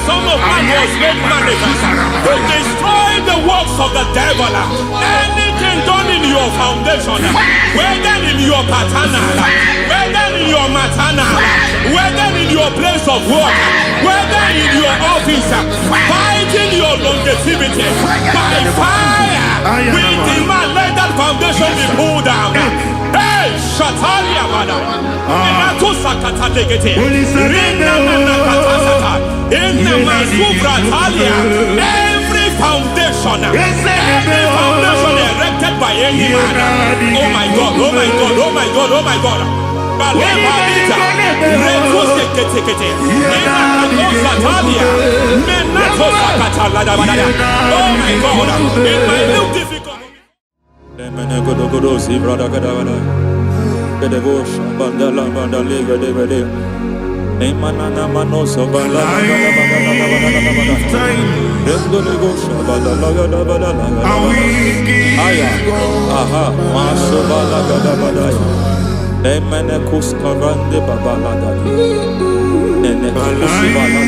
Son of Man was made manifest to destroy the works of the devil. Anything done in your foundation, whether in your paternal, whether in your maternal, whether in your place of work, whether in your office, fighting your longevity by fire, we demand let that foundation be pulled down. Hey, Shatalia Bada, Inato Sakata Legate, Rina Nakatasata, in the Masufra Talia, every foundation erected by any man. Oh my God, oh my God, oh my God, oh my God. Balebita, Reto Sekete, Inakato Satalia, Menato Sakata Ladabada. Oh my God, in my new difficult. Godogodosi, brother Gadavada, Gadavosha, Bandala, Bandaliga, Devade, Emanana Manoso, Bandala, Aya, aha, Maso Balagadabadaya, Emenekus Karande Babalagadi, Enekusibala,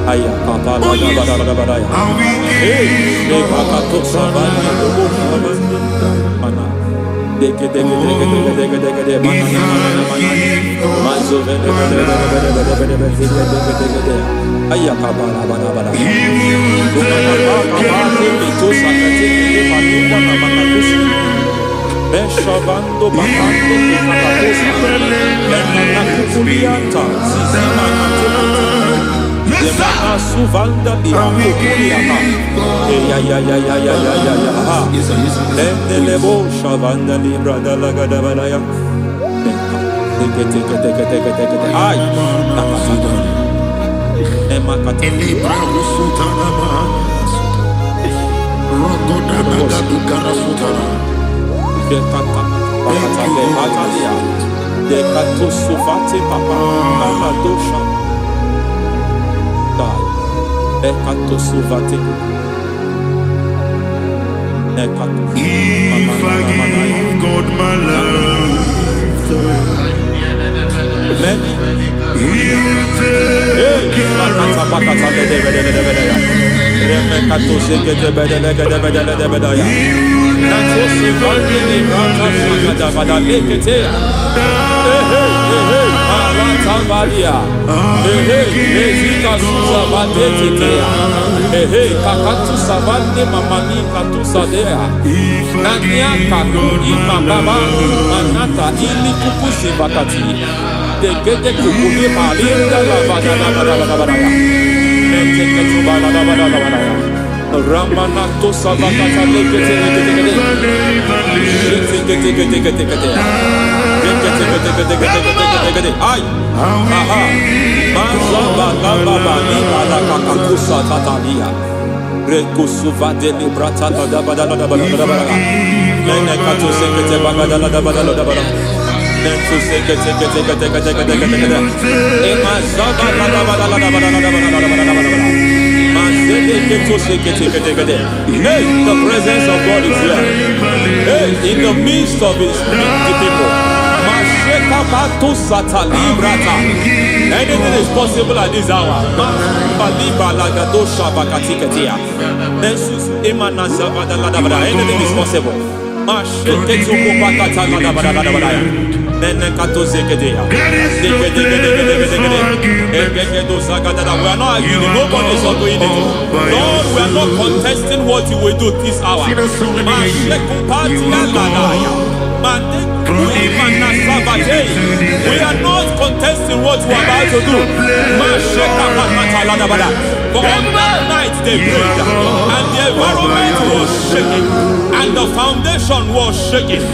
Aya, Papa, hey, Pakato Savani, Mana, Suvanda di Akuliana. Lebo Shavanda Libra da Lagadavaya. Ay, Emakata Libra Sutana, Rogoda Nagadukara Sutana, De Kata, Batalia, De Katusufati Papa, Amadosha. If I give God my love, He will take care Kakatu savande mamani katu sadea. Nania kakuri mababa manata ili kukusi bakati. Degede kukuli malinda la bada. Nenteke tubala la bada. Ramanato sabakata legete. Ay, aha, mazaba baba ni bada kakakusa tatalia. Rekusuva de librata da bada. Nene kato sekete bagada da bada. Nentu sekete. Ema zaba da bada. Hey, the presence of God is here. Hey, in the midst of His people. Anything is possible at this hour. Anything is possible. We are not arguing, nobody is doing it. Lord, we are not contesting what you will do this hour. We are not contesting what you are about to do. For on that night they prayed, and the environment was shaking, and the foundation was shaking.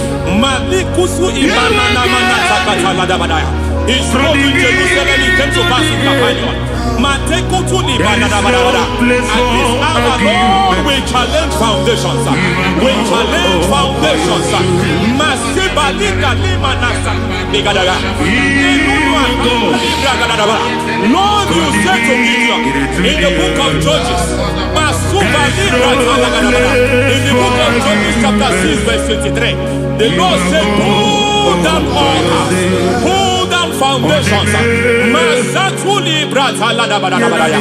He spoke in Jerusalem, he came to pass in Capernaum. And this hour, Lord, we challenge foundations. We challenge foundations. Lord, you said to Gideon in the book of Judges, in the book of Judges chapter 6 verse 23, the Lord said, pull down altars, pull down foundations. Masatuli brata ladabadabadaya.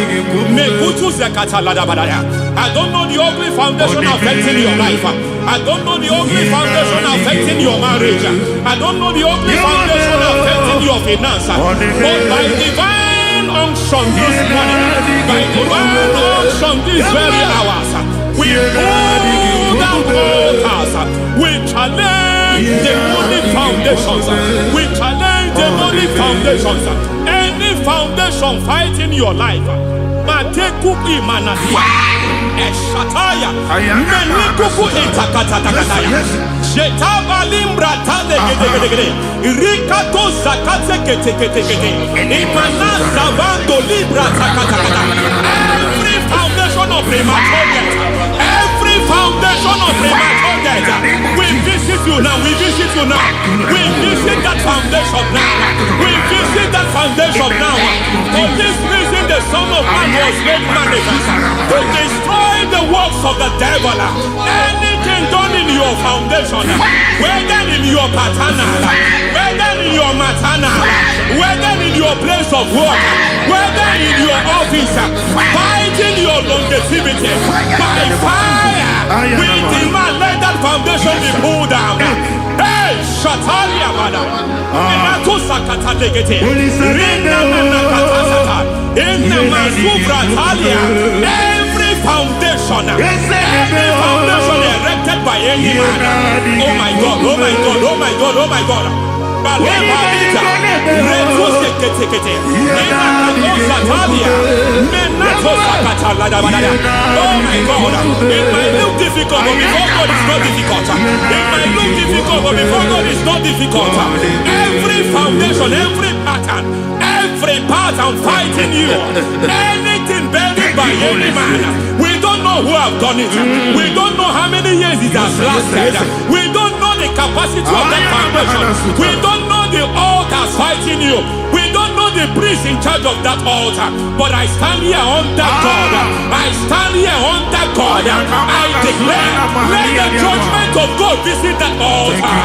Mekutu zekata ladabadaya. I don't know the ugly foundation affecting your life. I don't know the ugly foundation affecting your marriage. I don't know the ugly foundation affecting your finance. But by divine unction this morning, by divine unction these very hours, we pull down altars. We challenge demonic foundations. We challenge demonic foundations. Any foundation fighting your life, Mateku imanadia, Eshataya, Menikuku itakatatakataya, Jetaba limbra tade gede, Rikato zakate kete, Imana zavando libra takatakata. Every foundation of premature death, every foundation of premature death, we visit you now, we visit you now, we visit that foundation now, we visit that foundation now. For this reason the Son of Man was made manifest to destroy the works of the devil. Anything done in your foundation, whether in your paternal, whether in your maternal, whether in your place of work, whether in your office, fighting your longevity by fire, we demand let that foundation be pulled down. Hey, Shatalia Bada, Inato Sakata Legate, Rina Manakatasata, Inna Masubra Talia, every foundation erected by any man. Oh my God, oh my God, oh my God, oh my God. Oh my God, it might look difficult, but before God it's not difficult. It might look difficult, but before God it's not difficult. Every foundation, every pattern fighting you, anything buried by any man, we don't know who have done it. We don't know how many years it has lasted. We don't know the capacity of that foundation. We don't know the altars fighting you. We don't know the priest in charge of that altar. But I stand here under God. I stand here under God. I declare, let the judgment of God visit that altar.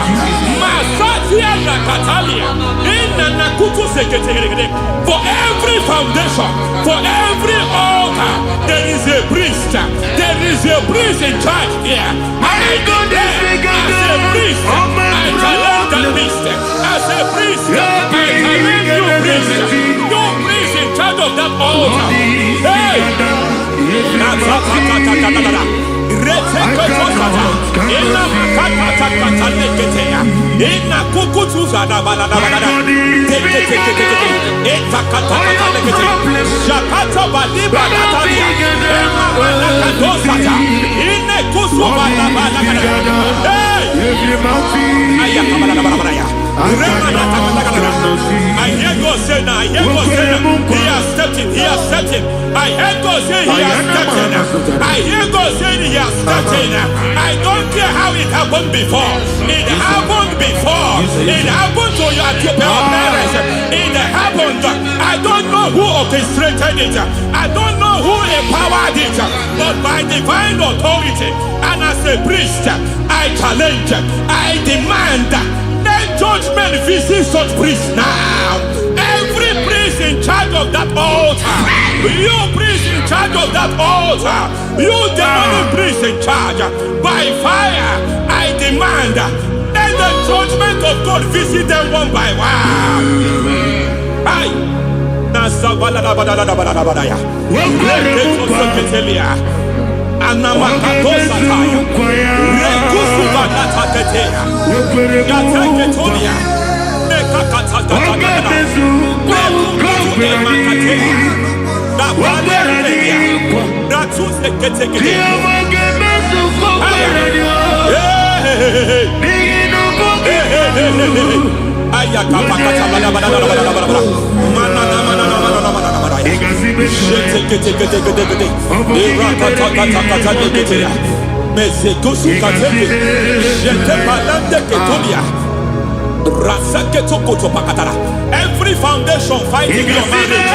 Masatia Nakatalia. For every foundation, for every altar, there is a priest. There is a priest in charge here. I declare, as a priest, I challenge that priest. As a priest, I challenge you priest. You priest in charge of that altar. Hey! I hear God say now, I hear God say now, he has stepped in, he has stepped in. I hear God say he has stepped in. I hear God say he has stepped in. I don't care how it happened before. It happened before. It happened to your parents. It happened. I don't know who orchestrated it. I don't know who empowered it. But by divine authority and as a priest, I challenge, I demand, let judgment visit such priests now. Every priest in charge of that altar, you priest in charge of that altar, you demonic priest in charge, by fire, I demand, let the judgment of God visit them one by one. Aye. Anamakatosataya, Rekusuvanataketea, Yataketonia, Nekakatakatakatakata, Mekukuemakatea, Nabalereya, Ratuseketekete. Every foundation fighting your marriage,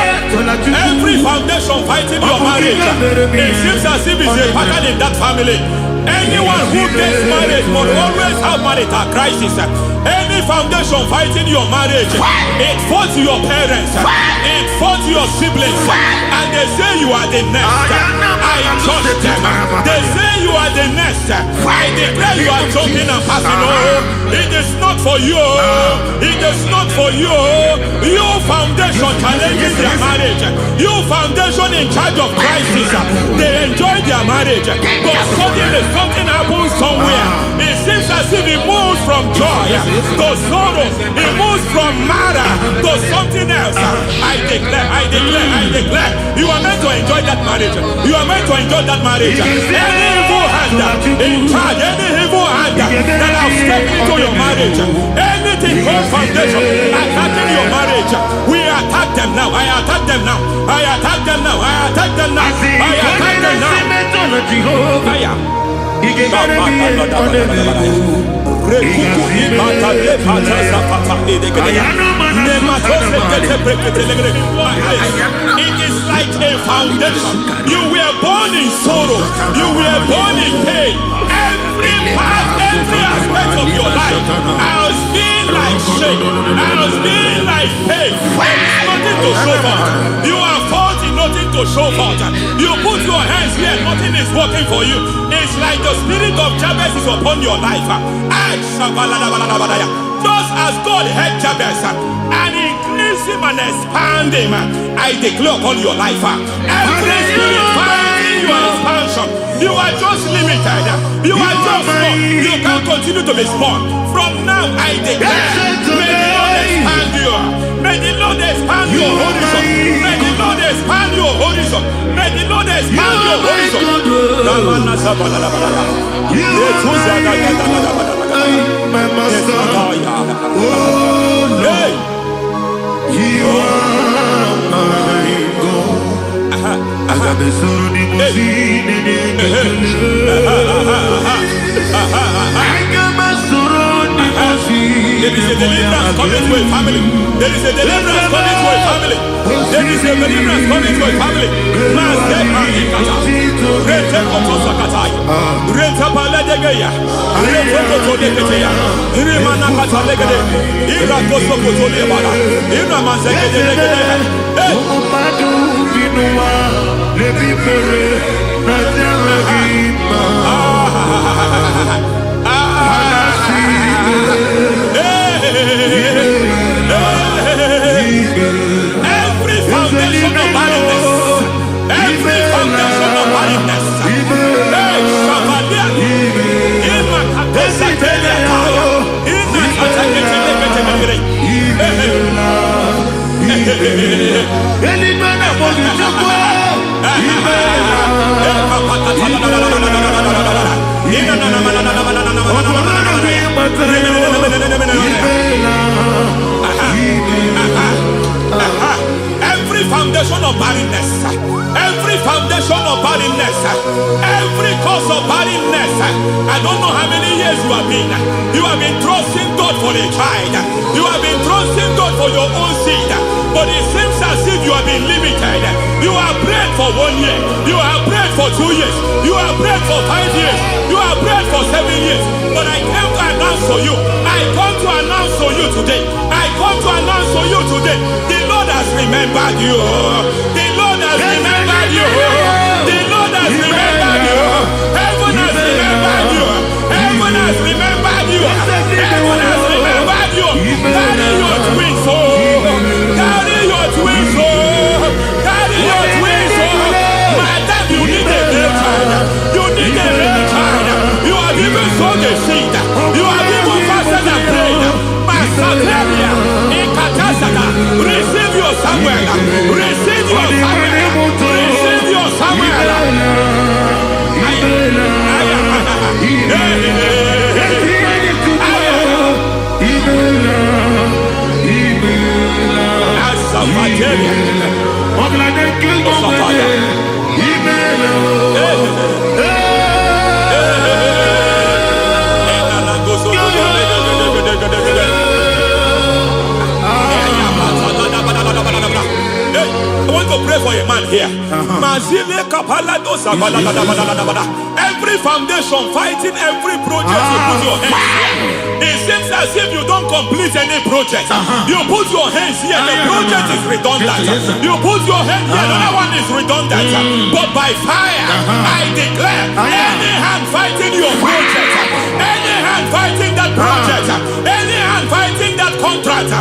every foundation fighting your marriage, it seems as if it's a pattern in that family. Anyone who gets married will always have marital crisis. Any foundation fighting your marriage, it fought your parents, it fought your siblings, and they say you are the next. I judge them. They say you are the next. I declare you are jumping and passing. Oh, it is not for you. It is not for you. You foundation challenges their marriage. You foundation in charge of crisis. They enjoy their marriage, but suddenly something happens somewhere. It seems as if it moves from joy to sorrow. It moves from matter to something else. I declare, you are meant to enjoy that marriage. You are meant to enjoy that marriage. Any evil hand in charge, any evil hand that have stepped into your marriage, anything called foundation attacking your marriage, we attack them now. I attack them now. I attack them now. I attack them now. I attack them now. It is like a foundation. You were born in sorrow. You were born in pain. Every part, every aspect of your life has been like shame. Has been like pain. There is nothing to show for. You are faulty, nothing to show for. You put your hands here, nothing is working for you. It's like the spirit of Jabez is upon your life. Just as God had Jabez and increased him and expand him, I declare upon your life. Every spirit fighting your expansion, you are just limited. You are just small. You can't continue to be small. From now, I declare, may the Lord expand you. May the Lord expand your horizon. May the Lord expand your horizon. May the Lord expand your horizon. My master, oh Lord, you are my God. Agabe suru ni musini ni there is a deliverance coming to a family. There is a deliverance coming to a family. There is a deliverance coming to a family. Every foundation of barrenness, every foundation of barrenness, every foundation of barrenness, every foundation of barrenness, every cause of barrenness. I don't know how many years you have been trusting God for a child. You have been trusting God for your own seed, but it seems as if you have been limited. You have prayed for 1 year, you have prayed for 2 years, you have prayed for 5 years, you have prayed for 7 years. But I came to announce for you, I come to announce for you today, I come to announce for you today, the Lord has remembered you. The Lord has remembered you. The Lord has remembered you. Heaven has remembered you. Heaven has remembered you. Heaven has remembered you. Carry your twins, oh. Carry your twins, oh. Carry your twins, oh. Madam, you need a real child. You need a real child. You have even sown a seed. You have even fasted and prayed. Masateria, Ikatasaka, receive your Samuel. Receive your Samuel. Receive your Samuel. I Every foundation fighting every project you put your hands here. It seems as if you don't complete any project. You put your hands here, the project is redundant. You put your hand here, another one is redundant. But by fire, I declare, any hand fighting your project, any hand fighting that project, any hand fighting that contract,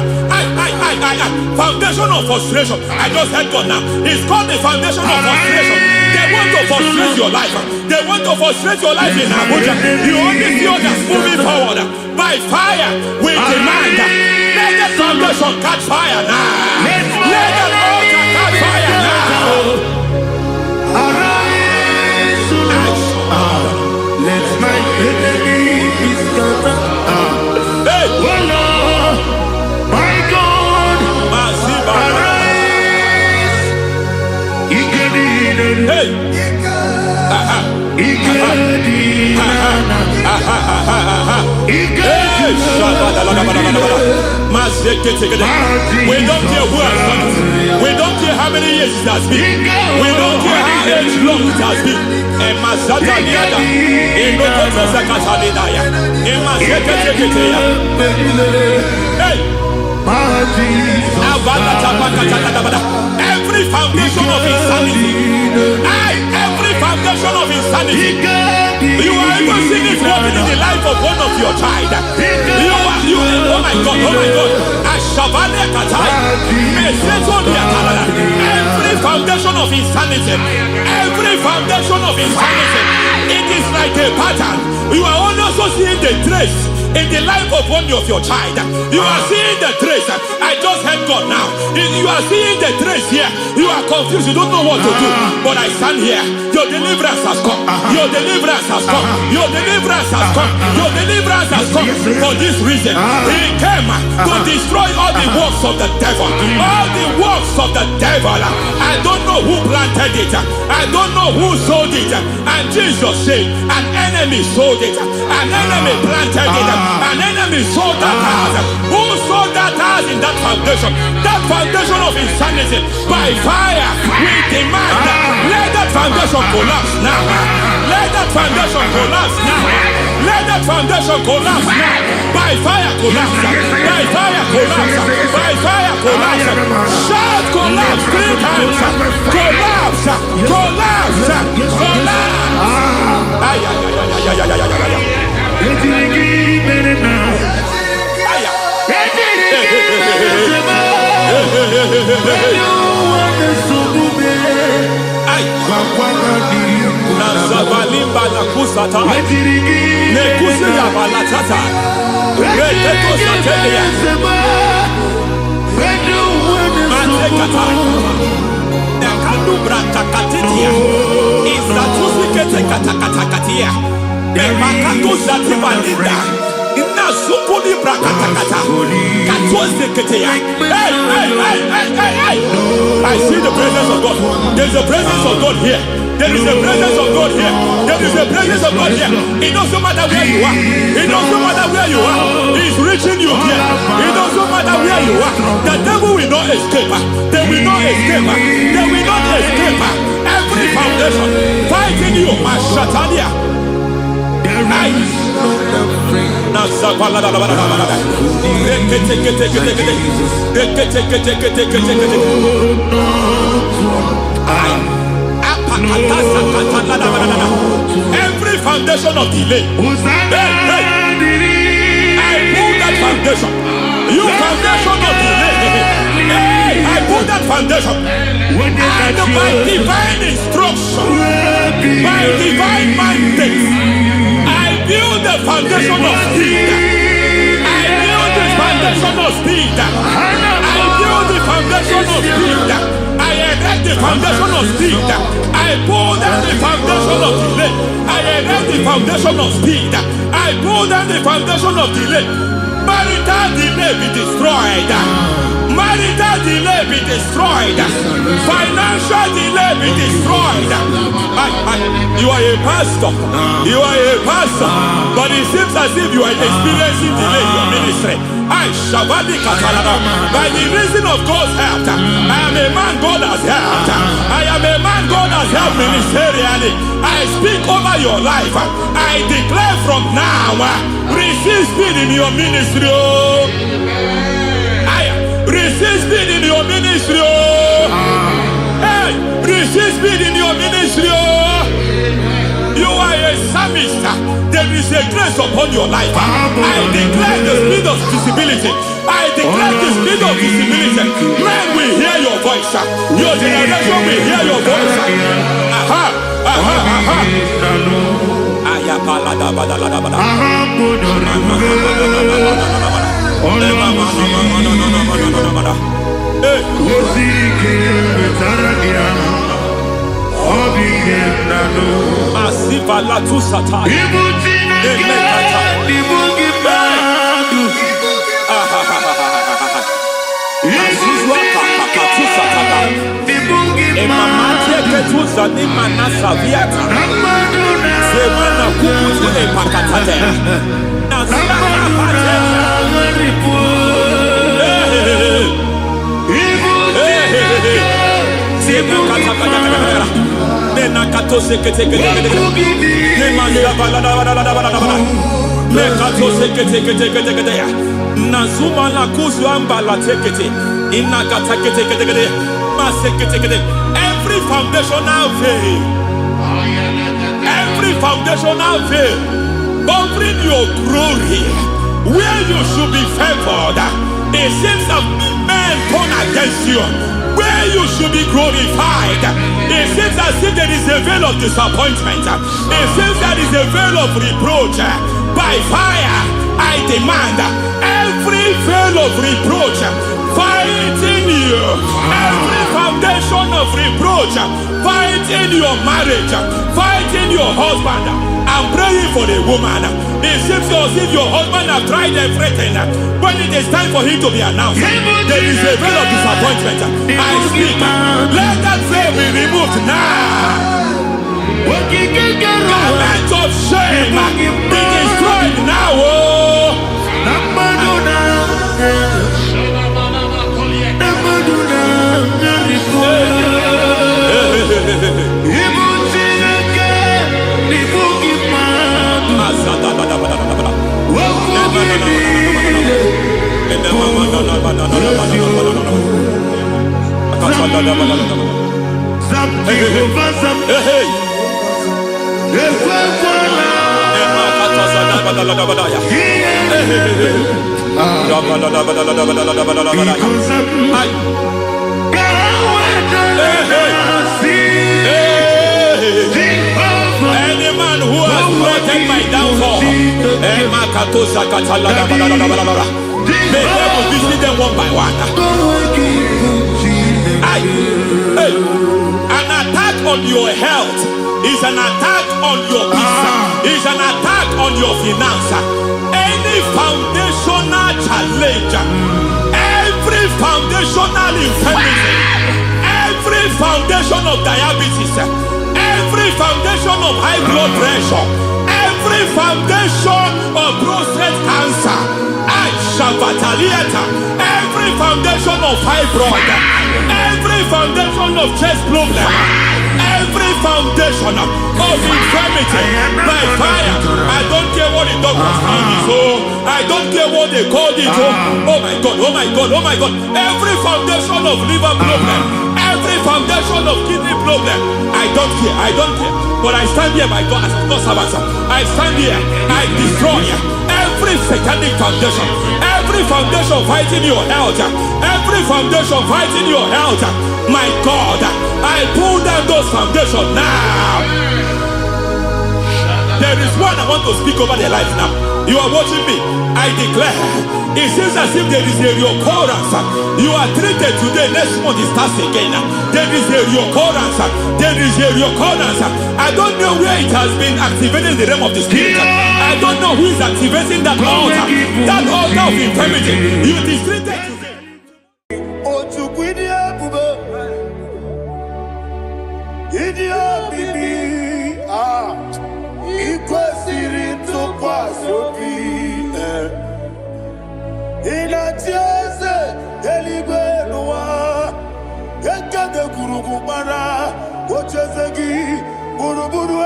foundation of frustration. I just heard God now. It's called the foundation of frustration. They want to frustrate your life. They want to frustrate your life in Abuja. You only see others moving forward. By fire, we demand. Let the foundation catch fire now. Let the altar catch fire now. Arise, let my enemy be scattered. Hey, Oh Lord, my God, arise. hey, we don't care who has done it. We don't care how many years it has been. We don't care how age long it has been. Every foundation of insanity, every foundation of insanity, you are even seeing it working in the life of one of your child. Oh my God, every foundation of insanity, it is like a pattern. You are also seeing the trace in the life of one of your child. You are seeing the trace. I just heard God now. You are seeing the trace here. You are confused. You don't know what to do. But I stand here. Your deliverance has come. Your deliverance has come. Your deliverance has come. Your deliverance has come. For this reason, He came to destroy all the works of the devil. All the works of the devil. I don't know who planted it. I don't know who sold it. And Jesus said, an enemy sold it. An enemy planted it. An enemy sold that house. Who sold that house in that foundation? That foundation of insanity. By fire, we demand let that foundation collapse now. Let that foundation collapse now. Let that foundation collapse now. By fire collapse. By fire collapse. By fire collapse. Shout collapse 3 times. Collapse. Collapse. Collapse. Nazabalimba na kusata nekusi ya balatata reketo satelia mantekata nekadu brantakatitia izatusi kete katakatakatia nemakato zatibalinda inazukuli brakatakata katuose ketea. Hey. I see the presence of God. There's a presence of God here. There is a presence of God here. There is a presence of God here. It doesn't matter where you are. It doesn't matter where you are. He's reaching you here. It doesn't matter where you are. The devil will not escape. They will not escape. They will not escape. Every foundation fighting you, Mashatalia. Every foundation of delay, I pull that foundation. You foundation of delay, I pull that foundation. And by divine instruction, by divine mandate, I build the foundation of speed. I build the foundation of speed. I build the foundation of speed. I erect the foundation of speed. I pull down the foundation of delay. I erect the foundation of speed. I pull down the foundation of delay. Marital delay be destroyed. Marital delay be destroyed. Financial delay be destroyed. You are a pastor. You are a pastor. But it seems as if you are experiencing delay in your ministry. By the reason of God's help, I am a man God has helped. I am a man God has helped ministerially. I speak over your life. I declare from now, receive speed in your ministry. Receive speed in your ministry. Hey, receive speed in your ministry. You are a psalmist. There is a grace upon your life. I declare the speed of visibility. I declare the speed of visibility. Men will hear your voice. Your generation will hear your voice. Aha, aha, aha. Masiva la tu sata. Every foundational veil, every foundational veil covering your glory, where you should be favored, it seems that men turn against you. Where you should be glorified, it seems as if there is a veil of disappointment. It seems there is a veil of reproach. By fire, I demand every veil of reproach fighting you, every foundation of reproach fighting your marriage, fighting your husband. I'm praying for the woman. It seems as if your husband has tried everything. When it is time for him to be announced, there is a veil of disappointment. I speak. Let that veil be removed now. Garment of shame be destroyed now. Any man who has threatened my downfall, may devil visit them one by one. An attack on your health is an attack on your peace, is an attack on your finance. Any foundational challenge, every foundational infirmity, every foundation of diabetes, every foundation of high blood pressure, every foundation of prostate cancer, every foundation of fibroid, every foundation of chest problem, every foundation of infirmity, by fire. I don't care what the doctors call it, so I don't care what they called it. Oh my God, oh my God, oh my God. Every foundation of liver problem, every foundation of kidney problem, I don't care, I don't care. But I stand here, my God, as God's servant. I stand here, I destroy every satanic foundation, every foundation fighting your health, every foundation fighting your health. My God, I pull down those foundations now. There is one I want to speak over their life now. You are watching me. I declare, it seems as if there is a reoccurrence. You are treated today, next month it starts again. There is a reoccurrence. There is a reoccurrence. I don't know where it has been activated in the realm of the spirit. I don't know who is activating that altar of infirmity. You is treated today. Urugumara, Ochezegi, Buruburu,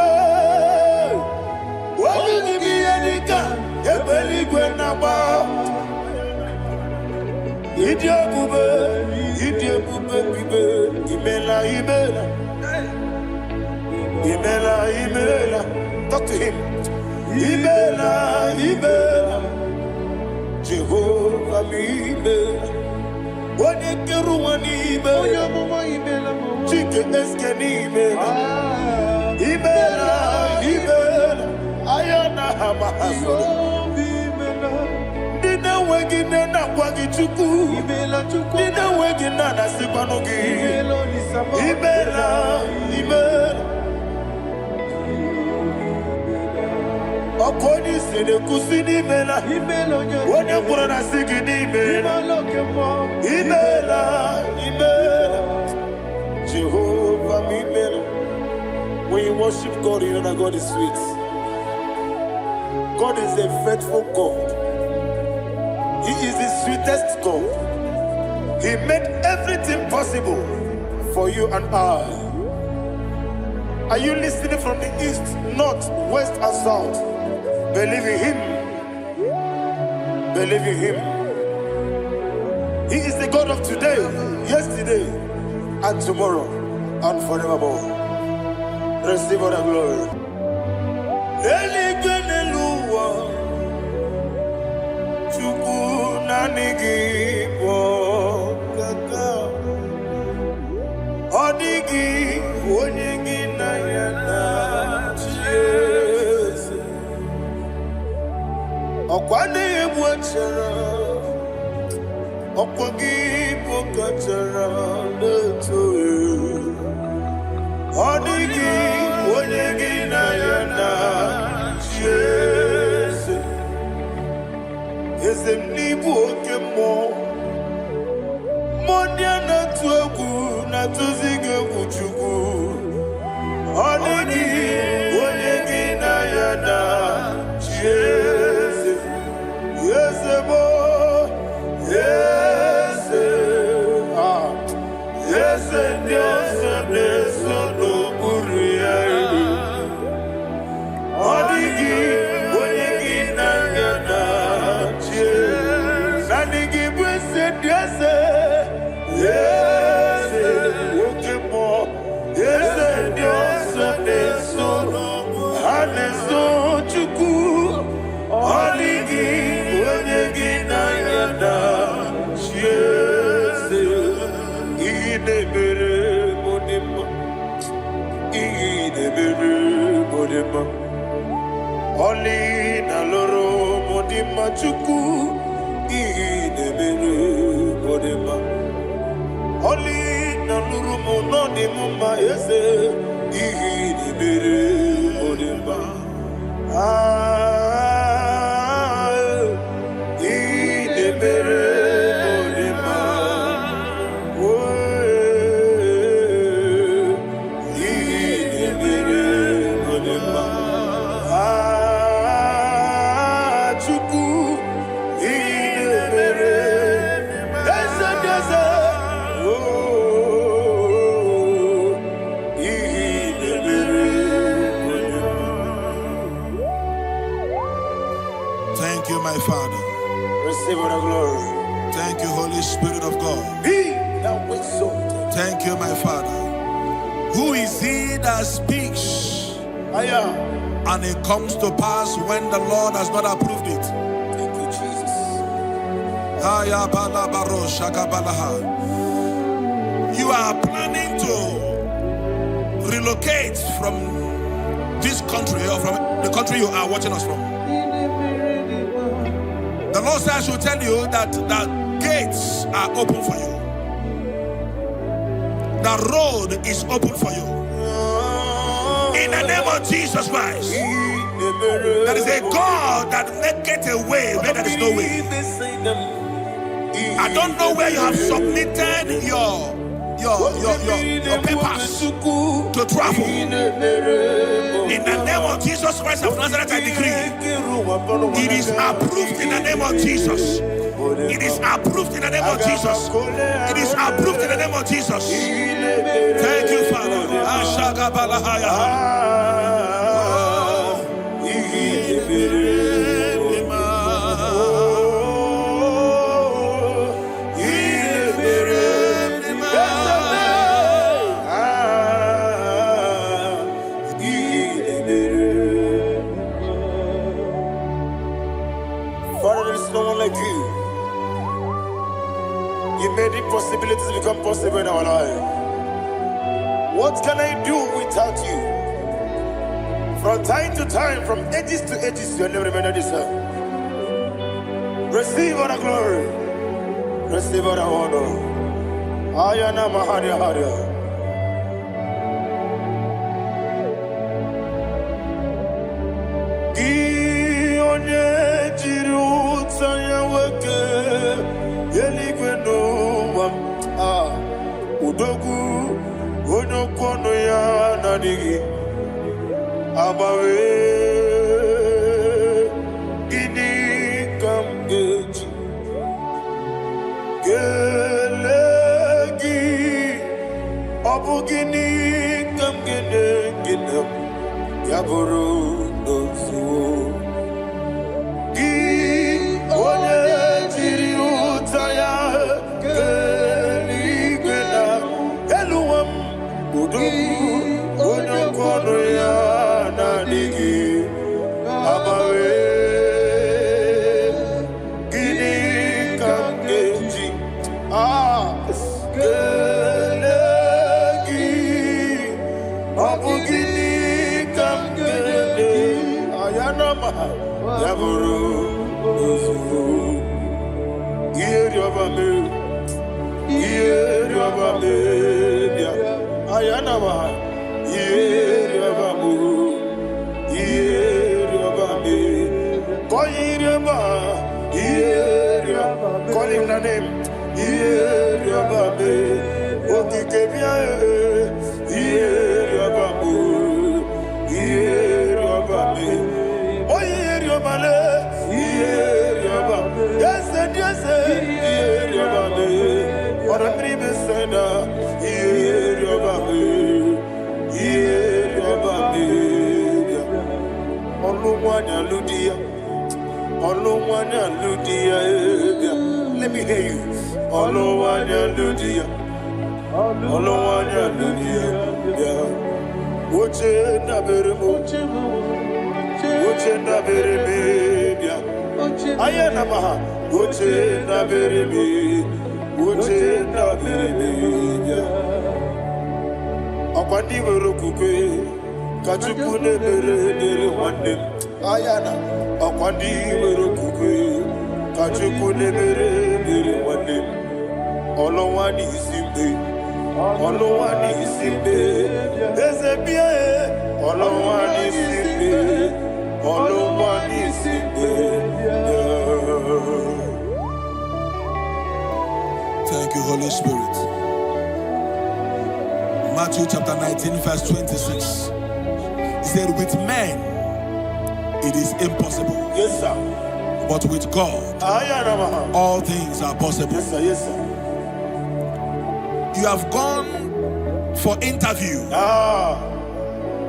Walumianika, Ebeligwe Naba, Idiabube, Imela, talk to him. Imela, Jehovah, Imela. Wanekeruani Imela, Chicken Eskeni Imela, Ayana Hamahaso, Dina Wagina Nakwagi Chuku, Dina Wagina Nasipanogi, Imela. Okoni sede kusini Imela, Wanya Kurana Sigini Imela, Jehovah Imela. When you worship God, you know that God is sweet. God is a faithful God. He is the sweetest God. He made everything possible for you and I. Are you listening from the east, north, west, and south? Believe in him. Believe in him. He is the God of today, yesterday, and tomorrow, and forevermore. Receive all the glory. Okwane mwachara, okwagi pokachara letoe. Odigi onyegi na yana Jese. Ezemnibu okemo. Modia na tuegu na tuzige kuchugu. Odigi onyegi na yana Jese. Yese mo, yese, yese Dios beso no buria. Odigi, odigi na yana Jese. Odigi bwese Diose, yese, okemo, yese Dios beso no haneso chuku. Odigi. Oli na loro modima chuku idebere modima. Oli na loro monodima ese idebere modima. Idebere modima. Idebere modima. Thank you, my Father. Receive all the glory. Thank you, Holy Spirit of God. Be thou exalted. Thank you, my Father. Who is he that speaks and it comes to pass when the Lord has not approved it? Thank you, Jesus. You are planning to relocate from this country or from the country you are watching us from. The Lord says I should tell you that the gates are open for you. The road is open for you. In the name of Jesus Christ. There is a God that maketh a way where there is no way. I don't know where you have submitted your papers to travel. In the name of Jesus Christ of Nazareth, I decree It is approved in the name of Jesus. It is approved in the name of Jesus. It is approved in the name of Jesus. Thank you, Father. Father, there is no one like you. You made impossibilities become possible in our life. What can I do without you? From time to time, from ages to ages, you have never remained the same. Receive all the glory. Receive all the honor. Ayana Maharia Haria. Udogu onokono ya nadigi abawe gini kamgeji gelegi abu gini kamgene gina yaburu dozu gi onye jiri utaya Onokono ya nadigi abawe gini kamgeji gelegi abu gini kamgene ayanama yaburu ozufu iyeriobame ayanama Yeriabamu, Yeriabame, Koyiriaba, Yeriaba, call him the name, Yeriabame, Okikebia, Yeriabamu, Yeriabame, Oyeriabale, Yeriaba, yes, Yeriabame, or a dream sender, Yeriabame. Let me hear you. Akwandi werokukwe kachukune mere wande ayana akwandi werokukwe kachukune mere wande olowani isimbe ezebie olowani isimbe Thank you, Holy Spirit. Matthew chapter 19, verse 26. He said, with men, it is impossible. Yes, sir. But with God, all things are possible. Yes, sir. Yes, sir. You have gone for interview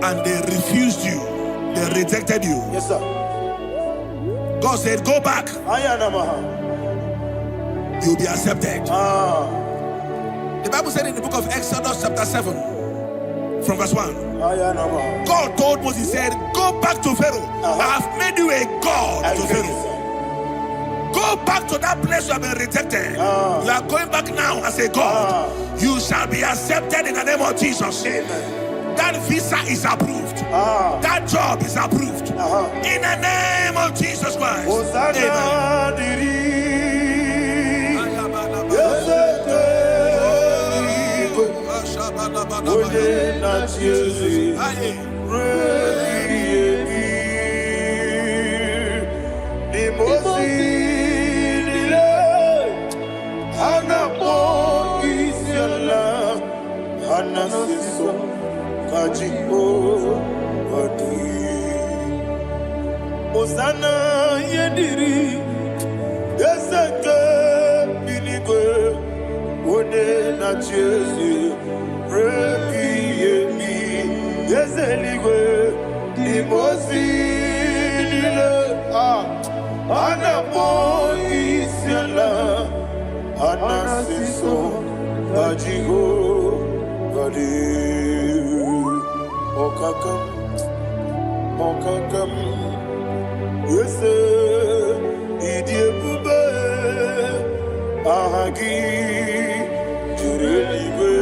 and they refused you. They rejected you. Yes, sir. God said, go back. You'll be accepted. The Bible said in the book of Exodus chapter 7 from verse 1, God told Moses, he said, go back to Pharaoh. I have made you a God to Pharaoh. Go back to that place you have been rejected. You are going back now as a God. You shall be accepted in the name of Jesus. Amen. That visa is approved. That job is approved. In the name of Jesus Christ. Amen. Osana yediri Eseke binigwe One na chezi Repi yemi Yezeligwe Dimosi nile Anamo isiala Anasiso Ajigo Gadi Okakam Okakam Yese Idiebube Ahagi Jurelibe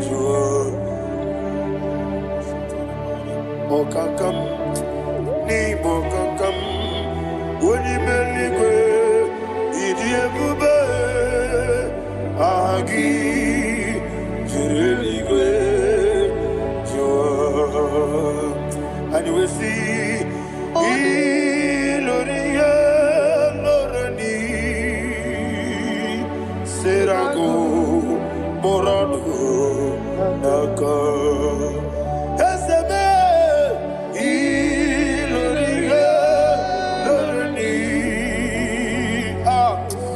Jua Okakam Ni Bokakam Wonimeligwe Idiebube Ahagi Jurelibe and you will see Iloria Lorani Serago Morado Naka Eseme Iloria Lorani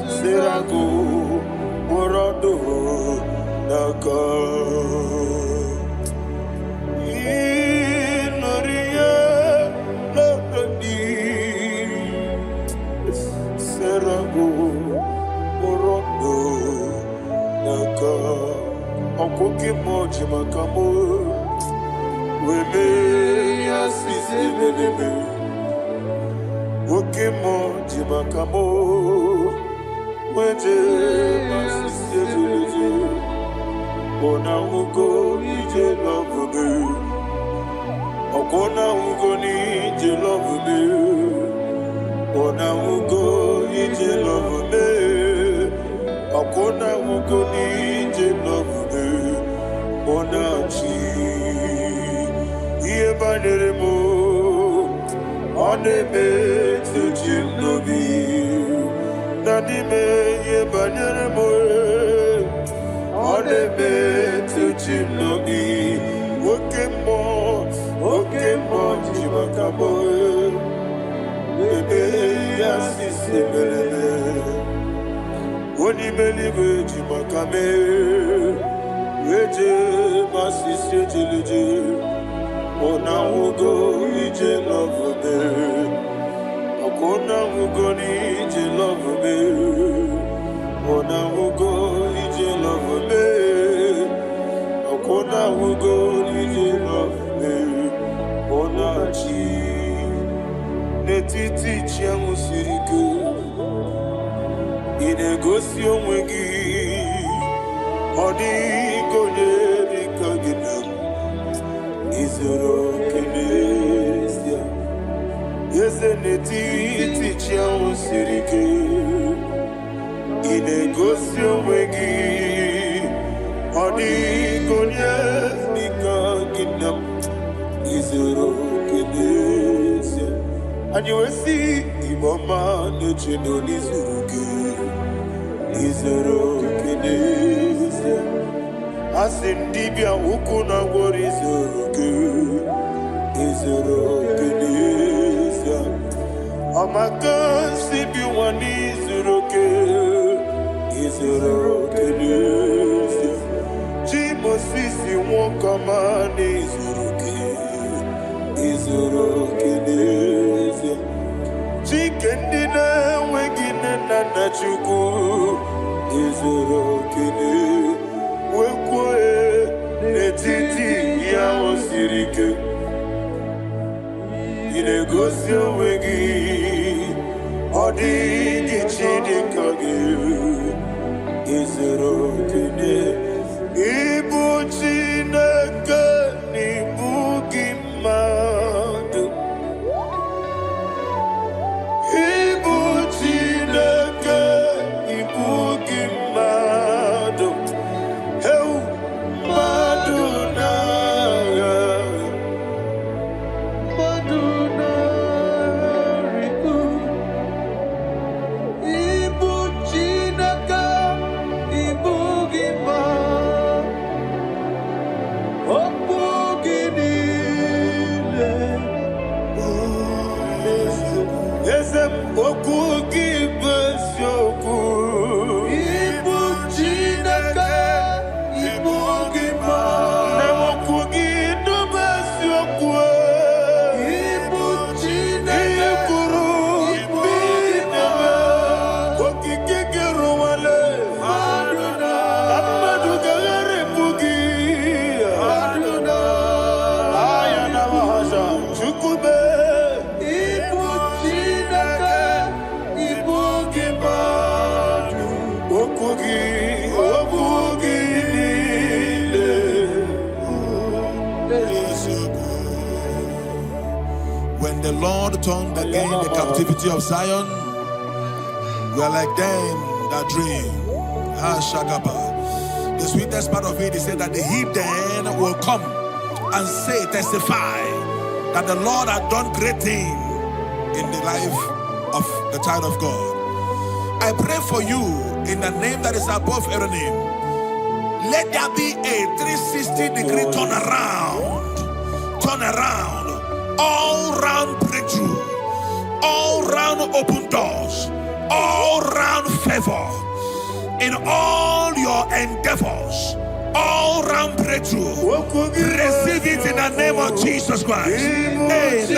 Serago Morado Naka Okoke moji makamo Weme yasisi meleme Oke moji makamo Weje masisi jeleje Ona ugo ije love me Okona ugo ni ije love me Ona ugo ije love me Okona ugo ni ije love me Onachi Iye banere mo Onebe Tujim nobi Nadime Iye banere mo Onebe Tujim nobi Oke mo Jimakabo Bebe Yasisi melele Oni believe Jimakame Weje masisi jeleje Ona ugo ije love me Akona ugo ni ije love me Ona ugo ije love me Akona ugo ije love me Ona chi Netiti chiamu sirike Inegosi onwegi Odigonye dikaginam Izoro kenesia Yeze netiti chiamu sirike Inegosi onwegi Odigonye dikaginam Izoro kenesia And you will see Imama nechino nizuruke Izoro kenesia Asindibia ukuna gwori Izoro kenesia Amaka sibi wani Izoro kenesia Jimo sisi wakamani Izoro kenesia Chikendina wegine nana chuku Izoro kenesia Wekwe netiti ya osirike Inegosi wegi Odigi chidikage Izoro kene Ibu chineke Ibu gimadu Ibu chineke Ibu gimadu Ezem okugi besyoku. Ibu Chineke, Ibu Gima. Nemokugi do besyoku. Ibu Chineke, Ikuru, Ibu Gima. Kokiki kiruwale. Aduna. Amadu gagare bugi. Aduna. Ayana mahasha. Chukube. When the Lord turned again the captivity of Zion, we are like them that dream. The sweetest part of it is said that the heathen will come and say, testify, that the Lord had done great things in the life of the child of God. I pray for you in the name that is above every name. Let there be a 360-degree turn around, all round breakthrough, all round open doors, all round favor in all your endeavors, all round breakthrough. Receive it in the name of Jesus Christ. Amen.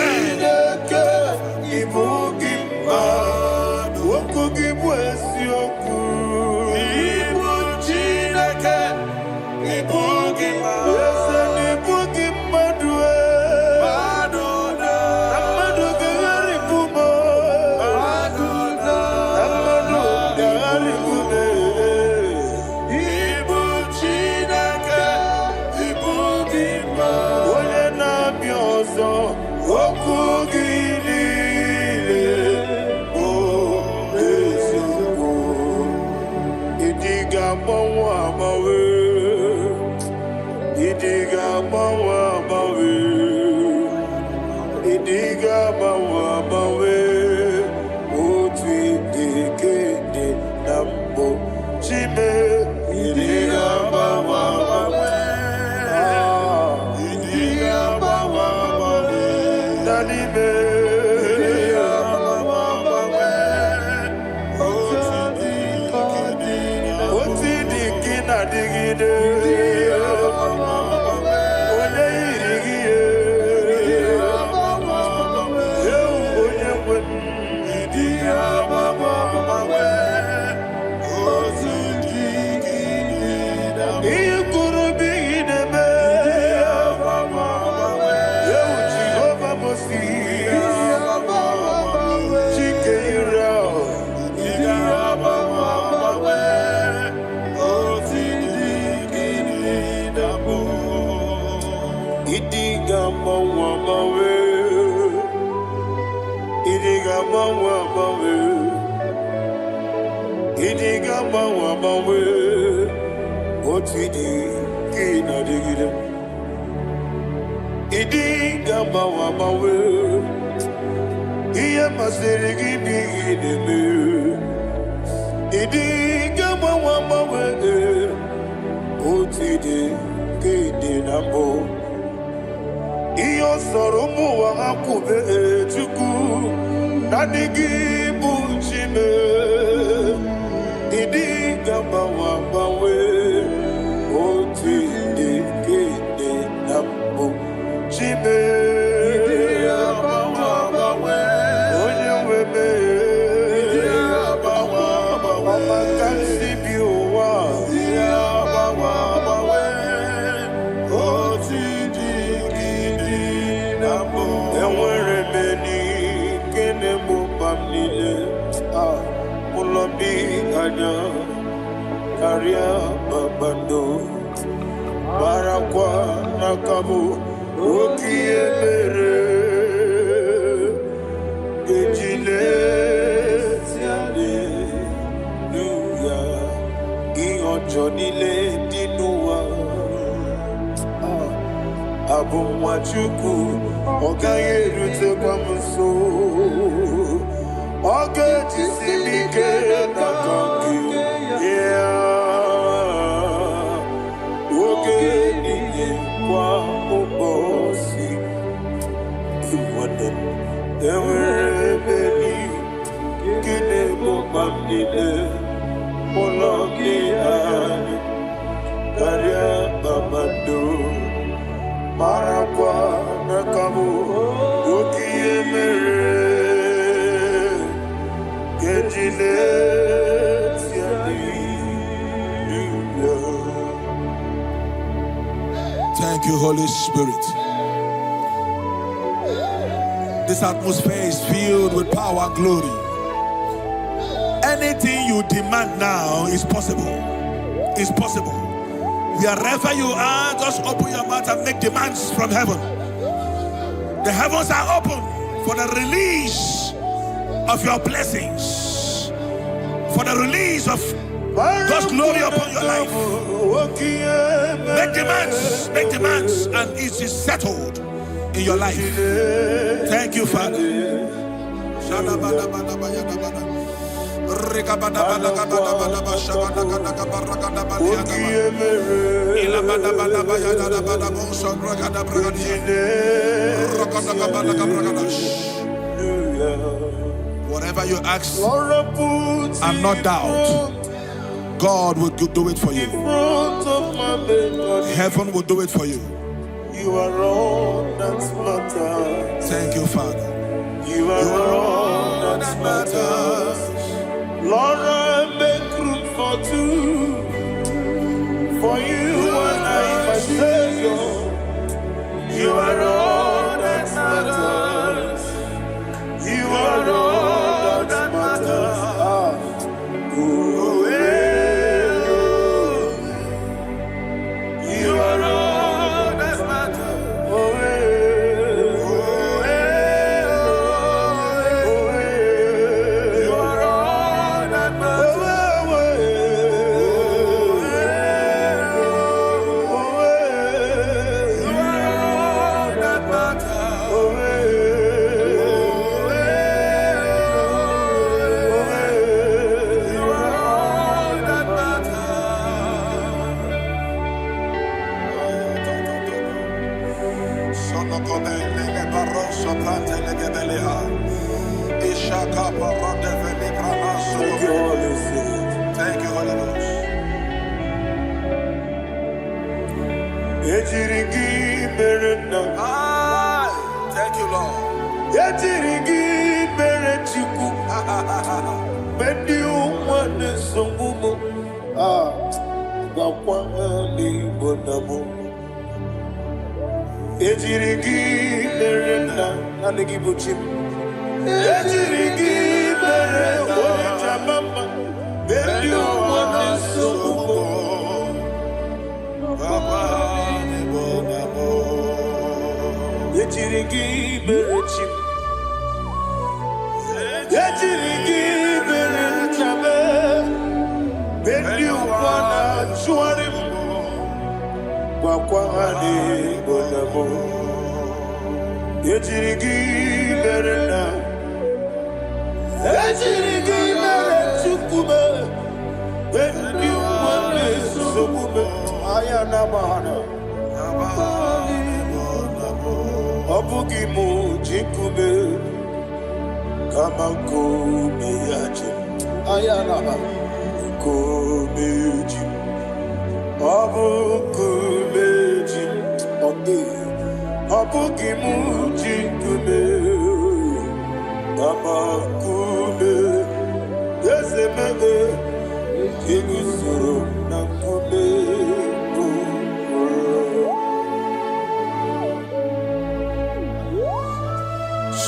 There were many mamnile moloki ani karia mamando marakwa nakamu ukiye mere kejile Thank you, Holy Spirit. This atmosphere is filled with power and glory. Anything you demand now is possible. It's possible. Wherever you are, just open your mouth and make demands from heaven. The heavens are open for the release of your blessings, for the release of God's glory upon your life. Make demands, and it is settled in your life. Thank you, Father. Whatever you ask and not doubt, God will do it for you. Heaven will do it for you. You are all that matters. Thank you, Father. You are all that matters. Lord, I make room for two. For you and I, my Savior. You are all that matters. You are all that matters. You are all that matters. You are all that Thank you, Holy Ghost. Thank you, Lord.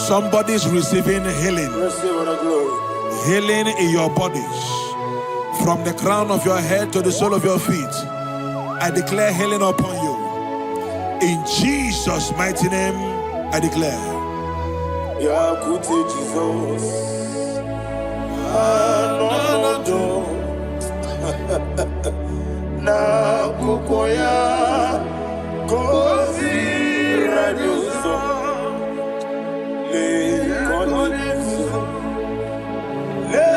Somebody's receiving healing. Healing in your bodies. From the crown of your head to the sole of your feet. I declare healing upon you. In Jesus' mighty name, I declare. Jesus. Na kukoya kozi radioso le konifu le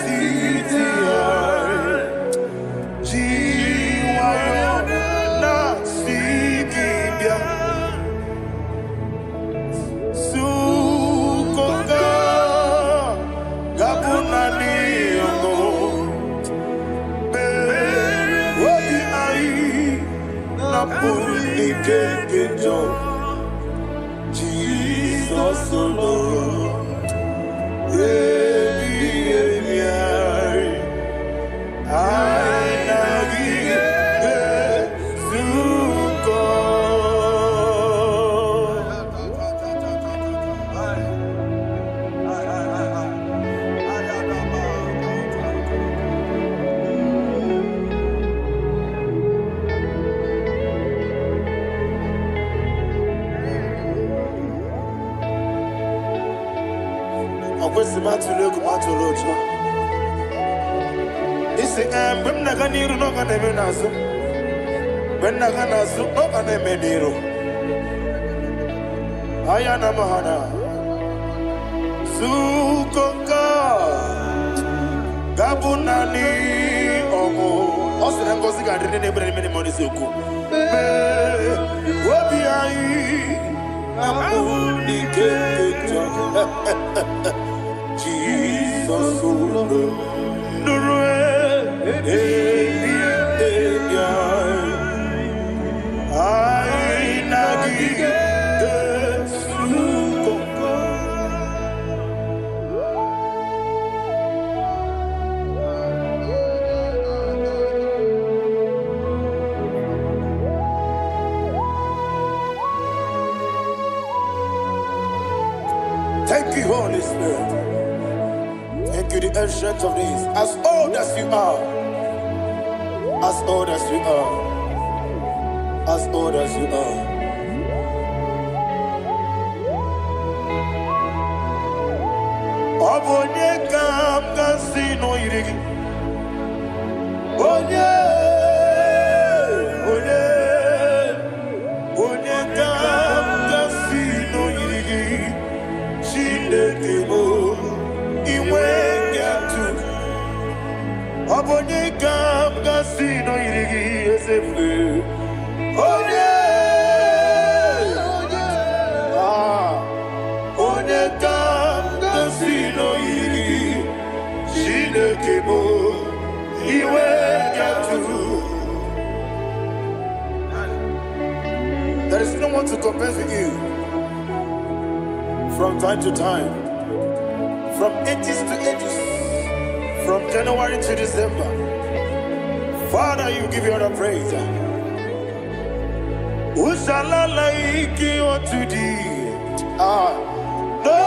titiare jiwa na sikibia sukoga gabunani Jesus alone. Ayana mahana sukoka gabunani omo osere ngozi ga dine ne bere mini money soku obi ai amuni kejo Jesus olo nurwe ai nagige. Thank you, Holy Spirit. Thank you, the ancient of days. As old as you are, as old as you are, as old as you are. Obonye kam kasino irigi. Onye kam kasino irigi. Shindekemo iwe gatu. Obonye kam kasino irigi esefu. Onye kam kasino irigi. Shindekemo iwe gatu. There is no one to compare with you. From time to time, from ages to ages, from January to December. Father, you give your praise. Who shall I like you unto thee? No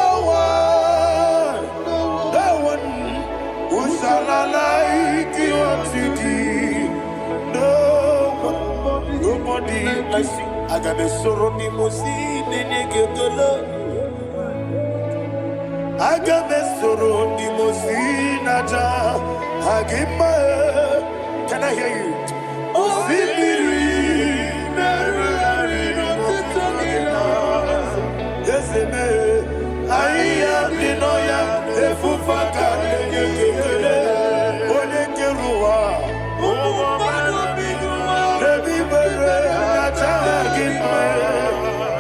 one. Who shall I like you unto thee? No one, nobody like you. I got a sorrow, Mimosi, Nenegetola. Agame soro di mosinaja agima. Can I hear you? Osibiri merari no titogina. Yeseme aiya dinoya efufaka nyekele. Onekeruwa omubano biguma. Nebi bere naja agima.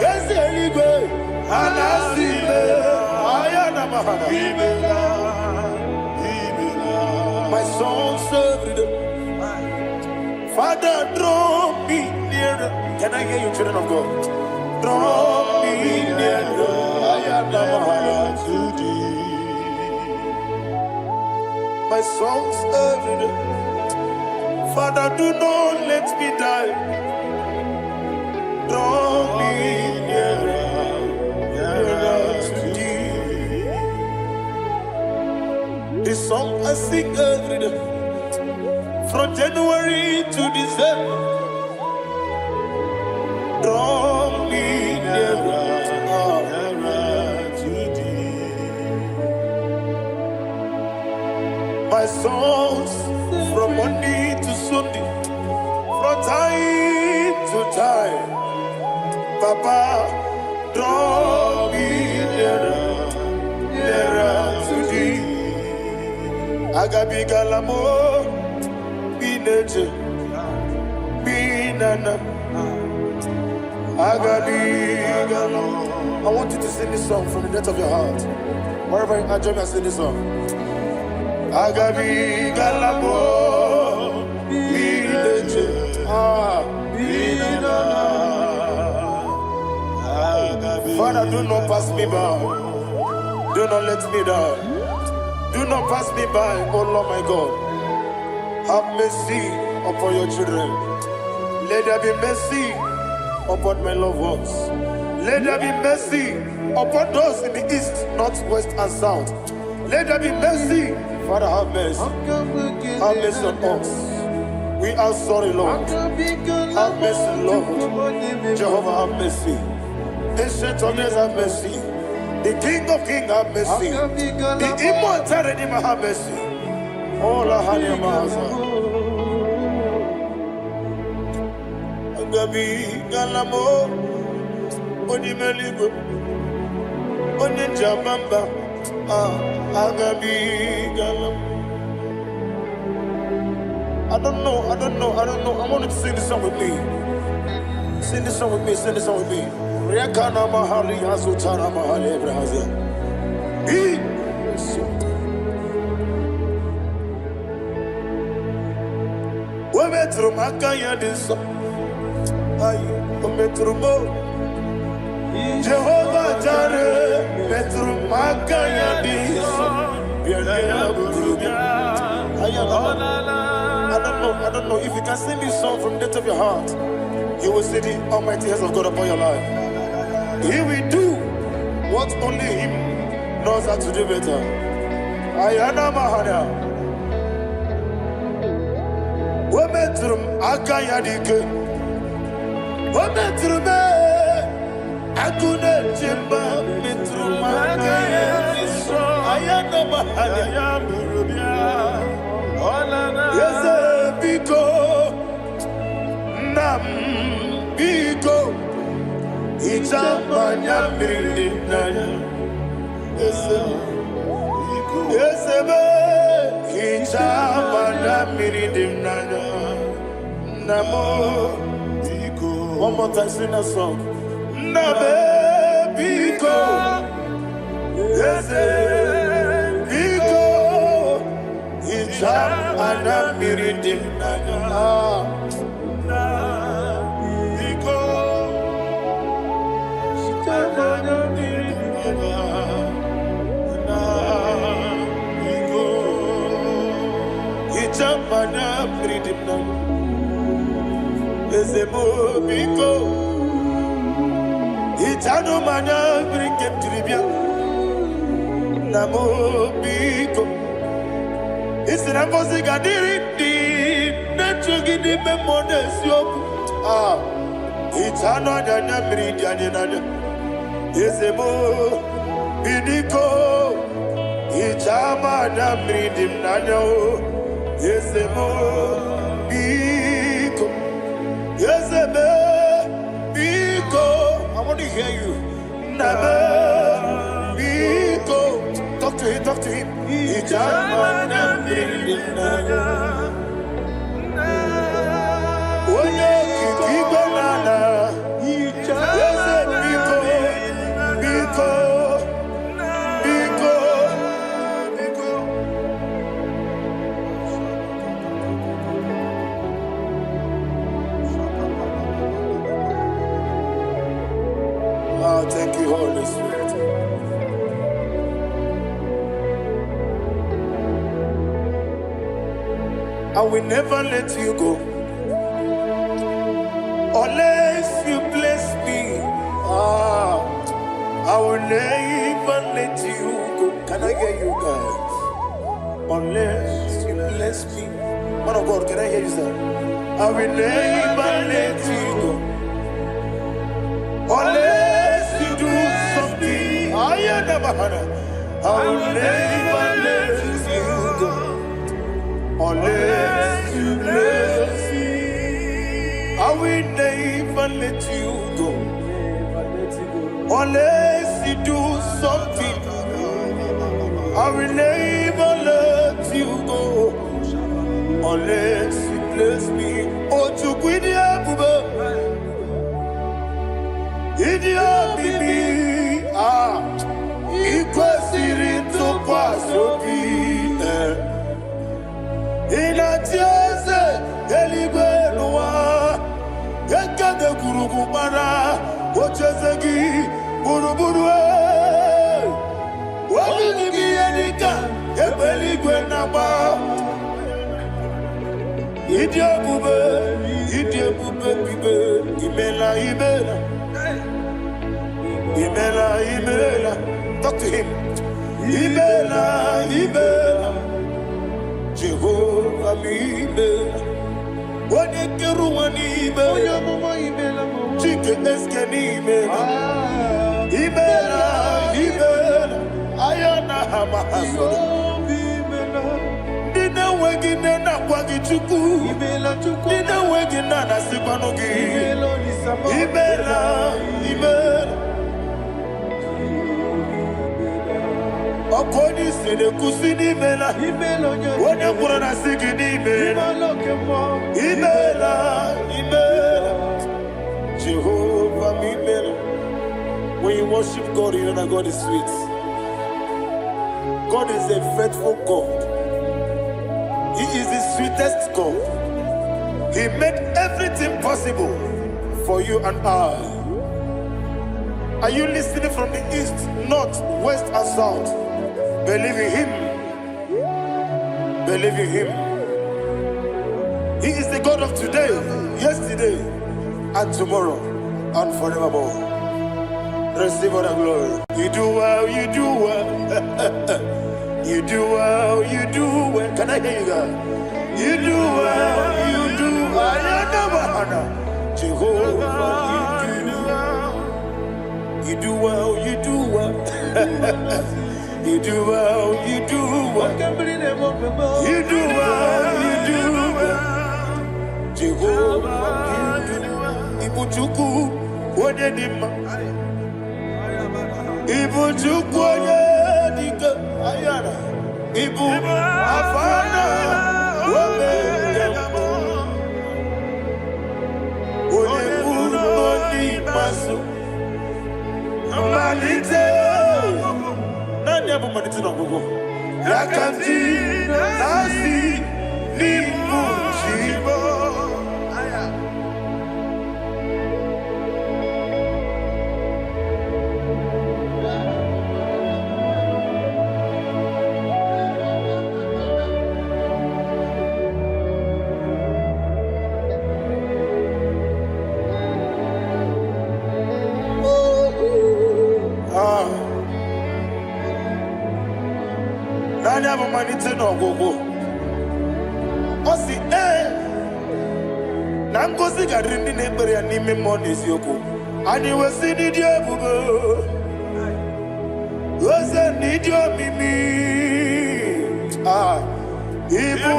Yeseligwe anasime. My soul served. Father, draw me nearer. Can I hear you, children of God? Draw me nearer. I am to thee. My soul served. Father, do not let me die. Draw me nearer. This song I sing every day, from January to December. Draw me nearer to thee. My songs from Monday to Sunday, from time to time. Papa, draw me nearer to thee. Agabi galamo, bineje, binana. Agabi galamo. I want you to sing this song from the depth of your heart. Wherever you are, join me and sing this song. Agabi galamo, bineje, binana. Father, do not pass me by. Do not let me die. Do not pass me by, oh Lord my God. Have mercy upon your children. Let there be mercy upon my loved ones. Let there be mercy upon those in the east, north, west, and south. Let there be mercy. Father, have mercy. Have mercy on us. We are sorry, Lord. Have mercy, Lord. Jehovah, have mercy. Ancient of days, have mercy. The King of Kings, have mercy. The immortal Redeemer, have mercy. Oh, la Hanyamaza. Agabi Galamo, Onimeligo, Oninjabamba, Agabi Galam. I don't know. I want you to sing this song with me. Sing this song with me. Riakana Mahali Azutana Mahali Brazil. Metro Makaya this Metro Jehovah Jare Metro Makaya this I don't know if you can sing this song from the depth of your heart, you will see the almighty hands of God upon your life. He will do what only him knows how to do better. Ayana Mahana Wometrum Akayadike Wometrum Akune Jimba Metrum Akayadike Ayana Mahana Yes, Biko Nam Biko Ichamanya Mirinaya Yes, Ichamanya Mirinaya Namo Biko. One more time, sing that song. Nabe Biko Yes, Biko Ichamanya Mirinaya Mana freedom now. Ezemo biko. Itano mana bring him to the bien. Namo biko. It's an amazing gadiri. Netrugi di memones yo. Itano dana bring yanina. Ezemo biko. Itama na bring him nano. Yes, Biko. Yes, Biko. I want to hear you. Nabe Biko. Talk to him. Ijamana Brinana. Oye Kibanana. Yes, Biko. Biko. Thank you, Holy Spirit. I will never let you go unless you bless me. I will never let you go. Can I hear you guys? Unless you bless me. Man of God, can I hear you, sir? I will never let you go unless you do something. I will never let you go unless you bless me. I will never let you go unless you do something. I will never let you go unless you bless me. Oh, to quit the Idiot bibi ikwesiri ntụkwasị inatieze eluigwe n'ụwa ekede kwuru gbara ocheze gị buru buru wani bi edika ebeli gwe na ba idi ebube bibe imela talk to him imela Jehovah mi imela wani keru wani imela chike eske ni imela ayana hamahaso dina wegine na kwagi chuku dina wegine na sipanogi imela okoni sene kusini imela wone kurana sigini imela Jehovah mi imela. When you worship God, you know that God is sweet. God is a faithful God. He is the sweetest God. He made everything possible for you and I. Are you listening from the east, north, west, and south? Believe in Him. Believe in Him. He is the God of today, yesterday, and tomorrow, and forevermore. Receive all the glory. You do well. You do well. Can I hear you guys? You do well. Jehovah, you do well. You do well. You do well. Jehovah, Ibuchuku, Wodedima. Ibu chukwoye dika ayana Ibu afana wameyamo Oyebu noni masu Manite Nani abu manite na gogo Yakanti nasi Nibu shibo Manite no gogo Osi na ngozi garindi na ekpere ya n'ime mmụọ n'eziokwu anyị wesi n'ịdị ebube oze n'ịdị omimi ibu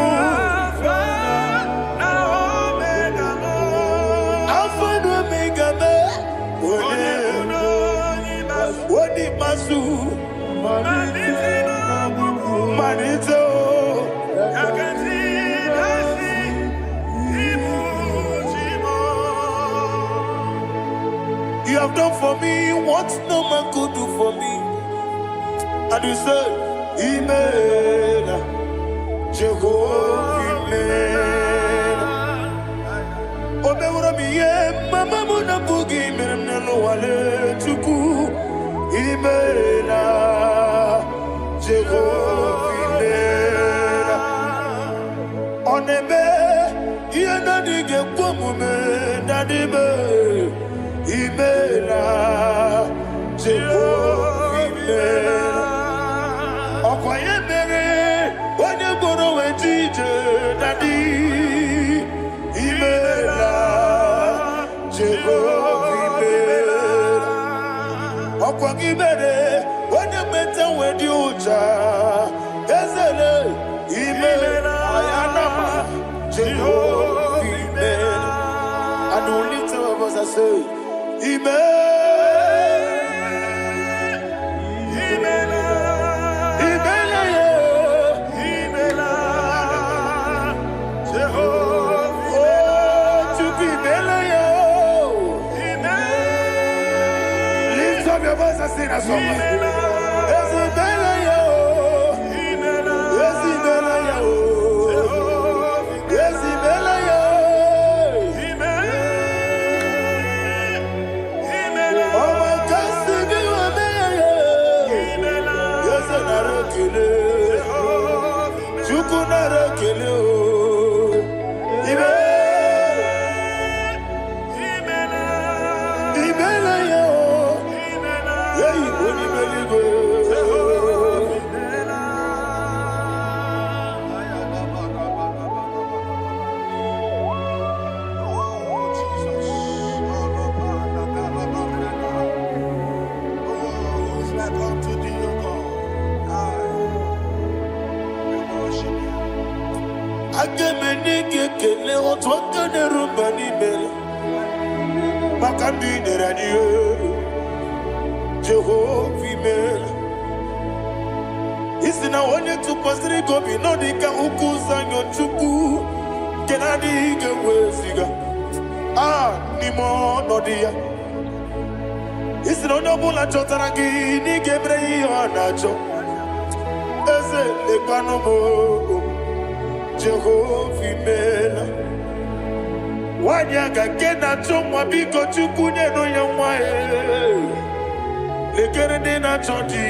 Alpha and Omega me Oni masu Manito, you have done for me what no man could do for me. And you say, Imela, Jehovah, Imela. Omewura miye, mama muna bugi, menelo wale tuku, Imela, Jehovah. Onebe, yena dige kumume, nadibe, imela, Jehovah, imela. Okwaye mere, onye goro wejije, nadi, imela, Jehovah, imela. Okwaye mere, onye meta wedi uja, ezele, imela. Jehovah, Amen. And only two of us are saying, Amen. Amen. Amen. Jehovah, oh, to be Amen. Lift up your voice and sing a song. chukunara kele o. Imela yo. Hey, oni meligo. Agemenike kele otwaka ne rumba ni mele makambi ne radio Jehovah mele isina onye tupasiri gobi no dika ukuza nyochuku kenadi gewesiga nimo no dia isina onye bula chotara gi ni gebre yi onacho eze lekano mo Jehovah mela wanyaka kena chomwa biko chukunye no yamwa lekere de na chonti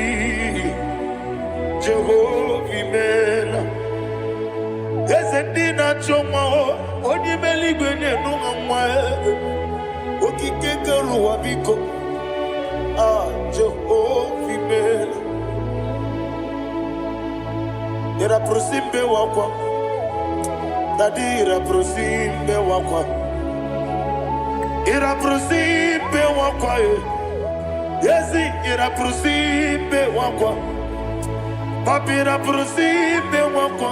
Jehovah mela ezendi na chomwa onye meligwe ne no yamwa okike keruwa biko Jehovah mela era prosimbe wakwa Dadira prosimbe wakwa ira prosimbe wakwa yesi ira prosimbe wakwa papira prosimbe wakwa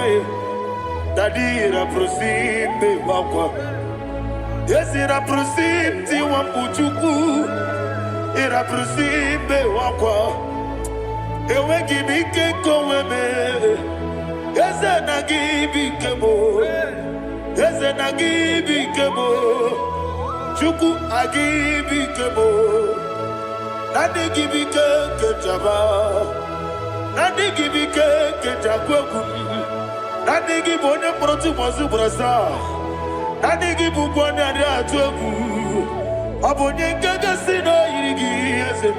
dadira prosimbe wakwa yesi ira prosimti wambuchuku ira prosimbe wakwa ewe gibike koweme eze na gibike mo eze na gibike mo chuku agibike mo nadi gibike kejaba nadi gibike kejakwegu nadi gibone protu mozu brasa nadi gibubone ade atwegu abonye ngege sino yirigi eze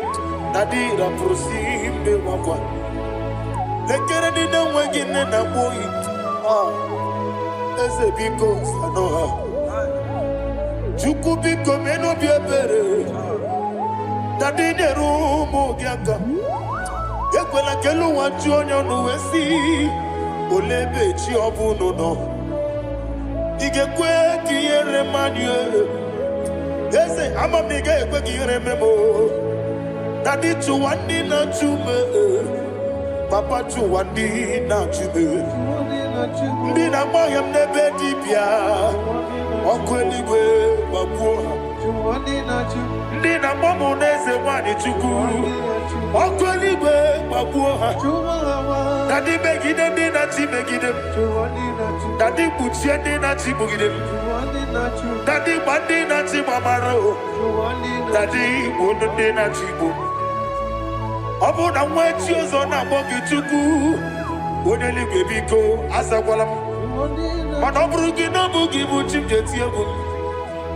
nadi ra prosimbe wakwa lekere di na wegine na boyi eze biko sanoha chuku biko meno biebere dadi neru mo giaka ekwela kelu wanchu onyo nuwesi olebe chi obuno no igekwe kiyere manye eze amamiga ekwe kiyere memo dadi chuwandi na chume Papa chuwandi na chube Ndi na mayam nebe dibia Okweligwe babuha Ndi na mamu neze wani chuku Okweligwe babuha Dadi begide ndi na chi begide Dadi buchie ndi na chi bugide Dadi bandi na chi mamaro Dadi bunu ndi na chi bu Obu na mwechi ozo na bogi chuku Oneli gebiko asakwala Mana obrugi na bugi buchim jeti ebu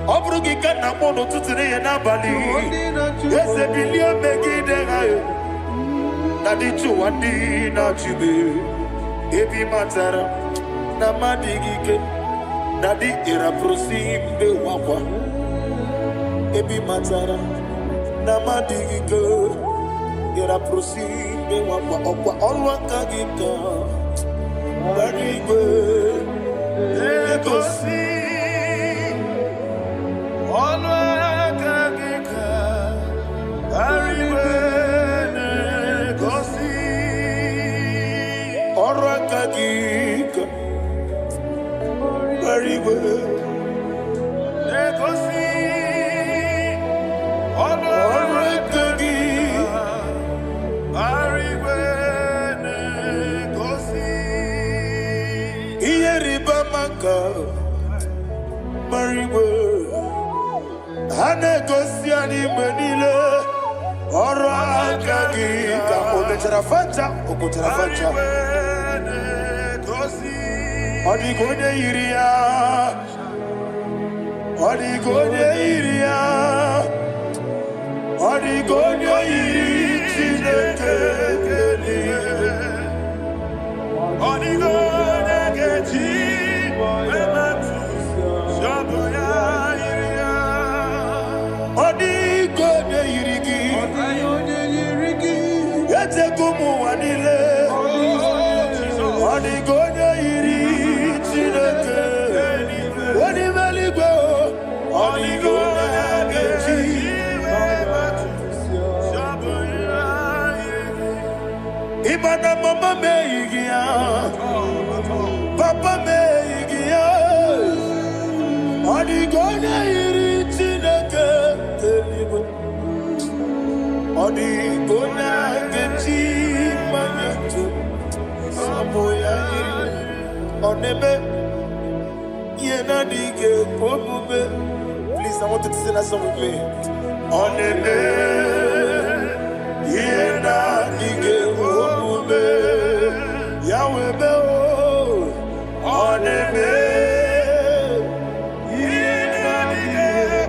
Obrugi kana mono tutire ye na bali Ese bilio megide hayo Nadi chuwandi na chibe Ebi matara na madigike Nadi ira prosimbe wakwa Ebi matara na madigike Ira prosimbe wakwa okwa olwaka gita Barigwe Legosi olwaka gita Barigwe Legosi olwaka gita Barigwe Legosi olwaka gita Mariwe Hanegosi animenile Ora akagi Ka ometerafanta Okoterafanta Odigonye iria Odigonye iria Odigonye iri Chineke Odigonye Imana mama meigia, papa meigia, Odigonya iri chineke telibo, Odigonya gechi manyetu, saboya iri, Onebe yena dige pomube. Please, I want you to sing that song with me. Onebe yena dige pomube, Yahweh beo, Onebe yena dige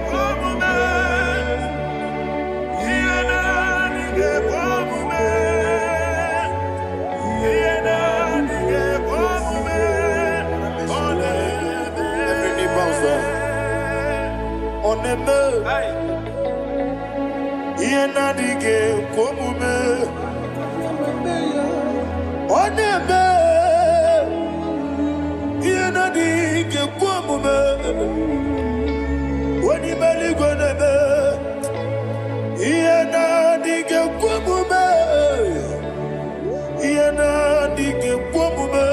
pomube, yena dige pomube, yena dige pomube, Onebe. Every knee bows down. Onebe yena dige pomube, Onebe yena dige pomube, Onibali gonebe yena dige pomube, yena dige pomube,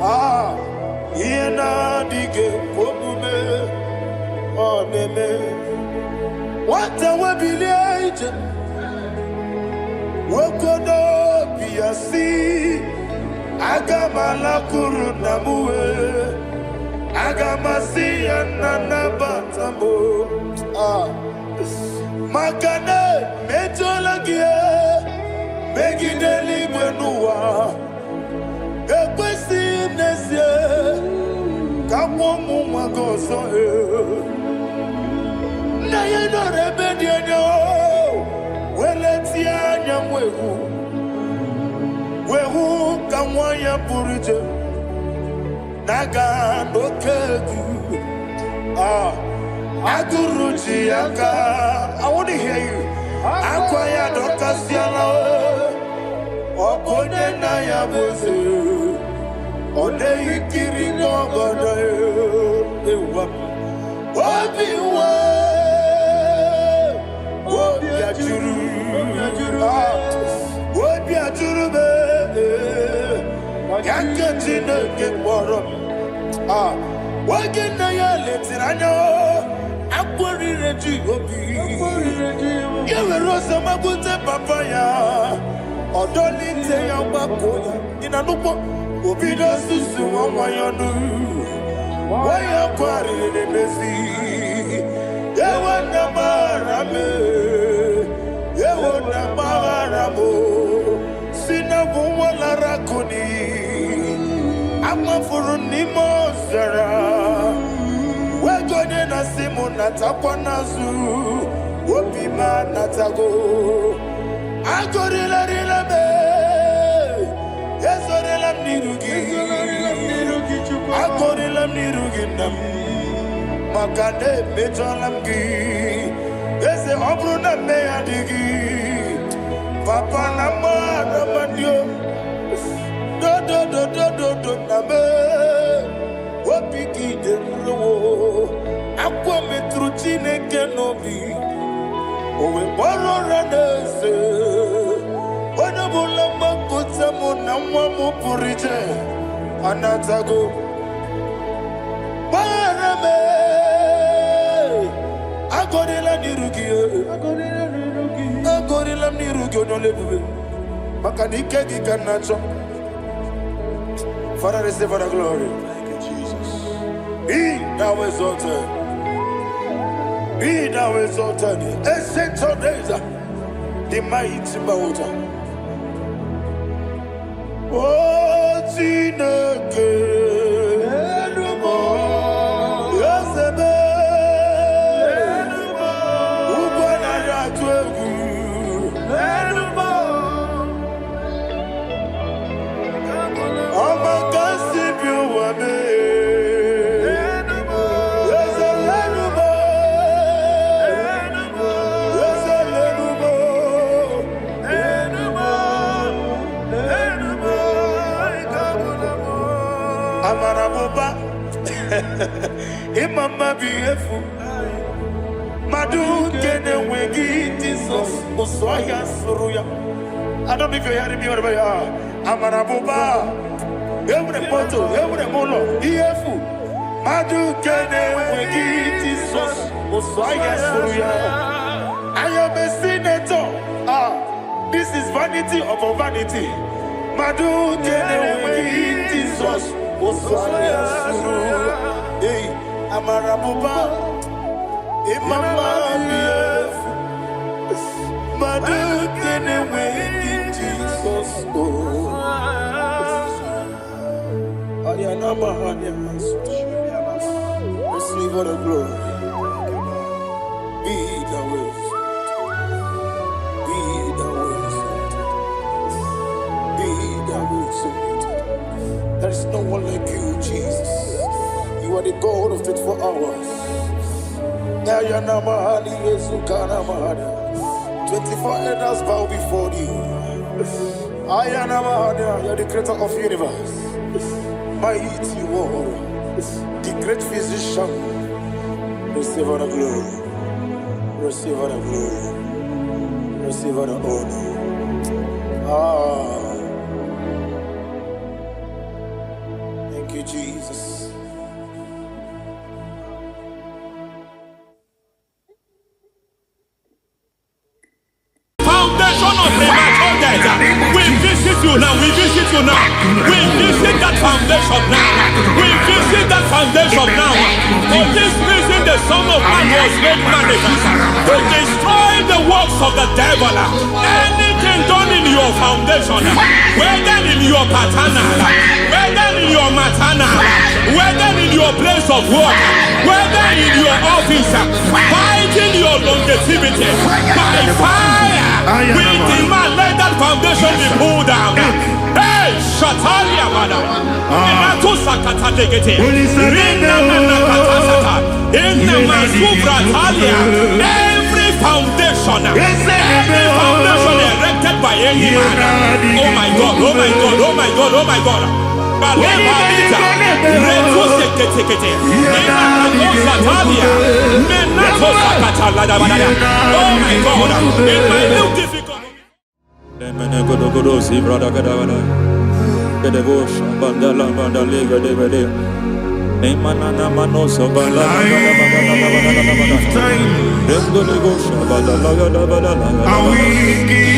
ah yena dige pomube, Onebe. What a webby Wokodo biasi Agamala kurunamue Agamasi anana batambo Makane metolagie Megideli mwenua Ekwesi nesie Kamomu magoso Na yeno rebedienyo Weletia nyamwehu Wehu kamwanya purije Naga nokegu Aguruji yaka I want to hear you Akwaya dokasiala Okone na ya boze Ode ikiri ngogoda Ewa Obiwa Obiajuru Obiajuru be Yakajina Gimborom Wagina ya letirano Akwari reji obi Yewe rosa mabute papaya Odoli te ya wakoya Inanupo Obida susu wamayanu Waya kwari nemezi Yewa namarame Yewa namaramo Sina wala rakoni Ama furuni mozara Wegone na simu natakwa nazu Wopima natago Agorila rila me Yezorila mnirugi Agorila mnirugi nam Makane mejolamgi Eze obruna meyadigi Papa nama namandio Do name Wapiki de mro Akwa metruchine kenobi Owe boro ranese Wana bulamba kutsamu namwa mupurije Anatago Barame Agorila nirugi Agorila nirugi onolebube Makanike gikanacho Father, receive the glory. Thank you, Jesus. Be thou exalted. Be thou exalted. Ancient of days, the mighty mountain. Oh, Tineke. Yosebe. Ubanaya twegu. Amaraboba. Imama beautiful. Madu kene wegi Jesus. Oswaya suruya. I don't know if you're hearing me wherever you are. Amaraboba. Every poto, every molo. Beautiful. Madu kene wegi Jesus. Oswaya suruya. I am a senator. This is vanity of a vanity. Madu kene wegi Jesus. Oswaya suruya. Hey, Amaraboba. Imama beautiful. Madu kene wegi Jesus. Receive all the glory. Be the wisdom. Be the wisdom. Be the wisdom. There is no one like you, Jesus. You are the God of 24 hours. 24 elders bow before you. You're the creator of the universe. Mighty warrior, the great physician. Receive all the glory. Receive all the glory. Receive all the honor. Thank you, Jesus. Foundation of premature death. We visit you now. We visit you now. We visit that foundation now. We visit that foundation now. For this reason, the Son of Man was made manifest to destroy the works of the devil. Anything done in your foundation, whether in your paternal, whether in your maternal, whether in your place of work, whether in your office, fighting your longevity by fire. We demand let that foundation be pulled down. Hey, Shatalia Bada. Inato Sakata Degete. Rina Nakata. Inna Masubra Talia. Every foundation erected by any man. Oh my God, oh my God, oh my God, oh my God. Balebita. Reto Sekete. Inna Nakata Talia. Menato Sakata Ladabada. Oh my God. In my new difficult. Godogodosi, brother Gadavada, Gadavosha, Bandala, Bandalega, Devade, Nemanana Manoso, Bandala, Godogosa, Bandala,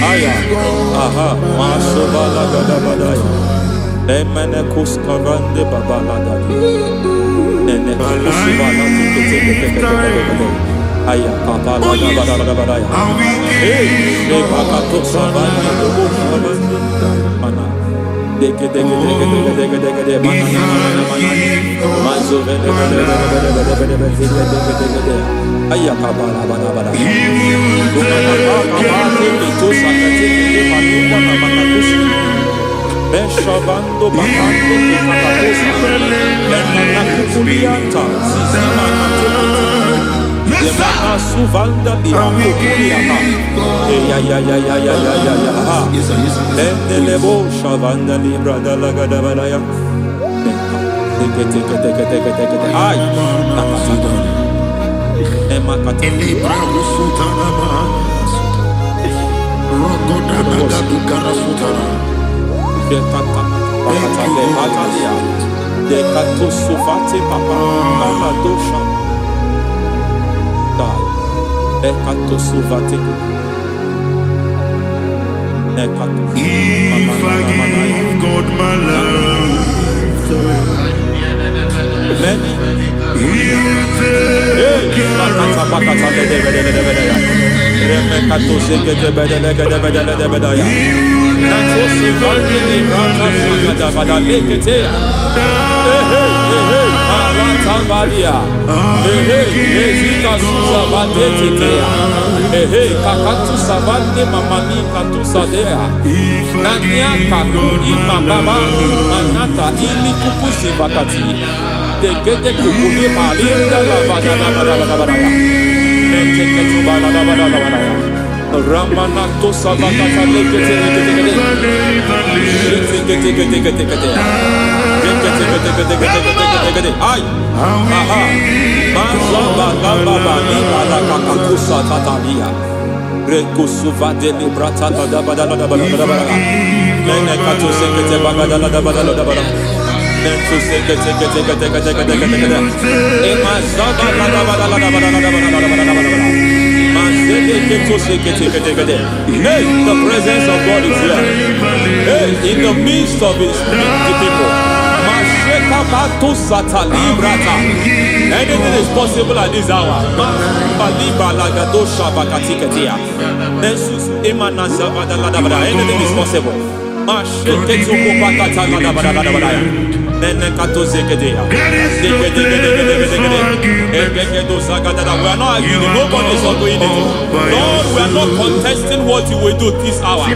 Aya, Aha, Maso Balagadavada, Nemanacus Cavande Babalada, Nenekusivana, Aya, Papa, hey, they Pakato Savana, Mana, Deke, Aya, Papa, Beshavando Bakando, Nanakulianta, Suvanda di Akuliana. Lebo Shavanda Libra da la Gadavalaya. Take. Ay, Nakasata. Emakata Libra Sutana. Rogoda Nagadu Sutana. Dekata, Bakata de Batalia. Dekato Suvati Papa, Amadosha. Ekato Suvati. Ekato. If I give God my love, many will take Ramanato Savakata Lekete Ay. Aha. Mazaba gaba ibala kakakusa tatalia. Rekusuva delibrata da badala. Nene katu sekete bagada da badala. Nentu sekete. Emazaba da badala. Hey, the presence of God is here. Hey, in the midst of His people. Anything is possible at this hour. Anything is possible. We are not arguing, nobody is arguing it. Lord, we are not contesting what you will do this hour. We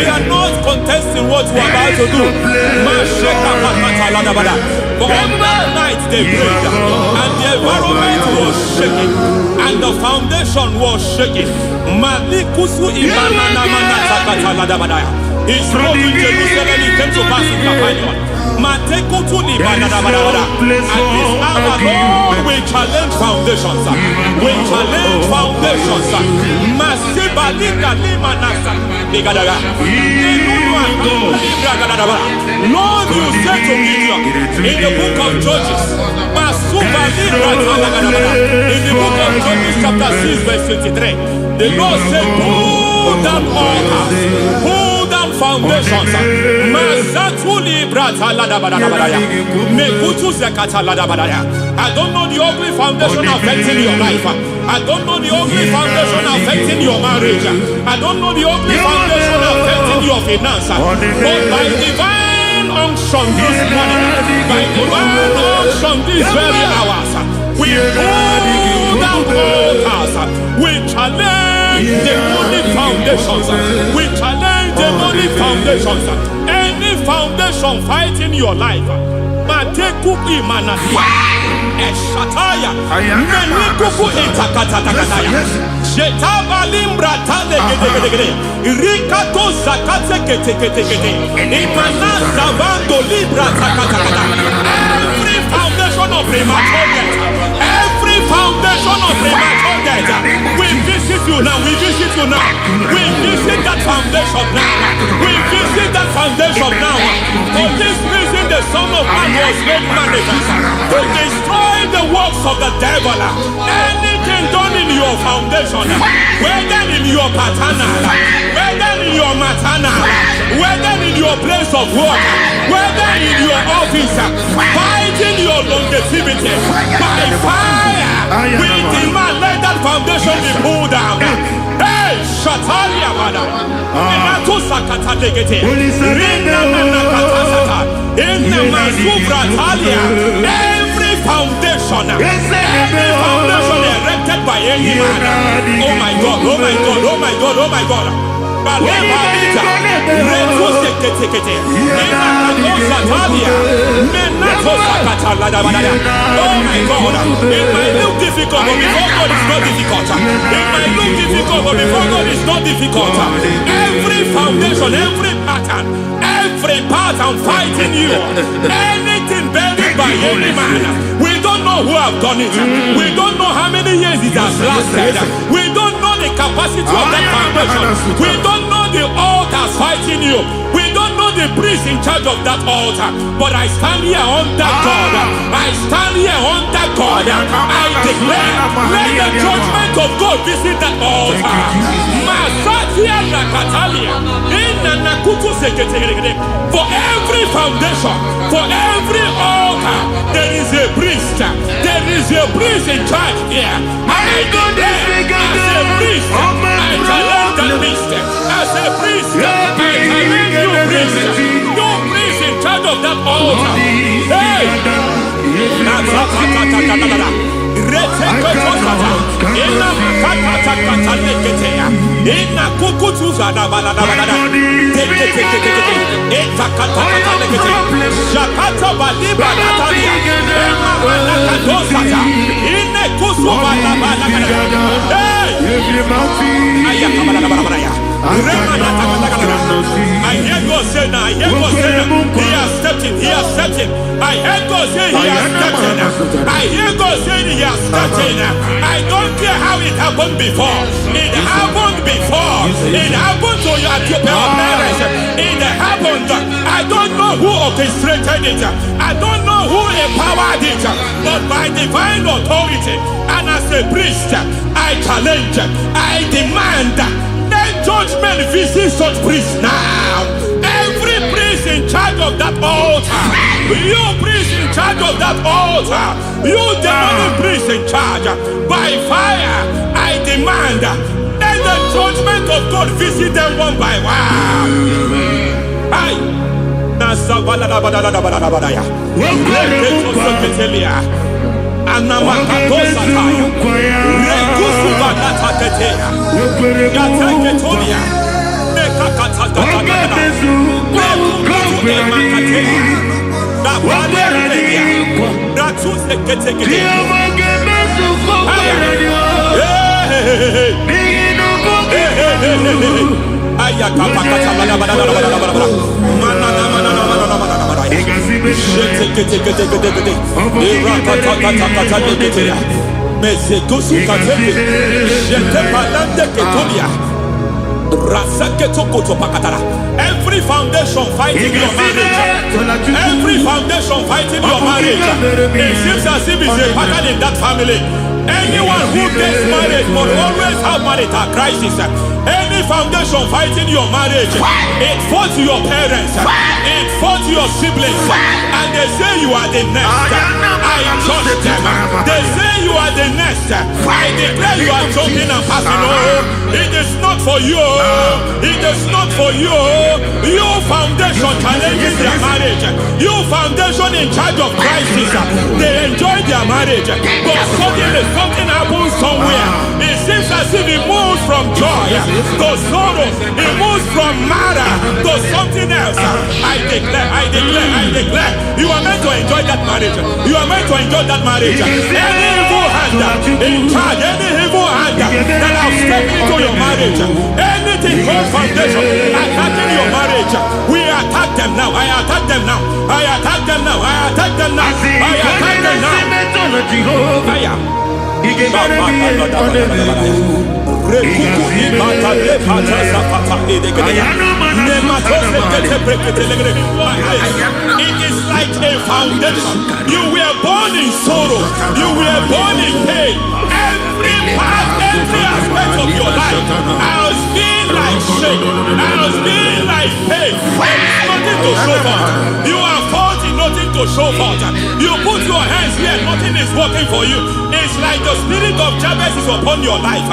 are not contesting what you are about to do. For all night they prayed, and the environment was shaking, and the foundation was shaking. He spoke in Jerusalem, he came to pass in Capernaum. At this hour, Lord, we challenge foundations. We challenge foundations. Lord, you said to Gideon in the book of Judges, in the book of Judges chapter 6 verse 23, the Lord said, pull down altars, pull down foundations. I don't know the ugly foundation affecting your life. I don't know the ugly foundation affecting your marriage. I don't know the ugly foundation affecting your finance. But by divine unction this morning, by divine unction these very hours, we pull down altars. We challenge demonic foundations. We challenge demonic foundations. Any foundation fighting your life, Matekuki Manatia, Eshataya, Menikuku Itakataya, Jetavalimbra Tale, Rikato Zakate, Imana Savando Libra Takata. Every foundation of premature death, every foundation of premature death, we visit you now, we visit you now, we visit that foundation now, we visit that foundation now. For this reason, the Son of Man was made manifest to destroy the works of the devil. Anything done in your foundation, whether in your paternal, whether in your maternal, whether in your place of work, whether in your office, fighting your longevity by fire, we demand let that foundation be pulled down. Hey, Shatalia Bada, Inato Sakata Legate, Rina Nakatasata, in the Masufra Talia, every foundation erected by any man. Oh my God, oh my God, oh my God, oh my God. Oh my God, it might look difficult, but before God it's not difficult. It might look difficult, but before God it's not difficult. Every foundation, every pattern fighting you, anything buried by any man, we don't know who have done it. We don't know how many years it has lasted. We don't know the capacity of that foundation. We don't know the altars fighting you. We don't know the priest in charge of that altar. But I stand here under God. I stand here under God. I declare, let the judgment of God visit that altar. For every foundation, for every altar, there is a priest. There is a priest in charge here. I declare, as a priest, I challenge the priest. As a priest, I challenge you, priest. You priest in charge of that altar. Hey! I hear God say now, I hear God say now, he has stepped in, he has stepped in. I hear God say he has stepped in. I hear God saying he has stepped in. I don't care how it happened before. It happened before. It happened to your parents. It happened. I don't know who orchestrated it. I don't know who empowered it. But by divine authority and as a priest, I challenge, I demand, let judgment visit such priests now. Every priest in charge of that altar, you priest in charge of that altar, you demonic priest in charge, by fire, I demand, let the judgment of God visit them one by one. Every foundation fighting your marriage, every foundation fighting your marriage, it seems as if it's a pattern in that family. Anyone who gets married must always have marital crisis. Any foundation fighting your marriage, it fought your parents, it fought your siblings, and they say you are the next. I judge them. They say you are the next. I declare you are jumping and passing on. It is not for you. It is not for you. You foundation challenging their marriage. You foundation in charge of crisis. They enjoy their marriage, but suddenly something happens somewhere. It seems as if it moves from joy to sorrow. It moves from matter to something else. I declare, you are meant to enjoy that marriage. You are meant to enjoy that marriage. Any evil hand in charge, any evil hand that have stepped into your marriage, anything called foundation attacking your marriage, we attack them now. I attack them now. I attack them now. I attack them now. I attack them now. Fire. It is like a foundation. You were born in sorrow. You were born in pain. Every part, every aspect of your life has been like shame. Has been like pain. Nothing to show for. You are faulty, nothing to show for. You put your hands here, nothing is working for you. It's like the spirit of Jabez is upon your life.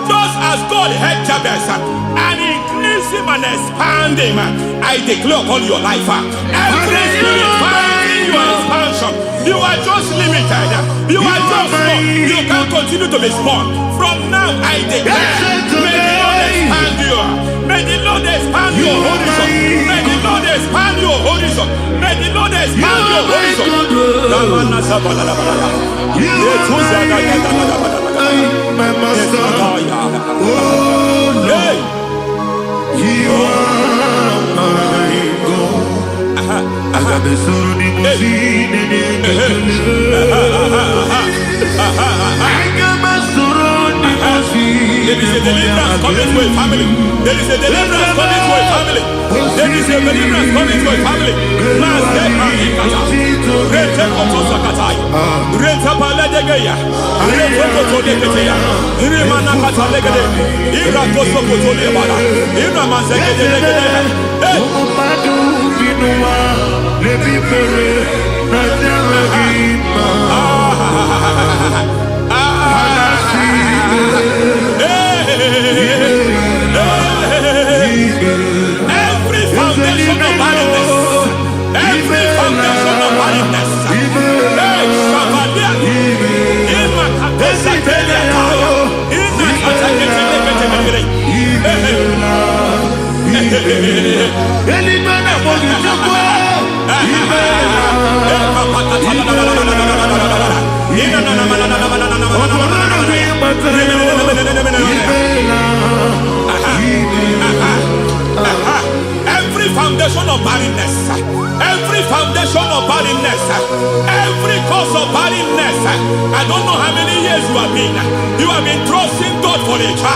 Just as God had Jabez and increased him and expand him, I declare upon your life. Every spirit finding your expansion, you are just limited. You are just small. You can't continue to be small. From now, I declare, may the Lord expand you. May the Lord expand your horizon. May the Lord expand your horizon. May the Lord expand your horizon. My master, oh Lord, you are my God. I got the soul in the sea, I got my soul in the sea. There is a deliverance coming to a family. There is a deliverance coming to a family. There is a deliverance coming to a family. Every foundation of barrenness, every foundation of barrenness,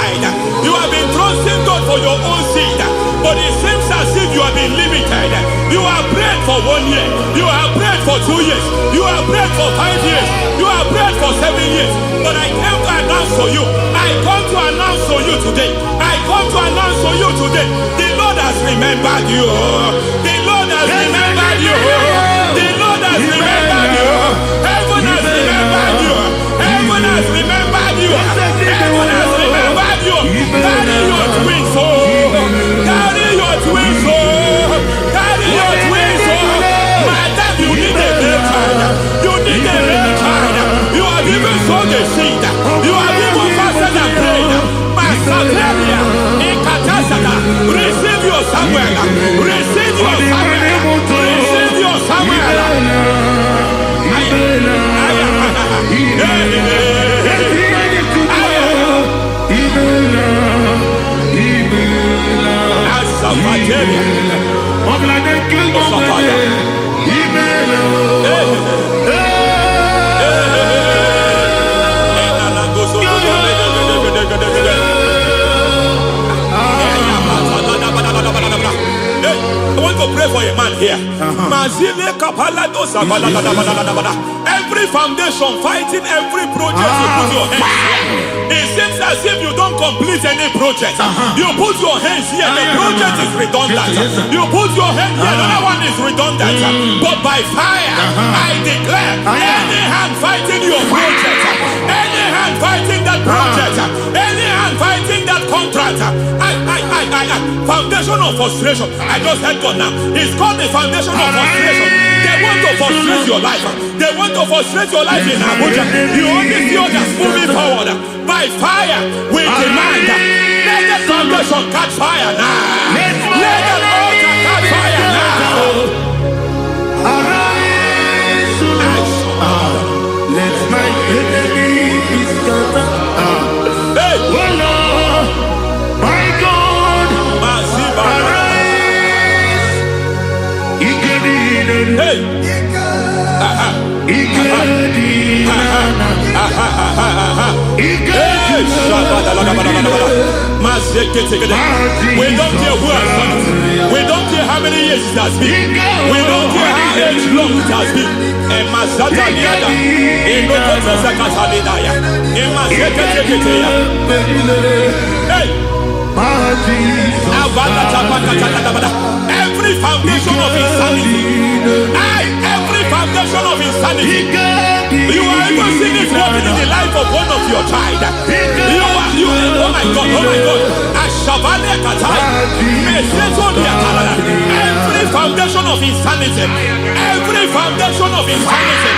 side. You have been trusting God for your own seed, but it seems as if you have been limited. You have prayed for 1 year, you have prayed for 2 years, you have prayed for 5 years, you have prayed for 7 years. But I came to announce for you, I come to announce for you today, I come to announce for you today, the Lord has remembered you. The Lord has remembered you. The Lord has remembered you. Heaven has remembered you. Heaven has remembered you. Heaven has remembered you. Carry your twins, oh. Carry your twins, oh. Carry your twins, oh. Madam, you need a real child. You need a real child. You have even sown the seed. You have even fasted and prayed. Masateria, Ikatasada, receive your Samuel. Receive your Samuel. Receive your Samuel. I want to pray for a man here. Every foundation fighting every project you put your hands here. It seems as if you don't complete any project. You put your hands here, the project is redundant. You put your hand here, another one is redundant. But by fire, I declare, any hand fighting your project, any hand fighting that project, any hand fighting that contract, foundation of frustration. I just heard God now. It's called the foundation of frustration. They want to frustrate your life. They want to frustrate your life in Abuja. You only see others moving forward. By fire, we demand. Let the foundation catch fire now. Let the altar catch fire now. Arise, let my enemy be scattered. Hey, Oh Lord, my God, arise. hey. We don't care who has done it. We don't care how many years it has been. We don't care how age long it has been. Every foundation of insanity. Every foundation of insanity. You are even seeing it working in the life of one of your child. Oh my God, oh my God. Every foundation of insanity. Every foundation of insanity.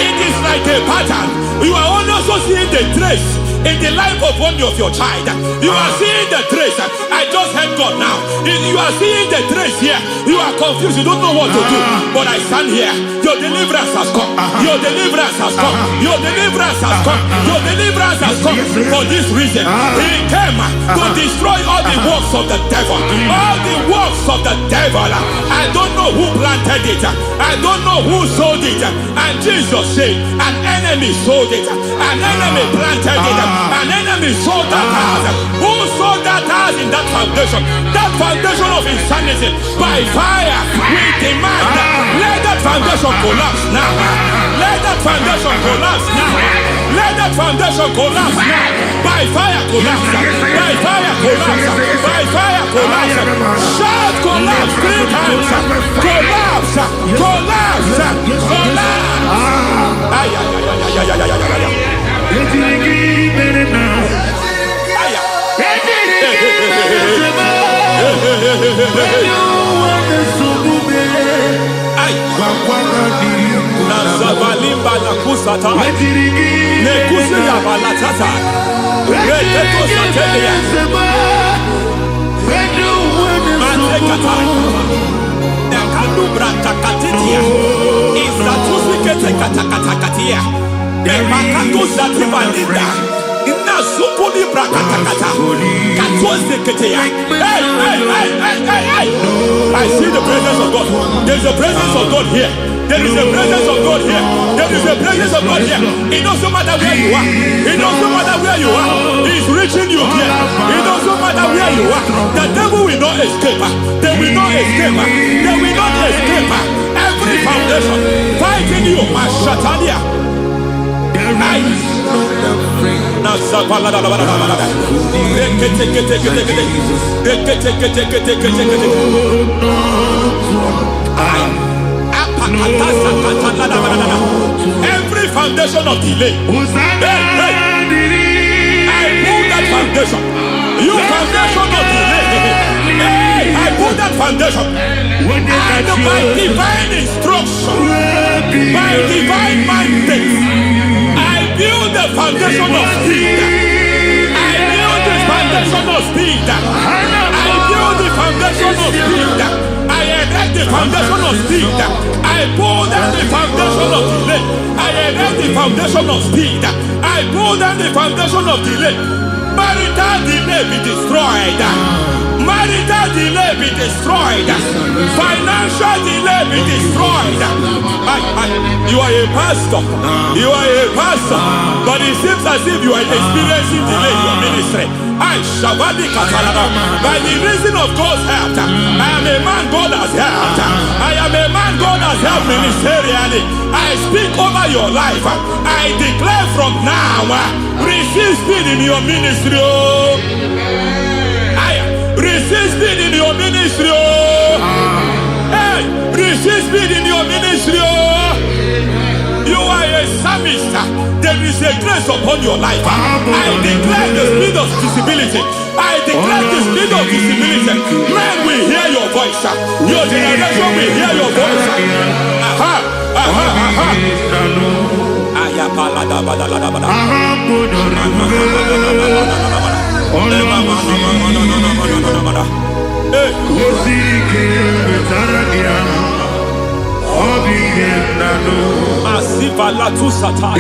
It is like a pattern. You are also seeing the trace in the life of one of your child. You are seeing the trace. I just heard God now. You are seeing the trace here. You are confused. You don't know what to do. But I stand here. Your deliverance has come. Your deliverance has come. Your deliverance has come. Your deliverance has come. For this reason, He came to destroy all the works of the devil. All the works of the devil. I don't know who planted it. I don't know who sold it. And Jesus said, an enemy sold it. An enemy planted it. An enemy sold that house. Who sold that house in that foundation? That foundation of insanity. By fire, we demand, let that foundation collapse now. Let that foundation collapse now. Let that foundation collapse now. By fire collapse. By fire collapse. By fire collapse. Shout collapse 3 times. Collapse. Collapse. Collapse. Nazabalimba na kusata nekusi ya balatata reteto satelia matekata nekalu brantakatitia isatusi kete katakatakatia nebakatu zatibalinda ina Masukuni brakatakata. Katwazeketea. Hey. I see the presence of God. There's a presence of God here. There is a presence of God here. There is a presence of God here. It doesn't matter where you are. It doesn't matter where you are. He's reaching you here. It doesn't matter where you are. The devil will not escape. They will not escape. They will not escape. Every foundation fighting you. Mashatalia. Every foundation of delay. I pull that foundation. You foundation of delay. I pull that foundation. And by divine instruction, by divine mandate, I build the foundation of speed. I build the foundation of speed. I build the foundation of speed. I erect the foundation of speed. I pull down the foundation of delay. I erect the foundation of speed. I pull down the foundation of delay. Marital delay be destroyed. Marital delay be destroyed. Financial delay be destroyed. You are a pastor. You are a pastor. But it seems as if you are experiencing delay in your ministry. By the reason of God's help, I am a man God has helped. I am a man God has helped ministerially. I speak over your life. I declare from now, receive speed in your ministry. Receive speed in your ministry. Hey, receive speed in your ministry. You are a psalmist. There is a grace upon your life. I declare the speed of visibility. I declare the speed of visibility. Men will hear your voice. Your generation will hear your voice. Asiva la tu sataya.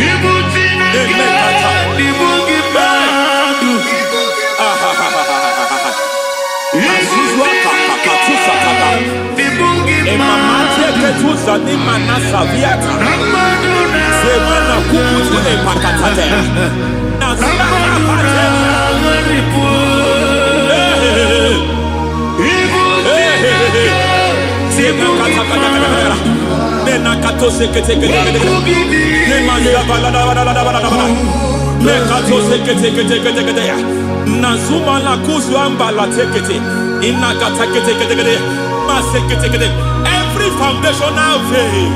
Every foundational veil,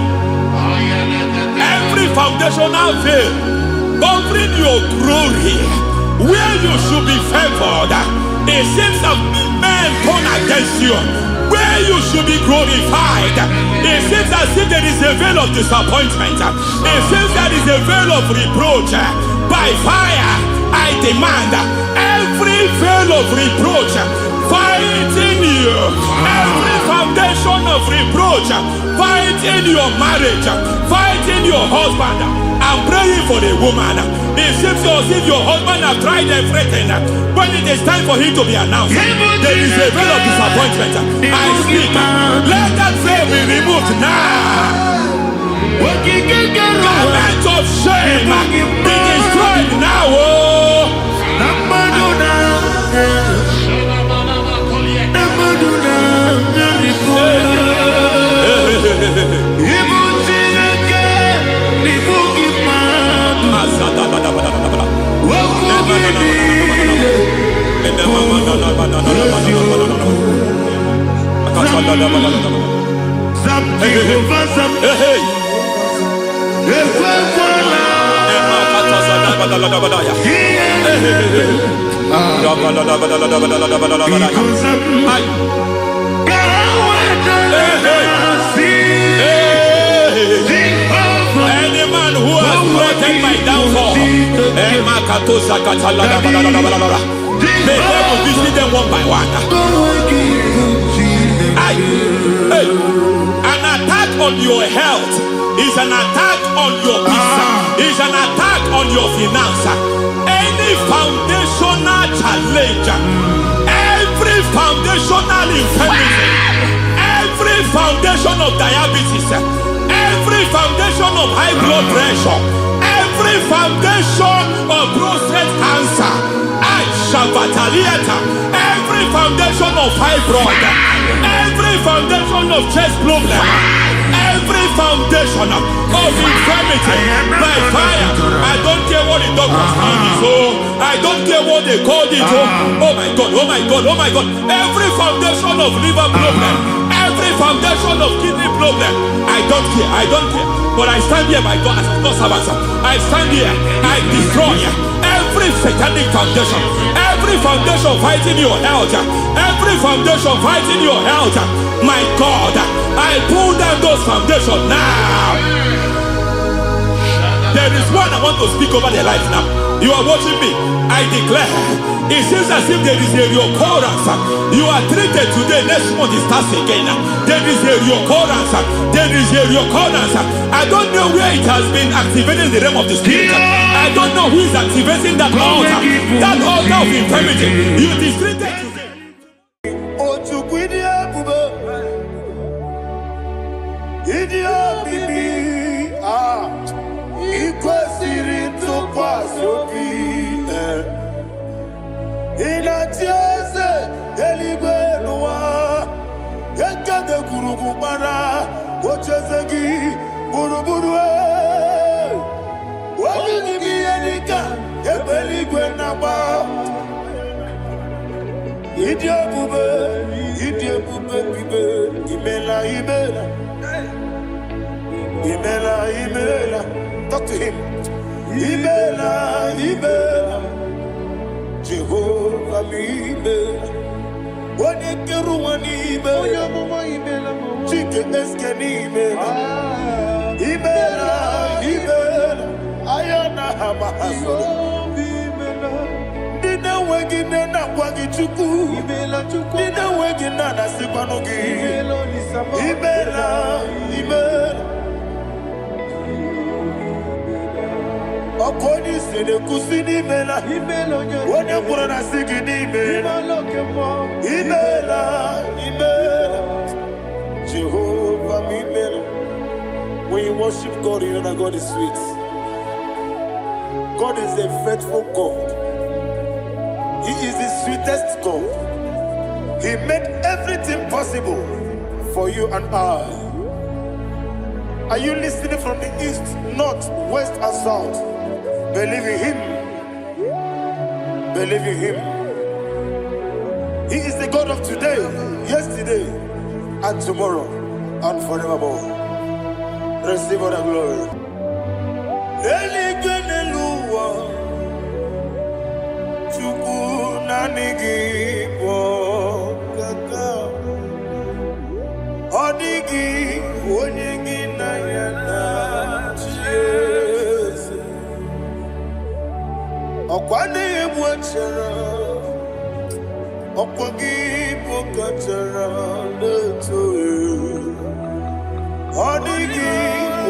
every foundational veil covering your glory, where you should be favored, it seems that men turn against you. Where you should be glorified, it seems as if there is a veil of disappointment. It seems there is a veil of reproach. By fire, I demand every veil of reproach fighting you, every foundation of reproach fighting your marriage, fighting your husband. I'm praying for the woman. It seems as if your husband has tried everything. When it is time for him to be announced, there is a veil of disappointment. I speak. Let that veil be removed now. Garment of shame be destroyed now. Any man who has plotted my downfall, may God visit them one by one. An attack on your health It's an attack on your peace. It's an attack on your finance. Any foundational challenge, every foundational infirmity, every foundation of diabetes, every foundation of high blood pressure, every foundation of prostate cancer, every foundation of fibroid, every foundation of chest problem, every foundation of infirmity, by fire. I don't care what the doctors call it, so I don't care what they called it. Oh my God, oh my God, oh my God. Every foundation of liver problem, every foundation of kidney problem, I don't care, I don't care. But I stand here, my God, as God's servant. I stand here, I destroy every satanic foundation, every foundation fighting your health, every foundation fighting your health. My God, I pull down those foundations now. There is one I want to speak over their life now. You are watching me. I declare, it seems as if there is a reoccurrence. You are treated today, next month it starts again. There is a reoccurrence. There is a reoccurrence. I don't know where it has been activated in the realm of the spirit. I don't know who is activating that altar of infirmity. You is treated today. Talk to him. Ibela, Jehovah Ibela. What a Keruani Ibela, Chicken Eskani Ibela, Ayana Hamahaso. Dina Wagina Wagichuku, Dina Wagina Sipanogi, Ibela. Okoni sede kusini mela, wone kurana sigini mela, Ibela, Jehovah Ibela. When you worship God, you know that God is sweet. God is a faithful God. He is the sweetest God. He made everything possible for you and I. Are you listening from the east, north, west, and south? Believe in him. Believe in him. He is the God of today, yesterday, and tomorrow, and forevermore. Receive all the glory. Okwane mwachara, okwagi pokachara letoe. Odigi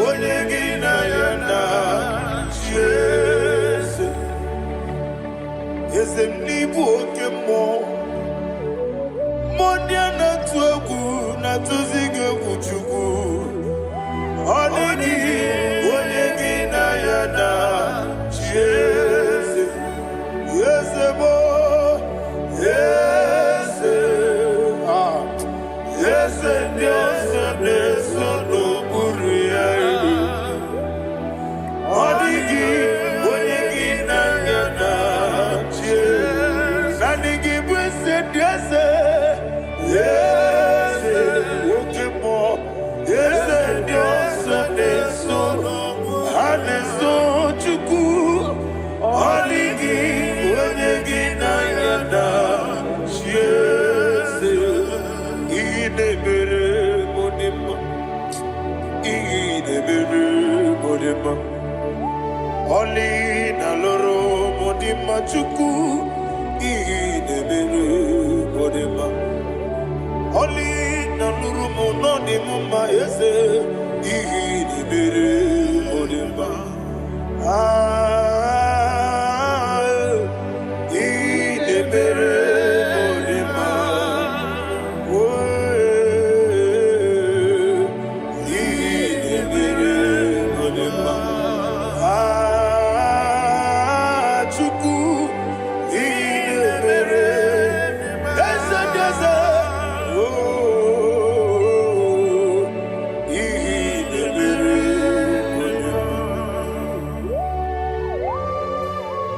wonyegi na yana Jesu. Eze mnibu okemo, modia na tuegu na tuzige kuchugu. Odigi wonyegi na yana Jesu. Yes, boy. Yes, yes, yes, yes, no buria. Odigi, odigi na yana che. Nanigi blessed yes, yes, okay more. Yes, yes, yes, no. Haneso chuku. Odigi. Oli na loro modima chuku idebere modima. Oli na loro monodi mama ese idebere.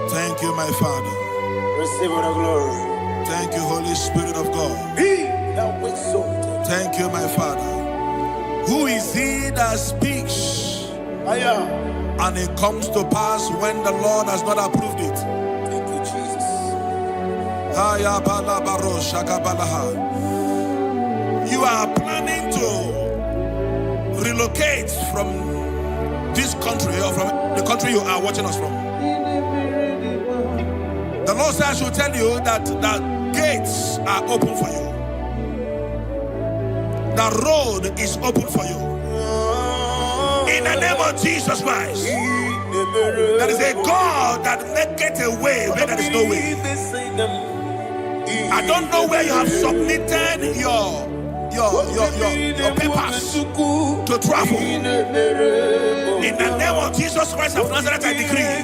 Thank you, my Father. Receive the glory. Thank you, Holy Spirit of God. Be thou exalted. Thank you, my Father. Who is he that speaks and it comes to pass when the Lord has not approved it? Thank you, Jesus. You are planning to relocate from this country or from the country you are watching us from. The Lord says I should tell you that the gates are open for you. The road is open for you. In the name of Jesus Christ. There is a God that maketh a way where there is no way. I don't know where you have submitted your papers to travel. In the name of Jesus Christ of Nazareth, I decree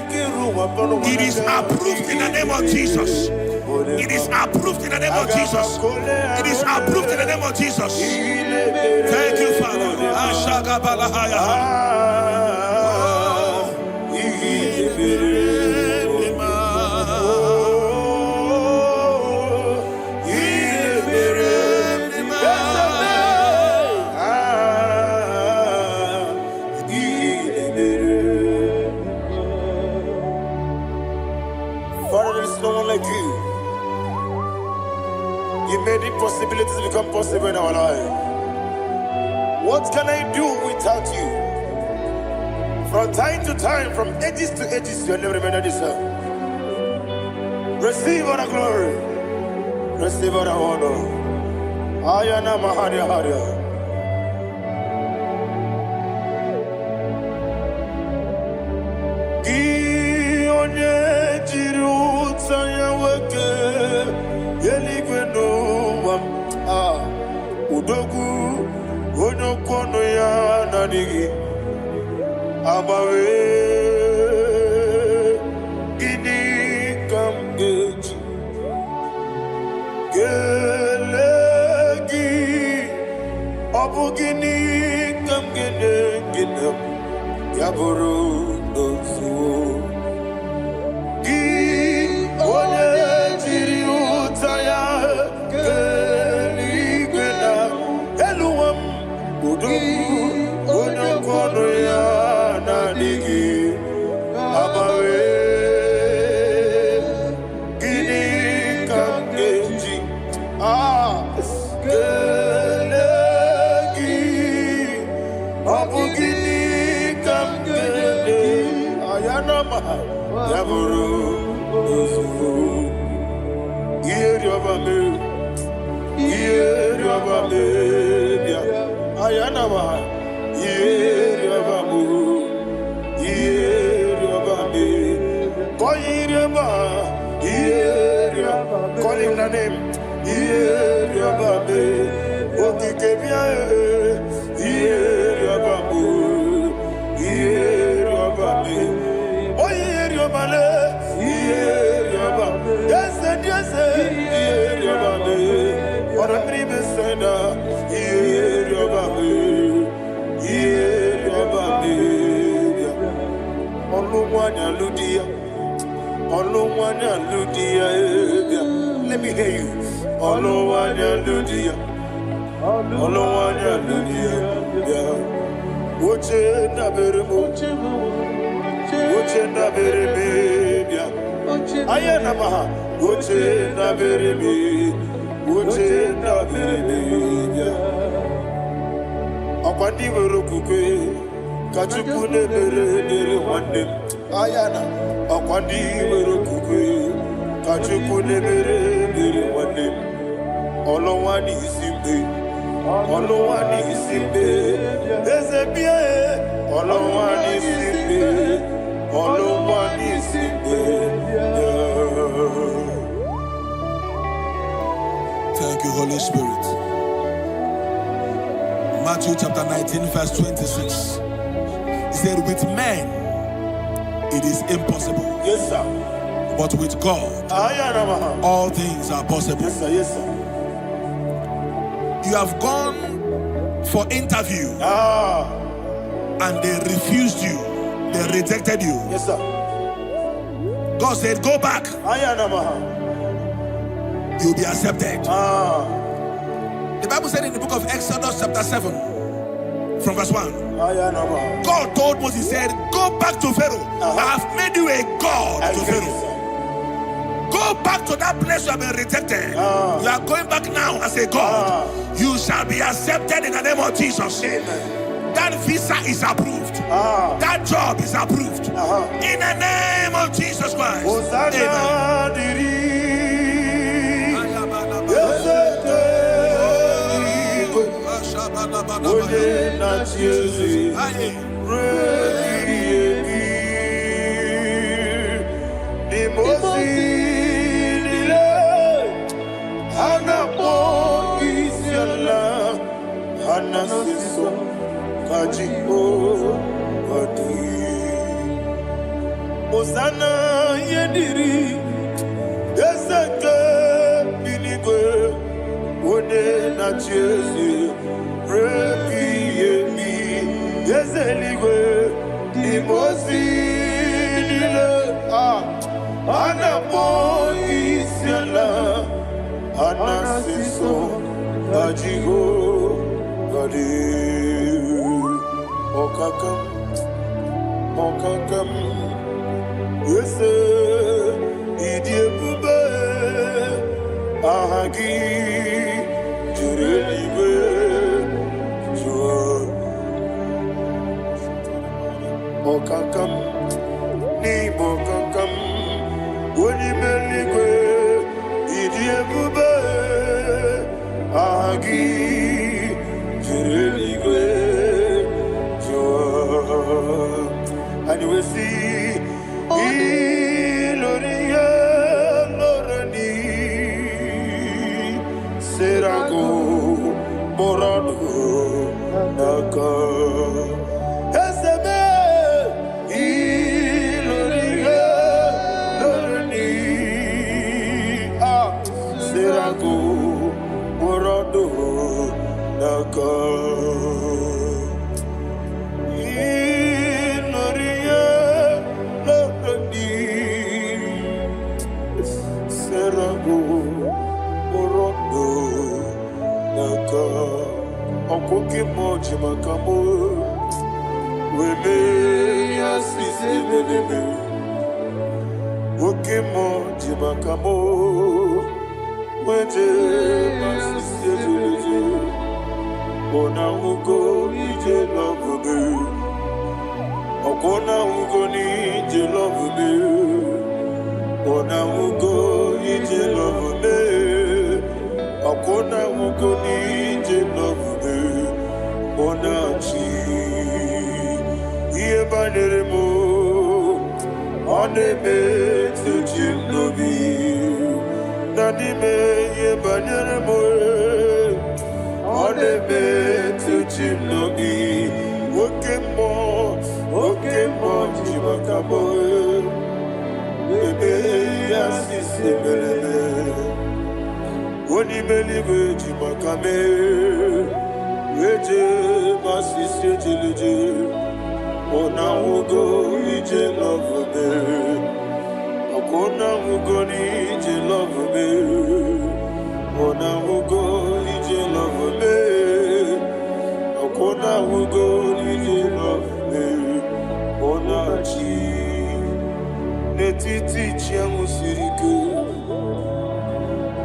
it is approved in the name of Jesus. It is approved in the name of Jesus. It is approved in the name of Jesus. Thank you, Father. Father, there is no one like you. You made impossibilities become possible in our life. What can I do without you? From time to time, from ages to ages, you never remain the same. Receive all the glory. Receive all the honor. Ayana Maharia Haria. Udogu onokono ya nanigi abawe gini kamgeji gelegi abu gini kamgene ginam yaburu dosu gi one jiri utaya onokono ya nanigi abawe gini kamgeji gelegi abu gini kamgene ayanama yaburu ozufu iyeriobame ayanama iyeriobame koyiriaba call him the name iyeriobame okikebia iyeriobame oyiriobale yes iyeriobame ora tribe senda iyeriobame Ludia. Let me hear you. Ludia. Uche na bereme. Ayana maha. Uche na bereme. Akwandi werokukwe. Kachukune bere wande. Ayana. Akwandi werokukwe. Kachukune bere wande. Olowani isimbe. Olowani Simbe, Ezebie, Olowani Simbe, Olowani Simbe. Thank you, Holy Spirit. Matthew chapter 19, verse 26. He said, with men it is impossible. Yes, sir. But with God, all things are possible. Yes, sir. Yes, sir. You have gone for interview and they refused you. They rejected you. Yes, sir. God said, go back. You'll be accepted. The Bible said in the book of Exodus chapter 7 from verse 1. God told Moses, he said, go back to Pharaoh. I have made you a God to Pharaoh. Go back to that place you have been rejected. You are going back now as a God. You shall be accepted in the name of Jesus. Amen. That visa is approved. That job is approved. In the name of Jesus Christ. Osana yediri deseke binigwe one na chezi repi yemi yezeligwe imosi nile anapo isiala anasiso ajigo gadi okakam yes, idiebube ahagi jurelibe jua okakam ni bokakam woni meligwe idiebube ahagi jurelibe jua and you will see Iloria Lorani Serago Morado Naka Esebe Iloria Lorani Serago Morado Naka Okoke moji makamo wele yasisi belebe Oke moji makamo weje masisi belebe Ona ugo ije lovebe Okona ugo ni ije lovebe Ona ugo ije lovebe Okona ugo ni ije lovebe Onachi Iye banere Onebe tujim nobi Nanime Iye banere Onebe tujim nobi Okemo jimakamo Bebe yasisi belebe Onibelibe jimakame Weje masisi jilije Ona ugo ije love me Okona ugo ni ije love me Ona ugo ije love me Okona ugo ije love me Ona chi Netiti chiamu sirike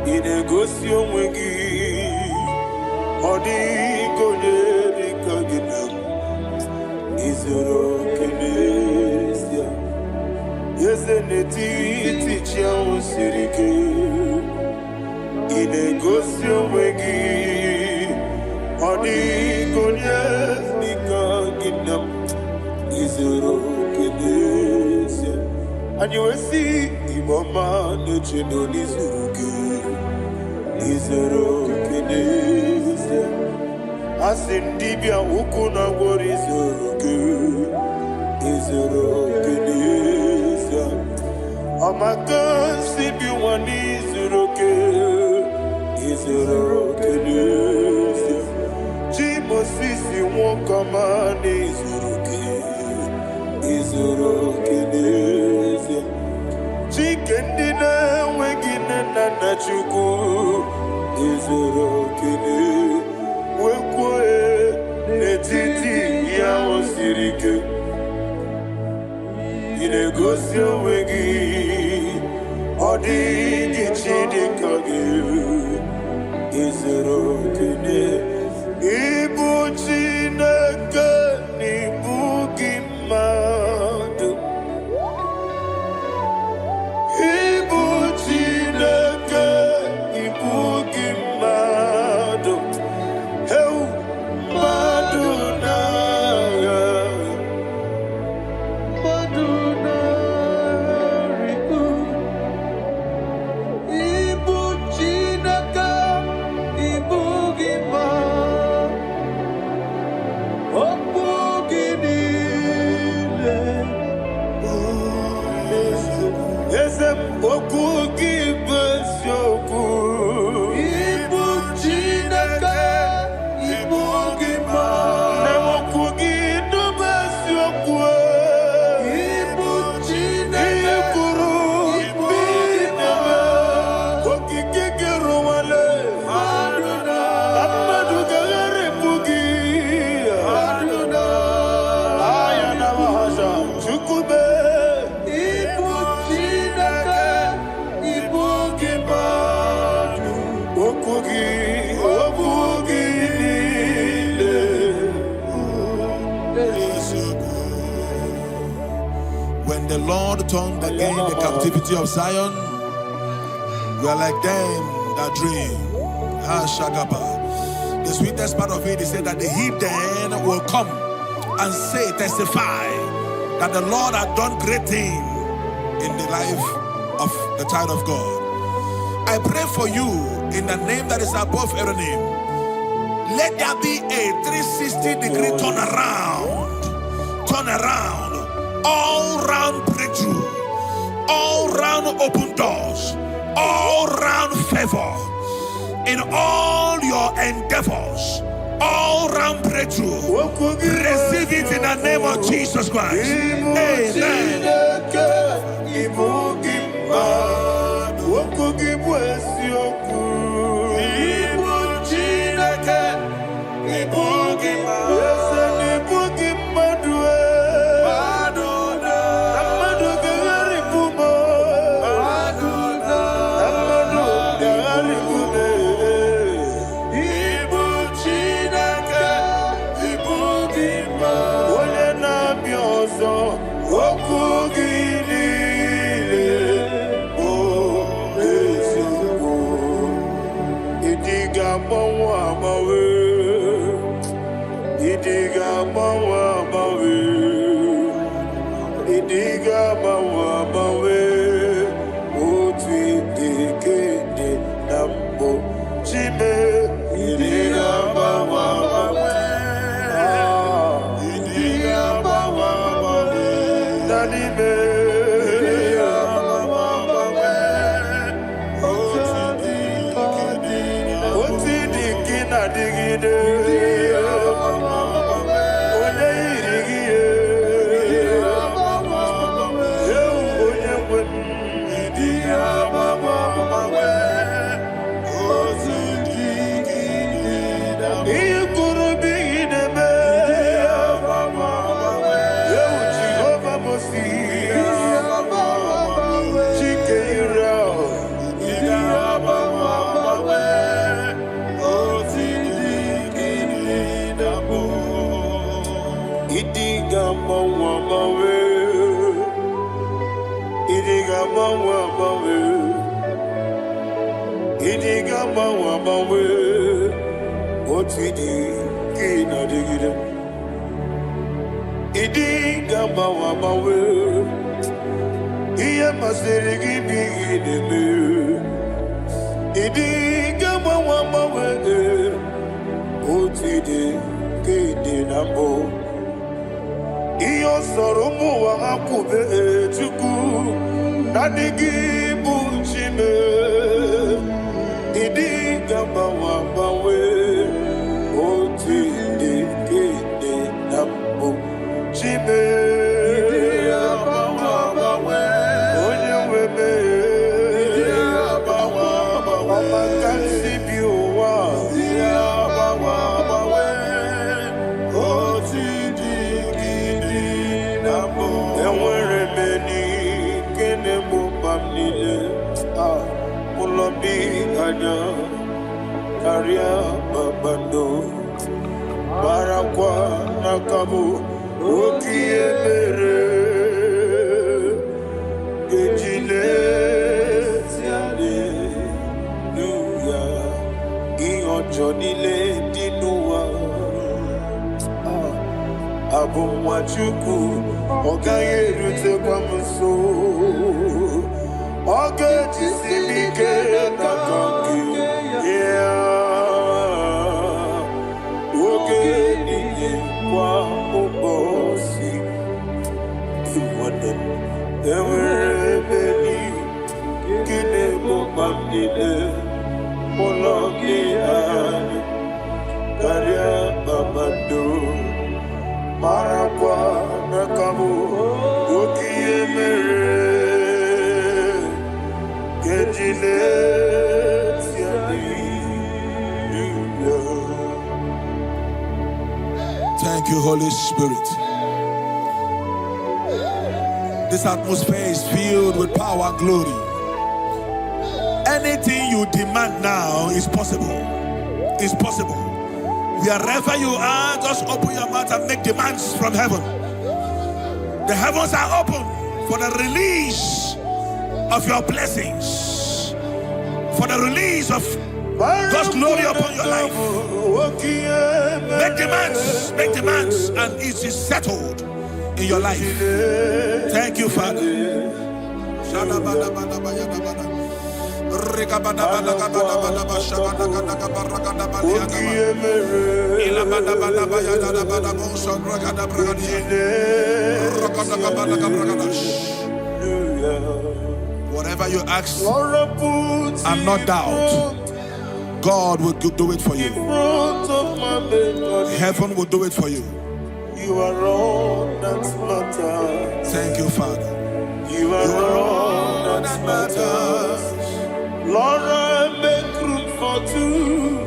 Inegosi onwegi Odi konye dikagina Izoro kenesia Yeze netiti chiamu sirike Inegosi onwegi And you will see Imama Nuchino Nizuruke Nizuruke as in Dibia Ukuna Warizuruke Nizuruke Amaka Sibi Wanizuruke Nizuruke Jimo Sisi Wokama Nizuruke Nizuruke Chicken dinner, waking and Nachuku is a rocket. Wekwe, Netiti, Yao Sirike. In a gosio wegi, Odi Gichidikagi is a rocket. Ibu Chinaka, Nibugi Madu. When the Lord turned again the captivity of Zion, we are like them that dream. The sweetest part of it is said that the heathen will come and say, testify that the Lord had done great things in the life of the child of God. I pray for you in the name that is above every name. Let there be a 360-degree turn around, all round breakthrough, all round open doors, all round favor in all your endeavors, all round breakthrough. Receive it in the name of Jesus Christ. Amen. Otidi kina digida. Idi gamba wa mawe. Iya masirigi bi ideme. Idi gamba wa mawe. Otidi kide nambo. Iyo soromu wa akube chuku. Nadigi buchime. Idi gamba wa mawe. Otidi kide nambo. Chime. Karia babando barakwa nakabu okiemere gejile siale nuya ionjonile dinuwa abumwachuku ogayerute kwa mso ogejisimike nakangi kwa ubosi iwadan ewerebeli kine bobamdile mologiani karia babando marakwa nakabu ukiemere kejile Thank you, Holy Spirit. This atmosphere is filled with power and glory. Anything you demand now is possible. It's possible. Wherever you are, just open your mouth and make demands from heaven. The heavens are open for the release of your blessings, for the release of God's glory upon your life. Make demands, and it is settled in your life. Thank you, Father. Whatever you ask and not doubt, God will do it for you. Heaven will do it for you. You are all that matters. Thank you, Father. You are all that matters. Lord, I make room for two.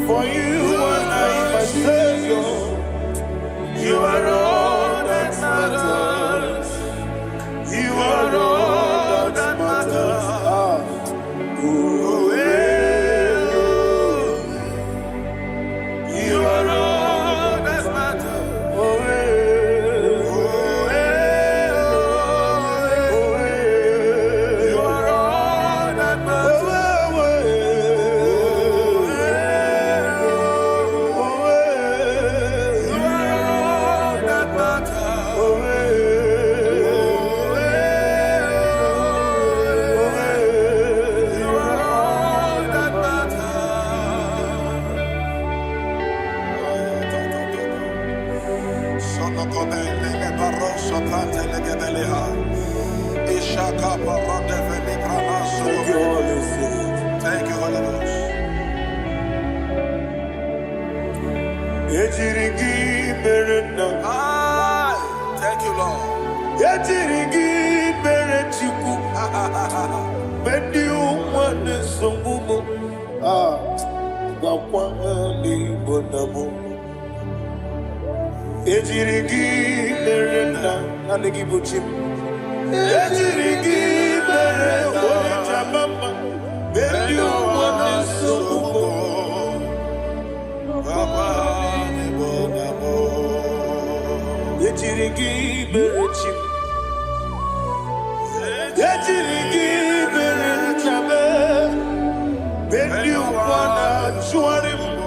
For you and I, my Savior. You are all that matters. You are all that matters. You are all that matters. You are all that matters. Thank you, Holy Ghost. Thank you, Lord.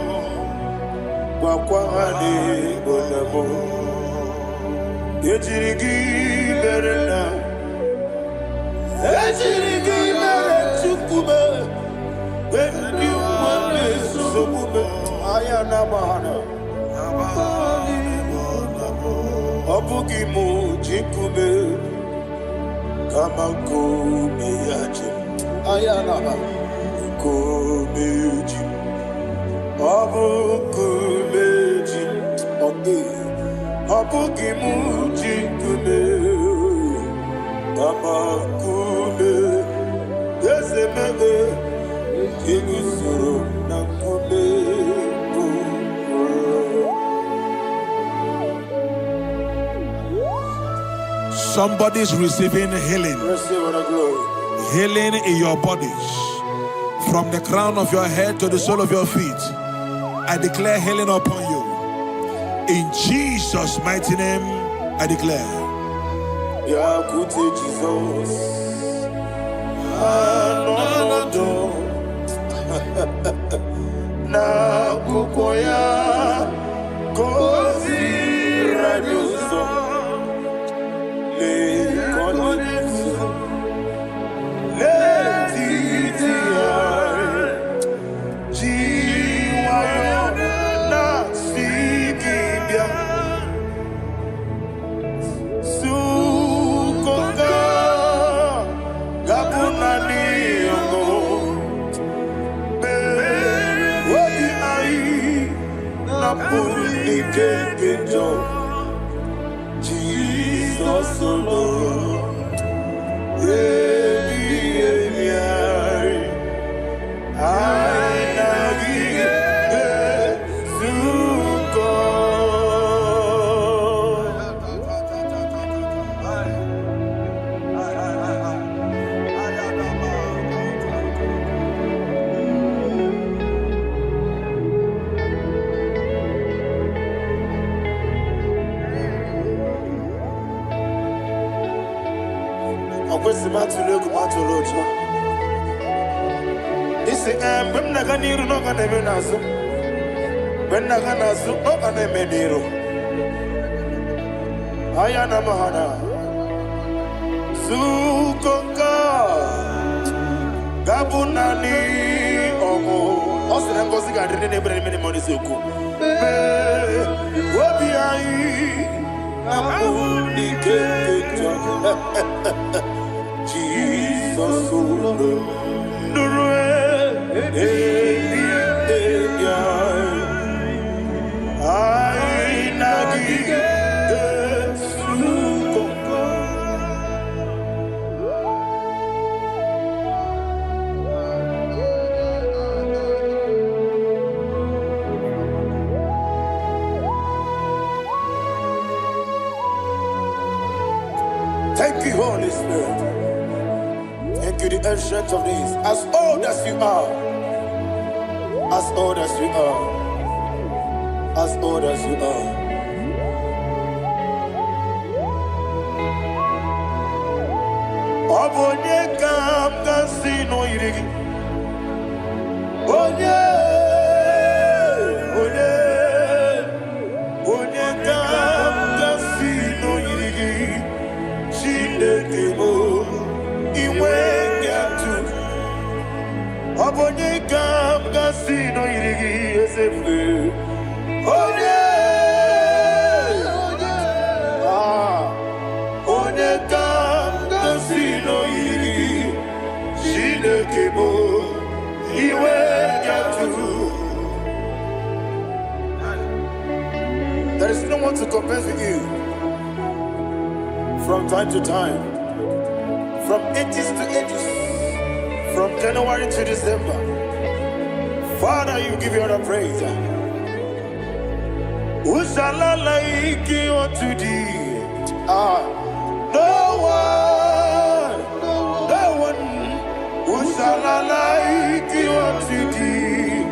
You Wakwahani Bonamo Ejirigi Berena Ejirigi Beretukube When you want this Sobube Ayana Mahana Obugimu Jikube Kamako Meyaji Ayana Komeji Abukumeji Abugimu Jikube Kamakume Yesemebe Kigusuru Nakume. Somebody's receiving healing. Healing in your bodies. From the crown of your head to the sole of your feet. I declare healing upon you. In Jesus' mighty name, I declare. Yakute Jesus. Na kukoya kozi radioso le konitsu le titiare jiwayo na sigibia sukoka gabunani yongo wadi ai na puli kekejo Jesus alone This is when Naganiru no Ganemenazo. When Naganazu, no Ganemediro. Ayana Mahana Sukoka Gabunani Omo. Also, I'm going to get any money. Suku. Wabiai Abuni Kejo. Jesus, thank you, Holy Spirit. Thank you, the ancient of days. As old as you are. As old as you are. As old as you are. Obonye kam kasino irigi. Onye kam kasino irigi. Shindekimo iwe nyatu. Obonye kam kasino irigi esefu. Onye kam kasino irigi. Shindekimo iwe nyatu. There is no one to compare with you. From time to time, from ages to ages, from January to December, Father, you give you all the praise. Who shall I like you unto thee? No one. Who shall I like you unto thee?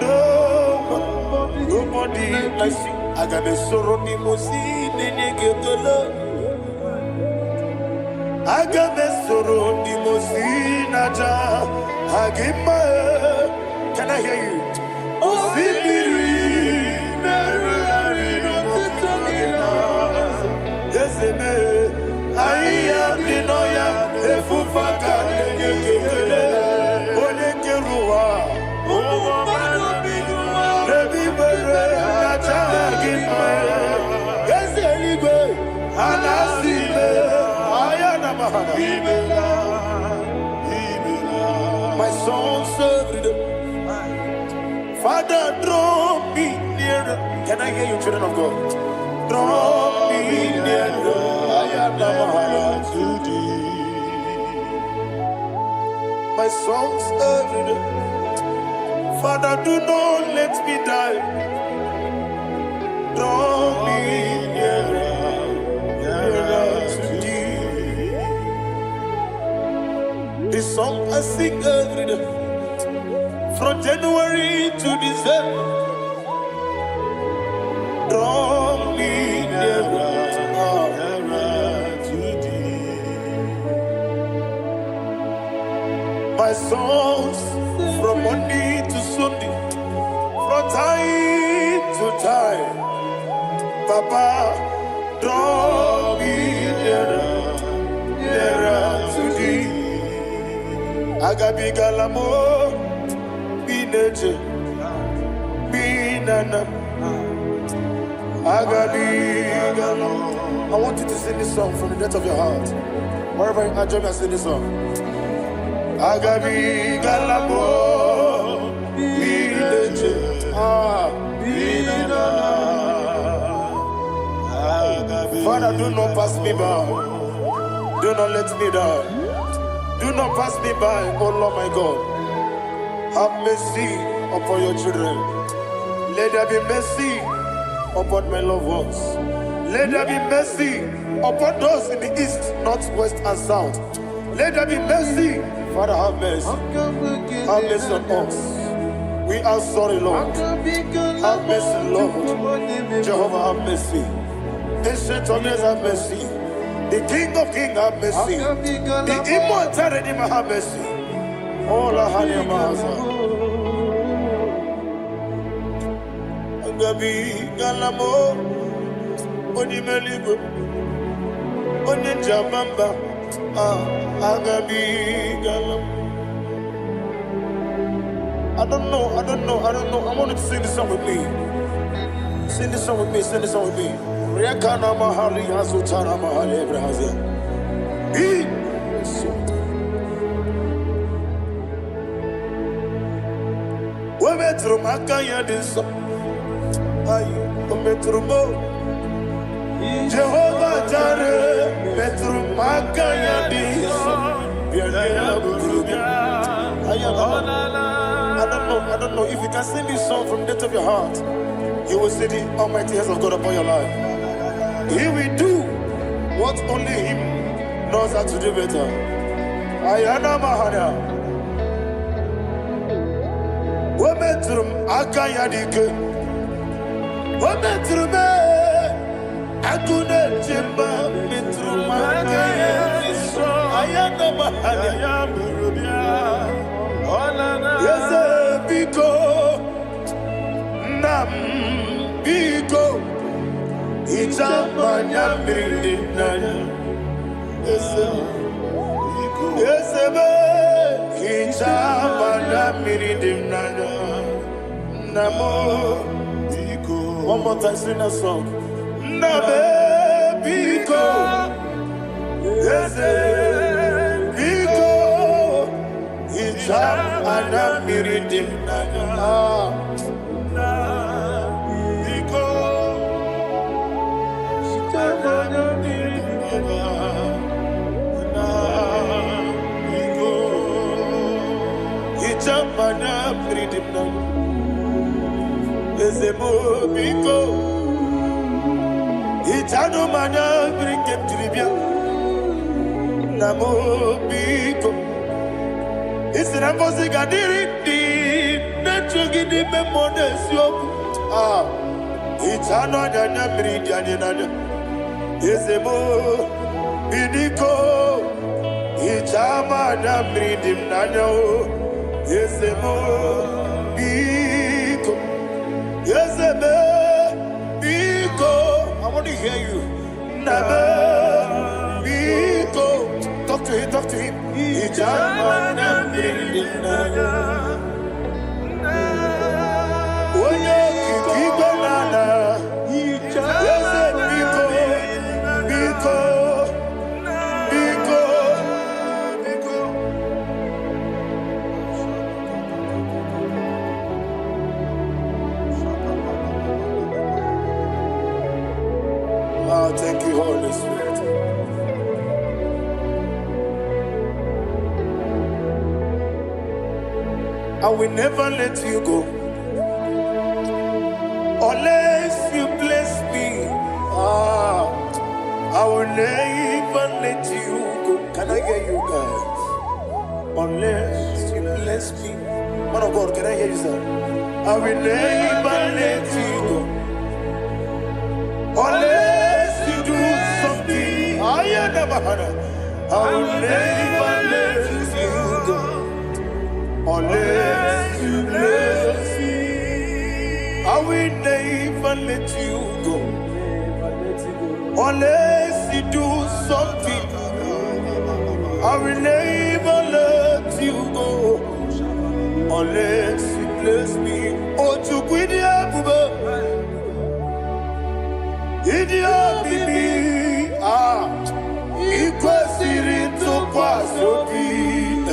No one. Nobody like you. I got a sorrow in Agamesoro di Mosinaja Agima. Can I hear you? Osibiri My songs every day. Father, draw me nearer. Can I hear you, children of God? Draw me nearer. I am to thee. My songs every day. Father, do not let me die. Draw me nearer, nearer to thee. This song I sing every day, from January to December. Draw me nearer, nearer to thee. My songs from Monday to Sunday, from time to time. Papa, draw me nearer, nearer to thee. Agabi galamo, bineje, binana. Agabi galamo. I want you to sing this song from the depth of your heart. Wherever you are, join me and sing this song. Agabi galamo, bineje, binana. Father, do not pass me by. Do not let me die. Do not pass me by, oh Lord my God. Have mercy upon your children. Let there be mercy upon my loved ones. Let there be mercy upon those in the east, north, west, and south. Let there be mercy. Father, have mercy. Have mercy on us. We are sorry, Lord. Have mercy, Lord. Jehovah, have mercy. Ancient of days, have mercy. The King of Kings, have mercy. The immortal Redeemer, have mercy. Oh, la hania maza. Agabi galamo, oni meligo, oni jabamba. Agabi galamo. I don't know. I want you to sing this song with me. Sing this song with me. Sing this song with me. Rekana mahali azutana mahali Ebrahazia. We metro makaya diso. Ayo, we metro mo. Jehovah Jireh, metro makaya diso. I don't know if you can sing this song from the depth of your heart. You will see the almighty hands of God upon your life. He will do what only Him knows how to do better. Ayana Mahana. Wometrum Akayadike. Wometrum Akune Jimba Metrum Akayadike. Ayana Mahana. Yes, Biko Nam Biko. Ichamanya mirinaya, esebe. Ichamanya mirinaya, namo biko. One more time, sing that song. Nabe biko, ese biko. Ichamanya mirinaya. Mana freedom now. Ezebo biko. Itano mana bring him to Libya. Namo biko. Isra gadiri di nechogi di memones yoku. Itano dana bring yanina. Ezebo bidiko. Itama na bring him nano. Yesemo biko, yeseme biko. I want to hear you. Nabe biko. Talk to him. Ijama na brinina. thank you, Holy Spirit. I will never let you go unless you bless me. I will never let you go. Can I hear you guys? Unless you bless me. Man of God, can I hear you, sir? I will never let you go unless you do something. I will never let you go unless you bless me. I will never let you go unless you do something. I will never let you go unless you bless me. Oh, to quit the apple, idiot, baby. Equal series to pass your feet.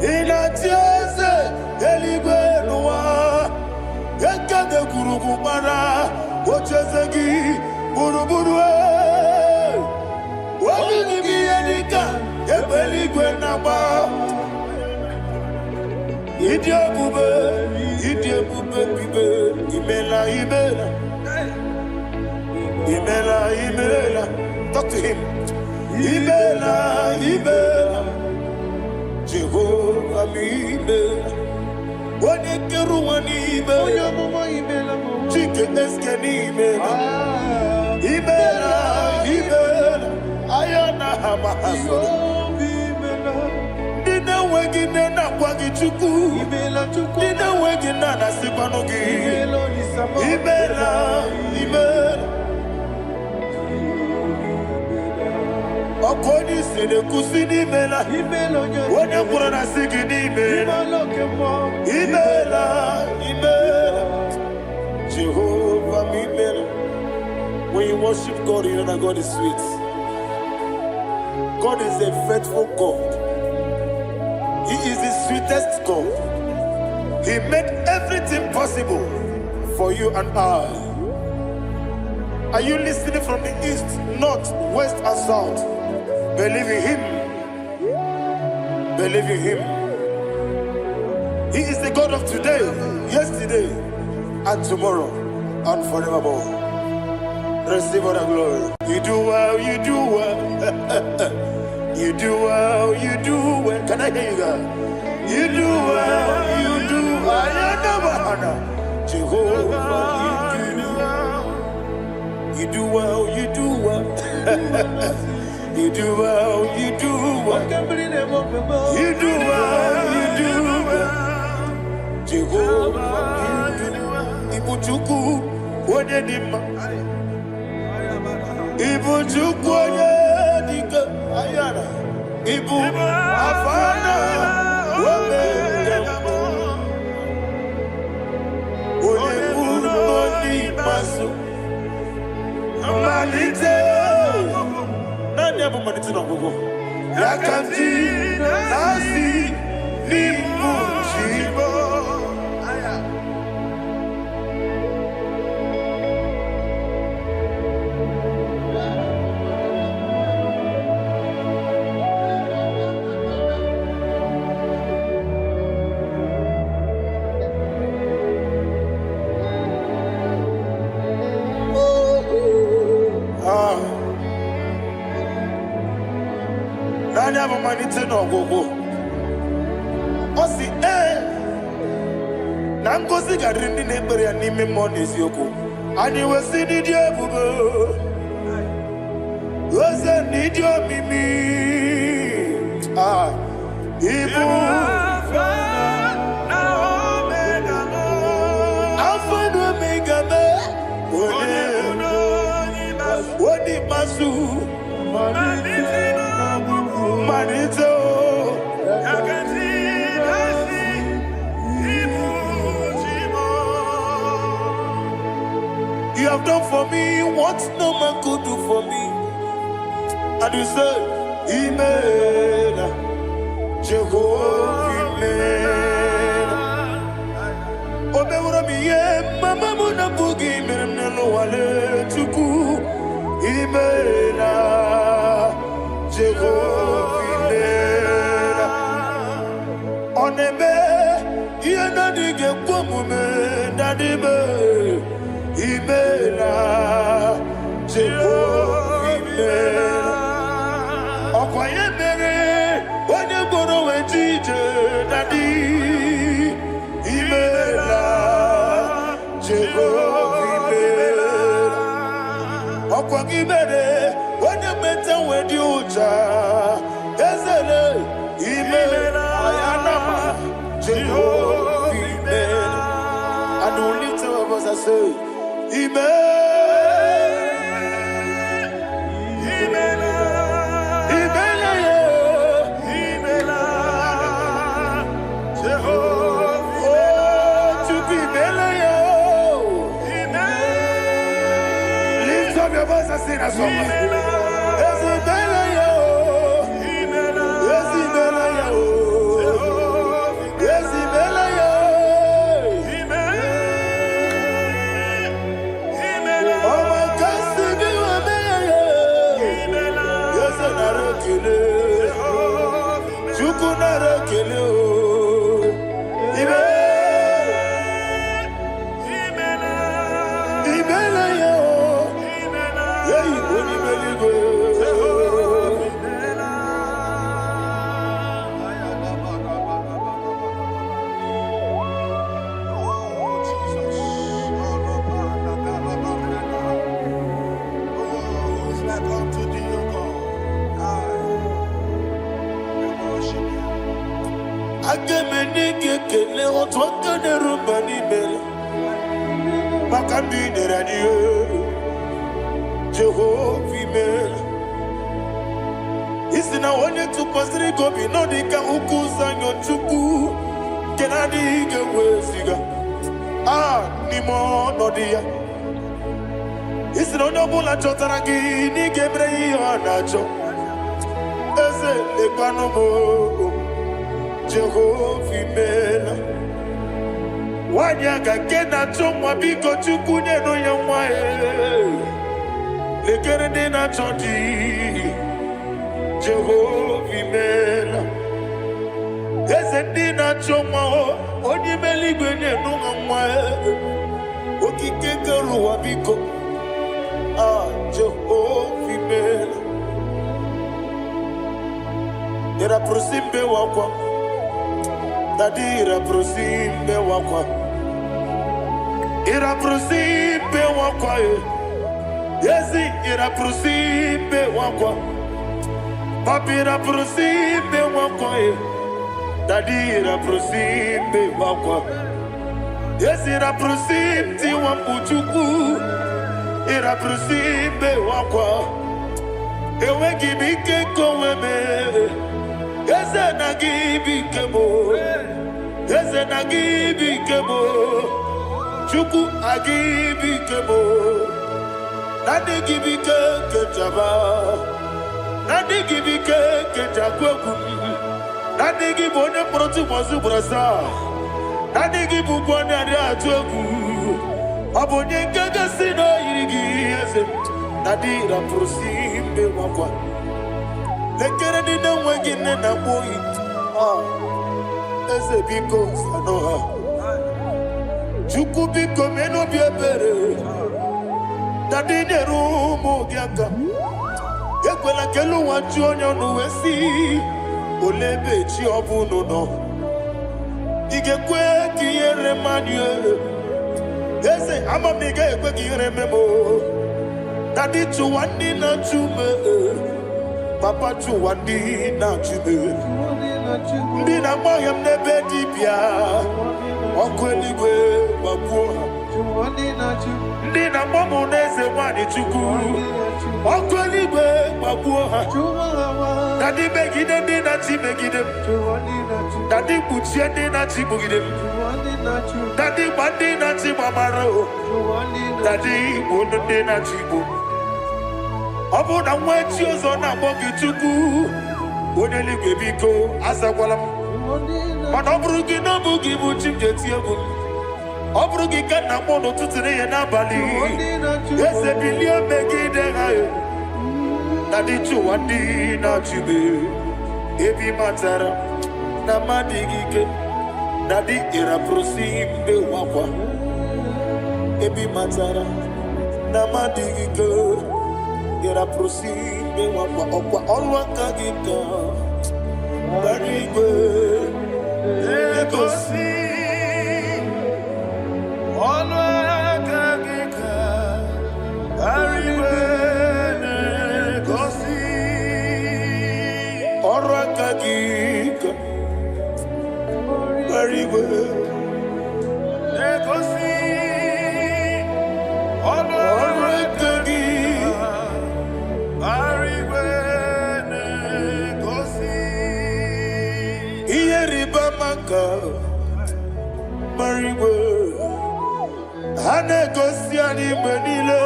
In a chase, Eligua, Eka de Kurubara, Ochesegi, Buruburu. What will be any gun? Ebeligua. Idia bube, imela. Talk to him. Imela. Jehovah imela. Wanekeru imela. Chicken eskeni imela. Ayana hamahaso. Dina wegina na kwagi chuku. Dina wegina na sipanogi. Imela. Okoni sede kusini imela. Wone kurana sikini imela. Imela. Jehovah imela. When you worship God, you know that God is sweet. God is a faithful God. He is the sweetest God. He made everything possible for you and I. Are you listening from the east, north, west, and south? Believe in Him. Believe in Him. He is the God of today, yesterday, and tomorrow, and forevermore. Receive all the glory. You do well, you do well. You do well, you do well. Can I hear you guys? You do well, you do well. Jehovah, you do well, you do well. You do well, you do well. You do well, you do well. Jehovah, you do well. Ibuchuku, Wodedima. Ibu chukwoye dika ayana. Ibu afana wameyamo. Oyebu noni masu. Manite. Nani abu manite na gogo. Yakanti nasi nibu chibo. No go. Osi na ngozi gadiri ndi na ya n'ime mmụọ n'eziokwu. Anyị wesi n'ịdị ebube. Oze n'ịdị omimi. Ibu Alpha and Omega me. Wodi masu. Manito. You have done for me what no man could do for me. And you say, Imela, Jehovah, Imela. Obeura mi ye, mama muna bugi, meremnelo wale chuku. imela Jehovah imela oneme yena dige kwomume dadibe imela Jehovah imela okwaye mere onye goro wejije dadi imela Jehovah imela okwaye mere onye meta wedi uja ezele imela ayanama Jehovah imela and we lift our voice and say imela Sing that song. Jehovah imela isina onye tupasiri gobi no dika ukuza nyochuku kenadi gewesiga nimo nodia isina onye bula chotara gi ni gebre ihe nacho eze lekwanu mo Jehovah imela wanya gakena chomwa biko chuku nyeno ya mwae lekere de na chodi Jehovah imela eze na chomwa onye meligwe nyeno ya mwae okike keruwa biko Jehovah imela era prosimbe wakwa Dadira prosimbe wakwa Ira prosimbe wakwa Yesi ira prosimbe wakwa Papira prosimbe wakwa Dadira prosimbe wakwa Yesi ira prosimti wambuchuku Ira prosimbe wakwa Ewe gibike koweme Eze na gibike mo Eze na gibike mo Chuku agibike mo Nadi gibike kejaba Nadi gibike kejakweku Nadi gibone proti mwazu brasa Nadi gibubone ade atweku Abonye kega sino irigi eze Nadi raprosimbe wakwa Lekere di na wegine na boyi Eze biko sanoha Chuku biko meno biebere Dadi neru mogiaka Ekwela kelu wachi onyo nuwesi Olebe chi obuno no Igekwe kiyere manye Eze amamiga ekwe kiyere memo Dadi chuwandi na chume Papa chuwandi na chume Ndi na moyem nebe dibia Okweligwe babuha Ndi na momo neze wani chuku Okweligwe babuha Dadi megide ndi na chi megide Dadi kuchie ndi na chi mugide Dadi bandi na chi mamaro Dadi bunu ndi na chi bu Obu na mwechi ozo na mogi chuku Oneligwe biko azakwala Mana oburu gị n'obu gị bụ chi m ga-eti egwu ọ bụrụ gị ka nna m n'ụtụtụ n'ihe n'abalị eze bilie megide ha Nadi chuwandi na chibe. Ebi matara na madigike. Nadi ira prosimbe wakwa. Ebi matara na madigike. Ira prosimbe wakwa. Okwa olwa kagika. Barigwe. Legosi. Olwa kagika. Barigwe. Legosi. Olwa kagika. Barigwe. Legosi. Olwa kagika. Barigwe. Legosi. Iyeriba maka. Barigwe. Hane gosi ani menile.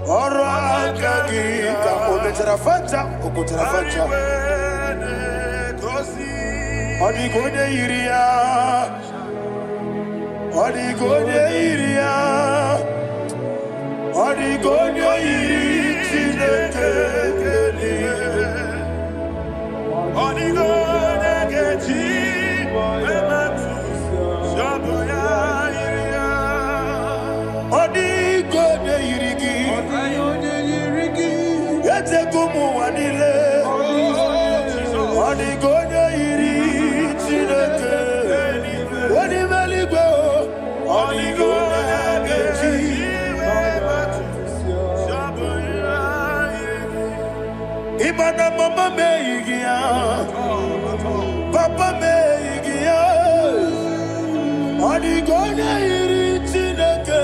Ora kagika. Ometarafanta. Okotarafanta. Odigode iria. Odigode iria. Odigode iri. Chineke keli. Odigode kechi. Ematu. Shaboya iria. Odigode irigi. Odigode irigi. Yete kumu wanile. Odigode iri. Chineke. Odimeligwe. Odigode kechi. Ematu. Shaboya iria. Imana mama meigia. Papa meigia. Odigode iri. Chineke.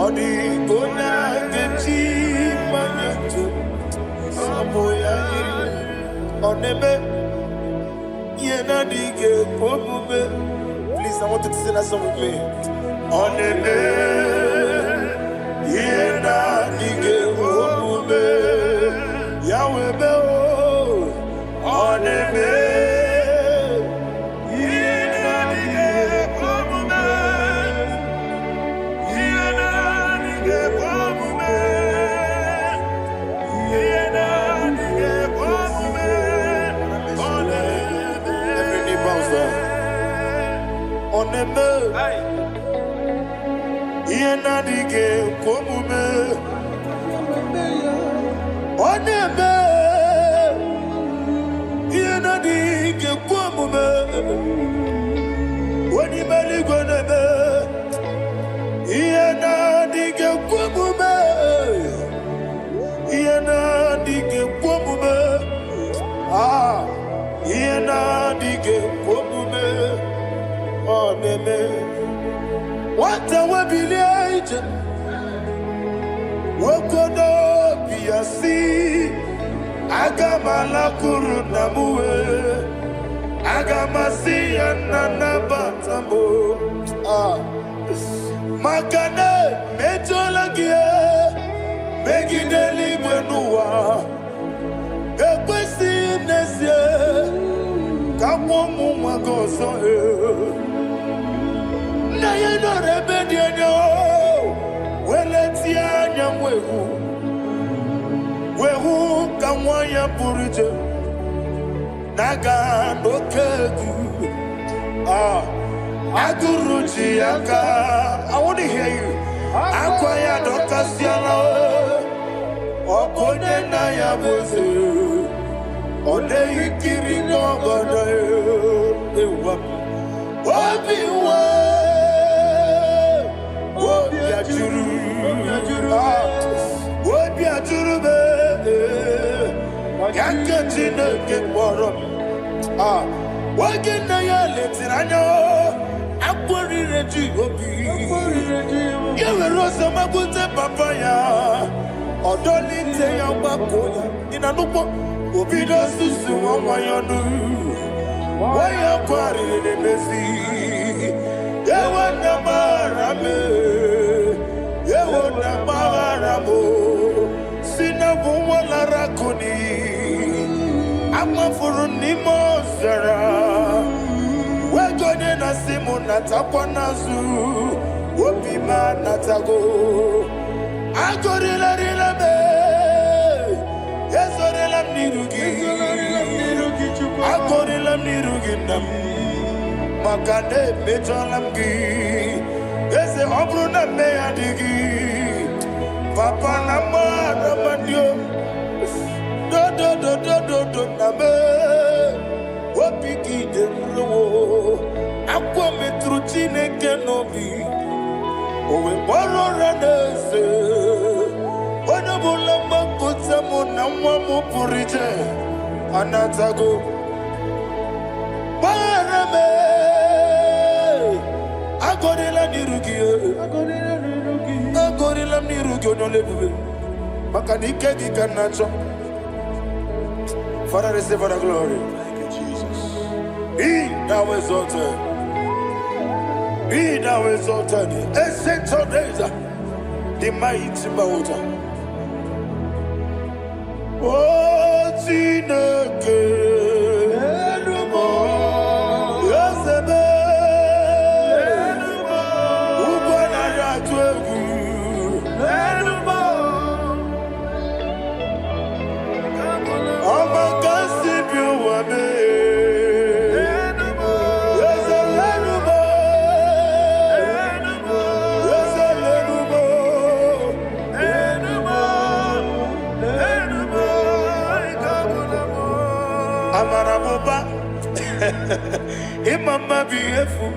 Odigode kechi. Manyetu. Samoya iri. Oneme. Yena dige pomume. Please, I want you to sing that song with me. Oneme. Yena dige pomume. Yahweh me o. Oneme. Yena dige pomume. Yena dige pomume. Yena dige pomume. Oneme. Every knee bows down. Oneme. Yena dige pomume. Oneme. Yena dige pomume. Onimeligwe neme. Yena dige pomume. Yena dige pomume. Ah. Yena dige pomume. Oneme. Wata wabiliaje. Wokodo biasi. Agamala kuru namuwe. Agamasi yanana batambo. Ah. Makane mejolagie. Megideli gwenuwa. Ekwesi nesie. Kamwomu mwagoso na yeno rebedienyo. Weletia nyamwehu. Wehu kamwanya purije. Naga nokegu. Ah. Aguruji aka. I want to hear you. Akwaya dokasiala. Okone na ya boze. Ode ikiri ngogoda. Ewa. Obiwa. Obiajuru. Obiajuru be. Yakachine kekwarom. Ah. Wagena ya letiranya. Akwari reji obi. Yewe rosa magute papaya. Odoli te ya wakoya. Inanupo. Obido susu wamayonu. Waya kwari nemezi. Yewe namarame. Yewe namaramo. Sina buwala rakoni. Amafuru ni mozara. Wegone na simu natakwa nazu. Opima natago. Agorila rila Agorila nirugindam Makane mejalamgi Ese obruna me adigi Papa nama namadio Do name Wapiki demlo Aqua metruchine kenobi Owe bolo ranese Wanabula makutsamu namwamu purije Anatago Barame Agorila nirugi Agorila nirugi Onolebube Makanike gikanacho Father, receive the glory. Thank you, Jesus. Be thou exalted. Be thou exalted. Ancient of days, the mighty mountain. Oh, Tineke. Yosebe. Ubanaya twegu. Imama beautiful.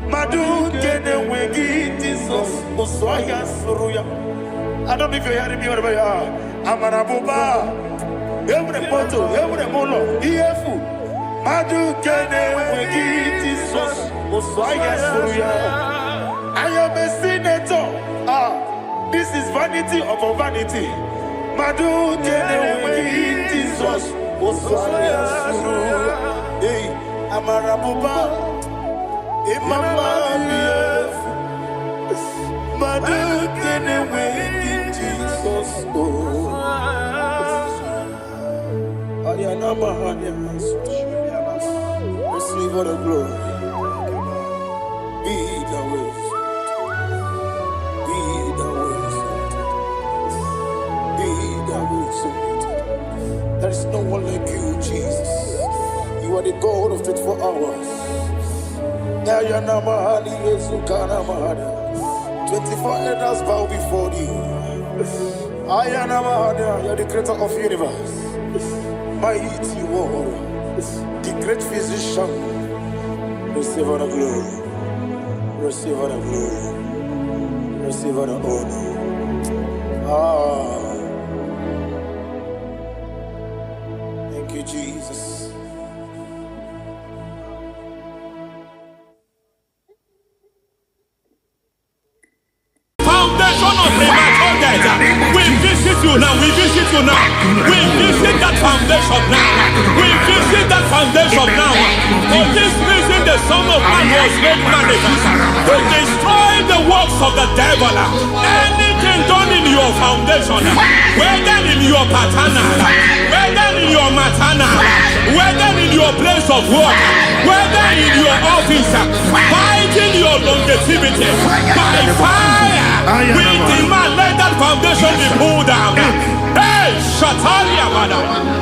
Madu kene wegi Jesus Oswaya Suruya. I don't know if you're hearing me wherever you are. Amarabuba. Every photo, every molo. Beautiful. Madu kene wegi Jesus Oswaya Suruya. I am a senator. This is vanity of a vanity. Madu kene wegi Jesus Oswaya Suruya. Hey, Amarabuba, Imama beautiful, Madu kene wegi Jesus. Ayana mahanya, receive all the glory. Be thou exalted, be thou exalted, be thou exalted. There is no one like you, Jesus. You are the God of 24 hours. 24 elders bow before you. You are the creator of the universe. Mighty warrior, the great physician. Receive all the glory. Receive all the glory. Receive all the honor. Thank you, Jesus. We visit you now. We visit you now. We visit that foundation now. We visit that foundation now. For this reason, the Son of Man was made manifest to destroy the works of the devil. Anything done in your foundation, whether in your paternal, whether in your maternal, whether in your place of work, whether in your office, fighting your longevity by fire. We demand let that foundation be pulled down. Hey, Shatalia Mada.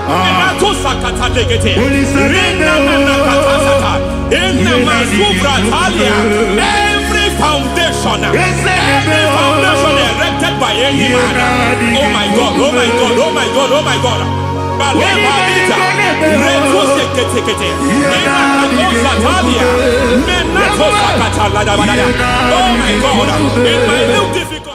Inato Sakata Legete. Rina Manakatasata. Inna Masubra Talia. Every foundation erected by any man. Oh my God, oh my God, oh my God, oh my God. Baleba Lita. Reto Sekete. Inato Satalia. Menato Sakata Ladabada. Oh my God. In my new difficult.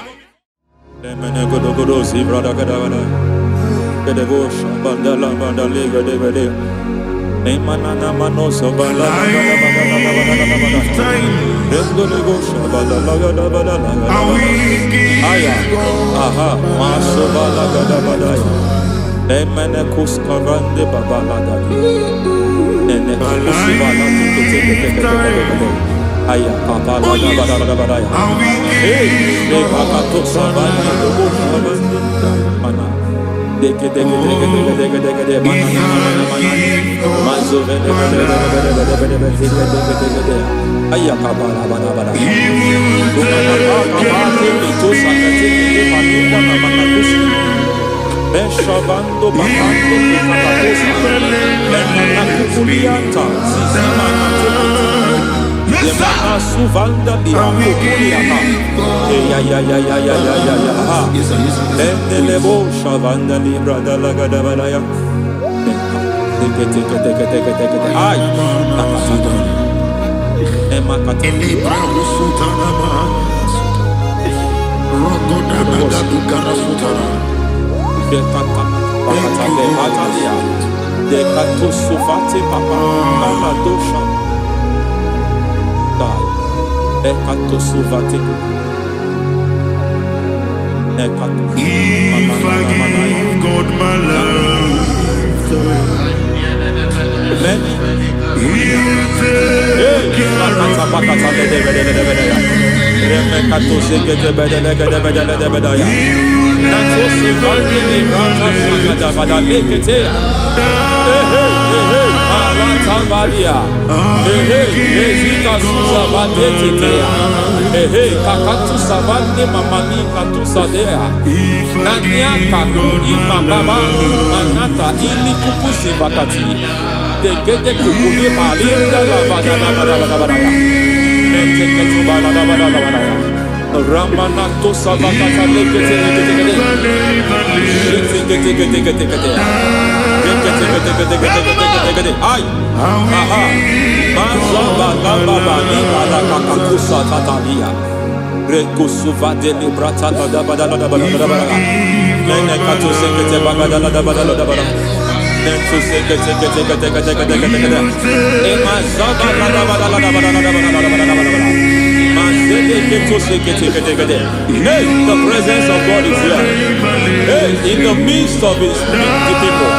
Aya papa la bada hey de pakato sabana do mana deke mana mazo vene aya papa la bada Meshavando Bahando Katatosa, Enanakulianta, Sisimana, Yemana Suvanda Biakuliata, Endelebo Shavanda Libra de la Gadabalaya. Ay, Emma Catalibra Sutana, Rogoda Garasutana. De Kato Sufati Papa Amadosha De Kato Sufati If I give God my love, He'll take Ramanato Savakata Ay, aha, Mazaba Baba Nibala Kakakusa Tatalia, Rekusuva de Librata da Badala, Nenekato Sekete Bagadala da Badala, Nentu Sekete, Emazaba Hey, the presence of God is here. Hey, in the midst of his people.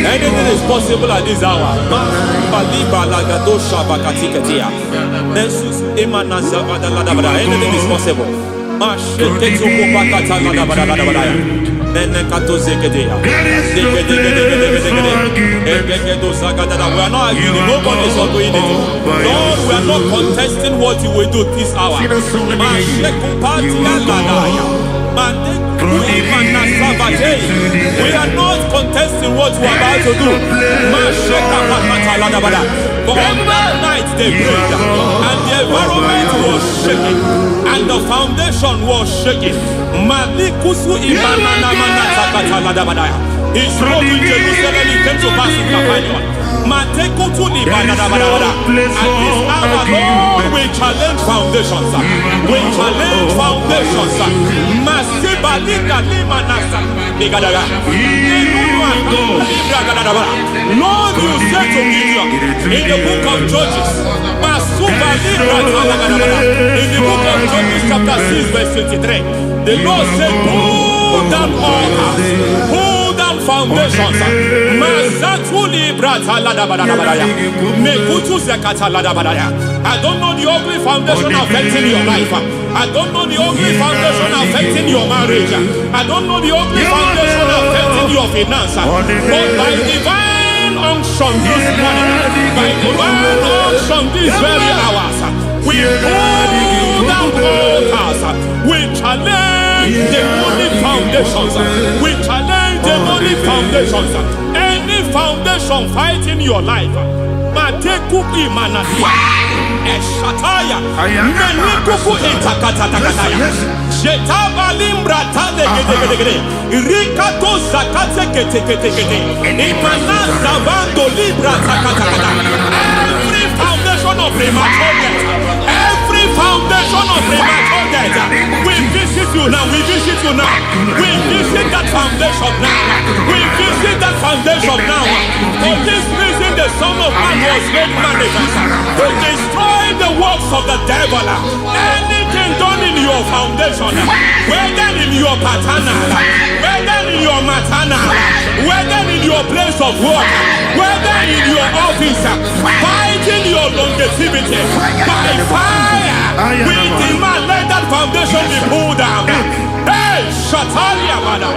Anything is possible at this hour. Anything is possible. We are not arguing, nobody is arguing it. Lord, we are not contesting what you will do this hour. We are not contesting what we are about to do. For on that night they prayed, and the environment was shaking, and the foundation was shaking. He spoke in Jerusalem, he came to pass in Capernaum. At this hour, Lord, we challenge foundations. We challenge foundations. Lord, you said to Gideon in the book of Judges, in the book of Judges chapter 6 verse 23, the Lord said, pull down altars, pull down foundations. I don't know the ugly foundation affecting your life. I don't know the ugly foundation affecting your marriage. I don't know the ugly foundation affecting your finance. But by divine unction this morning, by divine unction these very hours, we pull down altars. We challenge demonic foundations. We challenge demonic foundations. Any foundation fighting your life, Matekuki Manasia, Eshataya, Menikuku Itakatatakataya, Shetabalimbra Tade, Rikato Zakate, Imanaza Bando Libra Takatakata. Every foundation of premature death, every foundation of premature death, we visit you now, we visit you now, we visit that foundation now, we visit that foundation now. For this reason, the Son of Man was made manifest to destroy the works of the devil. Anything done in your foundation, whether in your paternal, whether in your maternal, whether in your place of work, whether in your office, fighting your longevity by fire, we demand let that foundation be pulled down. Hey, Shatalia Bada,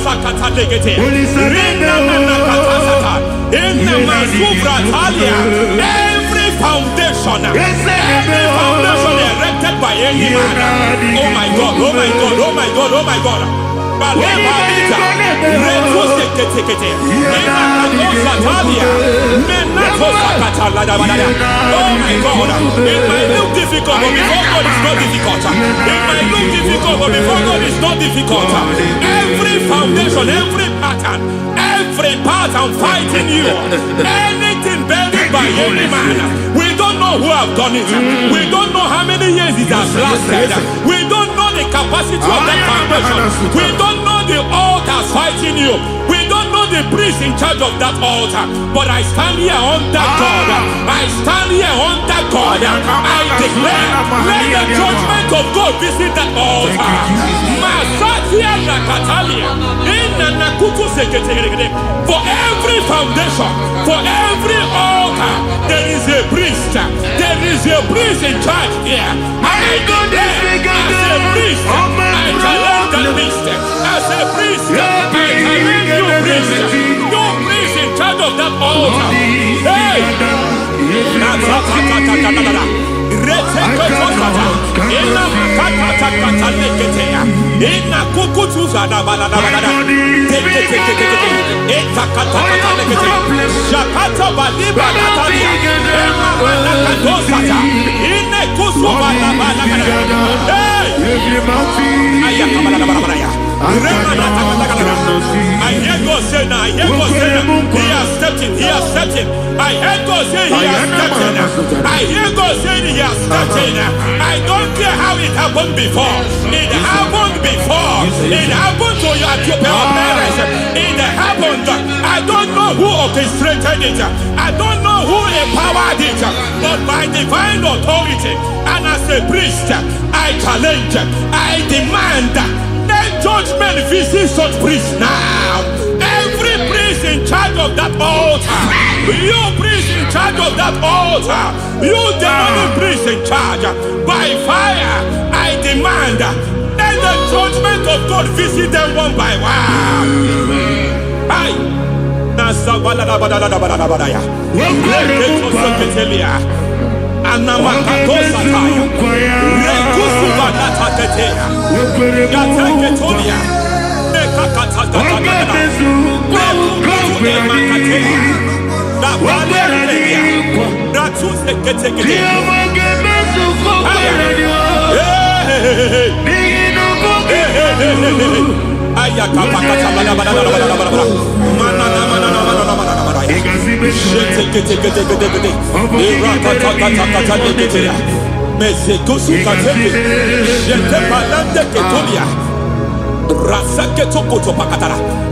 Sakata Legate, Rina Nakatasata, in the Masufra Talia, every foundation erected fighted by any man. Oh my God, oh my God, oh my God, oh my God. Oh my God, it might look difficult, but before God it's not difficult. It might look difficult, but before God it's not difficult. Every foundation, every pattern fighting you, anything buried by any man, we don't know who have done it. We don't know how many years it has lasted. We don't know the capacity of that foundation. We don't know the altars fighting you. We don't know the priest in charge of that altar. But I stand here under God. I stand here under God. I declare, let the judgment of God visit that altar. For every foundation, for every altar, there is a priest. There is a priest in charge here. I declare, as a priest, I challenge the priest. As a priest, I challenge you priest. You priest in charge of that altar. Hey! I hear God say now, he has stepped in, he has stepped in. I hear God say he has stepped in. I hear God say he has stepped in. I don't care how it happened before. It happened before. It happened to your parents. It happened. I don't know who orchestrated it. I don't know who empowered it. But by divine authority and as a priest, I challenge, I demand, let judgment visit such priests now. Every priest in charge of that altar, you priest in charge of that altar, you demonic priest in charge, by fire, I demand, let the judgment of God visit them one by one. Aye.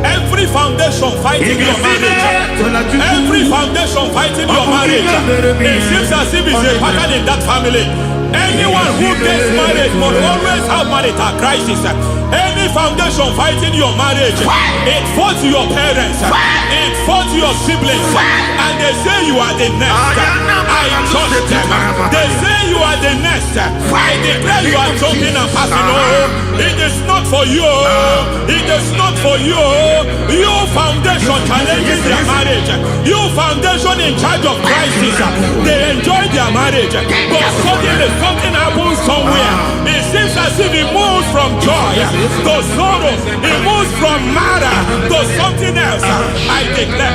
Every foundation fighting your marriage, every foundation fighting your marriage, it seems as if it's a pattern in that family. Anyone who gets married must always have marital crisis. Any foundation fighting your marriage, it fought your parents, it fought your siblings, and they say you are the next. I judge them. They say you are the next. I declare you are jumping and passing. Oh, it is not for you. It is not for you. You foundation challenging their marriage. You foundation in charge of crisis. They enjoy their marriage, but suddenly something happens somewhere. It seems as if it moves from joy to sorrow. It moves from matter to something else. I declare,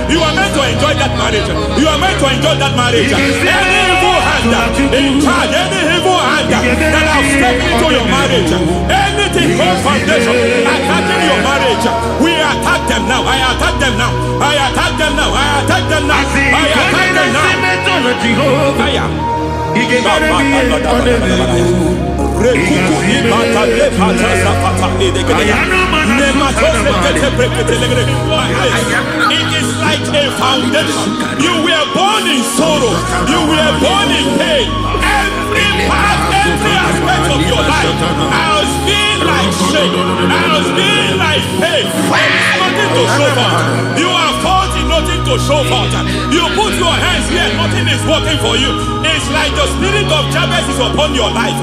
you are meant to enjoy that marriage. You are meant to enjoy that marriage. Any evil hand in charge, any evil hand that have stepped into your marriage, anything called foundation attacking your marriage, we attack them now. I attack them now. I attack them now. I attack them now. I attack them now. It is like a foundation. You were born in sorrow. You were born in pain. Every part, every aspect of your life has been like shame. Has been like pain. There is nothing to show for. You are faulty, nothing to show for. You put your hands here, nothing is working for you. It's like the spirit of Jabez is upon your life.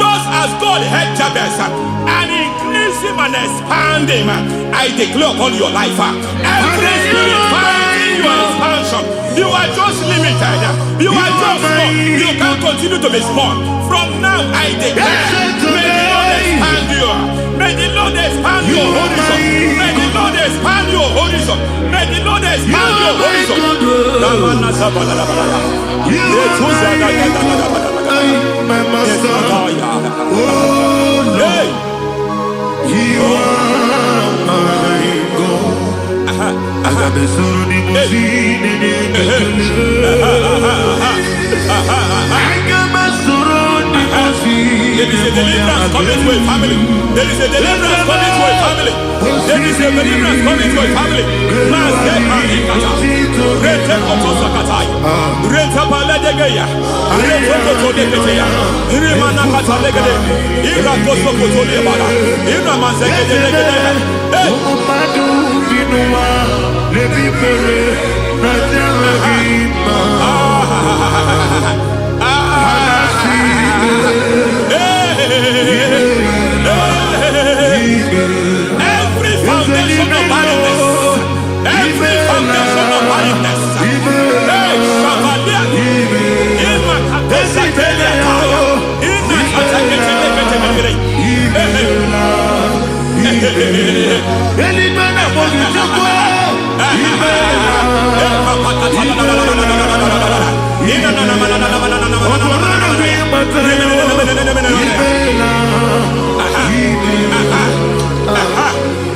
Just as God had Jabez and increased him and expand him, I declare upon your life, every spirit fighting your expansion, You are just limited. You are just small. You can't continue to be small. From now, I declare, may the Lord expand you. May the Lord expand your horizon. May the Lord expand your horizon. May the Lord expand your horizon. My master. Oh Lord, you are my God. There is a deliverance coming to a family. There is a deliverance coming to a family. There is a deliverance coming to a family.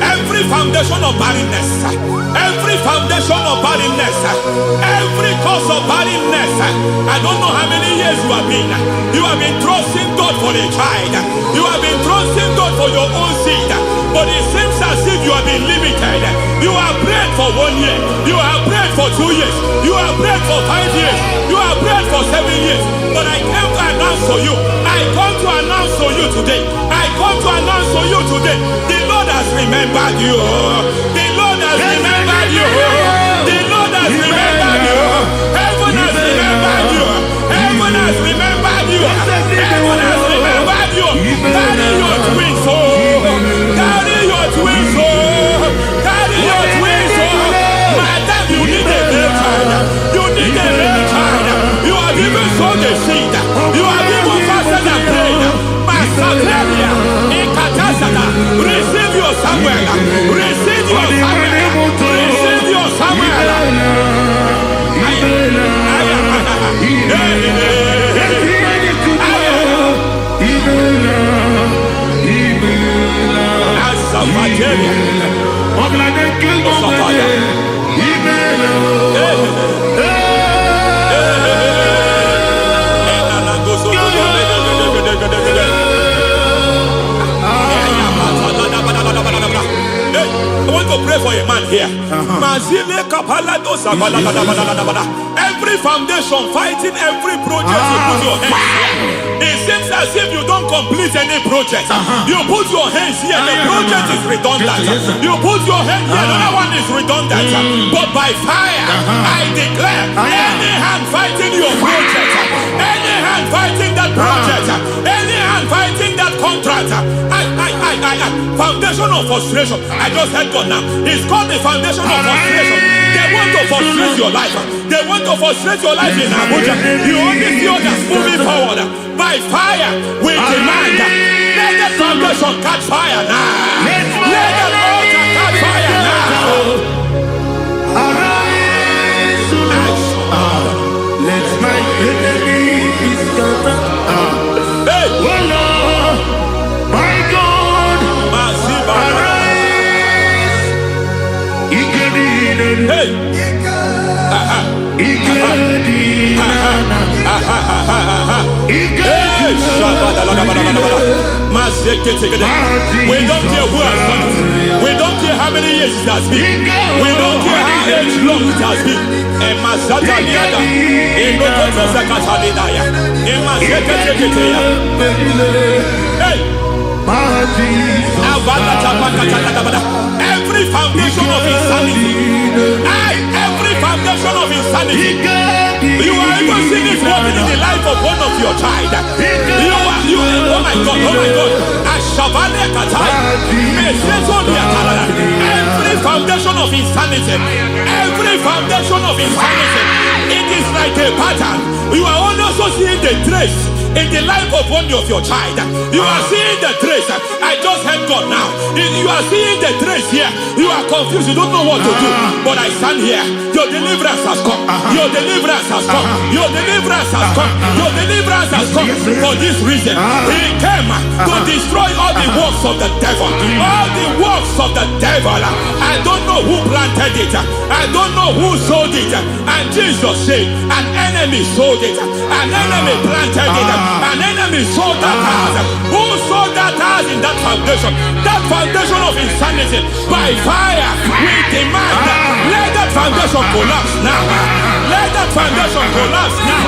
Every foundation of barrenness, every foundation of barrenness, every foundation of barrenness, every foundation of barrenness, every cause of barrenness. I don't know how many years you have been trusting God for a child. You have been trusting God for your own seed, but it seems as if you have been limited. You have prayed for 1 year, you have prayed for 2 years, you have prayed for 5 years, you have prayed for 7 years. But I came to announce to you, I come to announce to you today, I come to announce to you today, the Lord has remembered you. The Lord has remembered you. The Lord has remembered you. Heaven has remembered you. Heaven has remembered you. Heaven has remembered you. Carry your twins, oh. Carry your twins, oh. Carry your twins, oh. Madam, you need a male child. You need a male child. You have even sown the seed. You have even fasted and prayed. Masateria, Ekatasata, receive your Samuel. Receive your Samuel. Receive your Samuel. I want to pray for a man here. Every foundation fighting every project you put your hands here. It seems as if you don't complete any project. You put your hands here, the project is redundant. You put your hand here, another one is redundant. But by fire, I declare, any hand fighting your project, any hand fighting that project, any hand fighting that contract, foundation of frustration. I just heard God now. It's called the foundation of frustration. They want to frustrate your life. They want to frustrate your life in Abuja. You only see others moving forward. By fire, we demand. Let the foundation catch fire now. Let the altar catch fire now. Arise, let my enemy be scattered. Hey, Oh Lord, my God, arise. hey, we don't care who has done it. We don't care how many years it has been. We don't care how age long it has been. Hey, every foundation of insanity, every foundation of insanity, you are even seeing it working in the life of one of your child. Oh my God, every foundation of of insanity, every foundation of insanity, it is like a pattern. You are also seeing the trace in the life of one of your child. You are seeing the trace. I just heard God now. You are seeing the trace here. You are confused. You don't know what to do. But I stand here. Your deliverance has come. Your deliverance has come. Your deliverance has come. Your deliverance has come. For this reason, He came to destroy all the works of the devil. All the works of the devil. I don't know who planted it. I don't know who sold it. And Jesus said, an enemy sold it. An enemy planted it. An enemy sold that house. Who sold that house in that foundation? That foundation of insanity. By fire, we demand, let that foundation collapse now. Let that foundation collapse now.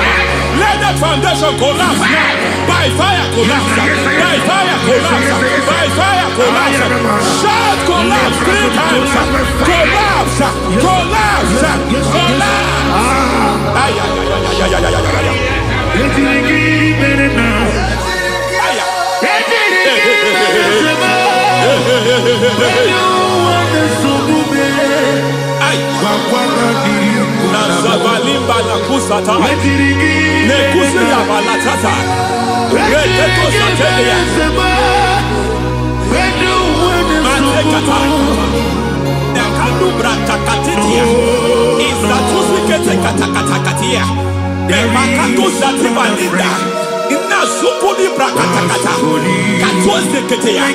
Let that foundation collapse now. By fire, collapse. By fire, collapse. By fire, collapse. Shout collapse 3 times. Collapse. Collapse. Collapse. Nazavalimba na kusata nekusi ya balatata reketo satelia matekata nekadubra takatitia izatusikete katakatakatia nemakato zatibalinda inazukuli brakatakata katoziketea.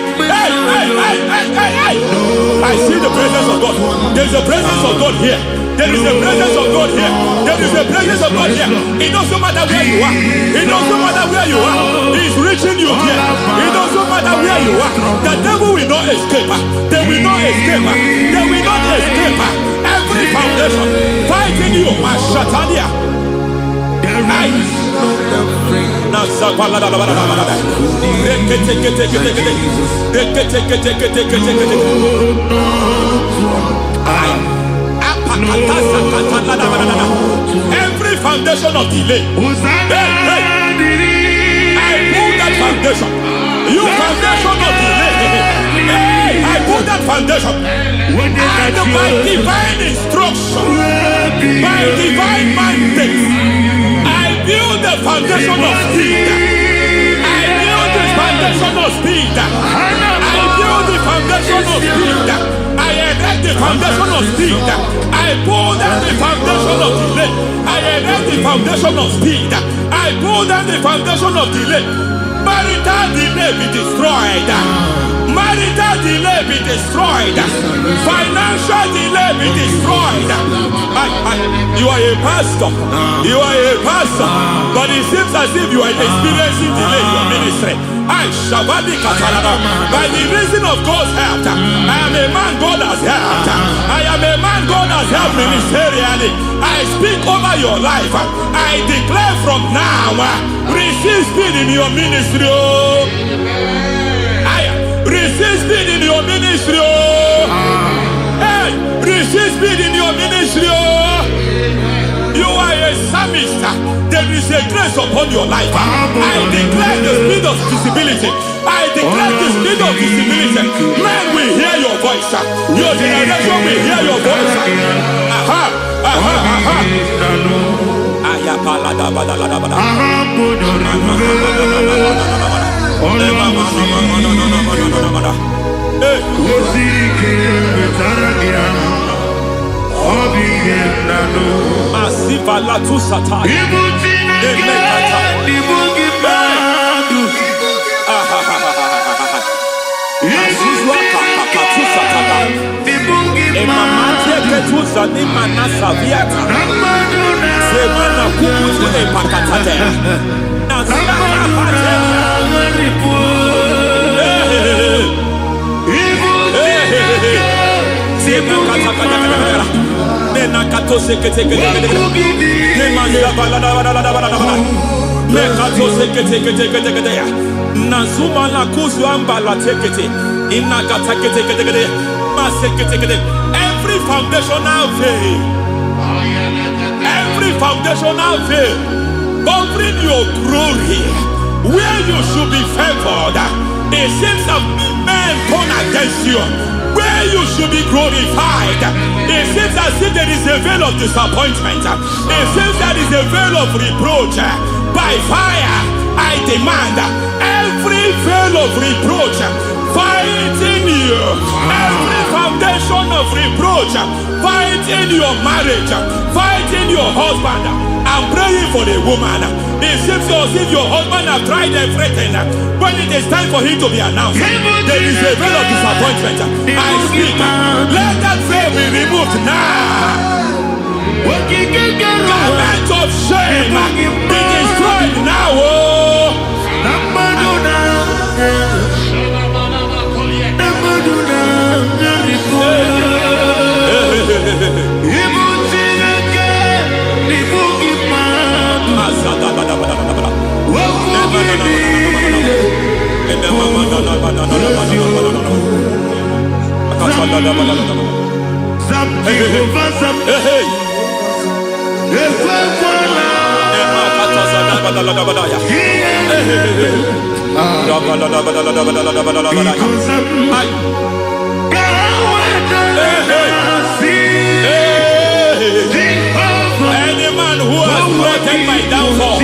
I see the presence of God. There is a presence of God here. There is a presence of God here. There is a presence of God here. It doesn't matter where you are. It doesn't matter where you are. He's reaching you here. It doesn't matter where you are. The devil will not escape. They will not escape. They will not escape. Every foundation fighting you, Mashatalia. Every foundation of delay, I pull that foundation. You foundation of delay, I pull that foundation. And by divine instruction, by divine mandate, I build the foundation of speed. I build the foundation of speed. I build the foundation of speed. I erect the foundation of speed. I pull down the foundation of delay. I erect the foundation of speed. I pull down the foundation of delay. Marital delay be destroyed. Marital delay be destroyed. Financial delay be destroyed. You are a pastor. You are a pastor. But it seems as if you are experiencing delay in your ministry. By the reason of God's help, I am a man God has helped. I am a man God has helped ministerially. I speak over your life. I declare from now, receive speed in your ministry. Receive speed in your ministry. Hey, receive speed in your ministry. You are a psalmist. There is a grace upon your life. I declare the speed of visibility. I declare the speed of visibility. Men will hear your voice. Your generation will hear your voice. Asivala tu sata. Every foundational veil, every foundational veil covering your glory, where you should be favored, it seems that men turn against you. where you should be glorified, it seems as if there is a veil of disappointment. It seems there is a veil of reproach. By fire, I demand every veil of reproach fighting you, every foundation of reproach fighting your marriage, fighting your husband. I'm praying for the woman. It seems as if your husband has tried everything. When it is time for him to be announced, there is a veil of disappointment. I speak. Let that veil be removed now. Garment of shame be destroyed now. Any man who has plotted my downfall,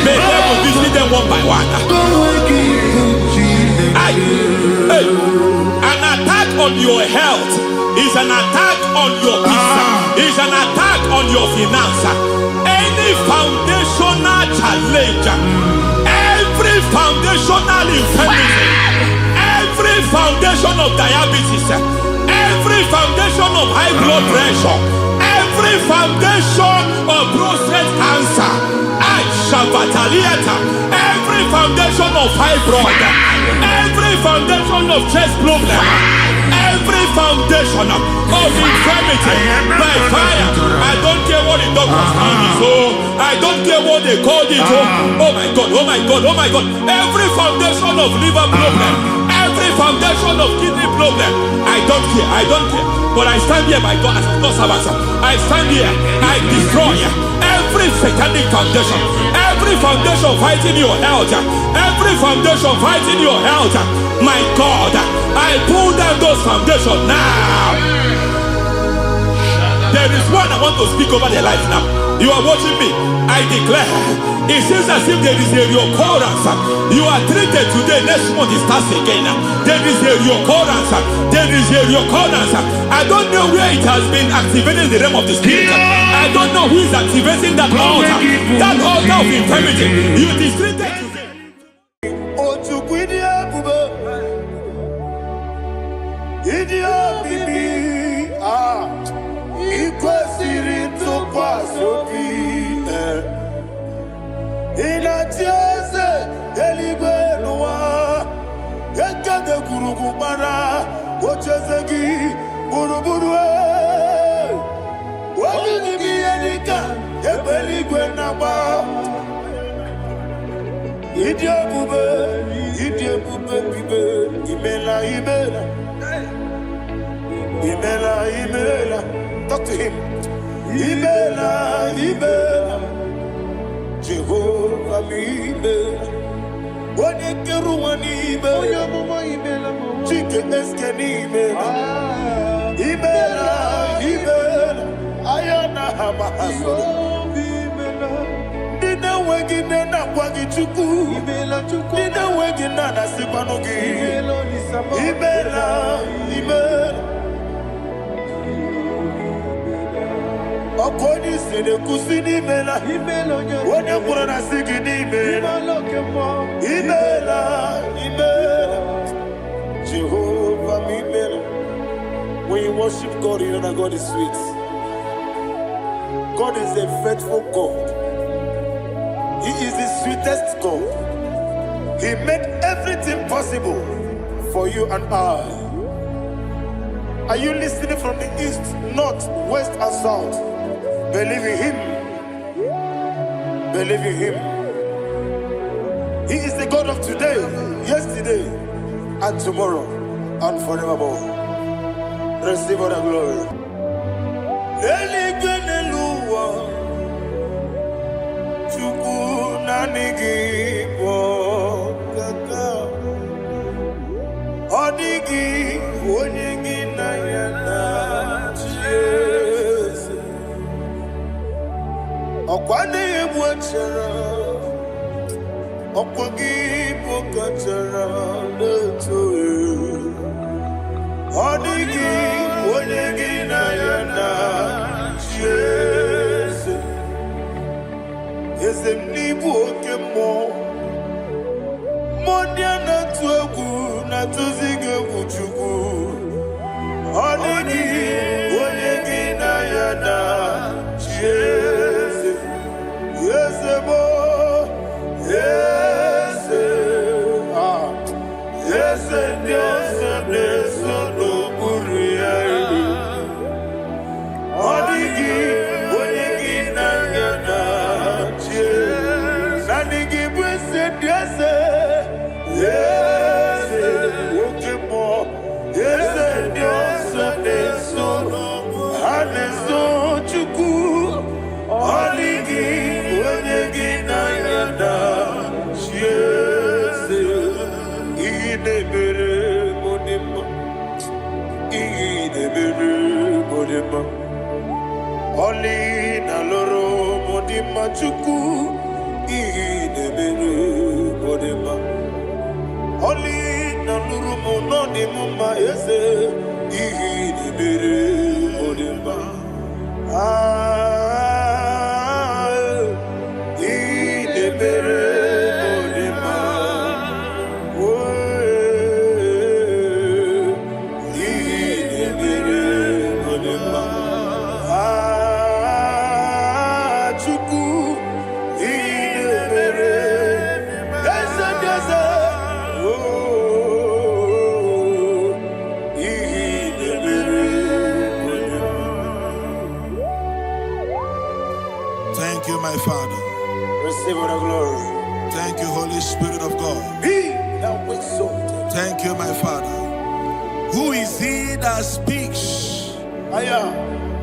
may devil visit them one by one. An attack on your health is an attack on your peace, is an attack on your finance. Any foundational challenge, every foundational infirmity, every foundation of diabetes, every foundation of high blood pressure, every foundation of prostate cancer, every foundation of fibroid, every foundation of chest problem, every foundation of infirmity by fire. I don't care what the doctors call it, so I don't care what they called it. Oh my God, oh my God, oh my God. Every foundation of liver problem, every foundation of kidney problem, I don't care, I don't care. But I stand here by God as God's servant. I stand here, I destroy every satanic foundation, every foundation fighting your health, every foundation fighting your health. My God, I pull down those foundations now. There is one I want to speak over their life now. You are watching me. I declare, it seems as if there is a reoccurrence. You are treated today, next month it starts again. There is a reoccurrence. There is a reoccurrence. I don't know where it has been activated in the realm of the spirit. I don't know who is activating that altar of infirmity. You is treated today. Talk to him. Imela. Jehovah mi imela. Wone keruwa ni imela. Chike eske ni imela. Imela. Ayana hamahaso. Dina wegine na kwagi chuku. Dina wegine na sipanogi. Imela. Okoni sede kusini mela. Wone kurana sigini mela. Imela. Jehovah mi mela. When you worship God, you know that God is sweet. God is a faithful God. He is the sweetest God. He made everything possible for you and I. Are you listening from the east, north, west, and south? Believe in him. Believe in him. He is the God of today, yesterday, and tomorrow, and forevermore. Receive all the glory.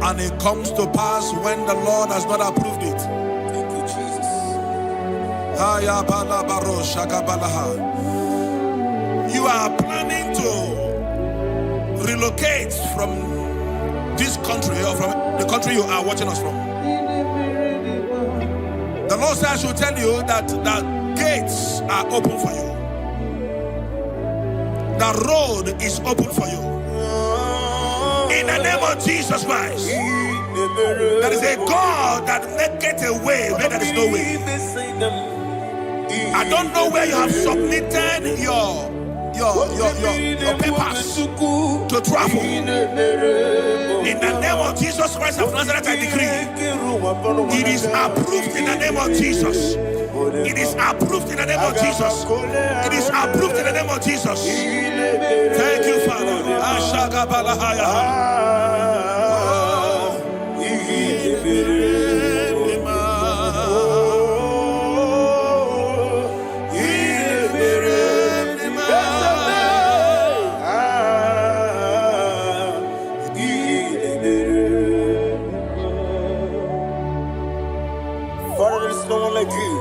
And it comes to pass when the Lord has not approved it. Thank you, Jesus. You are planning to relocate from this country or from the country you are watching us from. The Lord says I should tell you that the gates are open for you. The road is open for you. In the name of Jesus Christ, there is a God that maketh a way where there is no way. I don't know where you have submitted your papers to travel. In the name of Jesus Christ of Nazareth, I decree it is approved in the name of Jesus. It is approved in the name of Jesus. It is approved in the name of Jesus. Thank you, Father. Father, there is no one like you.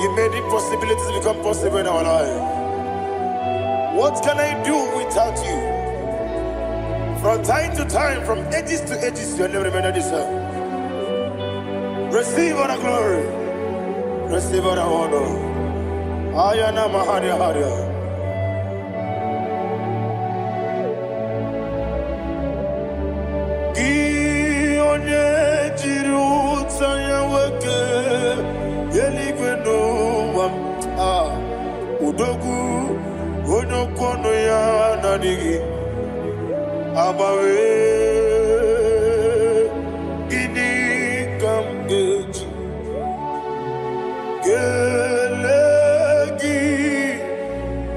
You made impossibilities become possible in our life. What can I do without you? From time to time, from ages to ages, you never remain the same. Receive all the glory. Receive all the honor. Ayana Maharia Haria. Udogu onokono ya nadigi abawe ini kamgeji gelegi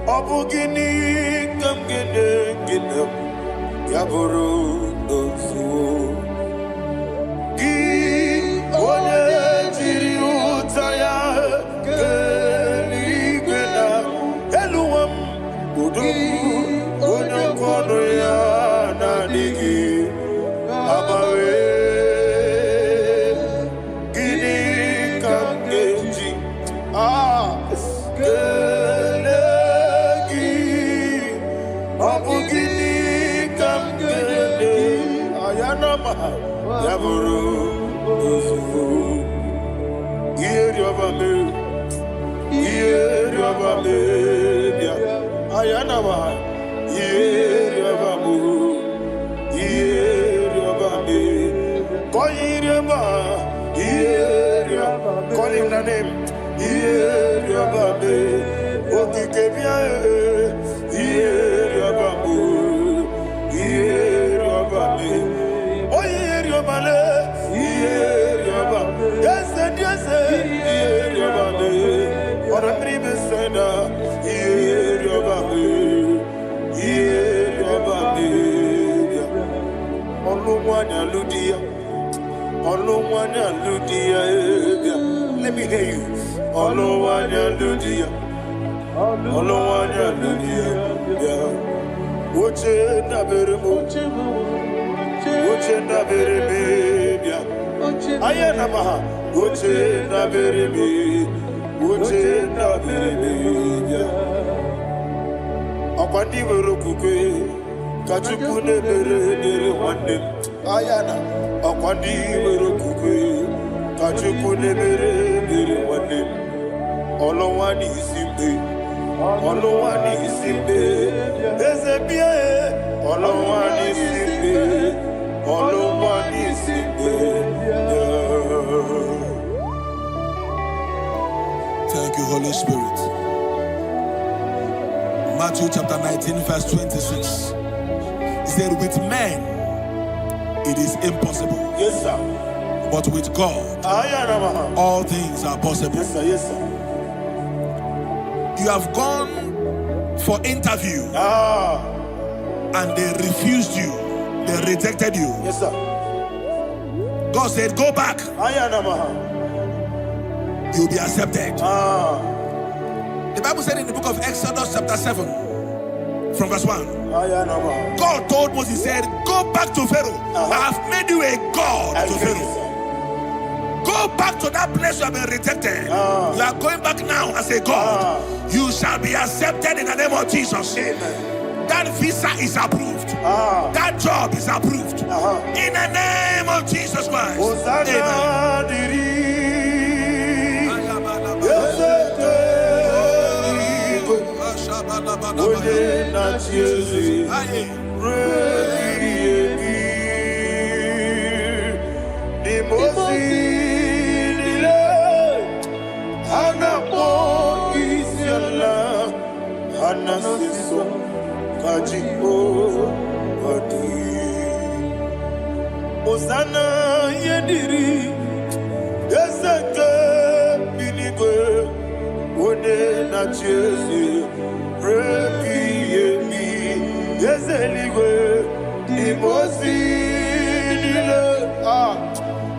abugini kamgene ginem yaburu dosu gi one jiri utaya onokono ya nadigi abawe gini kamgeji gelegi Yaburu, Uzu, Yeriobame, Yeriobame, Ayanama, Yeriobamu, Yeriobame, Koyiriaba, Yerioba, call him the name, Yeriobabe, Okikebia, Yeriobamu, Yeriobabe. Oh, Yerobale, Yeroba, yes, yes, Yeroba, or a dream sender, Yeroba, Yeroba, Oluwana Ludia, Oluwana Ludia, let me hear you, Oluwana Ludia, Oluwana Ludia, Uche Naberumo. Uche na berebe, ayana maha. Uche na berebe, Uche na berebe. Akwandi berokukwe, kachuku ne berebe wande. Ayana, akwandi berokukwe, kachuku ne berebe wande. Olowani isimbe, Olowani isimbe. Ezebie, Olowani isimbe. Thank you, Holy Spirit. Matthew chapter 19, verse 26. He said, with men it is impossible. Yes, sir. But with God, all things are possible. Yes, sir. Yes, sir. You have gone for interview and they refused you. They rejected you. Yes, sir. God said, go back. You'll be accepted. The Bible said in the book of Exodus chapter 7 from verse 1. God told Moses, he said, go back to Pharaoh. I have made you a God to Pharaoh. Go back to that place you have been rejected. You are going back now as a God. You shall be accepted in the name of Jesus. Amen. That visa is approved. That job is approved. In the name of Jesus Christ. Osana yediri ezeke binigwe one na chezi repi yemi ezeligwe imosi dile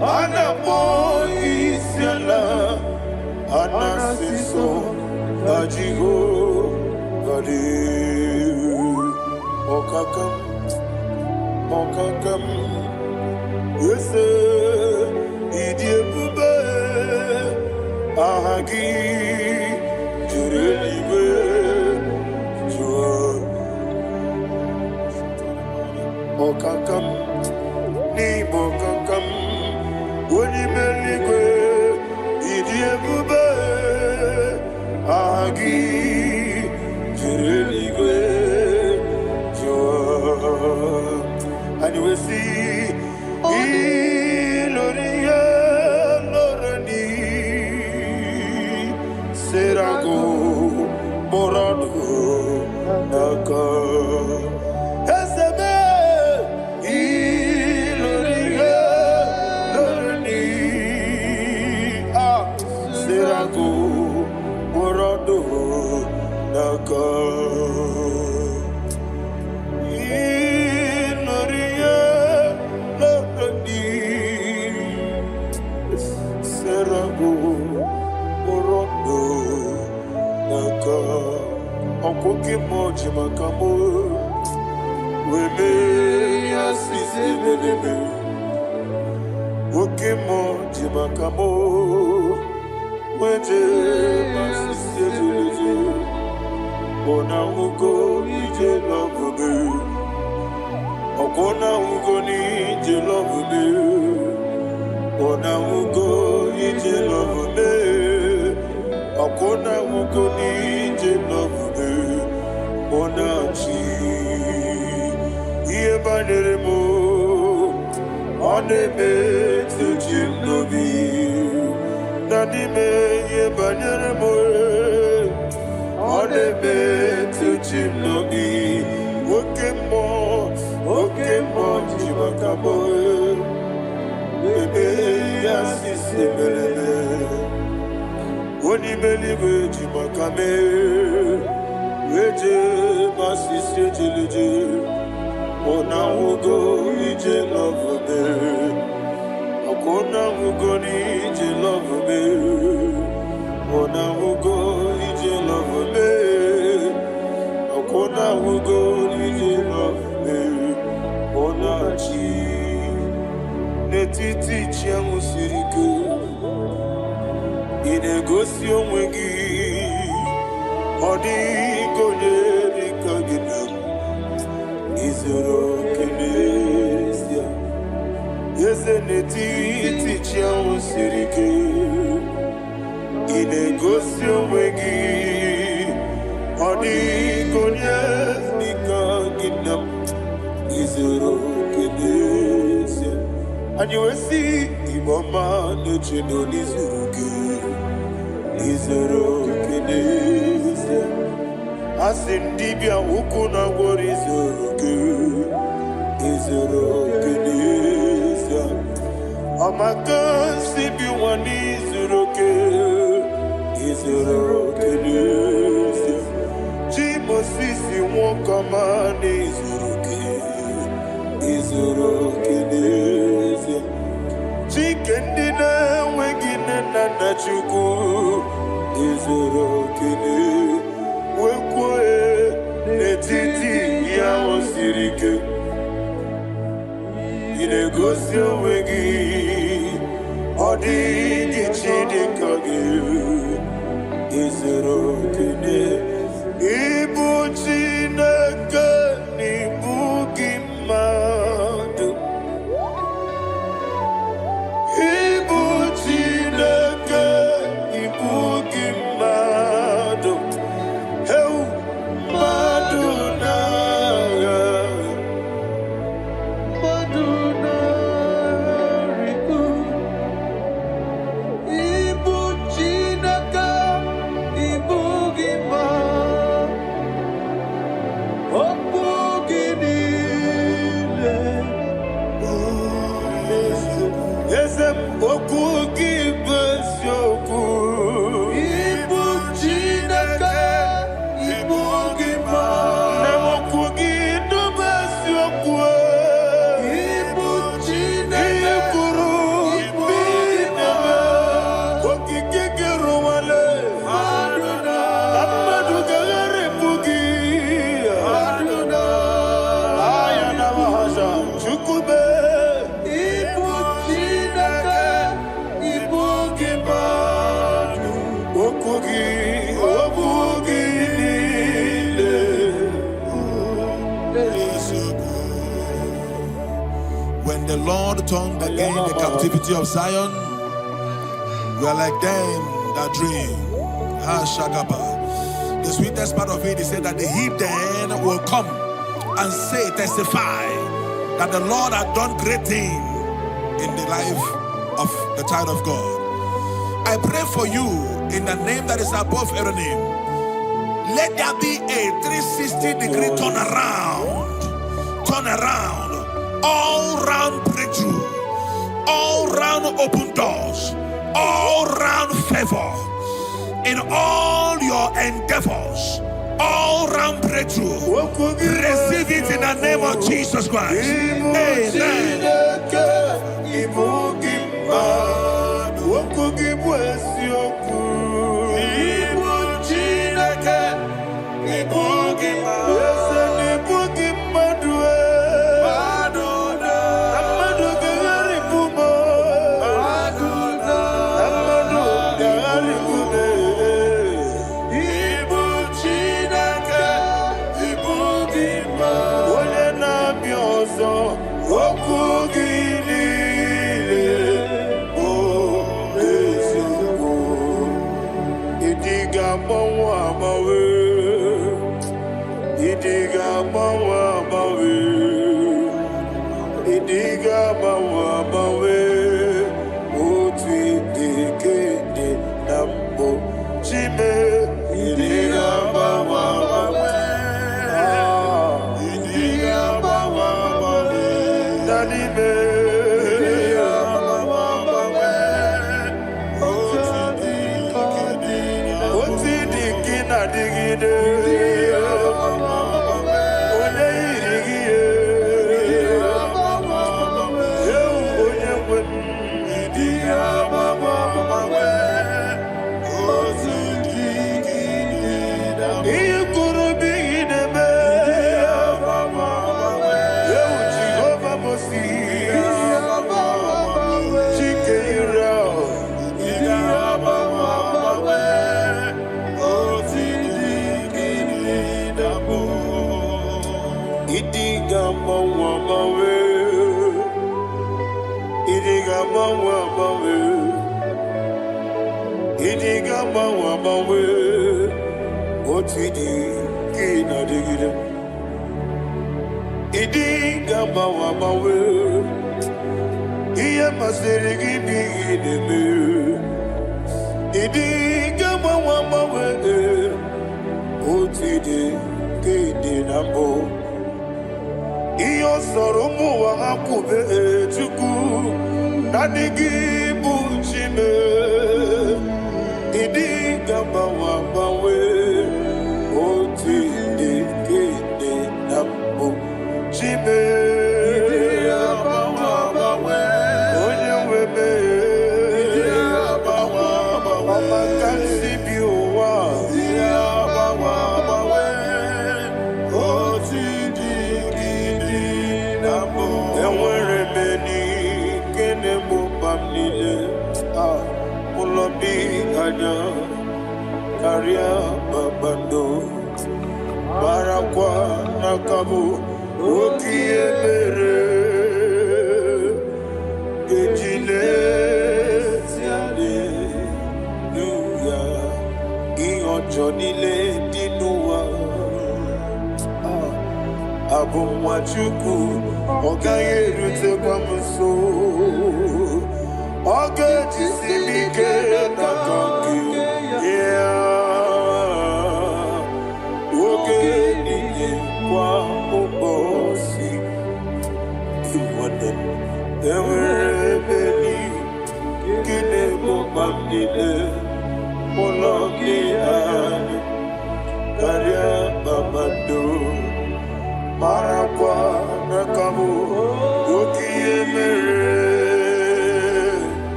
anapo isiala anasiso ajigo gadi okakam yes, idiebube ahagi jurelibe jua okakam ni bokakam onimeligwe idiebube ahagi jurelibe jua. And you will see Iloria Lorani Serago Borado Naka Esebe Iloria Lorani Serago Borado Naka. Okoke moji makamo weme asise belebe oke moji makamo weje asise belebe ona ugo ije logobe okona ugo ni ije love me. Ona mugo ije love me. Akona mugo ije love me. Ona chi iye banere mo. One me to chimnobi. Nani me iye banere mo. One me to chimnobi. Okay, more, Jimakabo, Bebe, Yassisi, Belebe, Oni Believe, Jimakame, Reje, Massisi, Jilije, Ona Mugo, Ije love me, Akona Mugo, Ije love me, Ona Mugo, Ije love me. Ona wugo ije love me, ona chi netiti chiamu sirike, inegosi onwe gị, ọ dịghị onye dịka gị na izuru oke n'ezie, eze netiti chiamu sirike, inegosi onwe gị. Oni konye nika ginam izero kedese anywesi iboma nechino nizuruke izero kedese asindibia ukuna gori izuruke izero kedese amakansi biwani izuruke izero kedese Mosisi won command izuruke neze chicken dina wegine na chuku izuruke ne wekwe netiti ya osirike inegosi wegi odi gichidika gi izuruke ne Ibu Chineke n'ibu gị mmadụ. Ibu Chineke n'ibu gị mmadụ. Heu mmadụ n'agha. Mmadụ n'arịgo. Ibu Chineke n'ibu gị mmadụ. Okugi besioku Ibu Chineke Ibu Gima Na okugi do besioku Ibu Chineke Ikuru Ibu Gima Okiki Geruwale Aduna Amadu Gagare Bugi Aduna Ayana Mahasha Chukube When the Lord turned again the captivity of Zion, we are like them that dream. The sweetest part of it is said that the heathen will come and say, testify, that the Lord had done great things in the life of the child of God. I pray for you in the name that is above every name. Let there be a 360-degree turn around, all round breakthrough, all round open doors, all round favor in all your endeavors, all round breakthrough. Receive it in the name of Jesus Christ. Amen. Okugi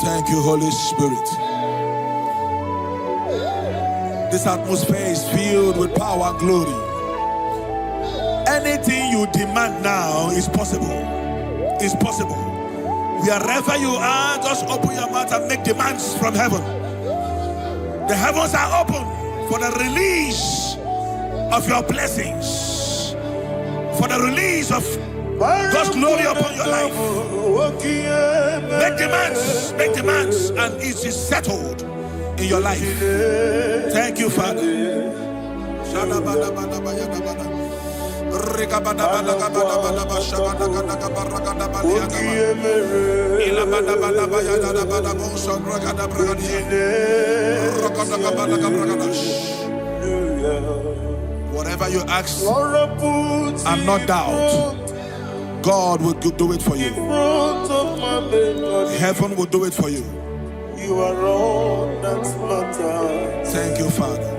Thank you, Holy Spirit. This atmosphere is filled with power and glory. Anything you demand now is possible. It's possible. Wherever you are, just open your mouth and make demands from heaven. The heavens are open for the release of your blessings, for the release of God's glory upon your life. Make demands, and it is settled in your life. Thank you, Father. Whatever you ask and not doubt, God will do it for you. Heaven will do it for you. You are all that matters. Thank you, Father.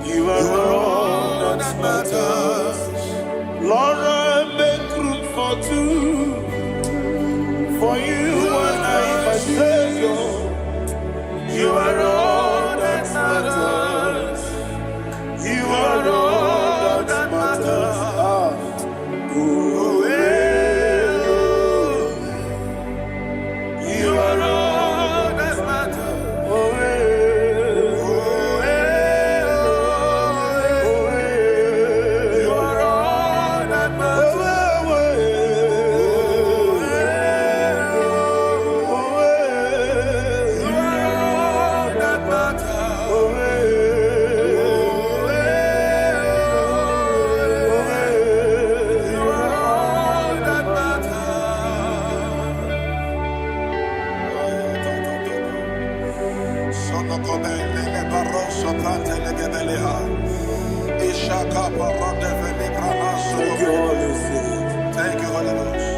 You are all that matters. Lord, I make room for two. For you and I, my Savior. You are all that matters. You are all that matters. You are all that matters. You are all that matters. Thank you, Holy Ghost.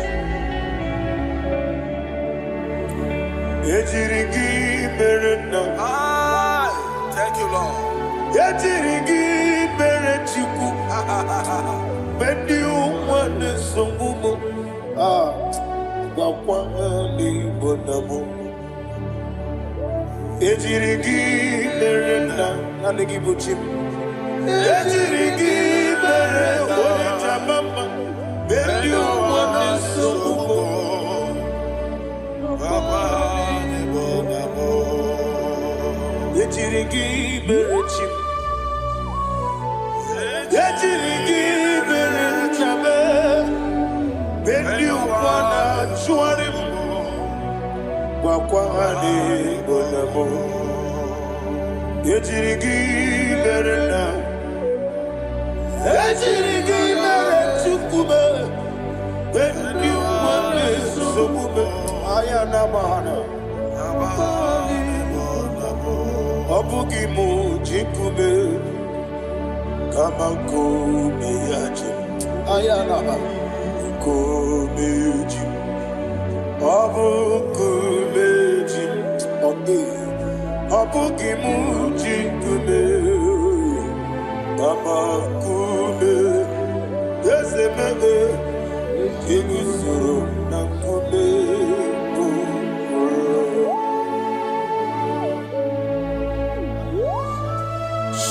Thank you, Lord.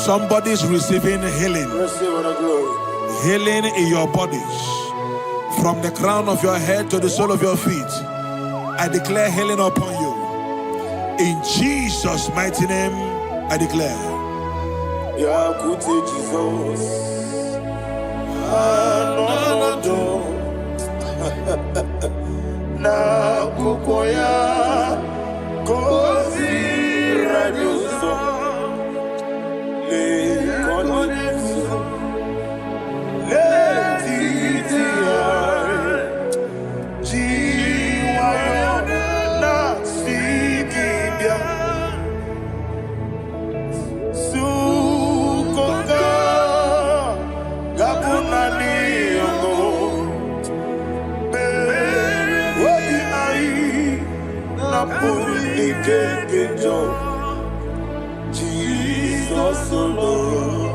Somebody's receiving healing. Healing in your bodies. From the crown of your head to the sole of your feet. I declare healing upon you. In Jesus' mighty name, I declare. Jesus. Na kukoya kozi radioso le konesu le titia jiwayo na sikibia sukoka gabuna liongo Jesus alone.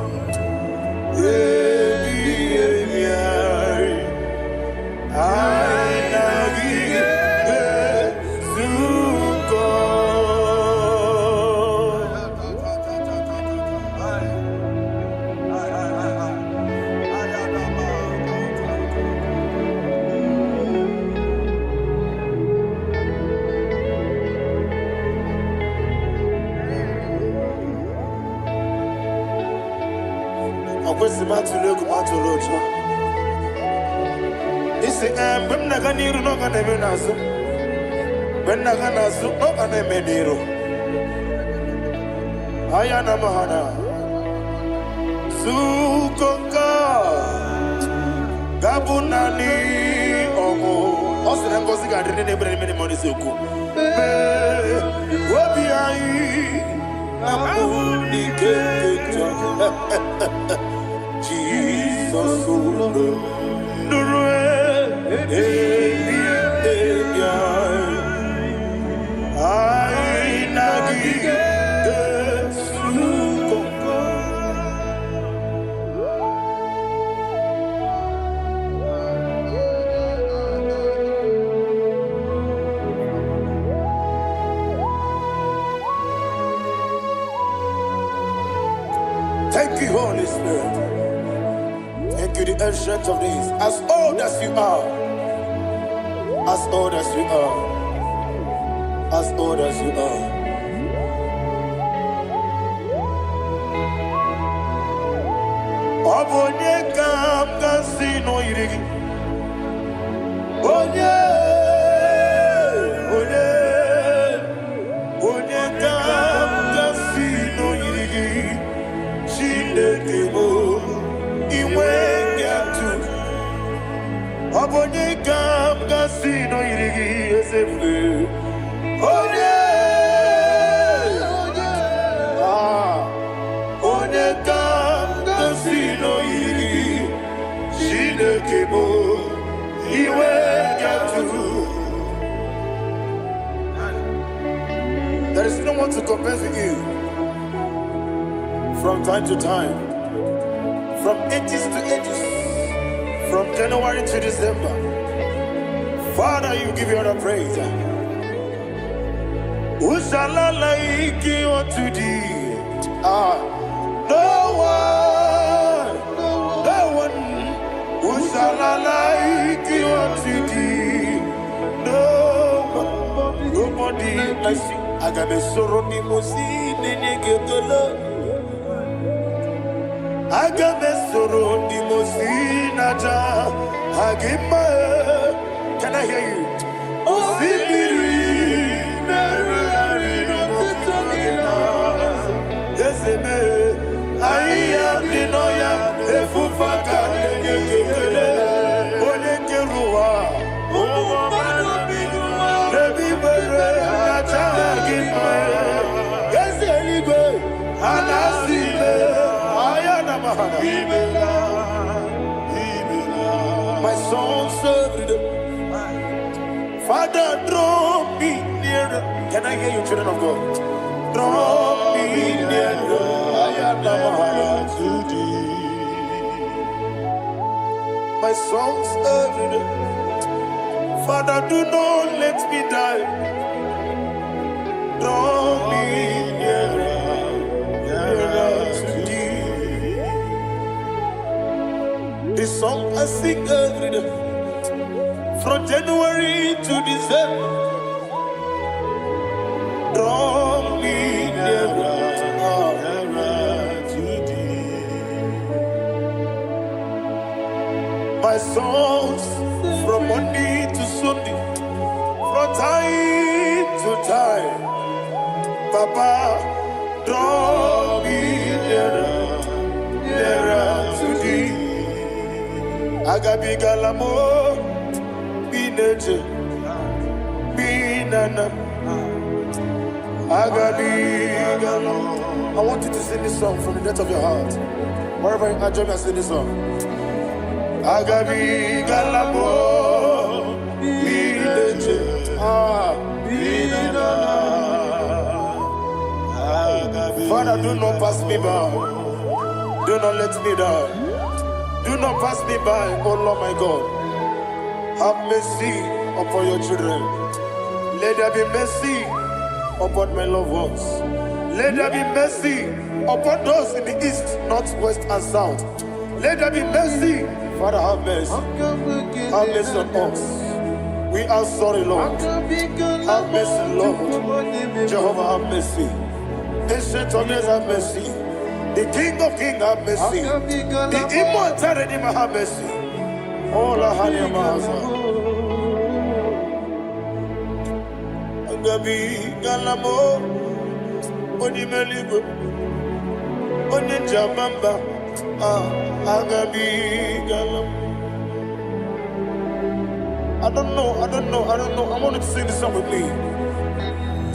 Thank you, Holy Spirit. Thank you, the ancient of days. As old as you are, as old as you are, as old as you are. Abonye kam kasino irigi. Onye kam kasino irigi. Chinekebo iwe nyatu. Abonye kam kasino irigi esefu. Onye There is no one to compare with you. From time to time, from ages to ages, from January to December, Father, you give you all the praise. Who shall I like you unto thee? No one. Who shall I like you unto thee? No one. Nobody like you. I got a sorrow in I got a sorrow in Can I hear you? I am the Noya, the Fufaka, the Kerua, the Bibere, yes, anyway, and I see I am my song served. Father, draw me nearer. Can I hear you, children of God? Draw me nearer. To thee. My songs every day. Father, do not let me die. Draw me nearer to thee. This song I sing every day, from January to December. Draw me nearer. My songs from Monday to Sunday, from time to time. Papa, draw me nearer to thee. Agabi galamo, bineje, binana. Agabi galamo. I want you to sing this song from the depth of your heart. Wherever you are, join me and sing this song. Agabi galamo, bineje, binana. Father, do not pass me by. Do not let me die. Do not pass me by, oh Lord my God. Have mercy upon your children. Let there be mercy upon my loved ones. Let there be mercy upon those in the east, north, west, and south. Let there be mercy. Father, have mercy. Have mercy on us. We are sorry, Lord. Have mercy, Lord. Jehovah, have mercy. Ancient of days, have mercy. The King of Kings, have mercy. The immortal Redeemer, have mercy. Oh, la hania maza. Agabi galamo, oni melibu, oni jamamba. Agabi galamo. I don't know. I want you to sing this song with me.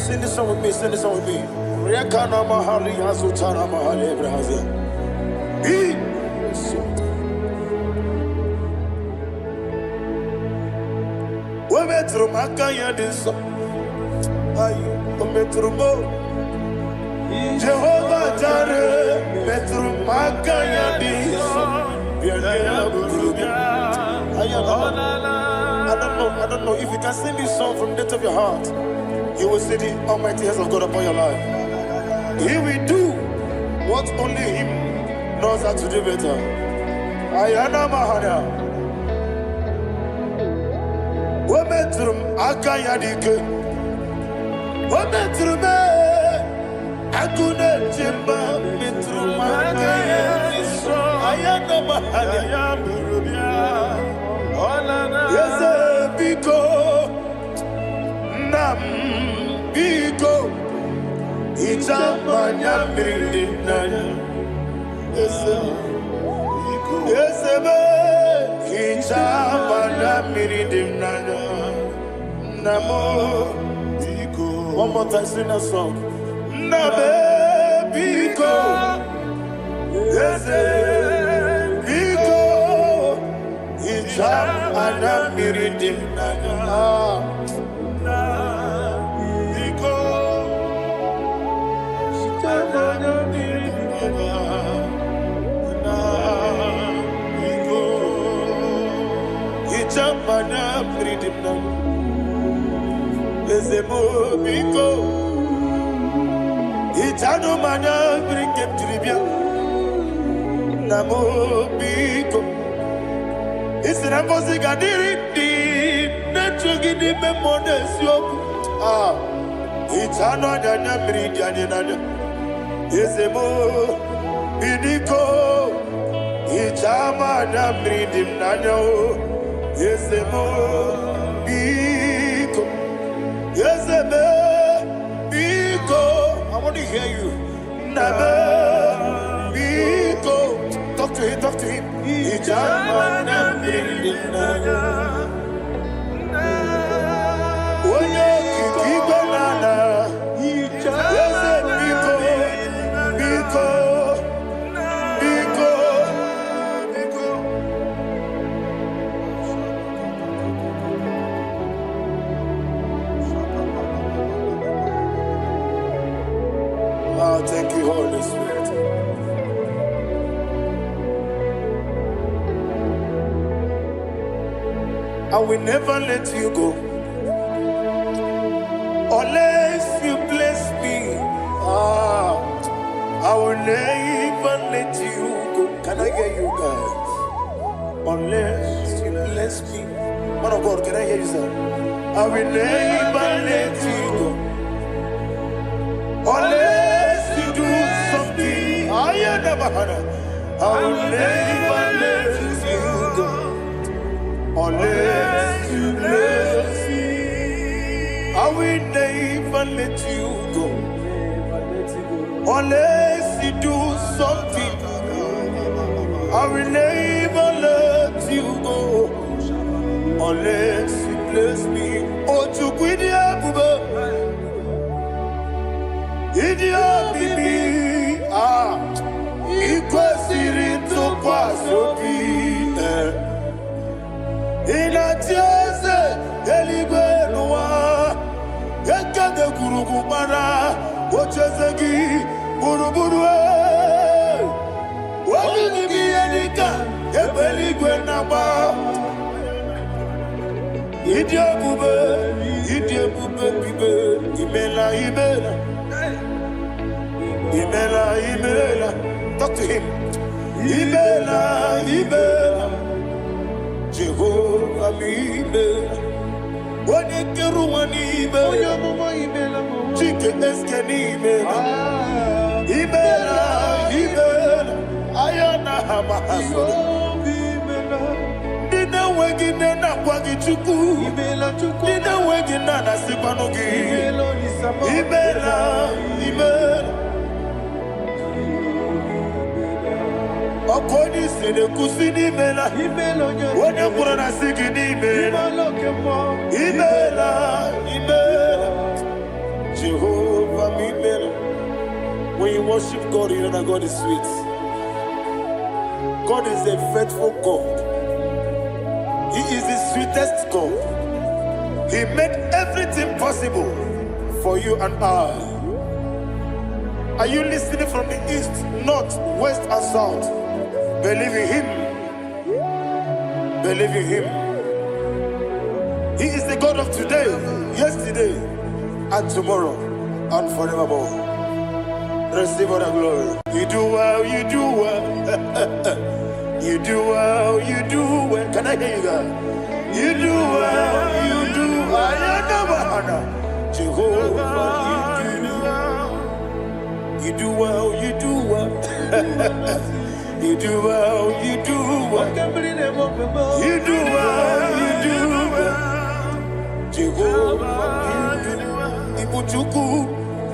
Sing this song with me. Sing this song with me. Rekana mahali azutana mahali Ebrahazia. We metro makaya diso. Ayo, we metro mo. Jehovah Jireh, metro makaya diso. I don't know if you can sing this song from the depth of your heart. You will see the almighty hands of God upon your life. He will do what only Him knows how to do better. Ayana Mahana. Wometrum Akayadike. Wometrum Akune Jimba. Metrum Akayadike. Ayana Mahana. Yes, Biko. Nam Biko. Ichamanya Mirinaya. Yes, Ichamanya Mirinaya. Namo Biko. One more time, sing a song. Nabe Biko. Yes, Biko. Ichamanya Mirinaya. Itano mana bring him to the bill. Namo biko. It's an apostle diri natugi di memones yo. Itano dana bring yanina. Isemo bidiko. Itama na bring him nanyo. Isemo biko. Isemo biko. I want to hear you. Never go. Talk to him, talk to him. Thank you, Holy Spirit. I will never let you go unless you bless me. I will never let you go. Can I hear you guys? Unless you bless me. Man of God, can I hear you, sir? I will never let you go unless you do something. I will never let you go unless you bless me. I will never let you go unless you do something. I will never let you go unless you bless me. Oh, to quit Idia bibi ikwesiri tukwasopi inatieze eligwe nuwa yekade kurugumara ochezegi buruburu wabini yenika ebeligwe naba Idia bube bibe imela Imela, talk to him. Imela, Jehovah Imela. Wanekeru Imela, Chicken Escanimela. Imela, Ayana Hamahaso. Dina wegina na kwagichuku. Dina wegina na sipanogi. Imela. Akoni sene kusini mela Wone kurana sigini mela Imela Jehovah Imela. When you worship God, you know that God is sweet. God is a faithful God. He is the sweetest God. He made everything possible for you and I. Are you listening from the east, north, west, and south? Believe in Him. Believe in Him. He is the God of today, yesterday, and tomorrow, and forevermore. Receive all the glory. You do well, you do well. You do well, you do well. Can I hear you guys? You do well, you do well. Jehovah, you do well, you do well. You do well, you do well. You do well, you do well. Jehovah, you do well. Ibuchuku,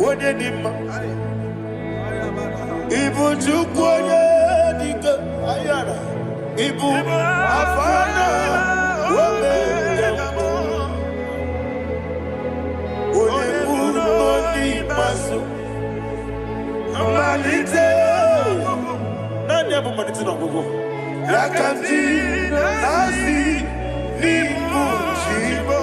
Wadedima. Ibuchuku, Wadedika. Ayana. Ibu, Afana. Wabedama. Onebu, Noni, Masu. Malite. Yakanti nasi nimuchibo.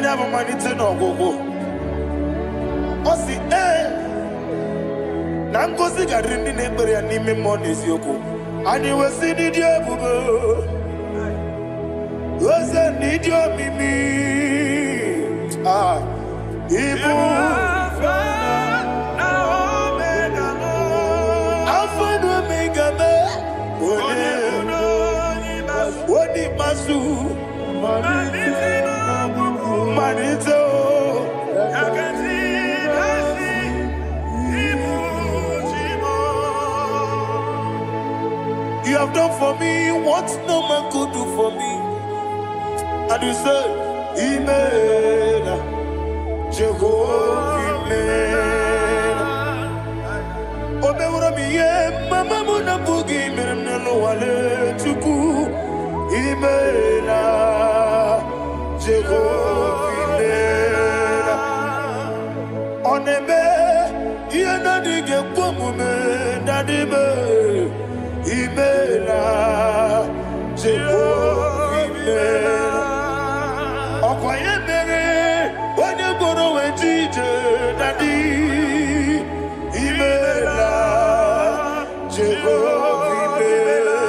never managed no go. Osi Nangosi garin ni nebere ni me mones yoko. Ani wesi ni die bubo. Wesi ni die mimi. Ibu. Alpha and Omega me. Wodi masu. Manito. You have done for me what no man could do for me. And you say, Amen, Jehovah, Amen. Obewura mi ye, mama muna bugi mirna no wale chuku. Amen, Jehovah, Amen. Onebe, ye na dige kumume, nadibe. Imela, Jehovah, Imela. Okoye mere, onye boro wejije nadi. Imela, Jehovah, Imela.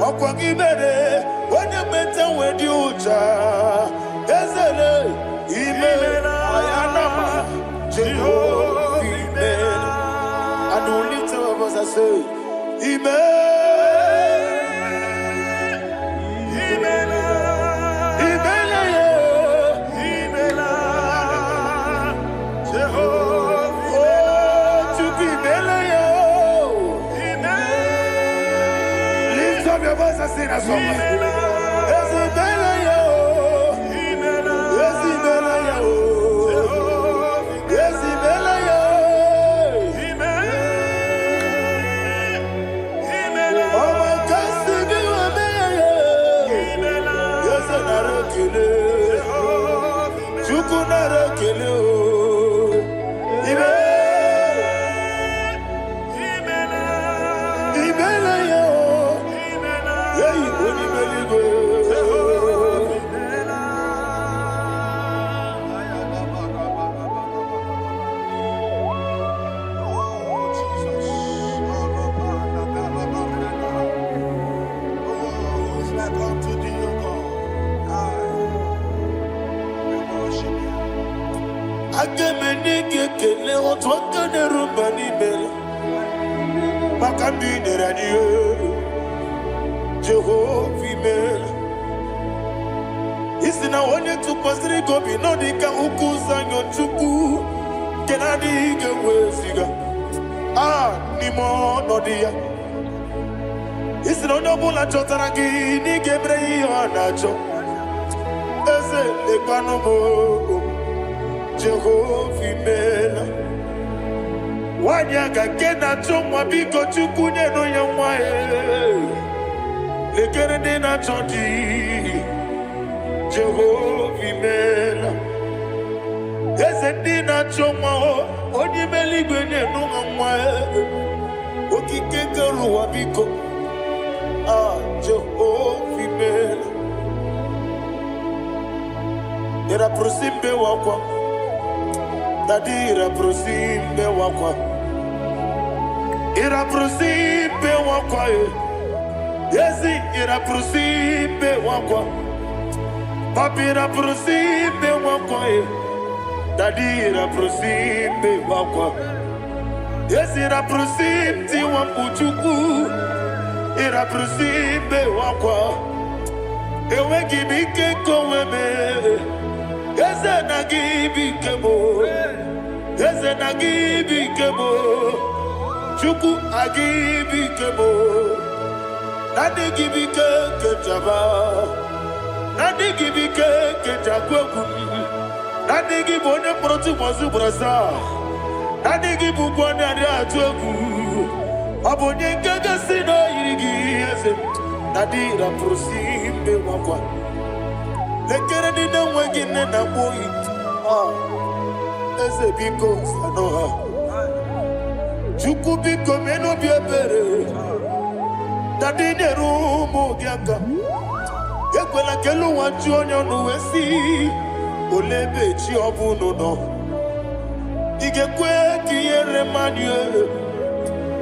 Okoye mere, onye meta wedi uja. Ezele, Imela, Ayanama, Jehovah, Imela. And only two of us are saved. Lift up your voice and sing a song. Jehovah, isina onye tukwasiri gobi no dika ukuza nyochuku kenadi gewesiga nimo no dia isina onye bula chotara gi ni gebre ihe nacho eze lekanu mo Jehovah mela wanya ga kena chomwa biko chuku nyeno ya mwae lekere de na choti Jehovah mela eze na choma onye meligwe nyeno mwa okike keruwa biko Jehovah mela era prosimbe wakwa dadira prosimbe wakwa era prosimbe wakwa Yesi ira prosimbe wakwa Papira prosimbe wakwa Dadira prosimbe wakwa Yesi ira prosimti wakuchuku Ira prosimbe wakwa Ewe gibike koweme Yese nagibike mo Yese nagibike mo Chuku agibike mo Nadi gibike ketaba, nadi gibike ketakweku, nadi gibone proti mozu brasa, nadi gibukwane adi atweku, abonye kega sino irigi ese, nadi ra prosimbe wakwa, lekere dine wegine na boyi, ese biko sanoha, chuku biko meno biebere. Daddy nerumu gyaka Ekwela kelu wanju onyo nuwesi olebe chi obuno no. Igekwe kiyere manye.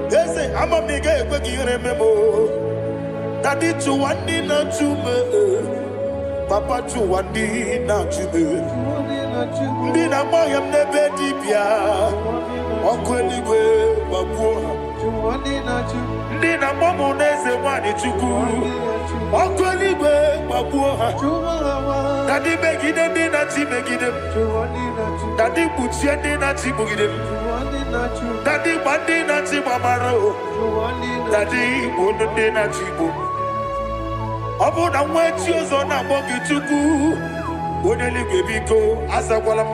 Ese ama mige ekwe kiyere memo. Daddy chuwandi na chume. Papa chuwandi na chume. Ndi na moyam nebe dibia. Okweligwe babuha. Ndi na momo neze wani chuku. Okweligwe babuha. Daddy begide ndi na chi begide. Daddy buchie ndi na chi bugide. Daddy bandi na chi mamaro. Daddy bono ndi na chi bo. Obu na mwechi ozo na mogi chuku. Oneligwe biko azagwalam.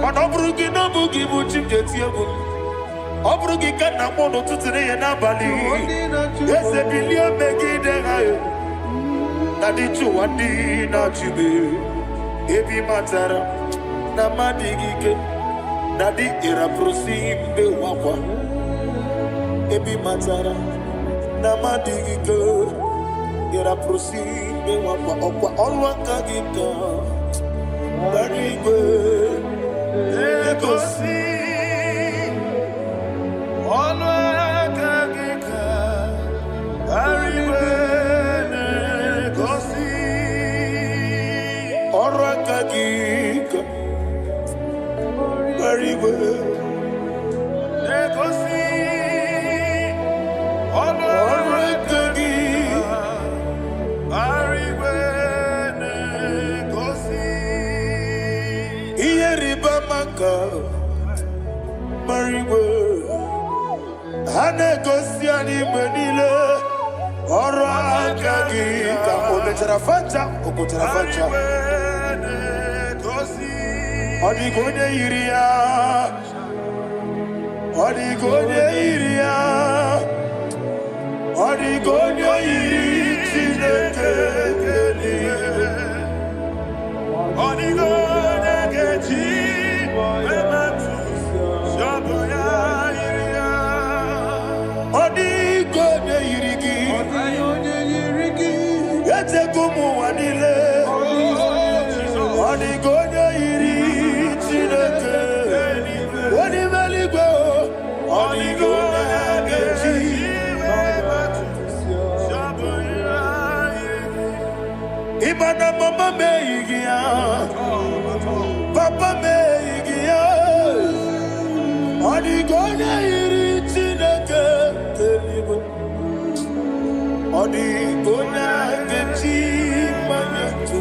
Mana oburu gi no bugi bu chimjeti egwu. Oburu gi ka na mmono tutune ye na bali. Ese bilio megide hayo. Daddy chuwandi na chibe. Ebi matara na madigike. Daddy era prosimbe wakwa. Ebi matara na madigike. Era prosimbe wakwa. Okwa olwa kagika. Barigwe Egosi Olwa kagika. Barigwe Egosi Olwa kagika. Barigwe Egosi Olwa kagika. Barigwe Iyeriba maka Marigwe Hanegosi animenile Oro akagi Ka ometera fanja Okotera fanja Odigonye iria Odigonye iria Odigonye iri Chineke Odigonye geji Odigonye irigi Yetekumu wanile Odigonye iri Chineke Odimeligwe Odigonye geji Ibana mama meigia Papa meigia Odigonye iri Chineke Telibo Odigonye geji manyetu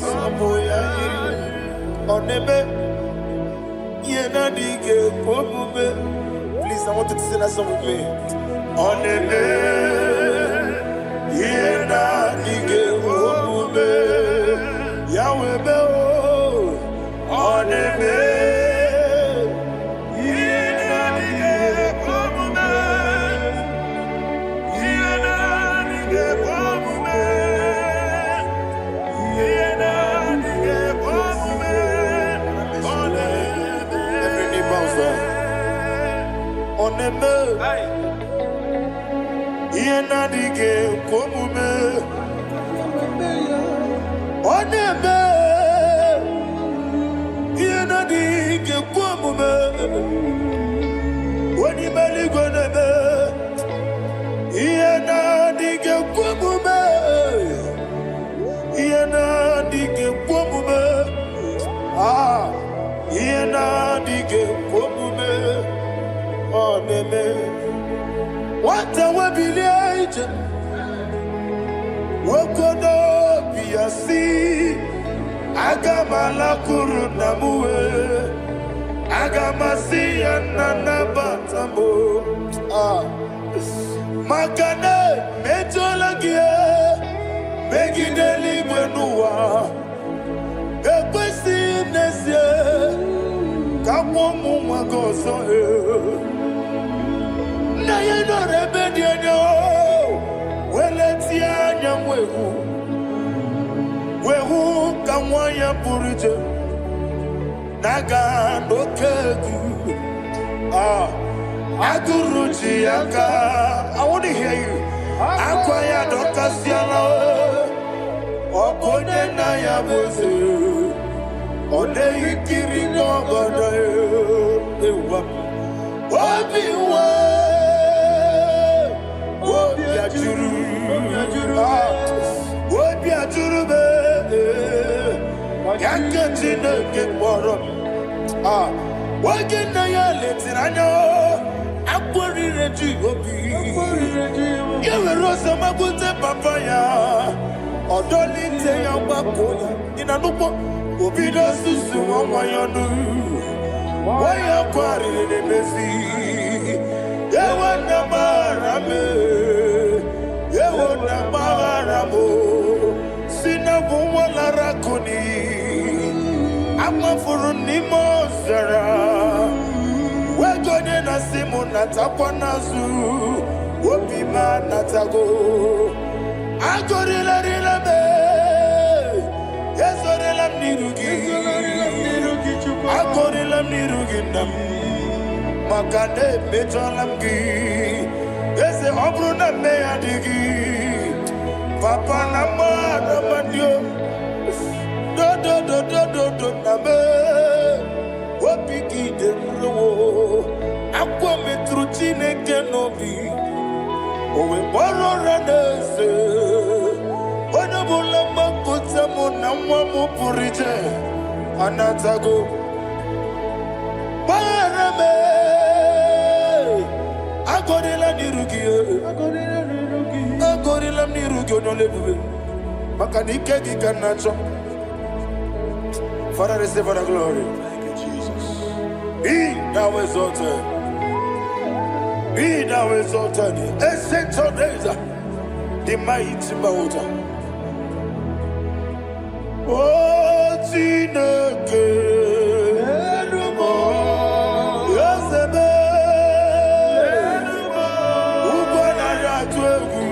Saboya iri Onebe Yena dige pomube. Please, I want you to sing that song with me. Onebe Yena dige pomube. Yahweh be o Onebe Yena dige pomube. Yena dige pomube. Yena dige pomube. Onebe every knee bows down. Onebe Yena dige pomube. Onebe Yena dige pomube. Wani mali gonebe Yena dige pomube. Yena dige pomube. Ah Yena dige pomube. Onebe Wata wabiliaje Wokono biasi Agamala kurunamuwe Agamasi ananabatamo Makane mejolagie Megideli mwenuwa Ekwesi nesie Kamwomu mwagoso Na yeno rebedienyo Weletia nyamwehu Wehu kamwaya purije Naga nokegu Aguruji aka I want to hear you Akwaya dokasiana Okone na ya boze. Ode ikiri no godo. Ewa. Obiwa. Obi ajuru. Obi ajuru be. Yakati no kemoro. Wage na ya letiranya. Akwari reji obi. Yewe rosa magute papaya. Odoli te ya wakoya. Ina nupo. Obi do susu wanyonu. Waya kwari ne besi. Yewe na marame. Yewe na maramo. Sina wala rakoni. Ama furu ni mozara. Wegone na simu natakwa nazu. Wopi ma natago. Agorila rila me. Yesorila nirugi. Agorila nirugi nam. Makane mejolamgi. Yese obru na me adigi. Papa na ma na mandio. Do na me. Wapiki de mro. Akwa metruchine kenobi. Owe boro ranese. Wana bula makota mona mwamu purije. Anatago. Barame. Agorila nirugi. Agorila nirugi onolebube. Makanike gikanacho. Father, receive the glory. Thank you, Jesus. Be thou exalted. Be thou exalted. Ancient of days, the mighty mountain. Oh, Tineke. Yosebe. Ubanaya twegu.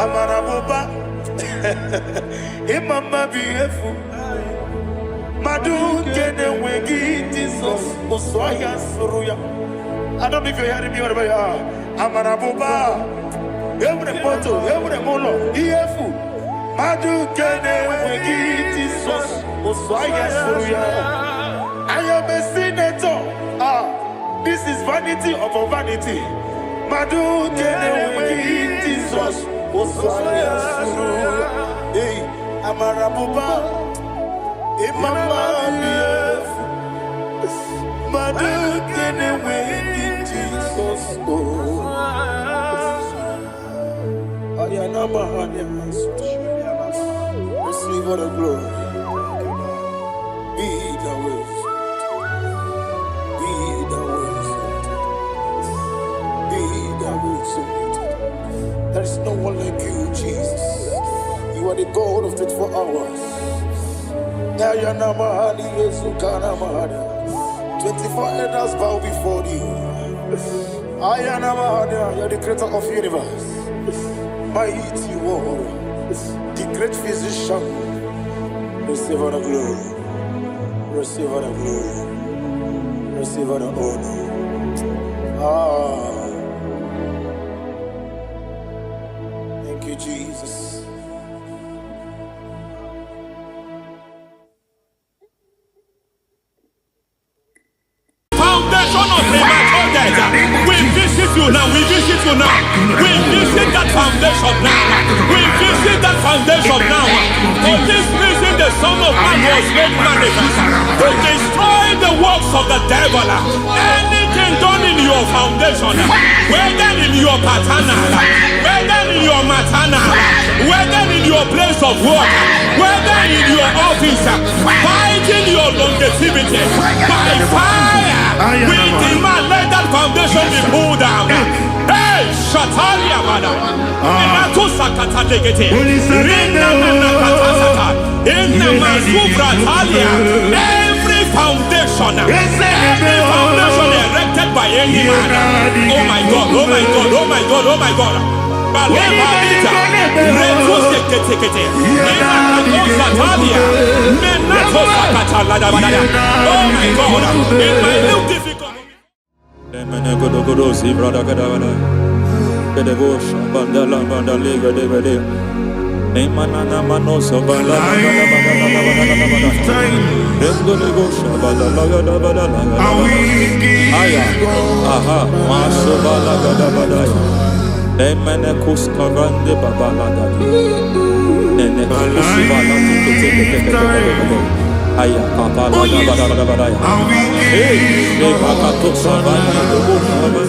Amaraboba, Imama beautiful. Madu kene wegi Jesus, Osoya Suruya. I don't know if you're hearing me wherever you are. Amaraboba, every photo, every molo, beautiful. Madu kene wegi Jesus, Osoya Suruya. I am a senator. This is vanity upon vanity. Madu kene wegi Jesus. Hey, Amaraboba, Imama, Madu kene wegi Jesus. Ayanama, receive all the glory. Be the ways. Be the ways. Be the ways. There is no one like you, Jesus. You are the God of 24 hours. 24 elders bow before you. You are the creator of the universe. Mighty warrior, the great physician. Receive all the glory. Receive all the glory. Receive all the honor. Thank you, Jesus. Foundation of premature death. We visit you now. We visit you now. We visit that foundation now. We visit that foundation now. For this reason, the Son of Man was made manifest to destroy the works of the devil. Anything done in your foundation, whether in your paternal, whether in your maternal, whether in your place of work, whether in your office, fighting your longevity by fire, we demand let that foundation be pulled down. Hey, Shatalia, madam. Every foundation erected by any man. Oh my God, oh my God, oh my God, oh my God. Balevalita, Rekosekete, Menakanosatalia, Menakosakataladabanaya. Oh my God, in my new difficult. Lemenegodogodosi, brother Gadavana, Gedegosha, Bandala, Bandaliga, Devede, Emanana Manoso, Bandala, Rendogosha, Bandala, Gadavana, Aya, Aha, Maso Balaga Davadaya. Emene kuskavande babalada. Nene kusibala tikete. Aya kapala badala. Hey, de bakato savane de bukavande.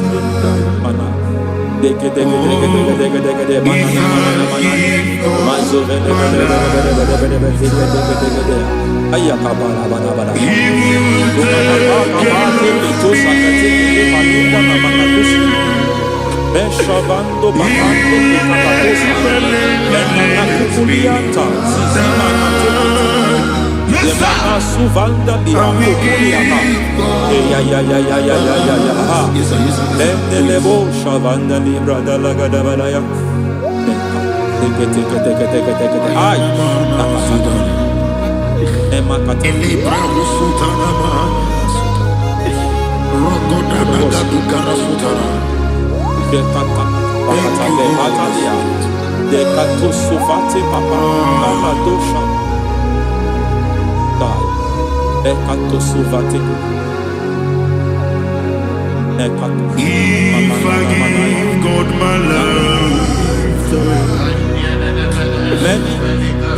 Mana. Deke mana. Mazo vede. Aya kapala badala. Beshavando bakando kakakosa Enana kukulianta Zizima natekete Yemana suvanda liya kukuliata Ya Lendelebo shavanda libra dalagadabalaya Teke Ay Nakasata Emakata Libra Rusutana Rogoda Nagadukara Sutara De katusufati papa aladosha dai de katusufati If I give God my love,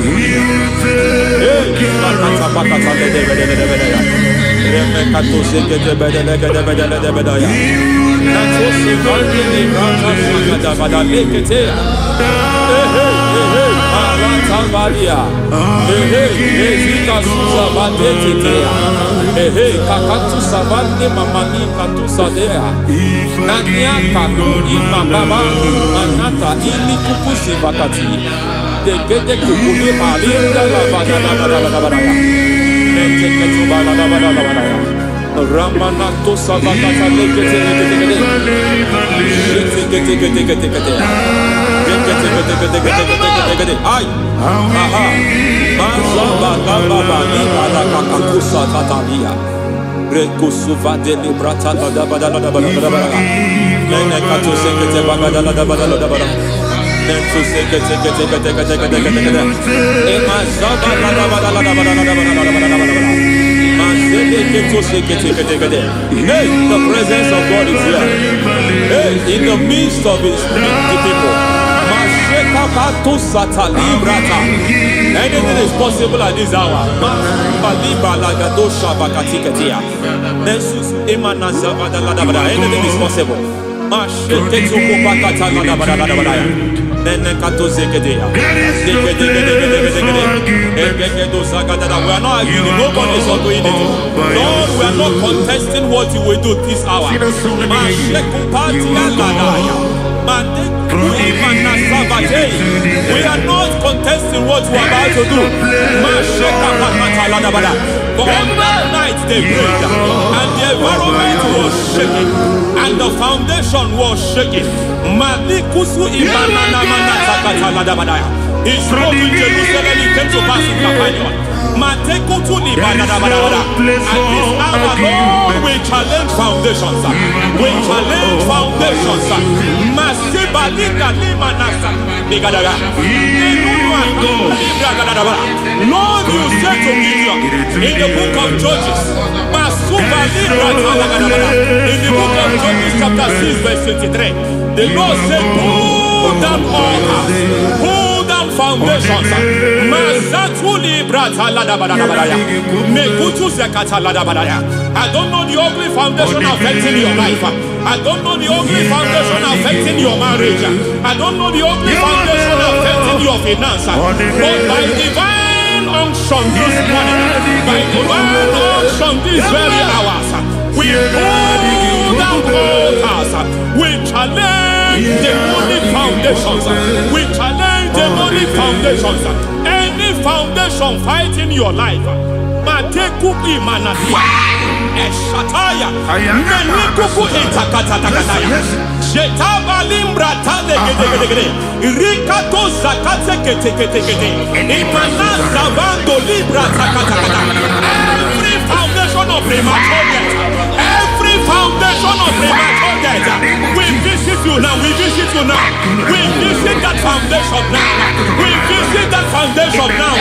He'll take care Ramanato Savakata lekete. Ay, aha, Mazaba Baba Libara Kakakusa Tatalia, Rekusuva de Librata Badabada, Menekato Sekete Bagadala Dabada, Nentu Sekete, Emazaba Hey, the presence of God is here. Hey, in the midst of His people. Anything is possible at this hour. Anything is possible. We are not arguing. Nobody is arguing it. Lord, we are not contesting what you will do this hour. We are not contesting what you are about to do. For on that night they prayed, and the environment was shaking, and the foundation was shaking. He spoke in Jerusalem, he came to pass in Capernaum. At this hour, Lord, we challenge foundations. We challenge foundations. Lord, you said to Gideon in the book of Judges, in the book of Judges chapter 6 verse 23, the Lord said, pull down altars, pull down foundations. I don't know the ugly foundation affecting your life. I don't know the ugly foundation affecting your marriage. I don't know the ugly foundation affecting your finance. But by divine unction this morning, by divine unction these very hours, we pull down altars. We challenge demonic foundations. We challenge demonic foundations. Any foundation fighting your life, kuki manadia. Eshataya. Menikuku itakatatakataya. Shetaba limbra tale gede. Rikato zakate kete. Imana zavando libra takatakata. Every foundation of premature death. Every foundation of premature death. We visit you now. We visit you now. We visit that foundation now. We visit that foundation now.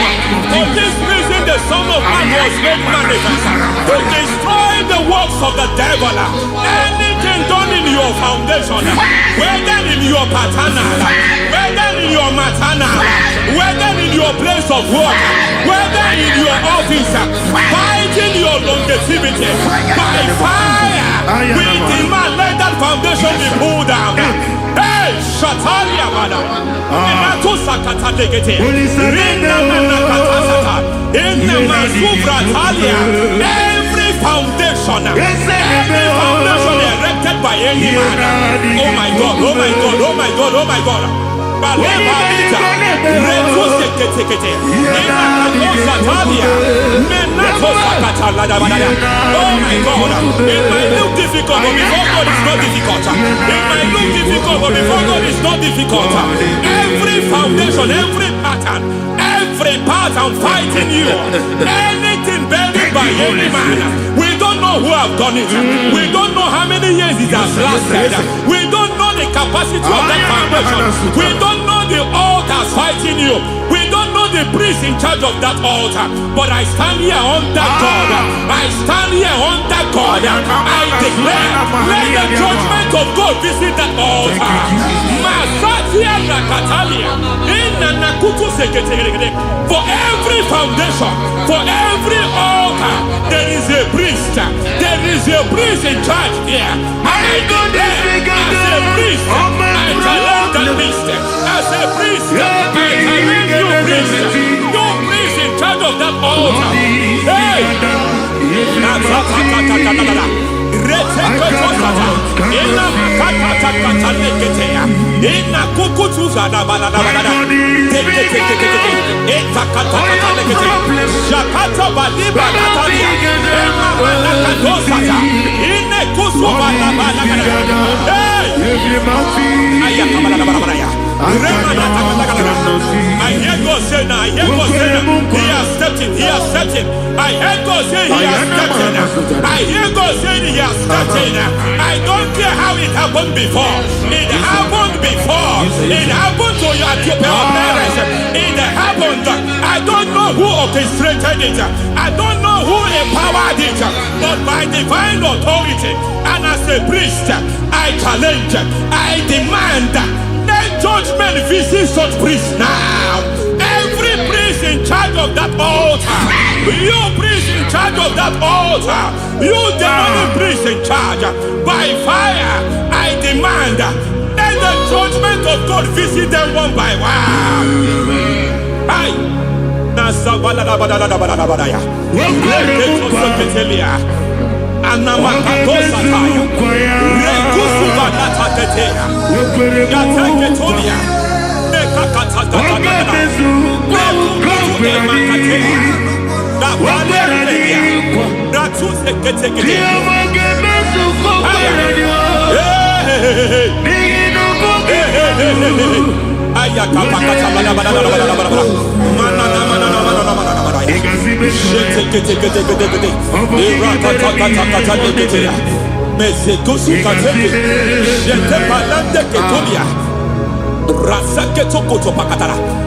For this reason, the Son of Man was made manifest to destroy the works of the devil. Anything done in your foundation, whether in your paternal, whether in your maternal, whether in your place of work, whether in your office, fighting your longevity by fire, we demand let that foundation be pulled down. Hey, Shatalia Bada, Inato Sakata Legate, Rina Manakatasata, Inna Masubra Talia, every foundation erected by any man. Oh my God, oh my God, oh my God, oh my God. Baleba Lita, Reto Sekete, Menato Sakata Ladabada. Oh my God, it might look difficult, but before God it's not difficult. It might look difficult, but before God it's not difficult. Every foundation, every pattern fighting you, anything buried by any man. We don't know who have done it. We don't know how many years it has lasted. We don't know the capacity of that foundation. We don't know the altars fighting you. We don't know the priest in charge of that altar. But I stand here under God. I stand here under God. I declare, let the judgment of God visit that altar. Masatia Nakatalia. For every foundation, for every altar, there is a priest. There is a priest in charge here. I declare, as a priest, I challenge that priest. As a priest, I challenge you priest. You priest in charge of that altar. Hey! I hear God say now, he has stepped in, he has stepped in. I hear God say he has stepped in. I hear God saying he has stepped in. I don't care how it happened before. It happened before. It happened to your parents. It happened. I don't know who orchestrated it. I don't know who empowered it. But by divine authority and as a priest, I challenge, I demand, let judgment visit such priests now. Every priest in charge of that altar, you priest in charge of that altar, you demonic priest in charge, by fire, I demand, let the judgment of God visit them one by one. Aye.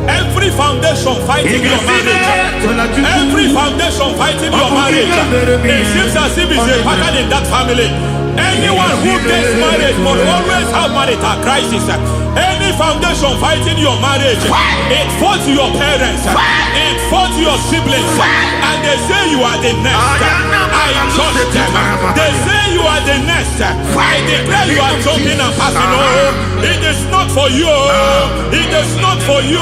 Every foundation fighting your marriage, every foundation fighting your marriage, it seems as if it's a pattern in that family. Anyone who gets married will always have marital crisis. Any foundation fighting your marriage, it fought your parents, it fought your siblings, and they say you are the next. I judge them. They say you are the next. I I declare you are jumping and passing. It is not for you. It is not for you.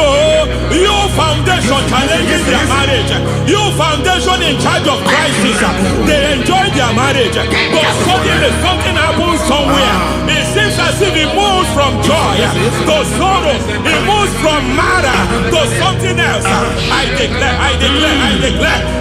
You foundation challenges their marriage. You foundation in charge of crisis. They enjoy their marriage. But suddenly something happens somewhere. It seems as if it moves from joy to sorrow. It moves from matter to something else. I declare.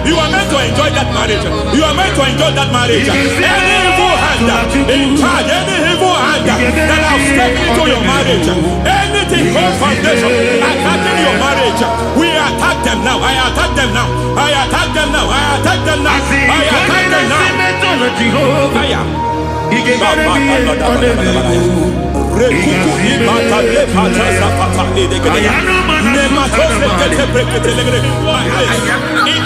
You are meant to enjoy that marriage. You are meant to enjoy that marriage. Any evil hand in charge, any evil hand that have stepped into your marriage, anything called foundation attacking your marriage, we attack them now. I attack them now. I attack them now. I attack them now. I attack them now. It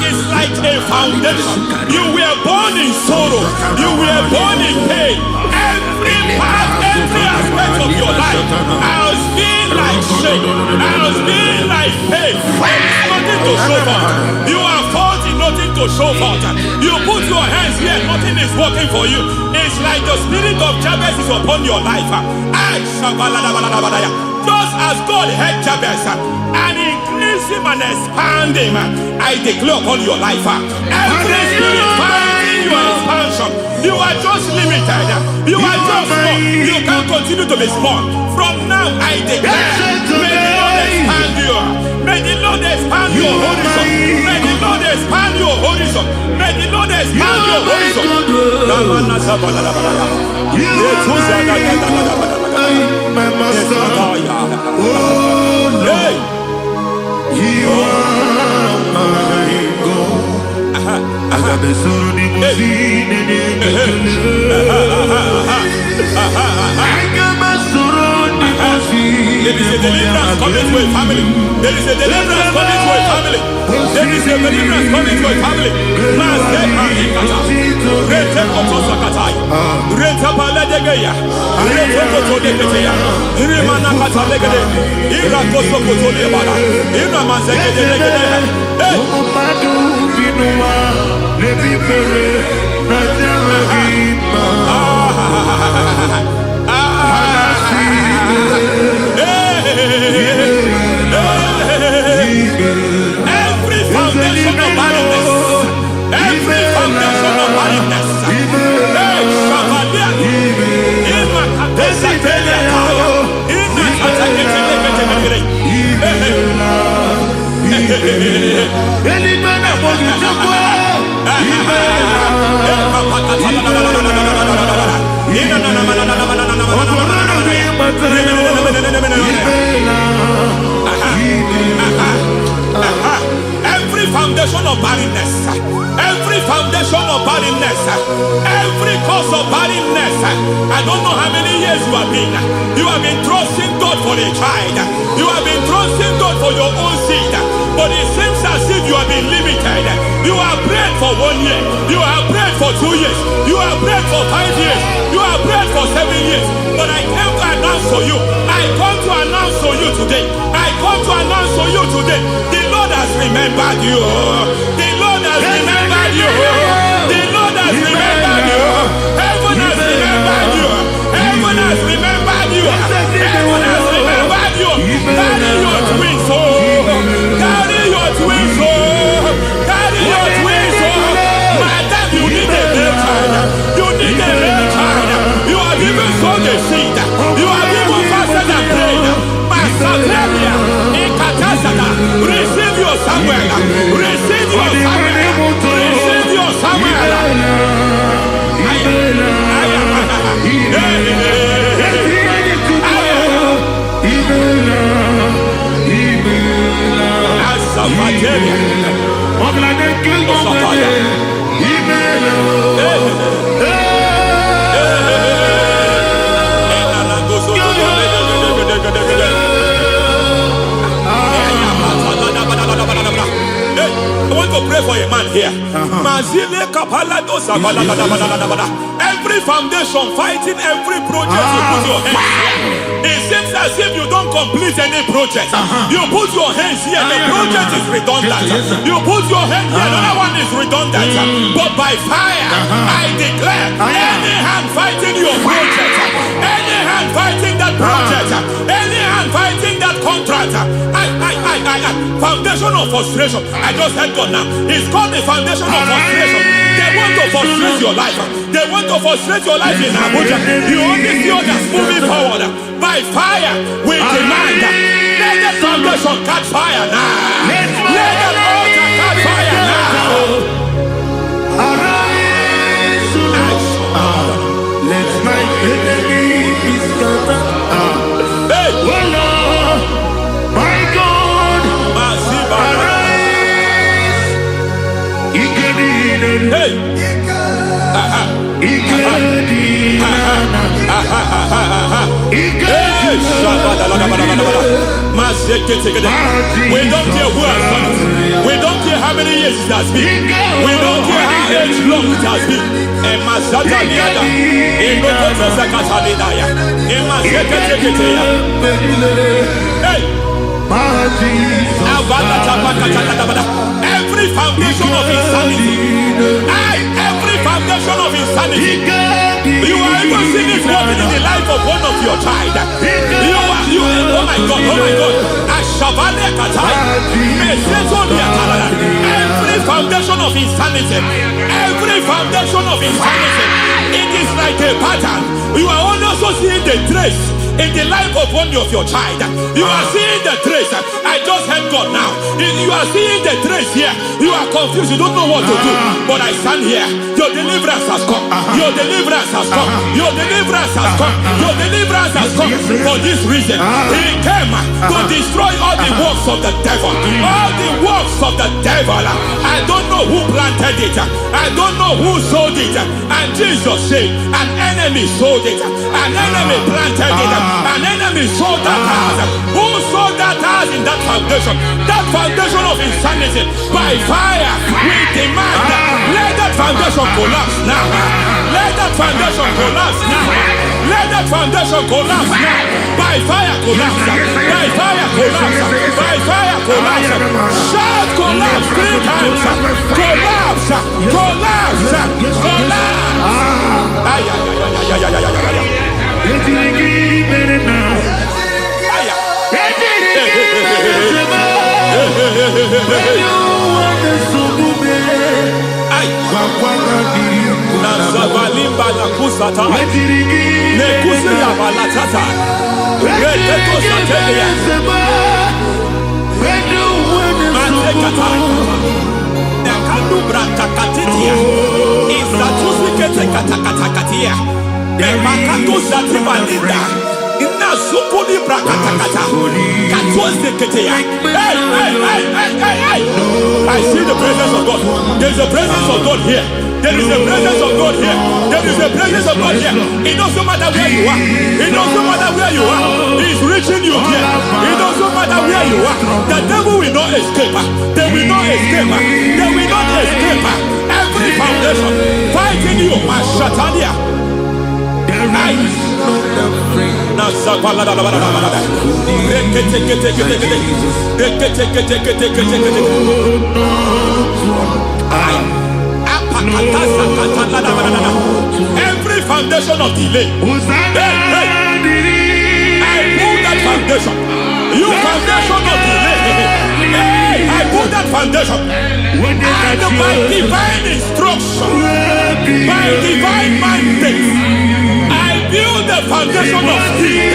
is like a foundation. You were born in sorrow. You were born in pain. Every part, every aspect of your life has been like shame. Has been like pain. There is nothing to show for. You are faulty, nothing to show for. You put your hands here, nothing is working for you. It's like the spirit of Jabez is upon your life. Just as God had Jabez and increased him and expand him, I declare upon your life. Every spirit finding your expansion, you are just limited. You are just small. You can't continue to be small. From now, I declare, may the Lord expand you. May the Lord expand your horizon. May the Lord expand your horizon. May the Lord expand your horizon. My master, oh Lord, you are my God. I got the soul of the there is a deliverance coming to a family. There is a deliverance coming to a family. There is a deliverance coming to a family. Every foundation of barrenness, every foundation of barrenness, every foundation of barrenness, every foundation of barrenness, every cause of barrenness. I don't know how many years you have been trusting God for a child. You have been trusting God for your own seed, but it seems as if you have been limited. You have prayed for 1 year, you have prayed for 2 years, you have prayed for 5 years, you have prayed for 7 years. But I came to announce to you, I come to announce to you today, I come to announce to you today, the Lord has remembered you. The Lord has remembered you. The Lord has remembered you. Heaven has remembered you. Heaven has remembered you. Heaven has remembered you. Carry your twins, oh. Carry your twins, oh. Carry your twins, oh. Madam, you need a male child. You need a male child. You have even sown the seed. You have even fasted and prayed. Masaperia, Ekatasata, receive your Samuel. Receive your Samuel. Receive your Samuel. I want to pray for a man here. Every foundation fighting every project you put your hands here. It seems as if you don't complete any project. You put your hands here, the project is redundant. You put your hand here, another one is redundant. But by fire, I declare, any hand fighting your project, foundation of frustration. I just heard God now. It's called the foundation of frustration. They want to frustrate your life. They want to frustrate your life in Abuja. You only see others moving forward. By fire, we demand. Let the foundation catch fire now. Let the altar catch fire now. Arise, let my enemy be scattered. Hey, Oh Lord, my God, arise. hey, we don't care who has done it. We don't care how many years it has been. We don't care how age long it has been. Every foundation of insanity, every foundation of insanity, you are even seeing it working in the life of one of your child. Oh my God, every foundation of insanity, it is like a pattern. You are also seeing the trace in the life of one of your child. You are seeing the trace. I just heard God now. You are seeing the trace here. You are confused. You don't know what to do. But I stand here. Your deliverance has come. Your deliverance has come. Your deliverance has come. Your deliverance has come. For this reason, He came to destroy all the works of the devil. All the works of the devil. I don't know who planted it. I don't know who sold it. And Jesus said, an enemy sold it. An enemy planted it. An enemy sold that house. Who sold that house in that foundation? That foundation of insanity. By fire, we demand let that foundation collapse now. Let that foundation collapse now. Let that foundation collapse now. By fire, collapse. By fire, collapse. By fire, collapse. Shout collapse 3 times. Collapse. Collapse. Collapse. I see the presence of God. There is a presence of God here. There is a presence of God here. There is a presence of God here. It doesn't matter where you are. It doesn't matter where you are. He's reaching you here. It doesn't matter where you are. The devil will not escape. They will not escape. They will not escape. Every foundation fighting you, Mashatania. Every foundation of delay, I pull that foundation. You foundation of delay, I pull that foundation. And by divine instruction, by divine mandate, I build the foundation of speed.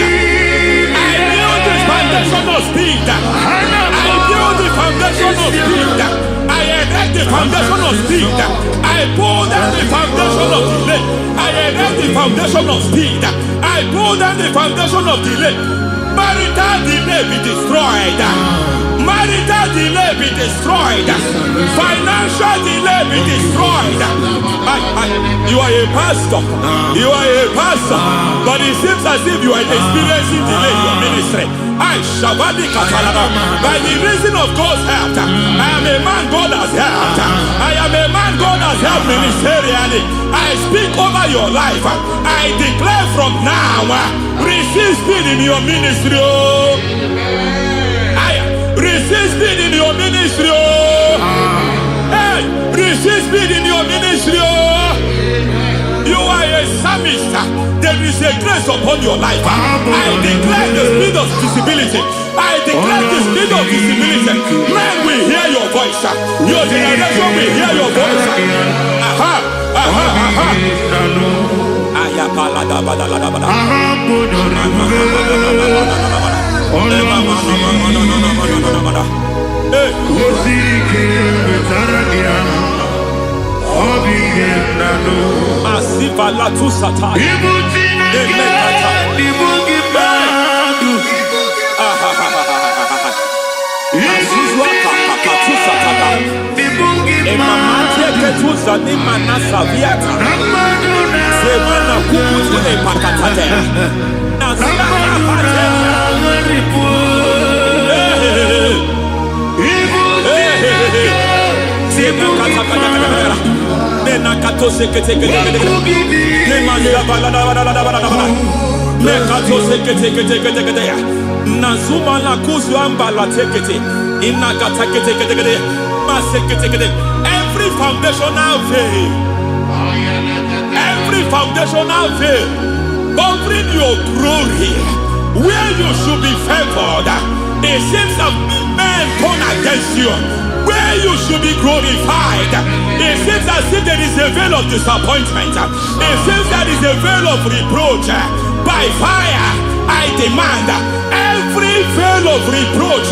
I build the foundation of speed. I build the foundation of speed. I erect the foundation of speed. I pull down the foundation of delay. I erect the foundation of speed. I pull down the foundation of delay. Marital delay be destroyed. Marital delay be destroyed. Financial delay be destroyed. You are a pastor. You are a pastor. But it seems as if you are experiencing delay in your ministry. By the reason of God's help, I am a man God has helped. I am a man God has helped ministerially. I speak over your life. I declare from now, receive speed in your ministry. Receive speed in your ministry. Hey, receive speed in your ministry. You are a psalmist. There is a grace upon your life. I declare the spirit of visibility. I declare the spirit of visibility. Men will hear your voice. Your generation will hear your voice. Aha, aha, aha. Asiva la tu sata. Every foundational veil, every foundational veil covering your glory, where you should be favored, it seems that men turn against you. Where you should be glorified, it seems as if there is a veil of disappointment. It seems there is a veil of reproach. By fire, I demand every veil of reproach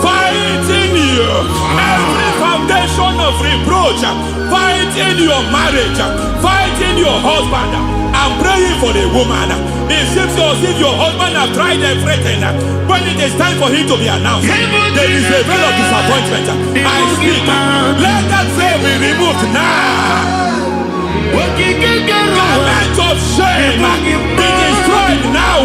fighting you, every foundation of reproach fighting your marriage, fighting your husband. I'm praying for the woman. It seems as if your husband has tried everything. When it is time for him to be announced, there is a veil of disappointment. I speak. Let that veil be removed now. Garment of shame be destroyed now.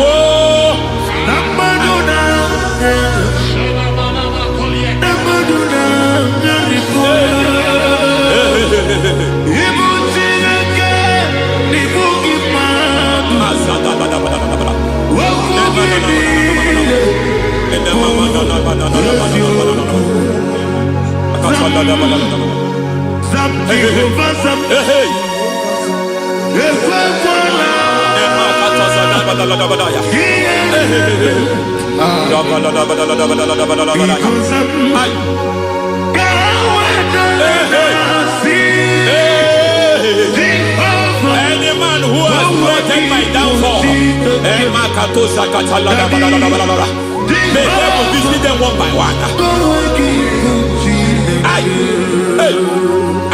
Any man who has plotted my downfall, may devil visit them one by one.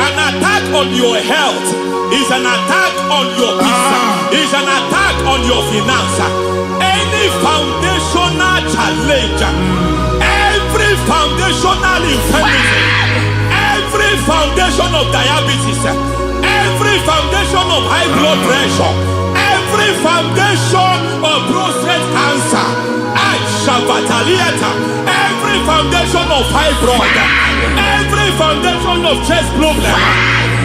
An attack on your health is an attack on your peace, is an attack on your finance. Any foundational challenge, every foundational infirmity, every foundation of diabetes, every foundation of high blood pressure, every foundation of prostate cancer, every foundation of fibroid, every foundation of chest problem,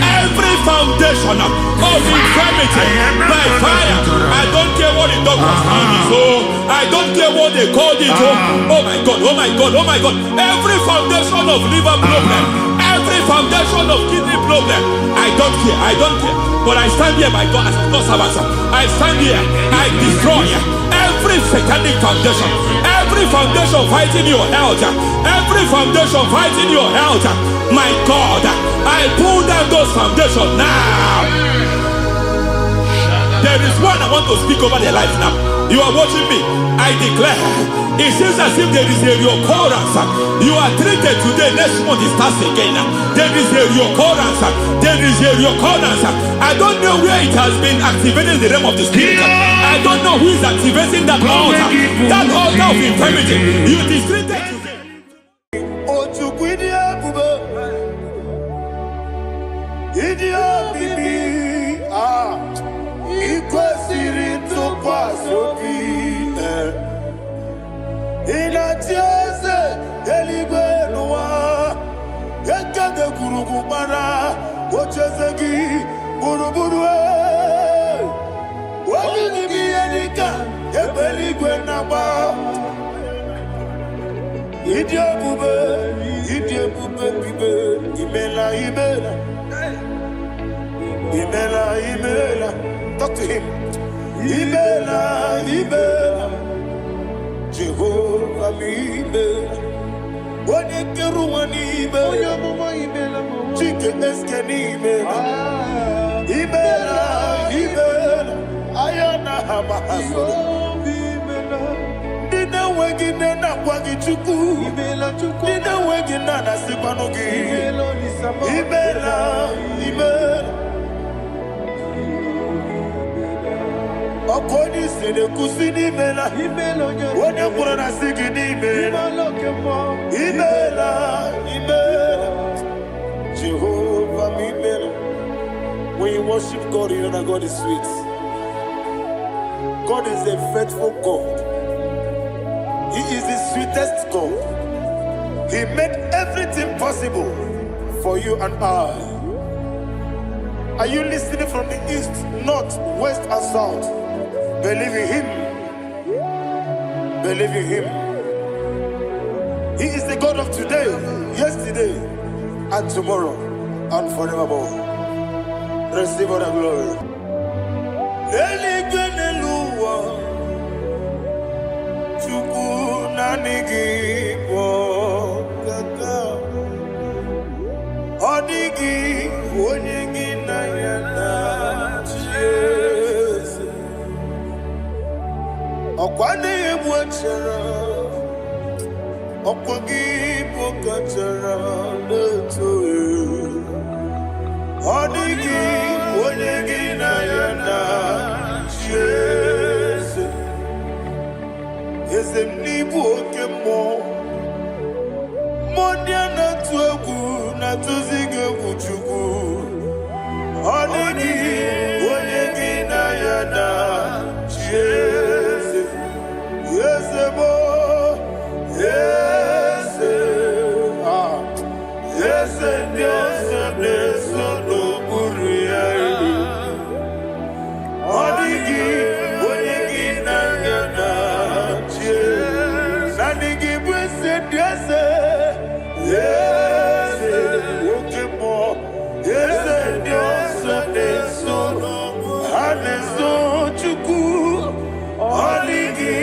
every foundation of infirmity, by fire. I don't care what the doctors call it, so I don't care what they called it. Oh my God, oh my God, oh my God. Every foundation of liver problem, every foundation of kidney problem, I don't care, I don't care. But I stand here, my God, as a God servant. I stand here, I destroy every satanic foundation, every foundation fighting your health, every foundation fighting your health. My God, I pull down those foundations now. There is one I want to speak over their life now. You are watching me. I declare, it seems as if there is a reoccurrence. You are treated today, next month it starts again. There is a reoccurrence. There is a reoccurrence. I don't know where it has been activated in the realm of the spirit. I don't know who is activating that altar of infirmity. You is treated today. Ibela, Ibela. Talk to him. Ibela, Ibela. Jehovah, Ibela. Wanekeru wani Ibela. Chike eskeni Ibela. Ibela, Ibela. Ayana hamahaso. Dina wegina na kwagi chuku. Dina wegina na sipanugi. Ibela, Ibela. Okoni sede kusini Ibela. Wone kurana sigini Ibela. Ibela, Ibela. Jehovah, Ibela. When you worship God, you know that God is sweet. God is a faithful God. He is the sweetest God. He made everything possible for you and I. Are you listening from the east, north, west, and south? Believe in Him. Believe in Him. He is the God of today, yesterday, and tomorrow, and forevermore. Receive all the glory. Odigi onyegi na yana Jesus. Okwani ebwachara. Okwagi bokachara leto. Odigi onyegi na yana Jesus. Ezemnibu okemo. Modia na tuegu na tuzige kuchugu. Odigi onyegi na yana Jesus. Yesebo, yese, yese Dios neso no buria. Odigi onyegi na yana Jesus. Nandigi bwese Dios. Yes, Ukimo, yes, Dios, Neso, Haneso, Chuku, Oligi,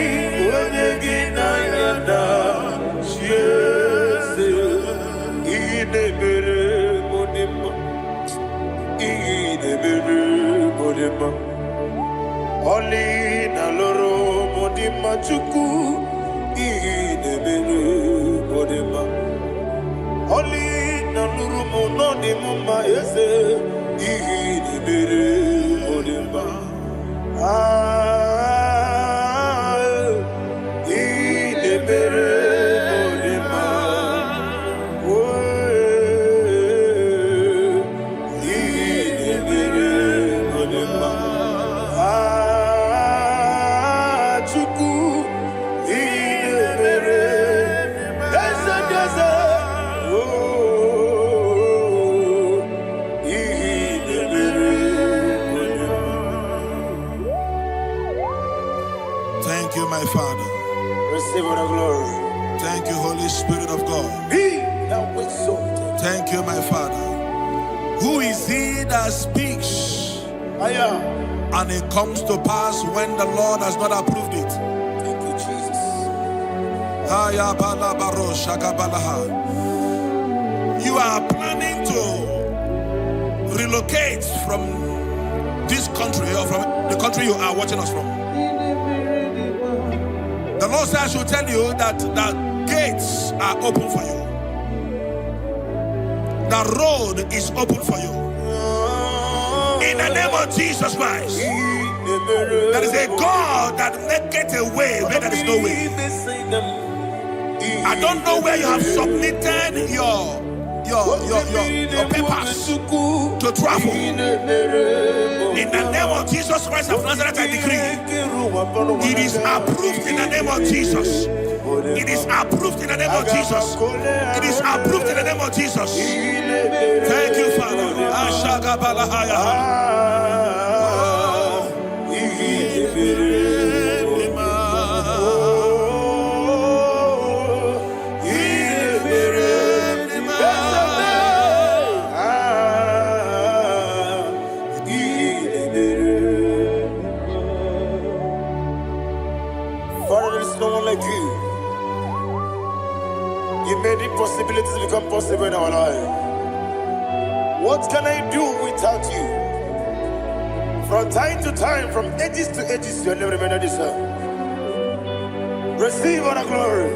Wenegina, Yada, yes, Idebere, Modima, Idebere, Modima, Oli, Naloro, Modima, Chuku, Idebere, Modima. Oli na nurumo no ni muma yese ihi ni bere odemba ihi ni bere odemba ihi ni bere odemba chuku ihi ni bere yese Thank you, my Father. Receive the glory. Thank you, Holy Spirit of God. He that exalted. Thank you, my Father. Who is he that speaks and it comes to pass when the Lord has not approved it? Thank you, Jesus. You are planning to relocate from this country or from the country you are watching us from. The Lord says I should tell you that the gates are open for you. The road is open for you. In the name of Jesus Christ. There is a God that maketh a way where there is no way. I don't know where you have submitted your papers to travel. In the name of Jesus Christ of Nazareth, I decree it is approved in the name of Jesus. It is approved in the name of Jesus. It is approved in the name of Jesus. Thank you, Father. Father, there is no one like you. You made impossibilities become possible in our life. What can I do without you? From time to time, from ages to ages, you are never been deserve. Receive all the glory.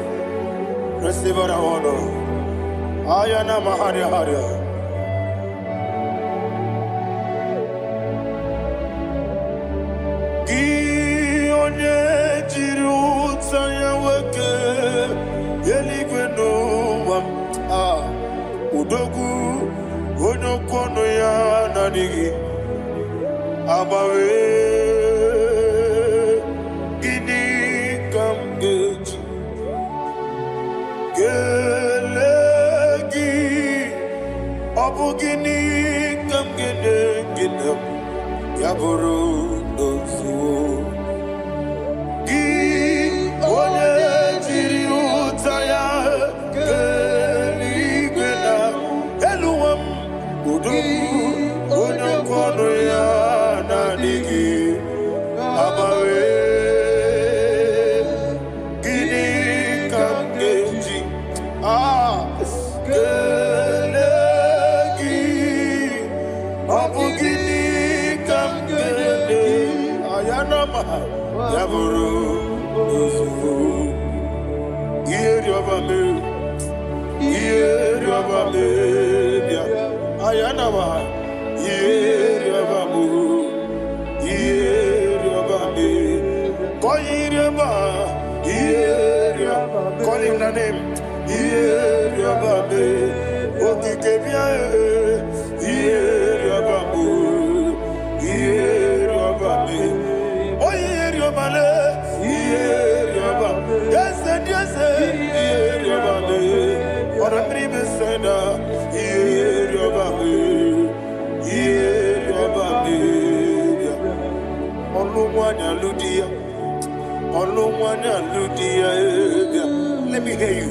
Receive all the honor. Ayana Maharia Haria. Udogu onokono ya nadigi abawe gini kamgeji gelegi abu gini kamgene gina yaburu dosu gi one jiri utaya Onokono ya nadigi abawe gini kamgeji gelegi abu gini kamgene ayanama yaburu uzufu yeri obame ayanama yeriabamu yeriabame koyiriaba yeriaba call him the name yeriabame okikebia yeriabamu yeriabame oyeriabale yeriaba yes yeriabame ora pribe senda yeriabame let me hear you.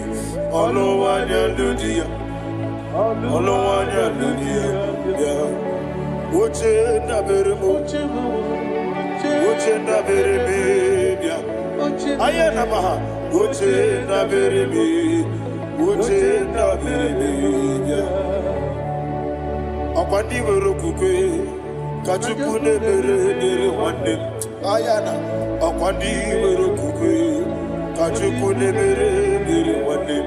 Kachukune mere wande ayana akwandi merokukwe kachukune mere wande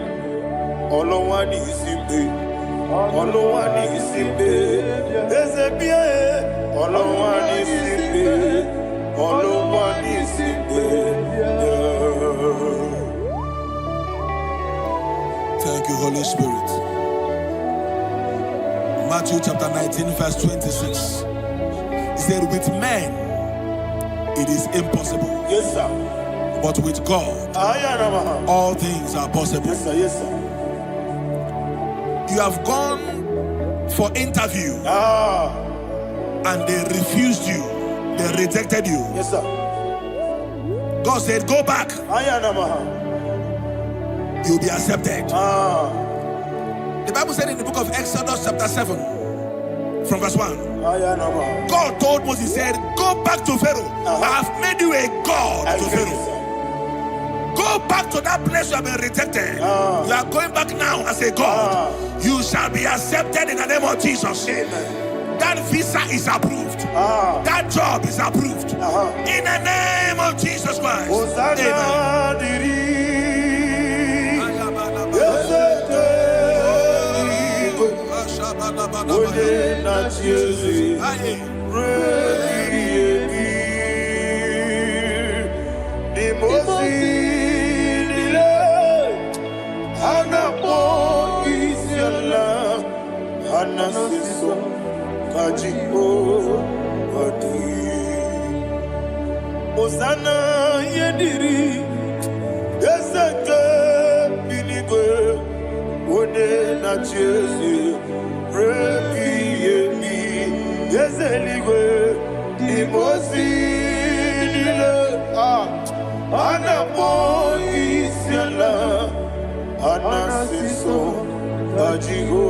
olowani isimbe ezebie olowani isimbe Thank you, Holy Spirit. Matthew chapter 19 verse 26. He said, with men it is impossible. Yes, sir. But with God, all things are possible. Yes, sir. Yes, sir. You have gone for interview and they refused you. They rejected you. Yes, sir. God said, go back. You'll be accepted. The Bible said in the book of Exodus chapter 7 from verse 1. God told Moses, he said, go back to Pharaoh. I have made you a God to Pharaoh. Go back to that place you have been rejected. You are going back now as a God. You shall be accepted in the name of Jesus. Amen. That visa is approved. That job is approved. In the name of Jesus Christ. Amen. Osana yediri ezeke binigwe one na Jesu rekiemi ezeligwe imosinile anapo isiala anasiso ajigo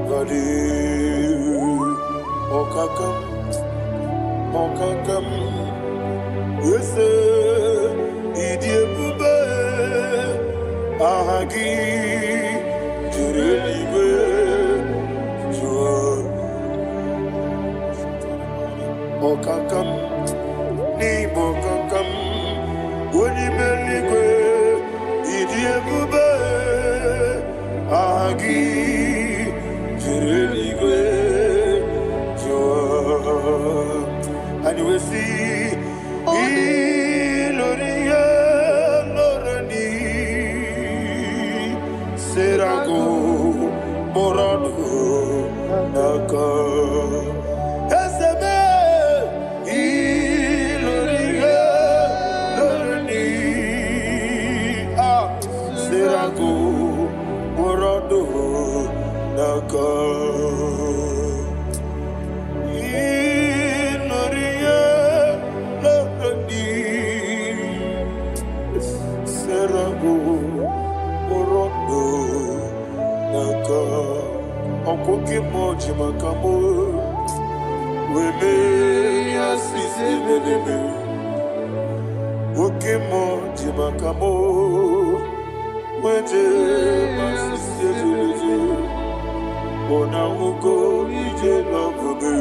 gadi okakam yese idi Agi Jureliwe Jua Okakam Ni Bokakam Unimeligwe Idiebube Agi Jureliwe Jua and we see Iloria Lorani Serago Morado Naka Eseme Iloria Lorani Serago Morado Naka Okoke moji makamo Weme yasisi meneme Oke moji makamo Weje masisi jeje Ona ugo ije love me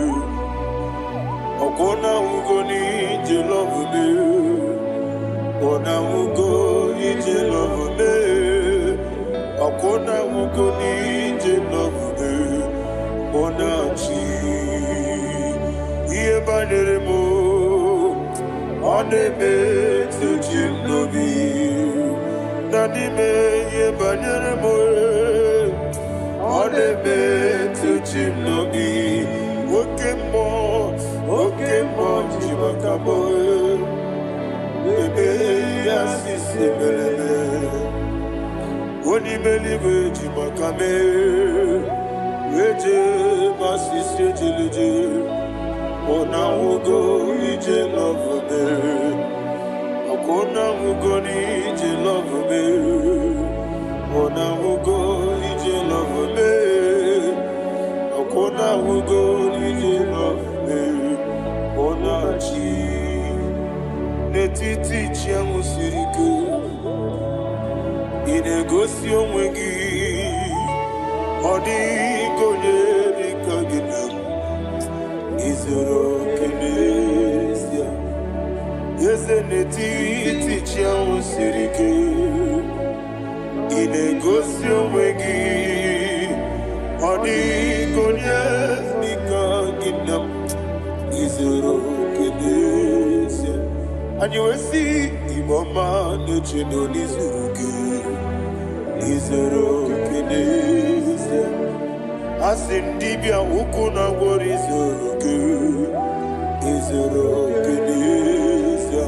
Okona ugo ni ije love me Ona ugo ije love me Okona ugo ni ije love me Onachi Iye banere mo Onebe tuji nobi Nanime iye banere mo Onebe tuji nobi Oke mo Jimakamo Bebe yasisi melele Onimeliwe Jimakame Weje masisi jilije Ona ugo ije love me Akona ugo ni ije love me Ona ugo ije love me Akona ugo ije love me Ona chi Netiti chiamu siriku Inegosi onwegi Odigonye dikagina Izoro kenesia Yese netiti chiamu sirike Inegosi onwegi Odigonye dikagina Izoro kenesia And you will see Iboma nechino nizuruke Izoro kenesia Asindibia ukuna gori Izoro kenesia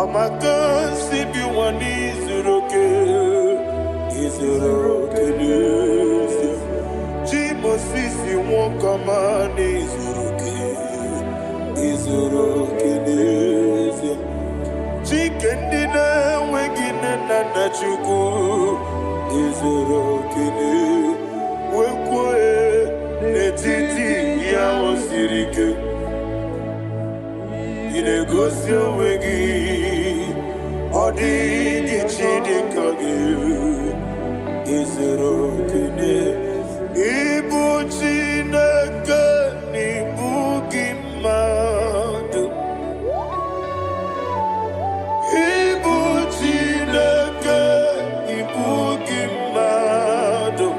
Amakansi biwani Izoro kenesia Jimosisi wakamani Izoro kenesia Chikendina wegine nana chuku Izoro kenesia Wekwe netiti ya osirike Inegosi onwegi Odigi chidikage Izoro kene Ibu chineke Ibu gimadu Ibu chineke Ibu gimadu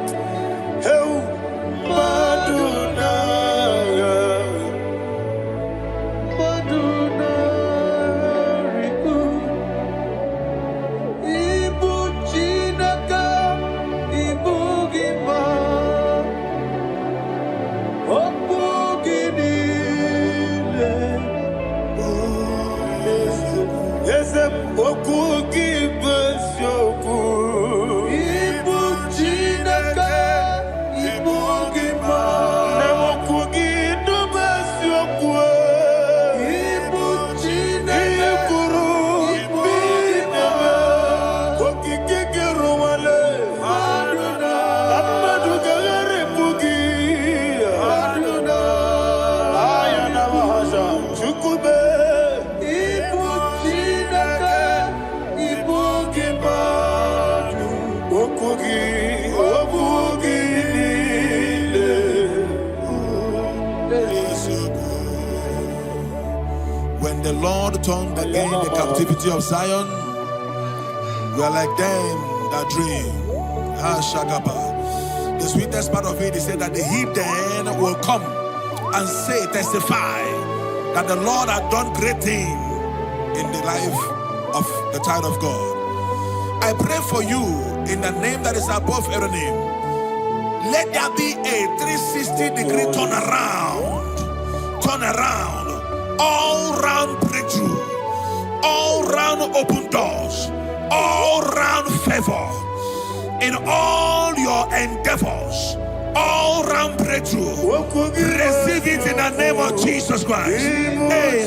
Lord turned again the captivity of Zion, we are like them that dream. The sweetest part of it is said that the heathen will come and say, testify, that the Lord had done great things in the life of the child of God. I pray for you in the name that is above every name. Let there be a 360-degree turn around, all round breakthrough, all round open doors, all round favor in all your endeavors, all round breakthrough. Receive it in the name of Jesus Christ. Amen.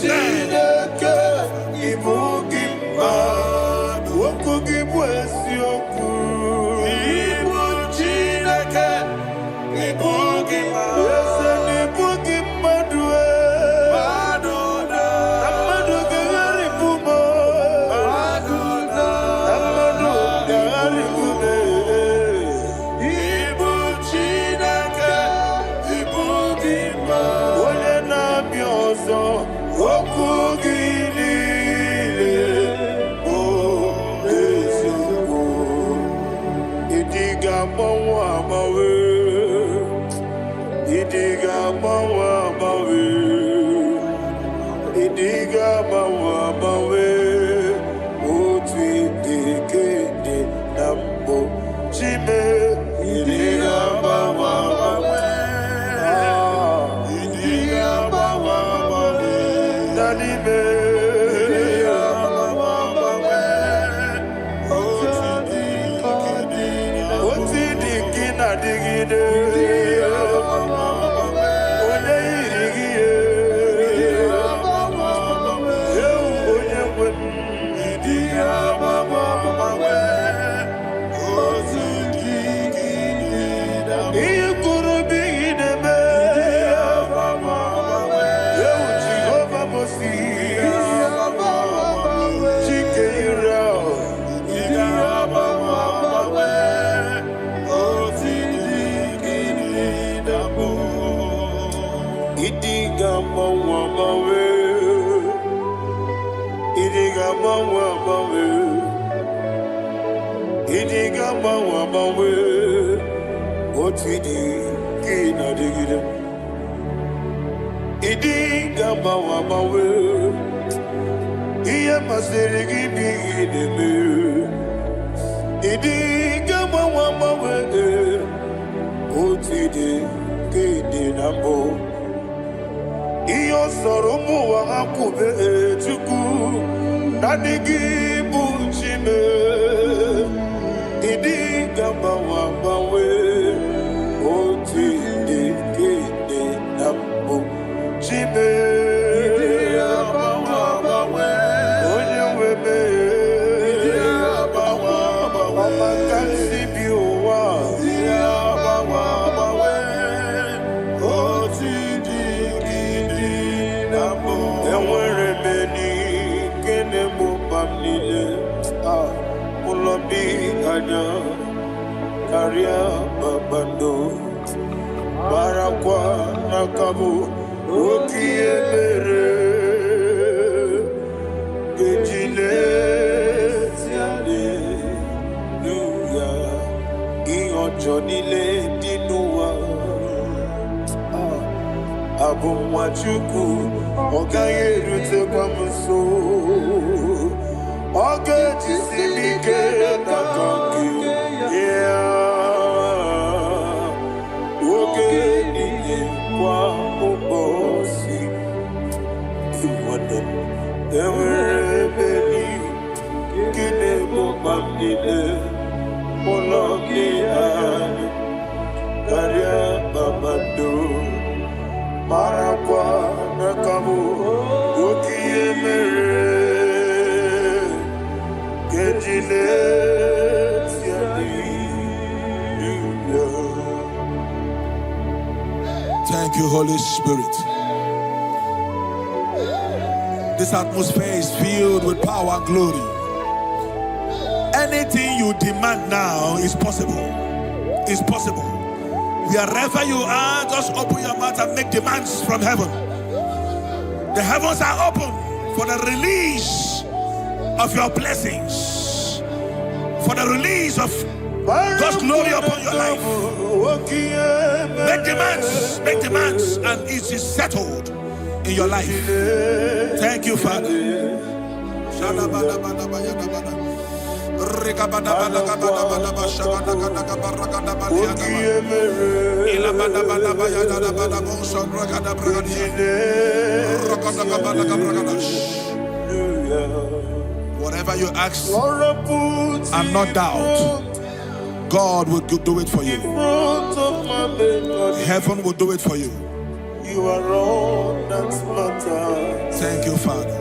Thank you, Holy Spirit. This atmosphere is filled with power and glory. Anything you demand now is possible. It's possible. Wherever you are, just open your mouth and make demands from heaven. The heavens are open for the release of your blessings, for the release of God's glory upon your life. Make demands, and it is settled in your life. Thank you, Father. Whatever you ask and not doubt, God will do it for you. Heaven will do it for you. You are all that matters. Thank you, Father.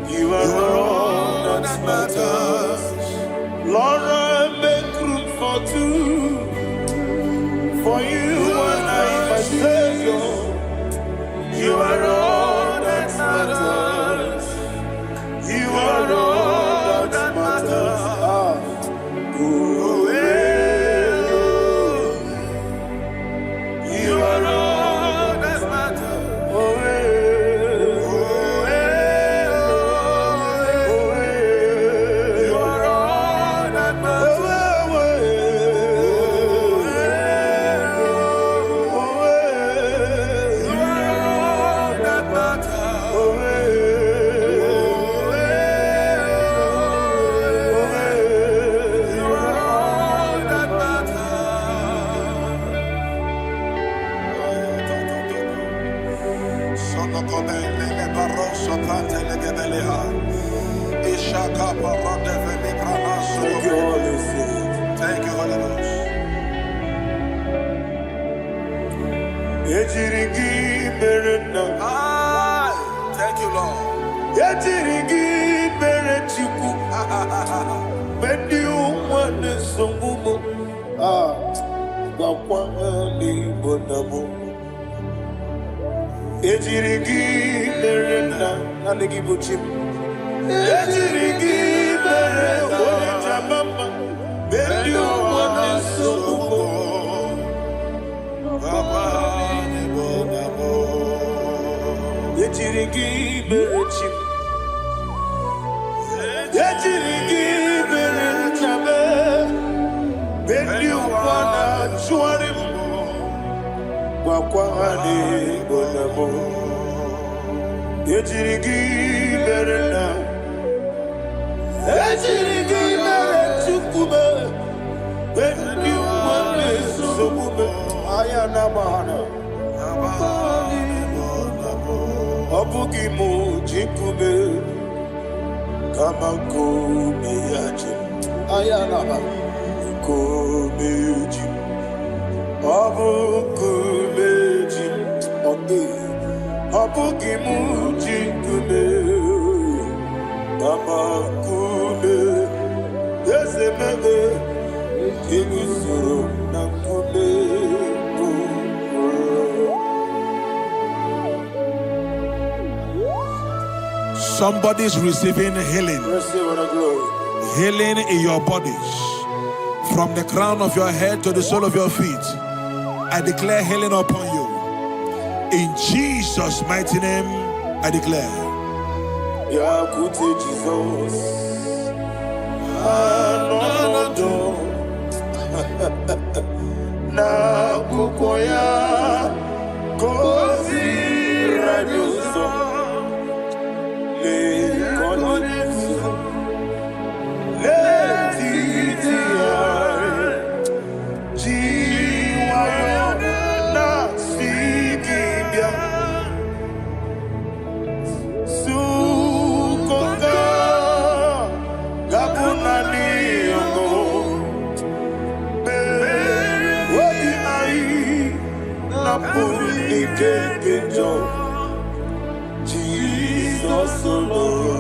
You are all that matters. Lord, I make room for two. For you and I, my Savior. You are all that matters. You are all that matters. You are all that matters. You are all that Thank you, Holy Ghost. Thank you, Lord. Somebody's receiving healing. Healing in your bodies. From the crown of your head to the sole of your feet. I declare healing upon you. In Jesus' mighty name, I declare. Jesus. Na kukoya kozi radioso le konesu le titia jiwa na sikibia sukoka gabuna niongo Jesus alone.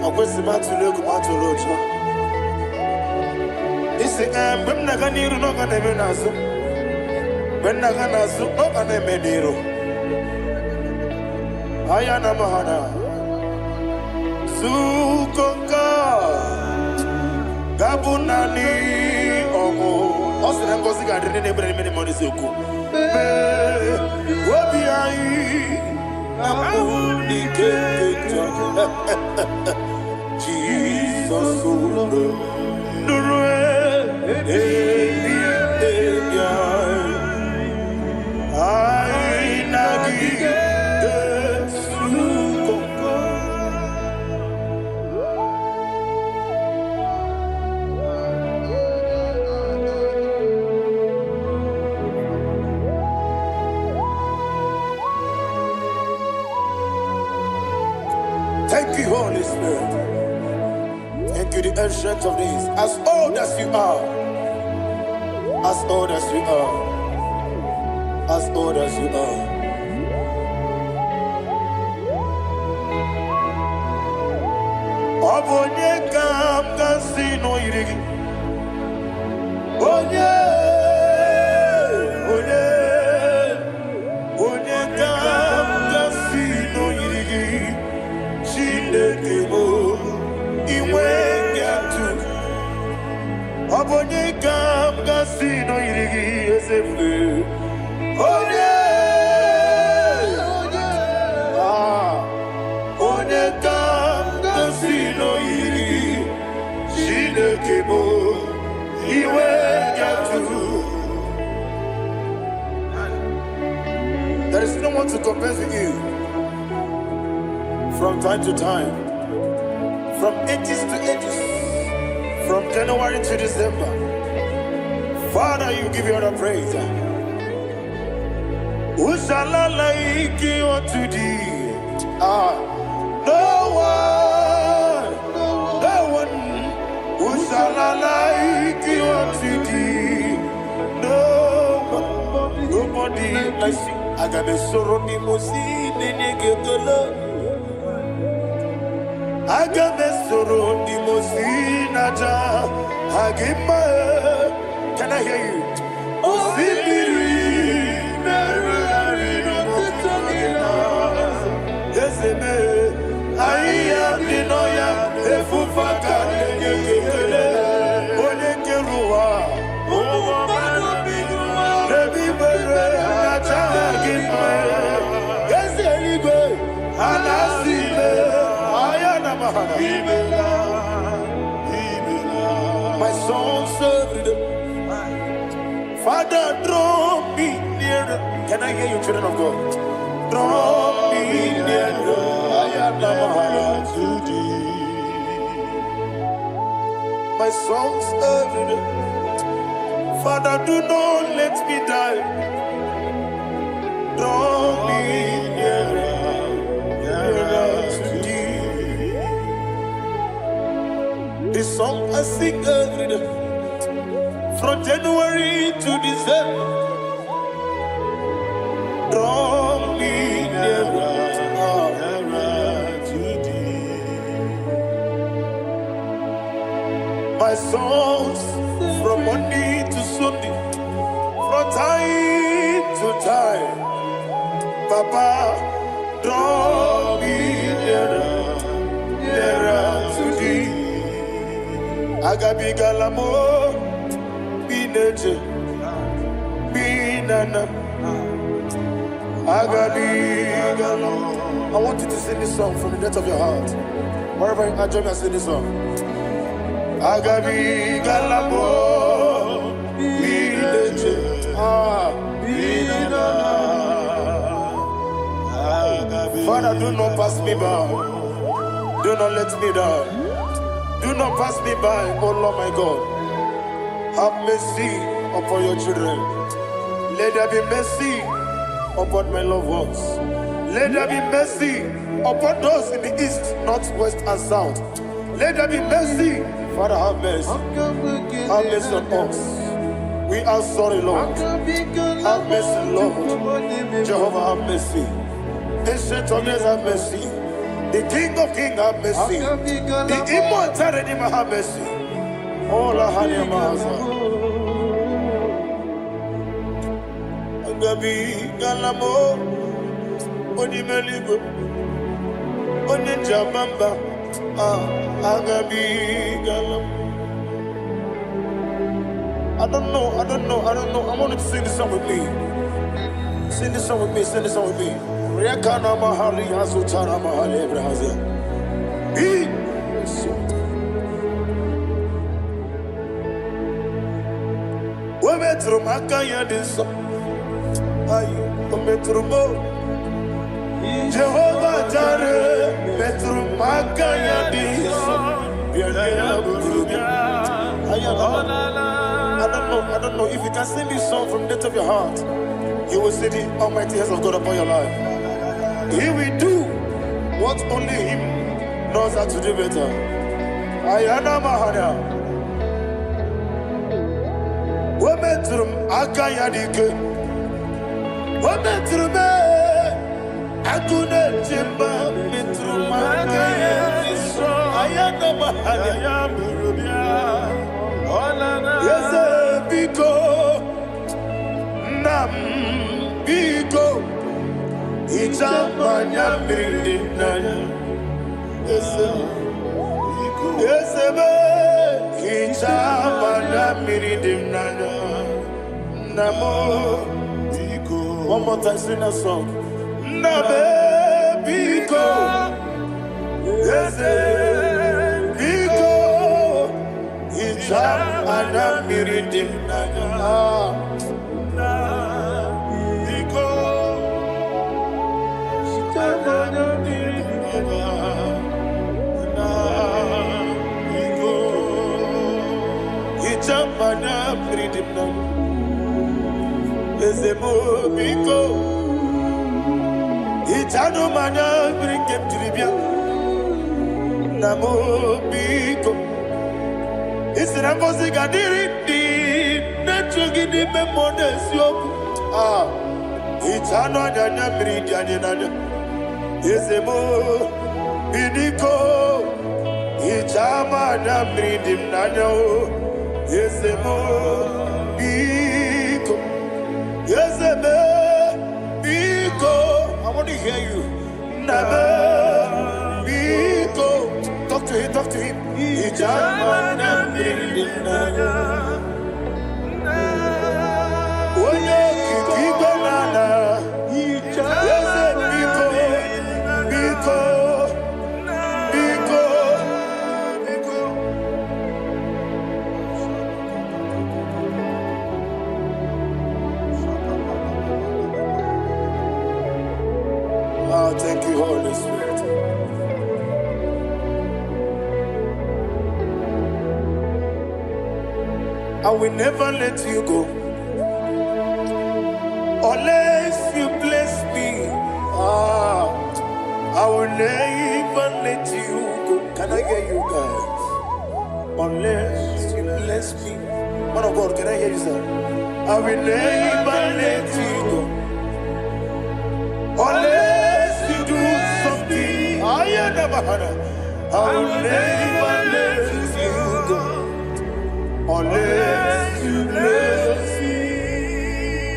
Akwesi matulu kumatulu cho. Isi when naganiru no kaneme nasu. When naganasu no kaneme niru. Ayana mahana. Sukonka. Gabunani omo. Osina ngozi gadrini nebre meni moni suku. Wobi ai. Namuni kekeja. Jesus Thank you, Holy Spirit. Thank you, the ancient of days. As old as you are. As old as you are. As old as you are. Obonye kam kasino irigi. Onye. Onye. Onye kam kasino irigi. Chinekemo. Obonye kam kasino irigi esefu. Onye, onye kam kasino irigi. Chinekemo iwe yatu. There is no one to compare with you. From time to time. From ages to ages, from January to December, Father, you give you the praise. Who shall I like you unto thee? No one, no one. Who shall I like you unto thee? No one, nobody like you. I got a sorrow, Nimosi, Nenegetola. Agamesoro di Mosinata Agima. Can I hear you? Osibiri Merari Nokutamina Deseme Aya Dinoya Efufaka Nekele Onekerua Omano Bigua Rebi Bere Nata Agima Deselibe Anasile My soul served. Father, draw me nearer. Can I hear you, children of God? Draw me nearer. I am to thee. My soul served. Father, do not let me die. Draw me nearer. This song I sing every day, from January to December. Draw me nearer to thee. My songs from Monday to Sunday, from time to time. Papa, draw me nearer to thee. Agabi galamo, bineje, binana. Agabi galamo. I want you to sing this song from the depth of your heart. Wherever you are, join me and sing this song. Agabi galamo, bineje, binana. Father, do not pass me by. Do not let me die. Do not pass me by, oh Lord my God. Have mercy upon your children. Let there be mercy upon my loved ones. Let there be mercy upon those in the east, north, west, and south. Let there be mercy. Father, have mercy. Have mercy on us. We are sorry, Lord. Have mercy, Lord. Jehovah, have mercy. Ancient of days, have mercy. The King of Kings have mercy. The immortal Redeemer have mercy. Oh, la hania maza. Agabi galamo. Oni meligo. Oni jabamba. Agabi galamo. I don't know. I want you to sing this song with me. Sing this song with me. Rekana mahali azutana mahali brazil. We metro makaya diso. Ayo, we metro mo. Jehovah Jireh, metro makaya diso. I don't know if you can sing this song from the depth of your heart. You will see the almighty hands of God upon your life. He will do what only Him knows how to do better. Ayana Mahana. Wometrum Akayadike. Wometrum Akune Jimba Metrum Akayadike. Ayana Mahana. Yes, Biko Nam Biko Ichamanya Mirinaya. Yes, Ichamanya Mirinaya. Namo Biko. One more time, sing a song. Nabe Biko. Yes, Biko. Ichamanya Mirinaya. Mana freedom now. Ezemo biko. Itano mana bring him to the bien. Namo biko. Isra kosi kadiri di. Nechogi di memodesio. Itano danya bring danya. Ezemo bidiko. Itama na bring him nanya. Yes, Biko. Yes, Biko. I want to hear you. Nabe Biko. Talk to him. Ijamana Bindinaya. Oye kiki banana. Yes, Biko. Biko. Thank you, Holy Spirit. I will never let you go unless you bless me. I will never let you go. Can I hear you guys? Unless you bless me. Man of God, can I hear you, sir? I will never let you go unless you do something. I will never let you go unless you bless me.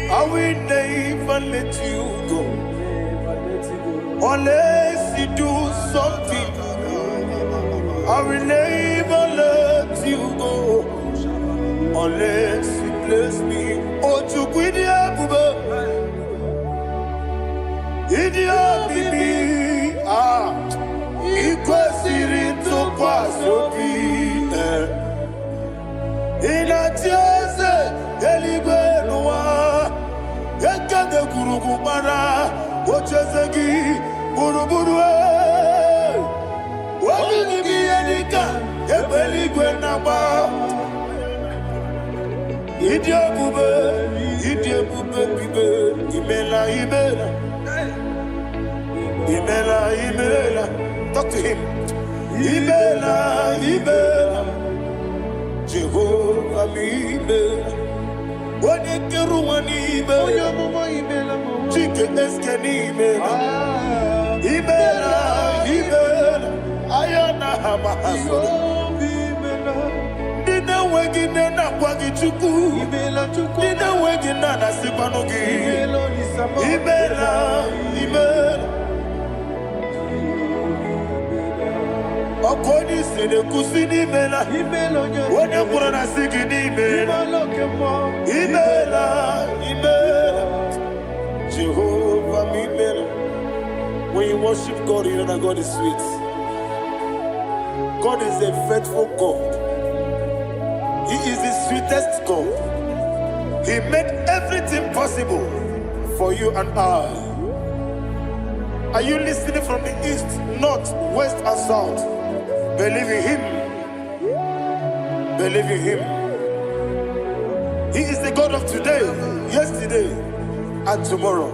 I will never let you go unless you do something. I will never let you go unless you bless me. Oh, to quit Idia bibi ikwesiri tụkwasị inatieze eluigwe n'ụwa ekede kwurugwu gbara ocheze gị gburugburu omini gị ihe dịka ebe eluigwe na-agba ịdị ebube bibe imela. Talk to him. Imela. Jehovah Imela. Wani keruwani Imela. Chike eske ni Imela. Dina wegina na kwagi chuku. Dina wegina na sipanogi. Imela. Okoni sede kusini imela. Wone kurana sigini imela. Imela. Jehovah imela. When you worship God, you know that God is sweet. God is a faithful God. He is the sweetest God. He made everything possible for you and I. Are you listening from the east, north, west, and south? Believe in Him. Believe in Him. He is the God of today, yesterday, and tomorrow,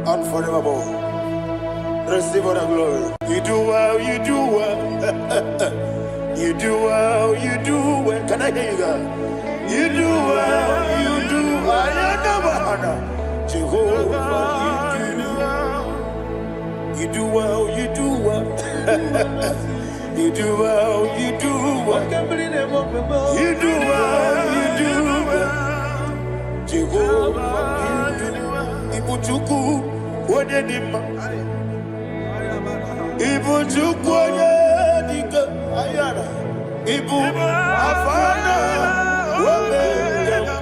and forevermore. Receive all the glory. You do well, you do well. You do well, you do well. Can I hear you guys? You do well, you do well. Jehovah, you do well, you do well. You do well, you do well. You do well, you do well. Jehovah, you do well. Ibuchuku, Wodedima. Ibuchuku, Wodedika. Ayana. Ibu, Afana. Wodedima.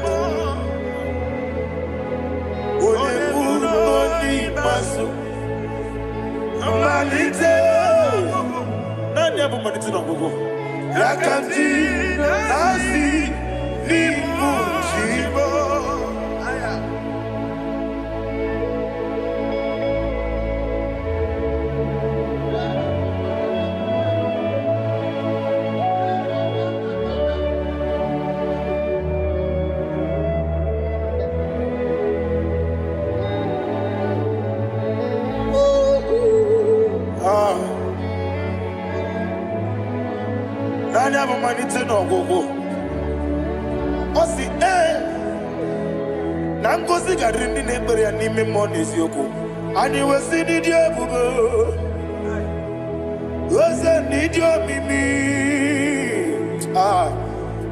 Wodedima. Masu. Amalite. Nani abu maniti na gogo. Yakanti. Nasi. Ibu. Chibo. Nani abu maniti na gogo. Osi na ngozi garini n'ekpere ya n'ime mmụọ n'eziokwu. Anyị wesi n'ịdị ebube. Oze n'ịdị omimi.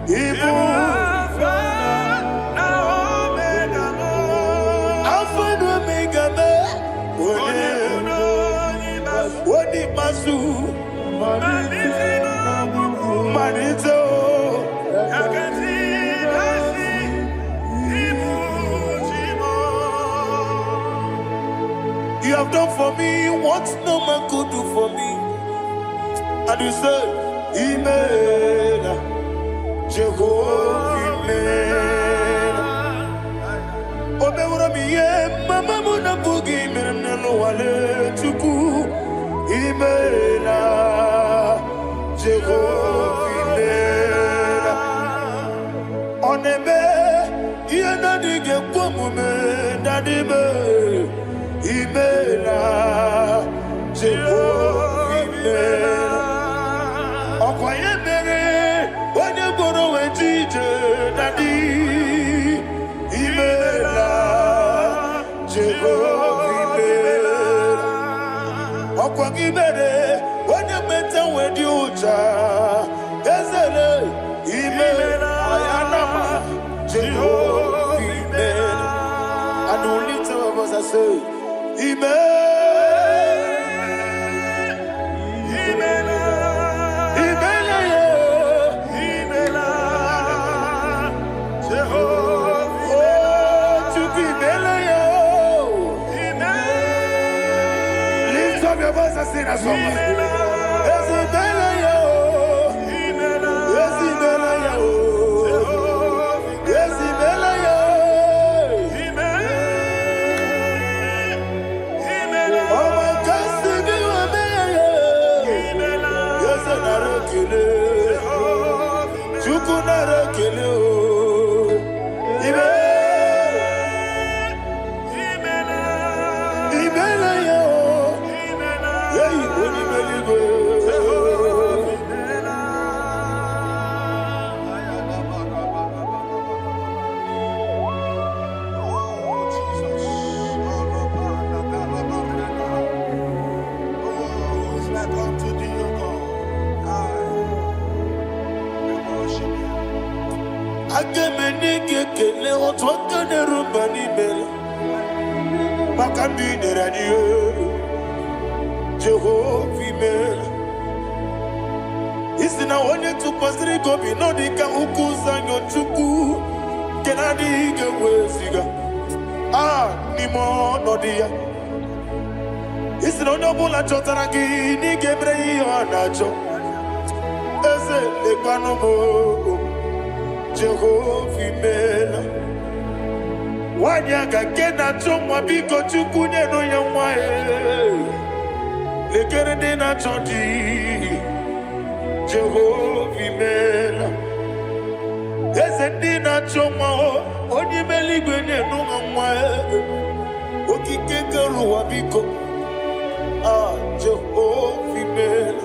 Ibu Alpha na Omega me. Oni masu. Manito. You have done for me what no man could do for me. And you say, Imela, Jehovah, Imela. Omewura miye, mama muna bugi, mirnelo wale tuku. Imela, Jehovah, Imela. Oneme, iye nadige kwamume, nadime. Imela, Jehovah, Imela. Okwaye mere, wanye goro wejije nadi. Imela, Jehovah, Imela. Okwangi mere, wanye meta wedi uja. Ezele, Imela, ayanama, Jehovah, Imela. And only two of us are saved. Lift up your voice and sing a song. Agemenike kele otu aka na-eruba n'ime maka ndị nyere anyị Jehova imela. Isi na onye tụkwasịrị gị obi nọ dị ka ụkwụ ụzọ anyọ Chukwu nke na-adịghị ga-eweziga n'ime ọnọdụ ya. Isi na onye ọbụla chọtara gị na ị ga-emere ya ihe ọ na-achọ. Eze lekwanụ m Jehova imela. Nwanyị aga nke na-achọ nwa biko Chukwu nyenụ ya nwa ya. Lekere ndị na-achọ di Jehova imela. Eze ndị na-achọ nwa onye ime eluigwe nyenụ ha nwa ya. Okike kere ụwa biko Jehova imela.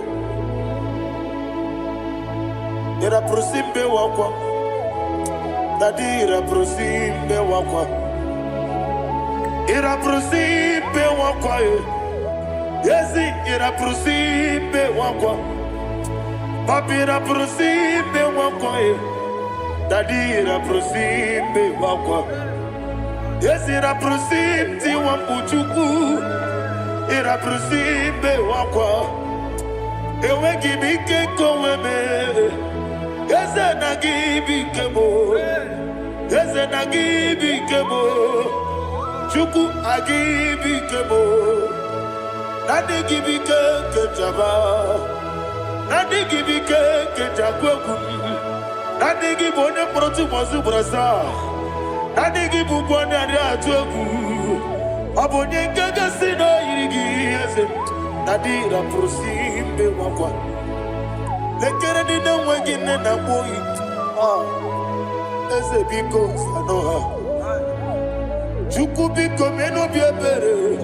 Ira prosimbe wakwa Dadira prosimbe wakwa Ira prosimbe wakwa Yezi ira prosimbe wakwa Papira prosimbe wakwa Dadira prosimbe wakwa Yezi ira prosimti wambuchuku Ira prosimbe wakwa Ewe gibike koweme Eze na gibi kebo, Eze na gibi kebo, Chukwu agibi kebo, Nadi gibi kejaba, Nadi gibi kejagwegu, Nadi gibi onye protu mozu brasa, Nadi gibi bwane adi atuegu, Abonye kege sino irigi eze, Nadi raprosimbe wakwa. Lekere di na nwegi nne na boyi Eze biko sano ha Chukwu biko meno bi ebere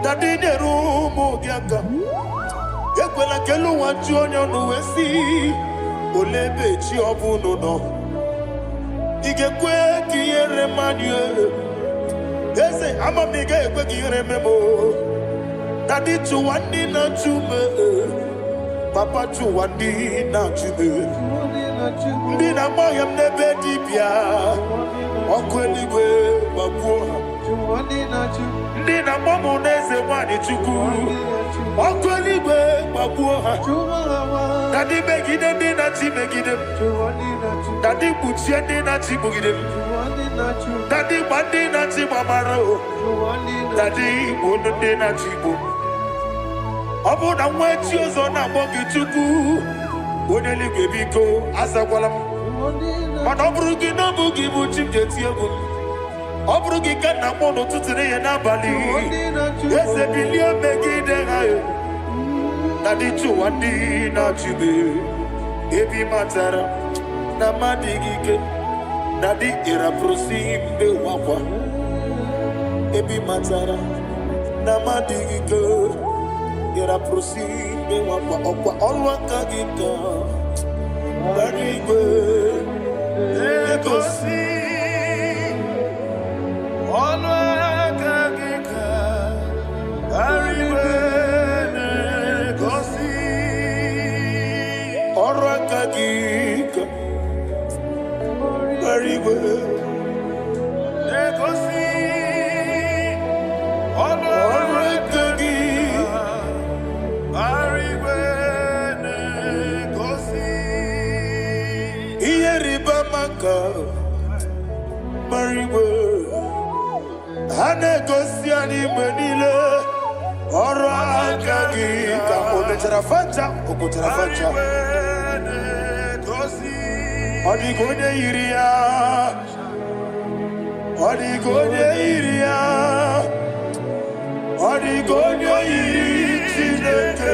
Dadi nyeru ụmụ gị aka Ekwela kelu nwachi onye ọnụ wesi Olebe chi ọbụnụ nọ Ị ga-ekwe ka ihere mmadụ Eze ama m ị ga-ekwe ka ihere memo Dadi chụwa ndị na-achụ me Papa chụwa ndị na-achụbe ndị na-agba ya m n'ebe dibịa ọkụ eluigwe gbagbuo ha ndị na-agba m n'eze nwanyị Chukwu ọkụ eluigwe gbagbuo ha Dadi megide ndị na-achị megide m Dadi kpuchie ndị na-achị gbugide m Dadi gba ndị na-achị gbamara o Dadi bụ ndị na-achị igbo ọ bụ na nwa echi ụzọ na-akpọ gị Chukwu onye eluigwe biko azakwala m mana ọ bụrụ gị na ọ bụ gị bụ chi m ga-eti egwu m ọ bụrụ gị ka nna m n'ụtụtụ na ihe n'abalị eze bilie megide ha Dadi chụwa ndị na-achụbe ebe ị matara na mmadụ gị ike Dadi iraprosimbe wakwa ebe ị matara na mmadụ gị ike Ira prosimbe wakwa okwa olwaka gika Darigwe Egosi Olwaka gika Darigwe Egosi Olwaka gika Darigwe Egosi Olwaka gika Mariwe ha na-egosi anyị mgbe niile ọrụ aka gị ka o mechara facha o kwụchara facha ọ dịghị onye yiri ya ọ dịghị onye yiri ya ọ dịghị onye yiri Chineke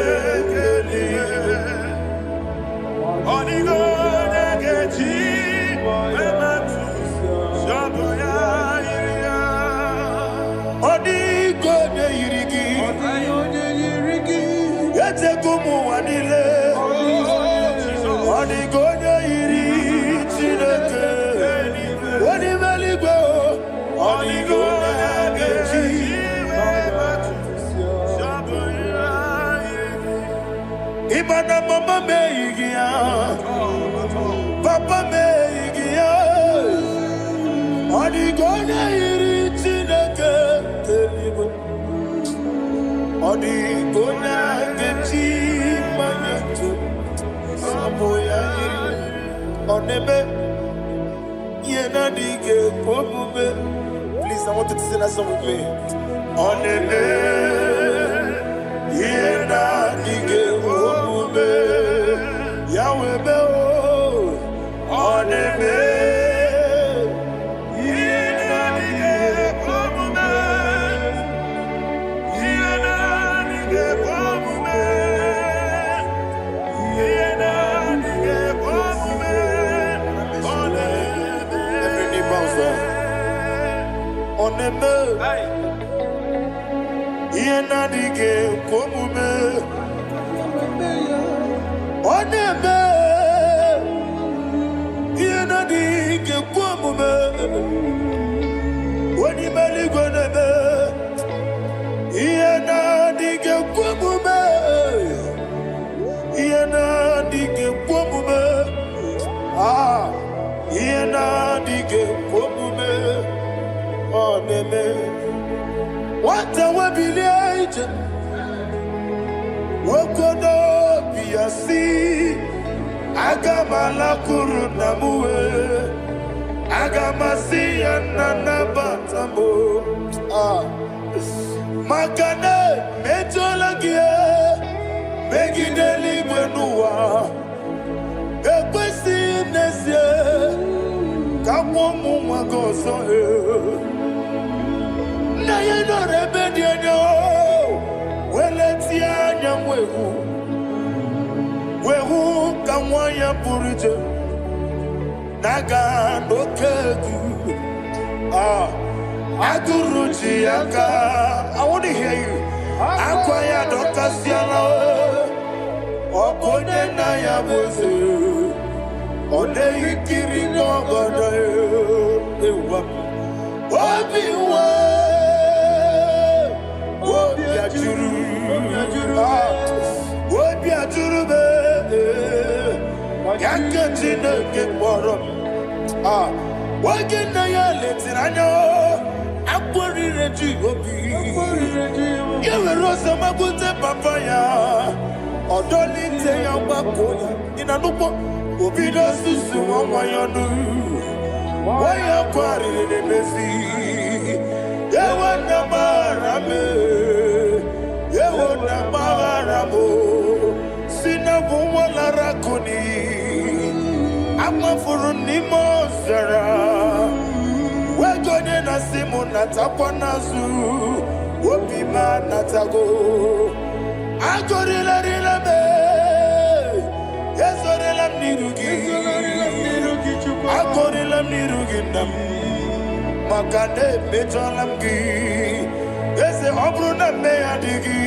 ọ dịghị onye ga-eji Odigo yirigi Yetekumu wanile Odigo yiri Chineke Odimeligwe Odigo negeji Ibana mama meigia Papa meigia Adigona iritineke telibo. Adigona gechi manyetu. Saboya iri. Onebe yena dige pomube. Please, I want you to sing that song with me. Onebe yena dige pomube. Yahweh be o. Onebe. Oneme, yena dige komume. Oneme, yena dige komume. Oni mali goneme, yena dige komume. Yena dige komume. Ah, yena dige komume. Oneme, what a webillage, Wokodo Piasi, Agamala Kurunamue, Agamasi and Nanabatamo, Makane, Metolagia, Megideli Benua, Equesi Nesia, Kamomu Magoso. Na ye no rebellion no, weletia nyamwehu, wehu kamwaya purije, naga no kedu, aguruji aka. I want to hear you. Akwaya dokasiala, okone na ya boze, ode ikiri no godo, ewa, obiwa. Wobia jurube yakachine ke borom wagena ya letirano akwori reji obi yewe rosa magunte papaya odoli te ya gbakoya inanupo obi do susu wanyanu waya kwari ne mesi yewe na marame yewo na maharamo sina wala rakoni amafuru ni mozara wegone na simu na takwanazu wopima na tago agorila rilame yesorila nirugi agorila nirugi nam makane metolamgi ese obruna me adigi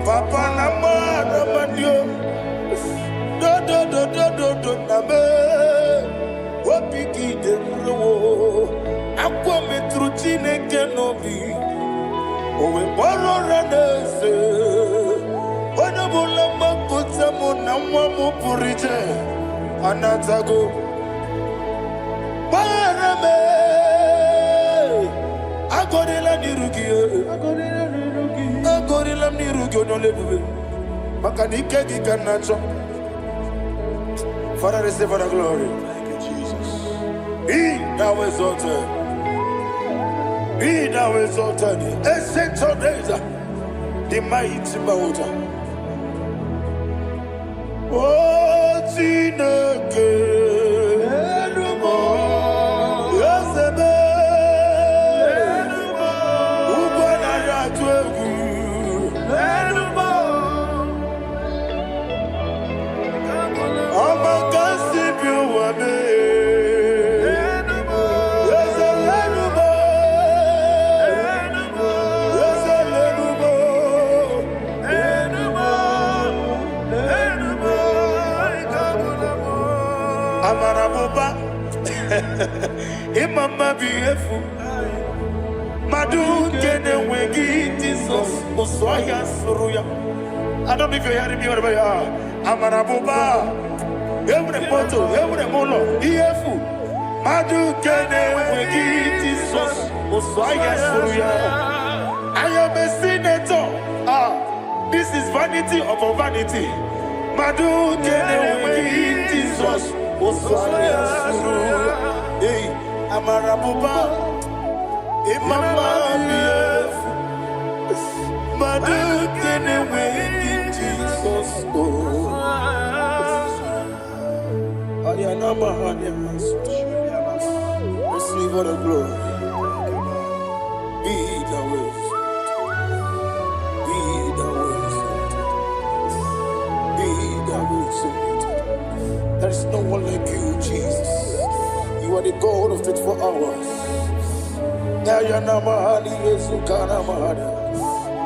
papa na mara mandio do na me wopiki de bro akwa metruchine kenobi owe boro ranese ona bola makota mo na mwa purije anatago barame agorela nirugi no lebube makanike gikanacho. Father, receive the glory. Thank you, Jesus. Be thou exalted. Be thou exalted. Ancient of days, the mighty mountain. Oh, Tineke. Imama beautiful. Madu kene wengi Jesus Usoya Suruya. I don't know if you're hearing me wherever you are. Amarabuba. Every photo, every molo. Beautiful. Jesus. I am a senator. This is vanity upon vanity. Madu kene Jesus. Hey, Amarabuba. Imama BF. Madu kene Jesus. Receive all the glory. Be the ways. Be the ways. Be the ways. There is no one like you, Jesus. You are the God of 24 hours.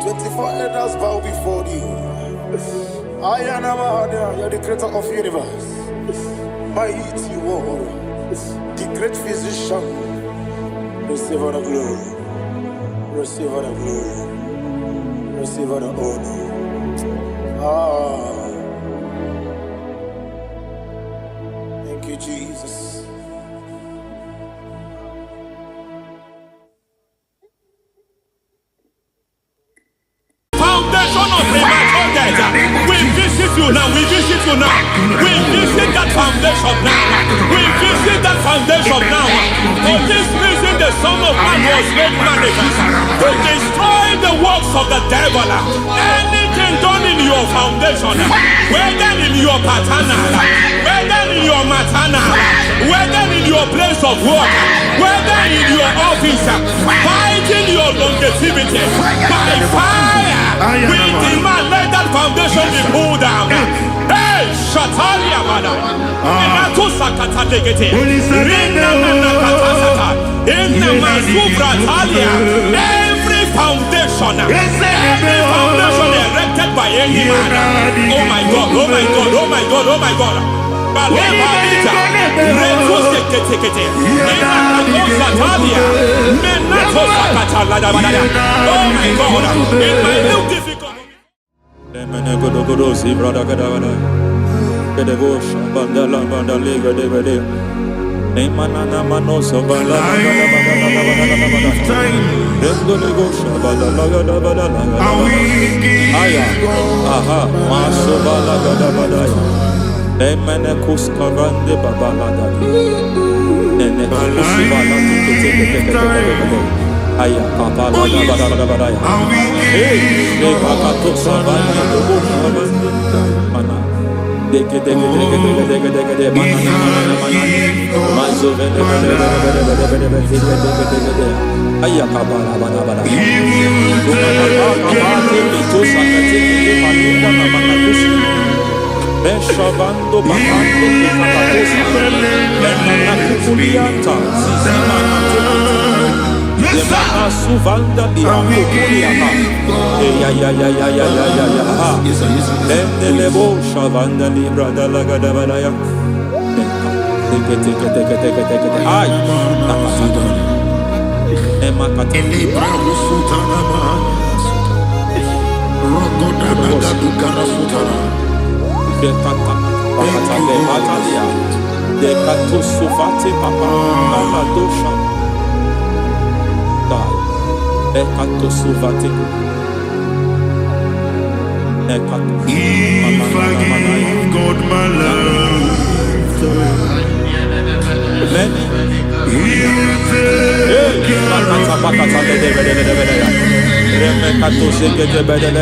24 elders bow before you. You are the creator of the universe. Mighty warrior, the great physician. Receive all the glory. Receive all the glory. Receive all the honor. Thank you, Jesus. Foundation of premature death. We visit you now. We visit you now. We visit that foundation now. We visit that foundation now. For this reason, the Son of Man was made manifest to destroy the works of the devil. Anything done in your foundation, whether in your paternal, whether in your maternal, whether in your place of work, whether in your office, fighting your longevity by fire. We demand let that foundation be pulled down. Hey, Shatalia Bada. Inatu Sakata Legete. Rinna Nakatasata. Inna Masufra Talia. Every foundation erected by any man. Oh my God, oh my God, oh my God, oh my God. Balebalita. Retu Sekete. Inna Nakato Satalia. Menato Sakata Ladabada. Oh my God. In my new difficult. Godogodosi, brother Gadavada, Gadavosha, Bandala, Bandaliga, Devade, Emanana Manoso, Bandala, Rendogosha, Bandalaga, Aya, Aha, Maso Balaga, Davadaya, Emenekus Kavande Babalaga, Enekus Balaga, Aya, Papa, Badaya. Hey, they Pakato Savana, the Bush, Mana. Deke, Aya, Papa, Bada. Meshavando Bakando, Kulianta, Yemana Suvanda Liakuliana. Ya. Lendelebo Shavanda Libra Dalagadabaya. Take. Ay, Nakasado. Emakata Libra Sutana. Rogoda Nagadukara Sutana. Dekata Bakata Batalia. Dekato Suvati Papa Amadosha. Ekato Suvati. Ekato. If I give God my love, He'll take care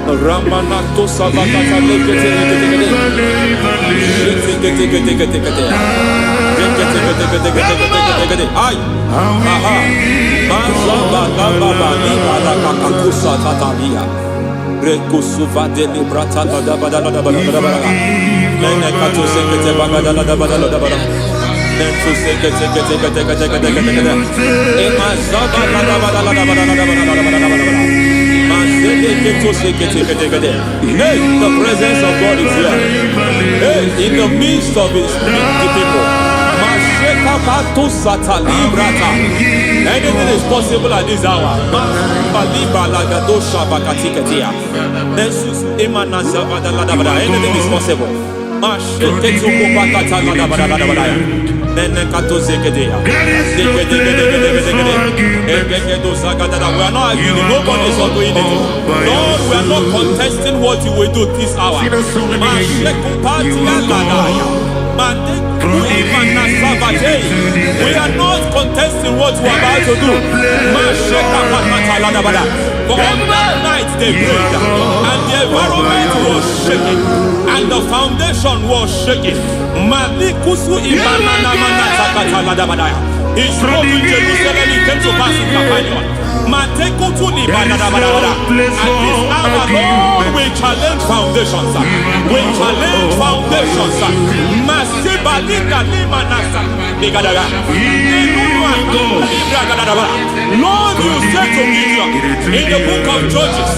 Ramanato Savakata Ay, aha, Mazaba Baba Nibarakusa Tatalia, Rekusuva de Librata Badabada, Menekato Sekete Bagadala. The presence of God is here. In the midst of his people. Anything is possible at this hour. Anything is possible. We are not arguing, nobody is doing it. Lord, we are not contesting what you will do this hour. We are not contesting what you are about to do. For all night they prayed, and the environment was shaking, and the foundation was shaking. He spoke in Jerusalem, he came to pass in Capernaum. At this hour, Lord, we challenge foundations. We challenge foundations. Lord, you said to Gideon in the book of Judges,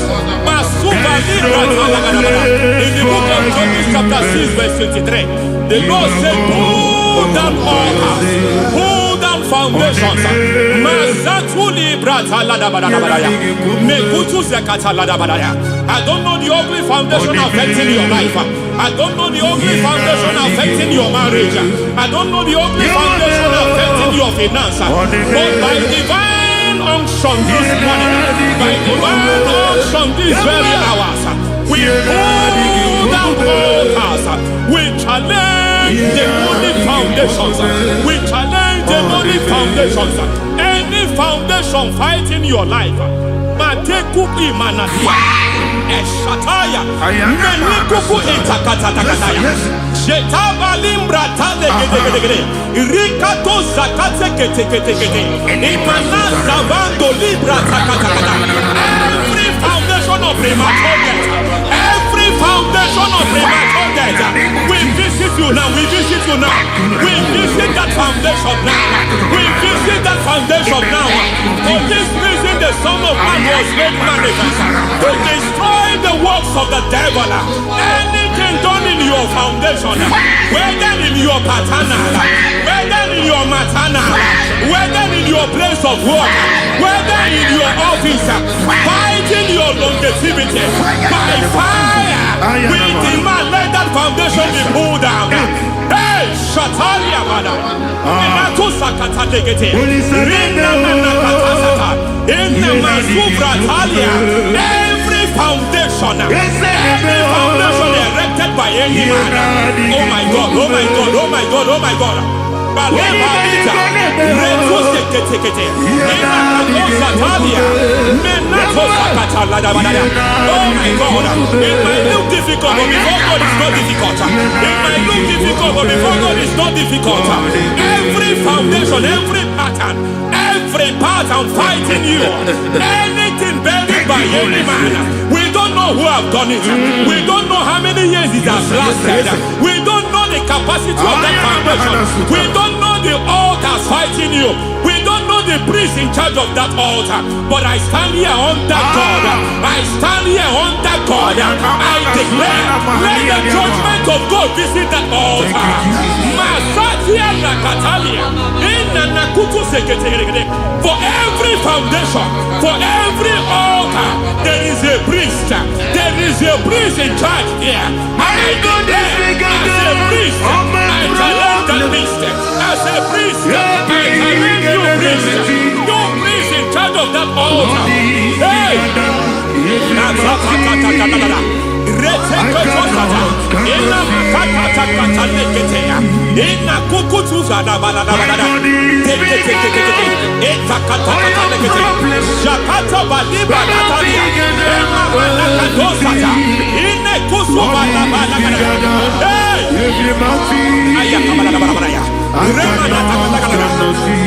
in the book of Judges chapter 6 verse 23, the Lord said, pull down altars, pull down foundations. I don't know the ugly foundation affecting your life. I don't know the ugly foundation affecting your marriage. I don't know the ugly foundation affecting your finance. But by divine unction this morning, by divine unction these very hours, we pull down altars. We challenge demonic foundations. We challenge demonic foundations. Any foundation fighting your life, Matekuki Manatia, Eshataya, Menikuku Itakataya, Shetavalimbra Tadegede, Rikato Zakate, Imana Bando Libra Takata. Every foundation of premature death, every foundation of premature death, we visit you now, we visit you now, we visit that foundation now, we visit that foundation now. For this reason, the Son of Man was made manifest to destroy the works of the devil. Anything done in your foundation, whether in your paternal, whether in your maternal, whether in your place of work, whether in your office, fighting your longevity by fire, we demand let that foundation be pulled down. Hey, Shatalia Bada, Minato Sakata Legete, Rina Manakatasata, in the Masubra Talia, every foundation erected by any man. Oh my God, oh my God, oh my God, oh my God. Oh my God, it might look difficult, but before God is not difficult. It might look difficult, but before God is not difficult. Every foundation, every pattern fighting you, anything buried by any man, we don't know who have done it. We don't know how many years it has lasted. We don't know the capacity of that foundation. We don't know the altars fighting you. We don't know the priest in charge of that altar. But I stand here under God. I stand here under God. I declare, let the judgment of God visit that altar. For every foundation, for every altar, there is a priest. There is a priest in charge here. I declare, as a priest, I challenge the priest. As a priest, I challenge you, priest. You priest in charge of that altar. Hey!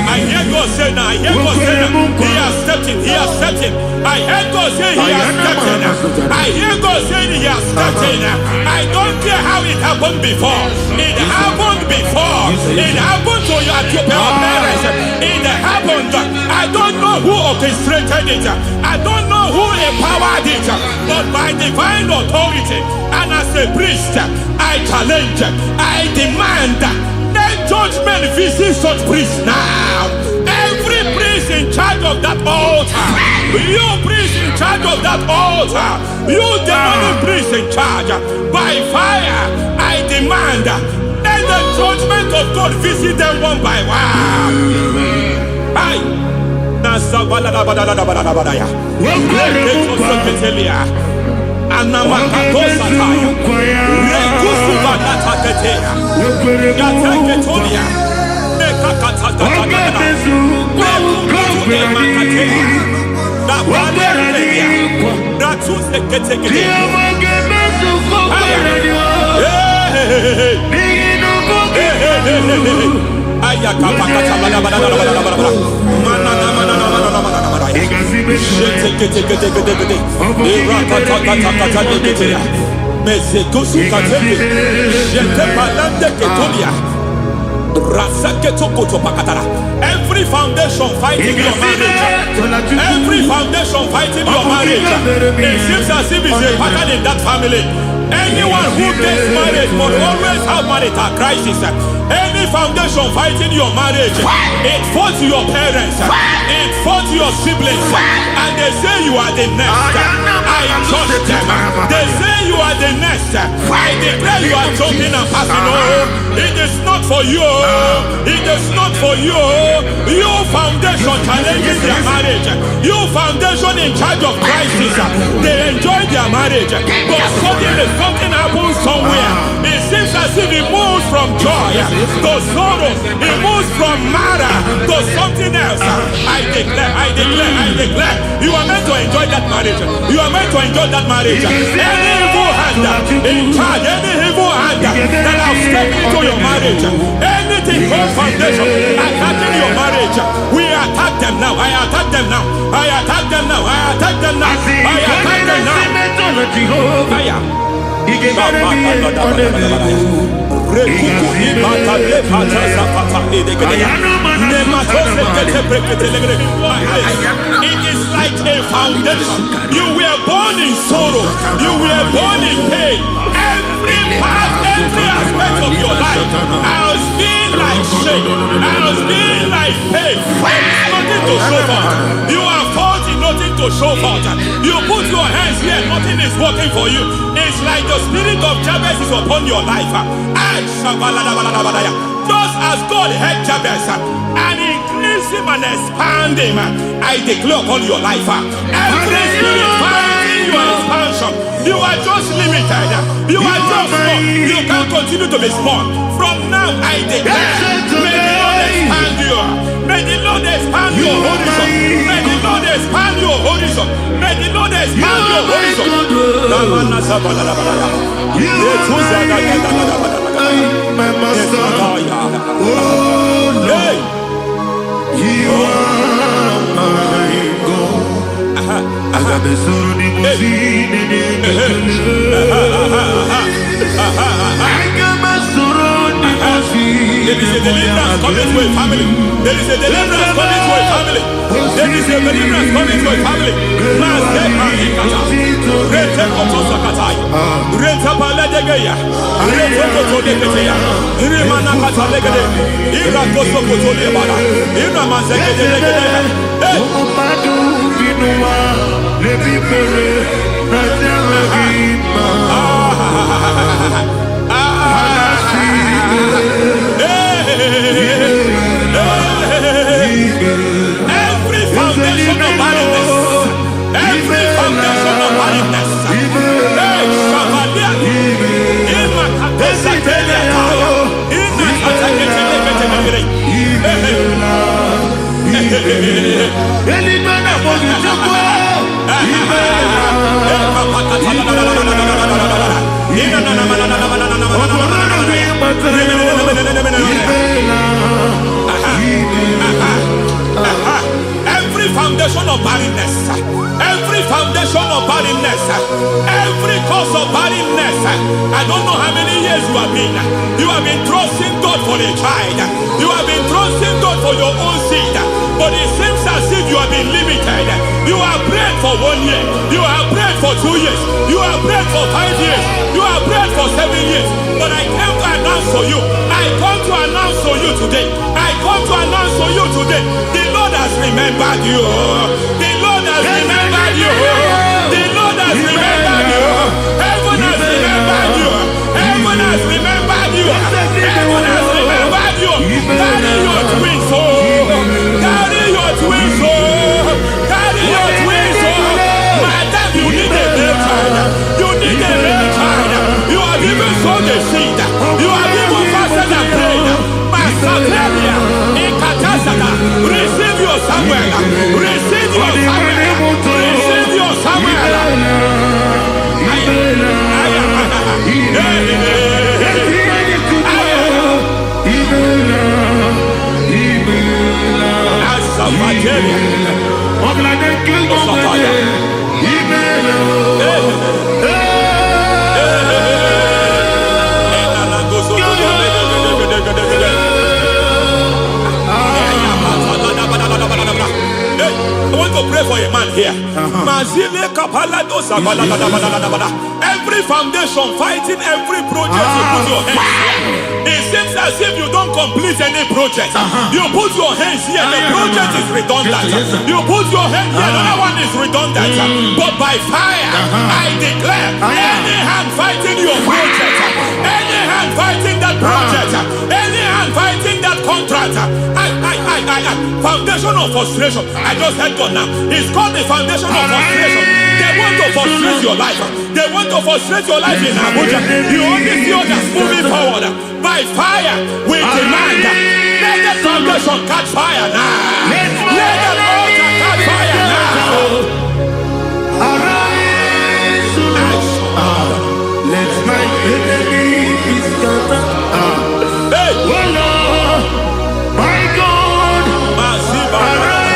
I hear God say now, I hear God say now, he has stepped in, he has stepped in. I hear God say he has stepped in. I hear God say he has stepped in. I don't care how it happened before. It happened before. It happened to your parents. It happened. I don't know who orchestrated it. I don't know who empowered it. But by divine authority and as a priest, I challenge, I demand, let judgment visit such priests now. Every priest in charge of that altar, you priest in charge of that altar, you demonic priest in charge, by fire, I demand, let the judgment of God visit them one by one. Aye. Every foundation fighting your marriage, every foundation fighting your marriage, it seems as if it's a pattern in that family. Anyone who gets married must always have marital crisis. Any foundation fighting your marriage, it fought your parents, it fought your siblings, and they say you are the next. I judge them. They say you are the next. I declare you are jumping and passing on. It is not for you. It is not for you. You foundation challenging their marriage. You foundation in charge of crisis. They enjoy their marriage, but suddenly something happens somewhere. It seems as if it moves from joy to sorrow. It moves from matter to something else. I declare, you are meant to enjoy that marriage. You are meant to enjoy that marriage. Any evil hand in charge, any evil hand that have stepped into your marriage, anything called foundation attacking your marriage, we attack them now. I attack them now. I attack them now. I attack them now. I attack them now. Fire. It is like a foundation. You were born in sorrow. You were born in pain. Every part, every aspect of your life has been like shame. Has been like pain. Nothing to show for. You are faulty, nothing to show for. You put your hands here, nothing is working for you. It's like the spirit of Jabez is upon your life. Just as God had Jabez and increased him and expand him, I declare upon your life. Every spirit fighting your expansion, you are just limited. You are just small. You can't continue to be small. From now, I declare, may the Lord expand you. May the Lord expand your horizon. May the Lord expand your horizon. May the Lord expand your horizon. My master, oh Lord, you are my God. I got the soul of the machine There is a deliverance coming to a family. There is a deliverance coming to a family. There is a deliverance coming to a family. Every foundation of barrenness, every foundation of barrenness, every foundation of barrenness, every foundation of barrenness, cause of barrenness. I don't know how many years you have been trusting God for for a child. You have been trusting God for your own seed, but it seems as if you have been limited. You have prayed for 1 year. You have prayed for 2 years. You have prayed for 5 years. You have prayed for 7 years. But I came to announce for you. I come to announce for you today. I come to announce for you today. The Lord has remembered you. The Lord has remembered you. The Lord has remembered you. Heaven has remembered you. Heaven has remembered you. Heaven has remembered you. Carry your twins, oh. Carry your twins, oh. Carry your twins, oh. Madam, you need a male child. You need a male child. You have even sown the seed. You have even fasted and prayed. Masakelia, Ikatasada, receive your Samuel. Receive your Samuel. Receive your Samuel. I want to pray for a man here. Every foundation fighting every project you put your hands here. It seems as if you don't complete any project. You put your hands here, the project is redundant. You put your hand here, another one is redundant. But by fire, I declare, any hand fighting your project, any hand fighting that project, any hand fighting that contract, foundation of frustration. I just heard God now. It's called the foundation of frustration. They want to frustrate your life. They want to frustrate your life in Abuja. You only see others moving forward. By fire, we demand. Let the foundation catch fire now. Let the altar catch fire now. Arise, let my enemy be scattered. Hey. Oh Lord, my God, arise.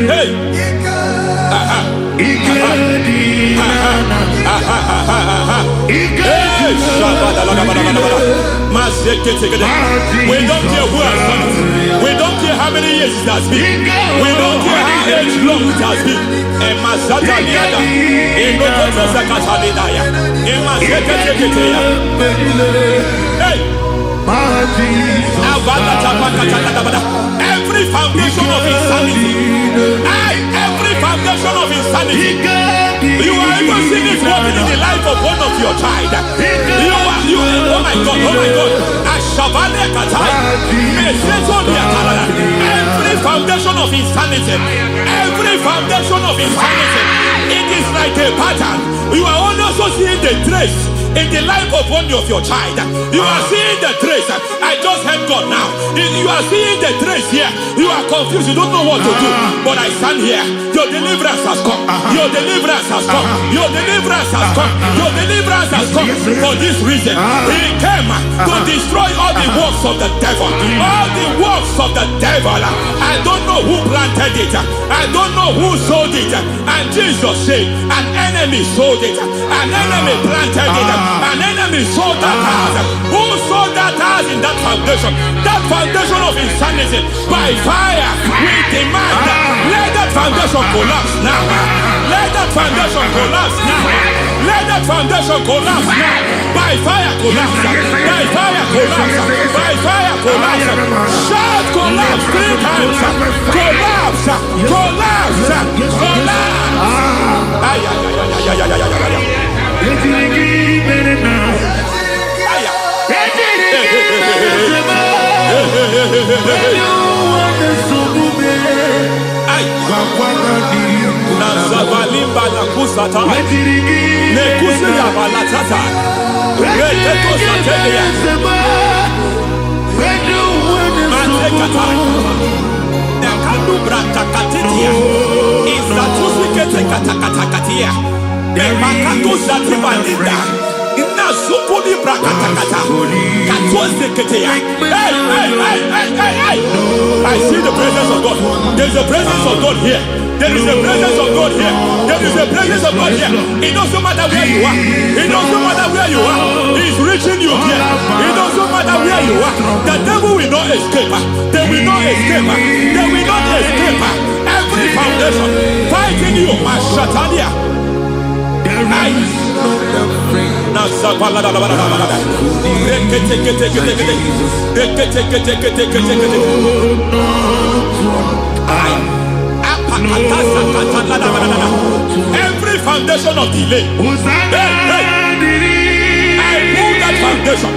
Hey. We don't care who has done it. We don't care how many years it has been. We don't care how age long it has been. Every foundation of insanity. Every foundation of insanity. You are even seeing it working in the life of one of your child. Oh my God, oh my God. Every foundation of insanity. Every foundation of insanity. It is like a pattern. You are also seeing the trace in the life of one of your child. You are seeing the trace. I just heard God now. You are seeing the trace here. You are confused. You don't know what to do. But I stand here. Your deliverance has come. Your deliverance has come. Your deliverance has come. Your deliverance has come. For this reason, He came to destroy all the works of the devil. All the works of the devil. I don't know who planted it. I don't know who sold it. And Jesus said, an enemy sold it. An enemy planted it. An enemy sold that house. Who sold that house in that foundation? That foundation of insanity. By fire, we demand. Let that foundation collapse now. Let that foundation collapse now. Let that foundation collapse now. By fire, collapse. By fire, collapse. By fire, collapse. Shout collapse 3 times. Collapse. Collapse. Collapse. Nazabalimba la kusata, nekusi ya balatata, reteto satelia, matekata, nekadu brakakatitia, izatusi kete katakatakatia, nebakatu zatibalinda. Ina zukuli brakatakata. Katwa I see the presence of God. There's a presence of God here. There is a presence of God here. There is a presence of God here. It doesn't matter where you are. It doesn't matter where you are. He's reaching you here. It doesn't matter where you are. The devil will not escape. They will not escape. They will not escape. Every foundation fighting you, Mashatalia. Every foundation of delay, I pull that foundation.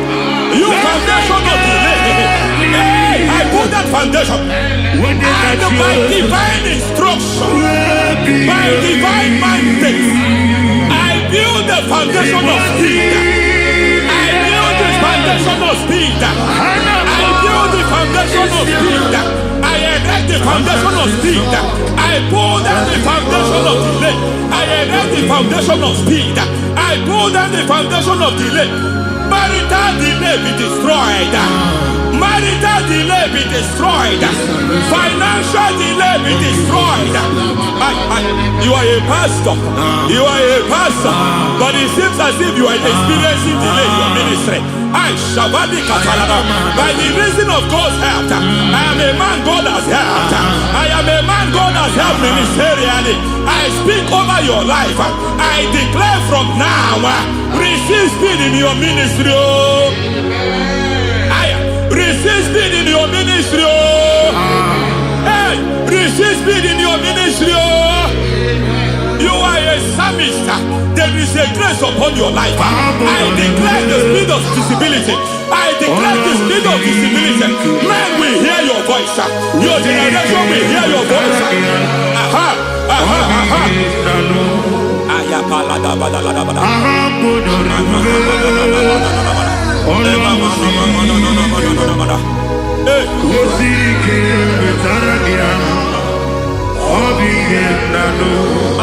You foundation of delay, I pull that foundation. And by divine instruction, by divine mandate, I build the foundation of speed. I build the foundation of speed. I build the foundation of speed. I erect the foundation of speed. I pull down the foundation of delay. I erect the foundation of speed. I pull down the foundation of delay. Marital delay be destroyed. Marital delay be destroyed. Financial delay be destroyed. You are a pastor. You are a pastor. But it seems as if you are experiencing delay in your ministry. By the reason of God's help, I am a man God has helped. I am a man God has helped ministerially. I speak over your life. I declare from now, receive speed in your ministry. Receive speed in your ministry. Hey, receive speed in your ministry. You are a psalmist. There is a grace upon your life. I declare the speed of visibility. I declare the speed of visibility. Men will hear your voice. Your generation will hear your voice. Aha, aha, aha.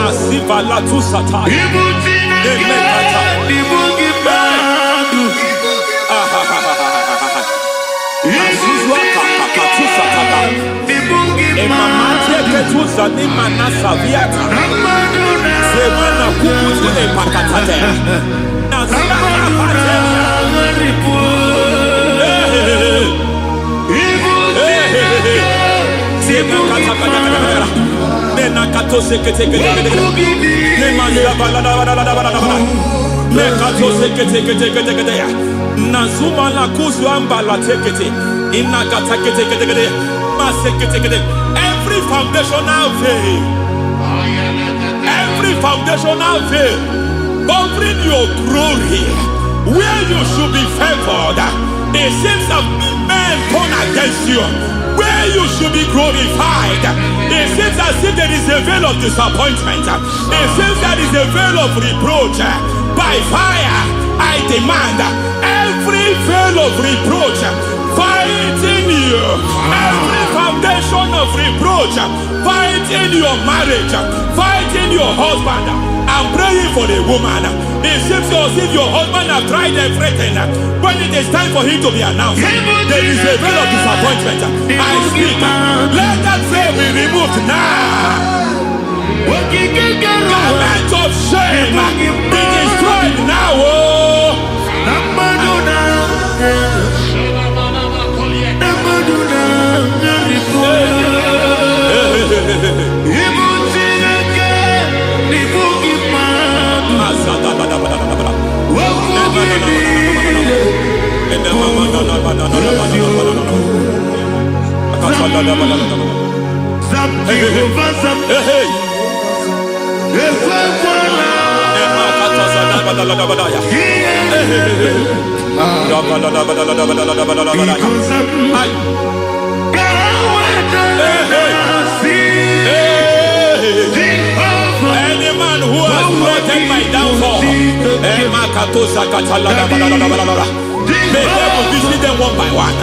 Asiva la tu sata. Every foundational veil, every foundational veil covering your glory, where you should be favored, it seems that men turn against you. Where you should be glorified, it seems as if there is a veil of disappointment. It seems there is a veil of reproach. By fire, I demand every veil of reproach fighting you, every foundation of reproach fighting your marriage, fighting your husband. I'm praying for the woman. It seems as if your husband has tried everything. When it is time for him to be announced, there is a veil of disappointment. I speak. Let that veil be removed now. Garment of shame be destroyed now. Any man who has plotted my downfall, may devil visit them one by one.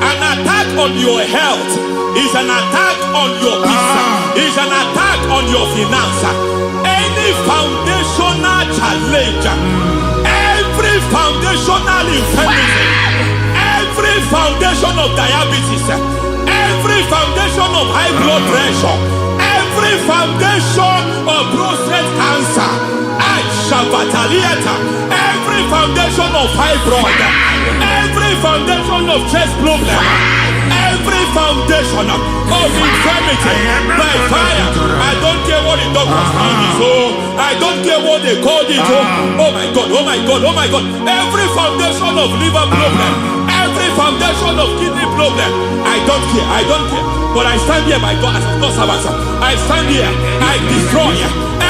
An attack on your health is an attack on your peace, is an attack on your finance. Any foundational challenge, every foundational infirmity, every foundation of diabetes, every foundation of high blood pressure, every foundation of prostate cancer, every foundation of fibroid, every foundation of chest problem, every foundation of infirmity, by fire. I don't care what the doctors call it, so I don't care what they called it. Oh my God, oh my God, oh my God. Every foundation of liver problem, every foundation of kidney problem, I don't care, I don't care. But I stand here, my God, as a God servant. I stand here, I destroy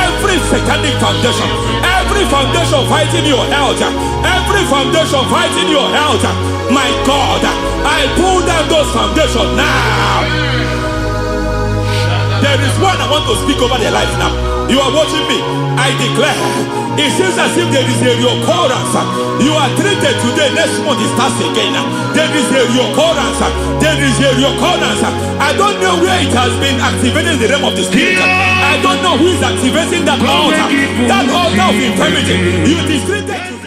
every satanic foundation, every foundation fighting your health, every foundation fighting your health. My God, I pull down those foundations now. There is one I want to speak over their life now. You are watching me. I declare, it seems as if there is a reoccurrence. You are treated today, next month it starts again. There is a reoccurrence. There is a reoccurrence. I don't know where it has been activated in the realm of the spirit. I don't know who is activating that altar of infirmity. You is treated today.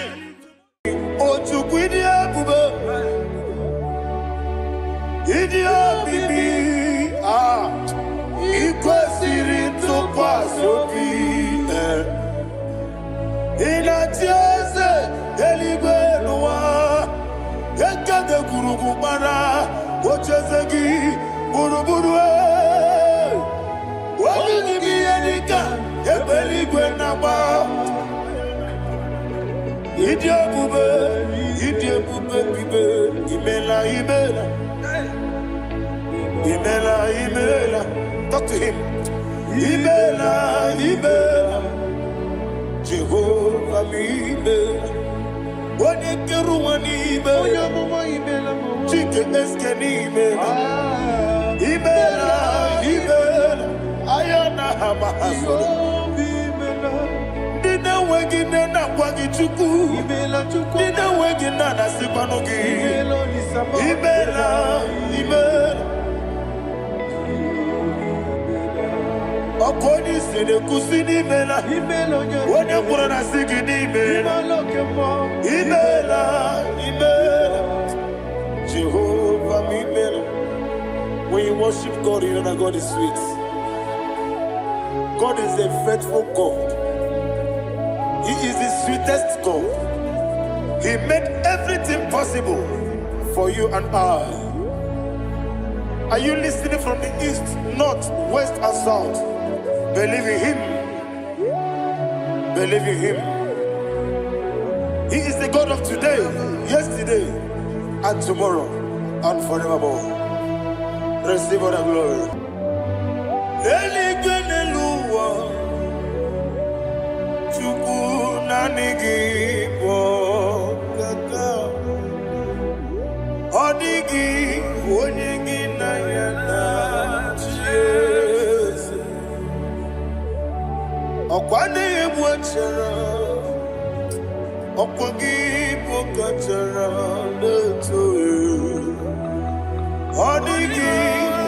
Talk to him. Imela, Jehovah Imela. One Keruani Imela, Chicken Eskeni Imela, Ayana Hamahaso. Dina Wagina Wagi Chuku, Dina Wagina Sipanogi, Imela. Okoni sede kusini mela, wone kurana sigini mela, imela, Jehovah imela. When you worship God, you know that God is sweet. God is a faithful God. He is the sweetest God. He made everything possible for you and I. Are you listening from the east, north, west, and south? Believe in him. Believe in him. He is the God of today, yesterday, and tomorrow, and forevermore. Receive all the glory. Okwane mwachara, okwagi pokachara letoe. Odigi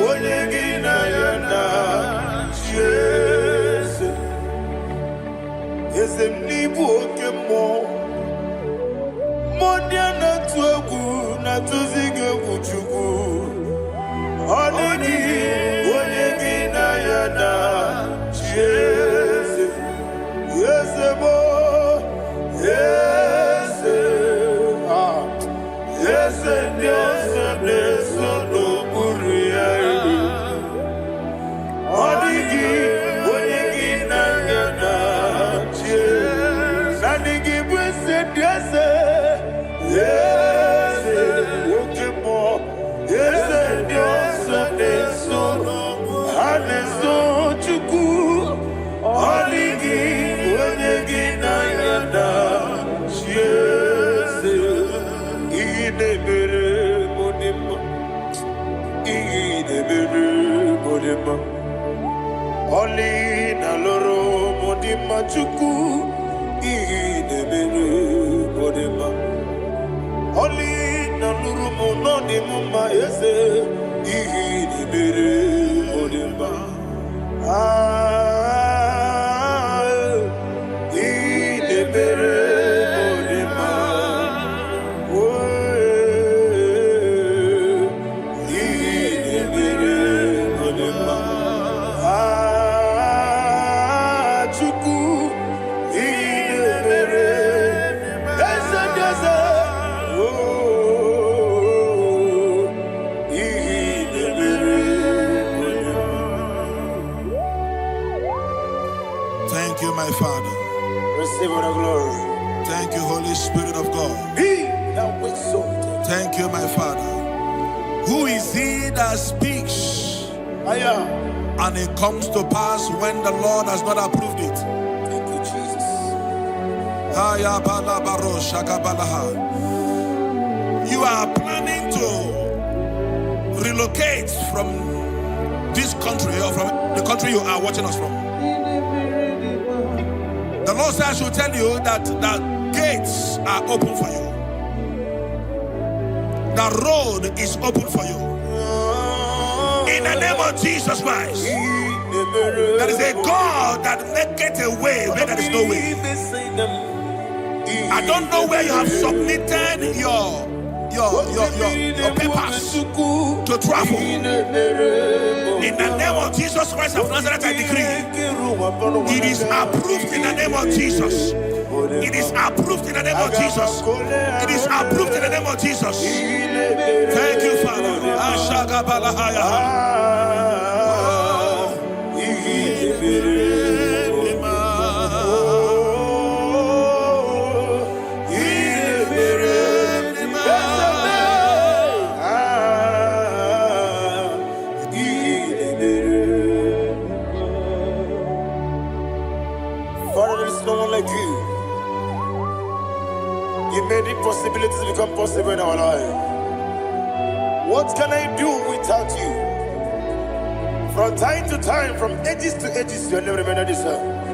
onyegi na yana Jesu. Ezemnibu okemo, modia na tuegu na tuzige kuchugu. Odigi onyegi na yana Jesu. Yes, boy. Yes, yes, Dios bless no buria. Odigi, odigi na yana Dios. Odigi bless Dios. Yes, okay more. Yes, Dios bless no. Haneso chuku. Odigi. Oli na loro modima chuku idebere modima. Oli na loro monodima ese idebere modima. Idebere modima. Spirit of God. He that exalted. Thank you, my Father. Who is he that speaks and it comes to pass when the Lord has not approved it? Thank you, Jesus. You are planning to relocate from this country or from the country you are watching us from. The Lord says I should tell you that the gates are open for you. The road is open for you. In the name of Jesus Christ. There is a God that maketh a way where there is no way. I don't know where you have submitted your papers to travel. In the name of Jesus Christ of Nazareth, I decree it is approved in the name of Jesus. It is approved in the name of Jesus. It is approved in the name of Jesus. Thank you, Father. Father, there is no one like you. You made impossibilities become possible in our life. What can I do without you? From time to time, from ages to ages, you never remain the same.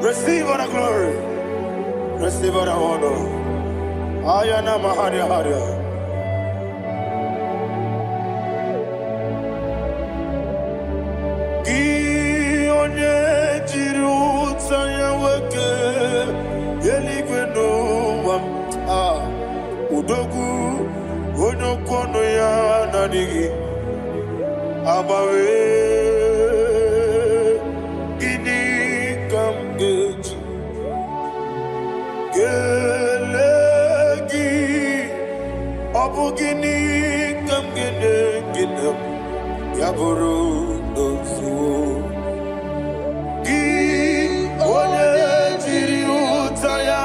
Receive all the glory. Receive all the honor. Ayana Maharia Haria. Udogu onokono ya nadigi abawe gini kamgeji gelegi abu gini kamgene ginam yaburu dosu gi onye jiri utaya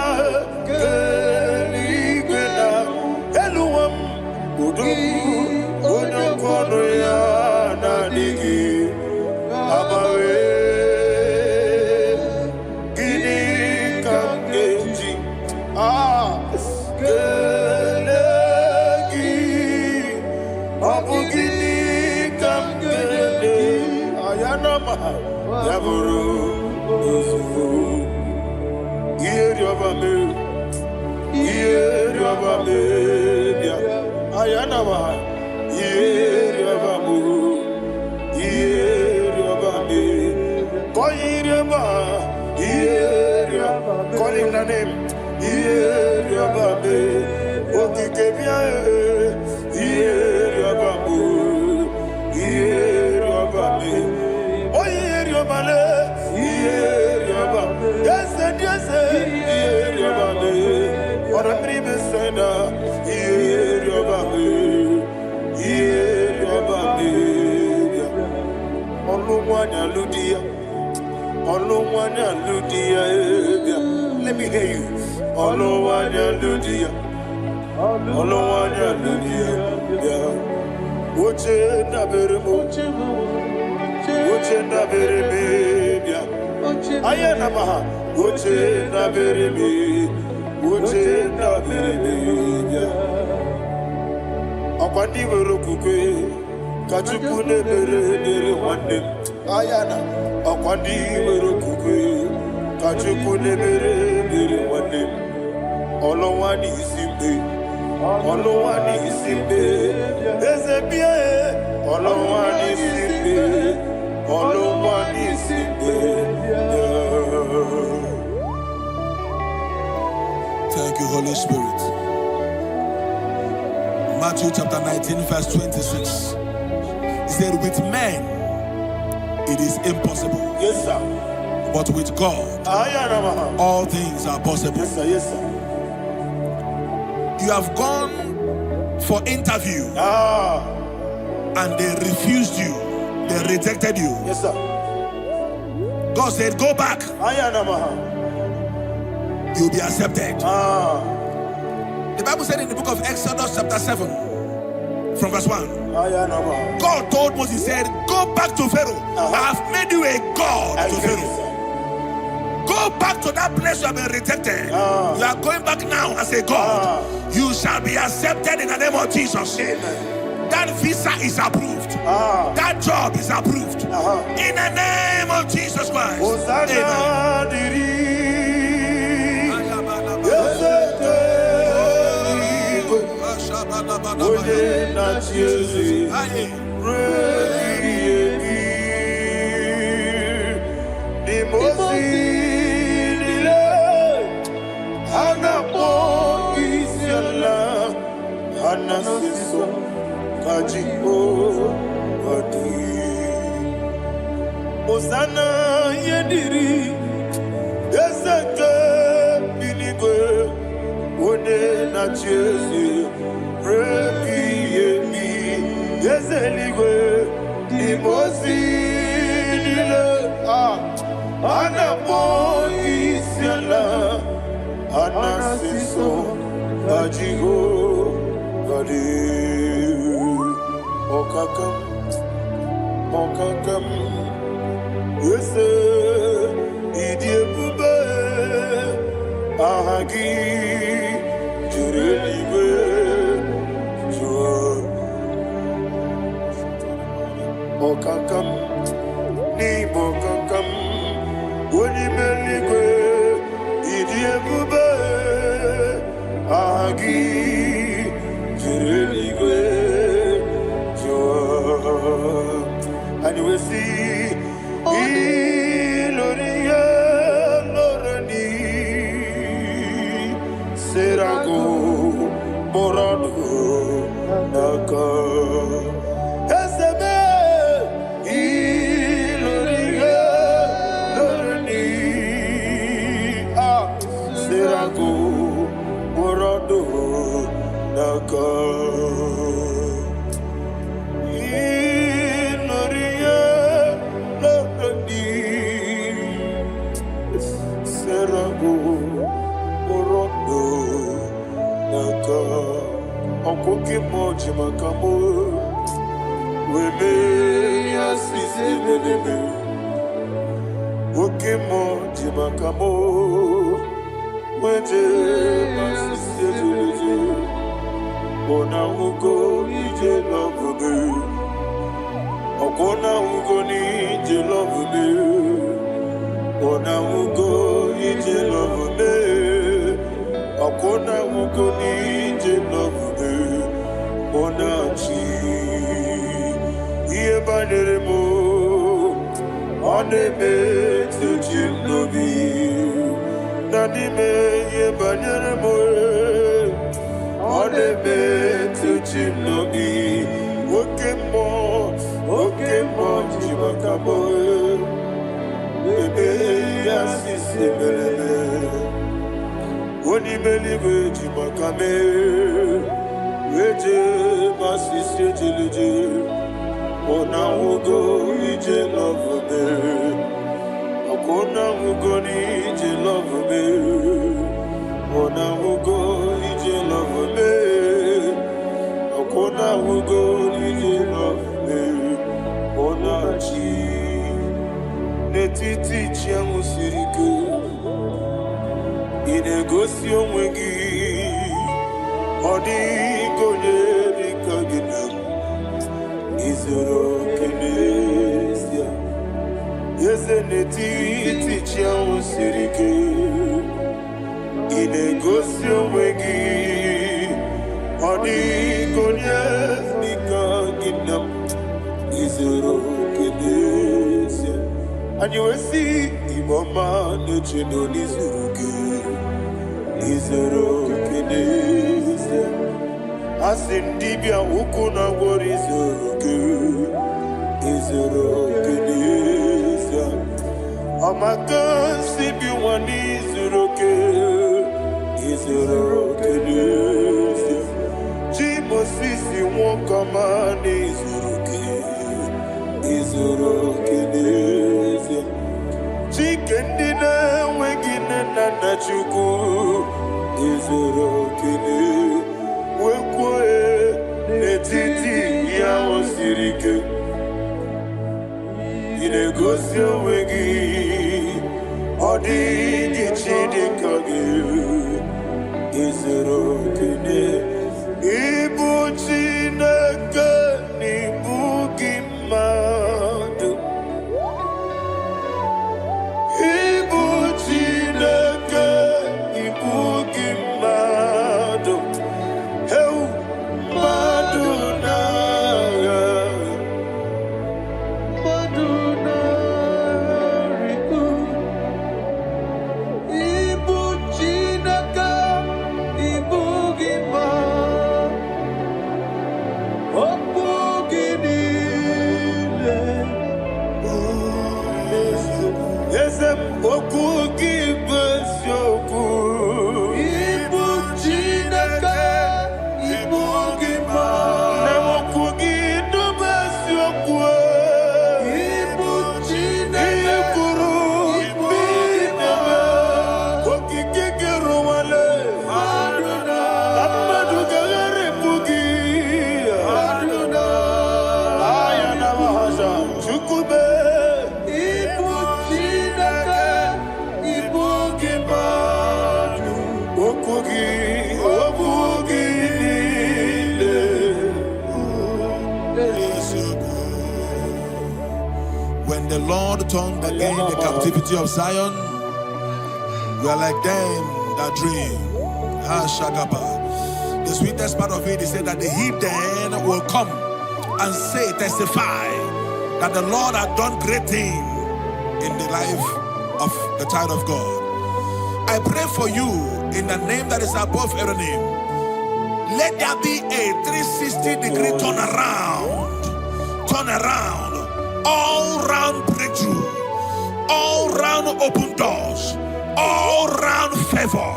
onokono ya nadigi abawe gini kamgeji gelegi abu gini kamgene ayanama yaburu ozufu iyeriobame ayanama yeriabamu yeriabame koyiriaba yeriaba call him the name yeriabame okikebia yeriabamu yeriabame oyeriabale yeriaba yes yeriabame ora tribe senda yeriabame let me hear you. Akwandi werokukwe kachuku nebere wande ayana akwandi werokukwe kachuku nebere wande olowani isimbe ezebie olowani isimbe Thank you, Holy Spirit. Matthew chapter 19, verse 26. He said, with men it is impossible. Yes, sir. But with God, all things are possible. Yes, sir. Yes, sir. You have gone for interview and they refused you. They rejected you. Yes, sir. God said, go back. you'll be accepted. The Bible said in the book of Exodus chapter 7 from verse 1, God told Moses, he said, go back to Pharaoh. I have made you a God to Pharaoh. Go back to that place you have been rejected. You are going back now as a God. You shall be accepted in the name of Jesus. That visa is approved. That job is approved. In the name of Jesus Christ. Osana yediri yeseke binigwe one na chezi rebi yemi yezeligwe imozi nile anapo isiala anasiso ajigo gadi okakam Yese idiebube ahagi jurelibe jua okakam ni bokakam wonimeligwe idiebube ahagi jurelibe jua and you will see Iloria Lorani Serago Morado Naka Esebe Iloria Lorani Serago Morado Naka Okoke moji makamo wele asise belebe Oke moji makamo weje asise belebe Ona ugo ije love Okona ugo ni ije love Ona ugo ije love Okona ugo ni ije love Onachi Iye baneremo Onebe Tujim nobi Nanime Iye baneremo Onebe Tujim nobi Okemo Jimakabo Ebe Yasisi Belebe Onibelibe Jimakame Weje masisi jilije Ona ugo ije love me Akona ugo ni ije love me Ona ugo ije love me Akona ugo ije love me Ona chi Netiti chiamu sirike Inegosi onwegi Odigonye dikaginam Izoro kenesia Yezeneti tichia usirike Inegosio wegi Odigonye dikaginam Izoro kenesia And you will see Imama nechino nizuruke Izoro kenesia Asindibia ukuna wori Izoro kenesia Amakan sibi wani Izoro kenesia Jimo sisi wakamani Izoro kenesia Chikendina wegine na na chuku izoro kene wekwe netiti ya osirike inegosi onwe gị ọ dịghị Chineke gị izoro kene ịbụ Chineke n'ịbụ gị mmadụ ịbụ Chineke ịbụ gị mmadụ ewu mmadụ n'agha mmadụ n'arịkụ ịbụ Chineke ịbụ gị mmadụ okwu gị niile eze okwu gị bụ eziokwu ịbụ Chineke ịbụ gị mmadụ okwu gị bụ eziokwu ịbụ Chineke kwuru ịbụ gị mmadụ okike gị rụwale mmadụ gaghara ebu gị aya na mahasha chukwube ịbụ Chineke ịbụ gị mmadụ okwu gị niile When the Lord turned again the captivity of Zion, we are like them that dream. Shagaba. The sweetest part of it is said that the heathen will come and say, testify that the Lord had done great things in the life of the child of God. I pray for you in the name that is above every name. Let there be a 360-degree turn around, all round breakthrough, all round open doors, all round favor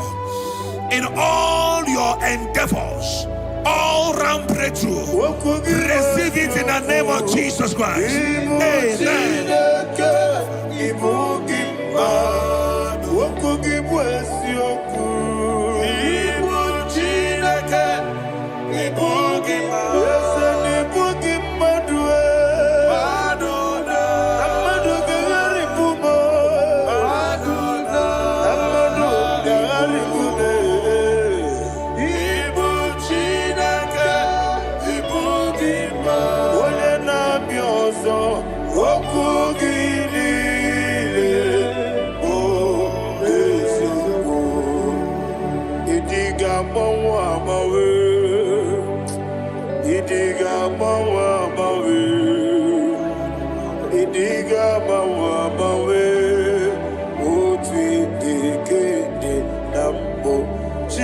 in all your endeavors, all round breakthrough. Receive it in the name of Jesus Christ. Amen.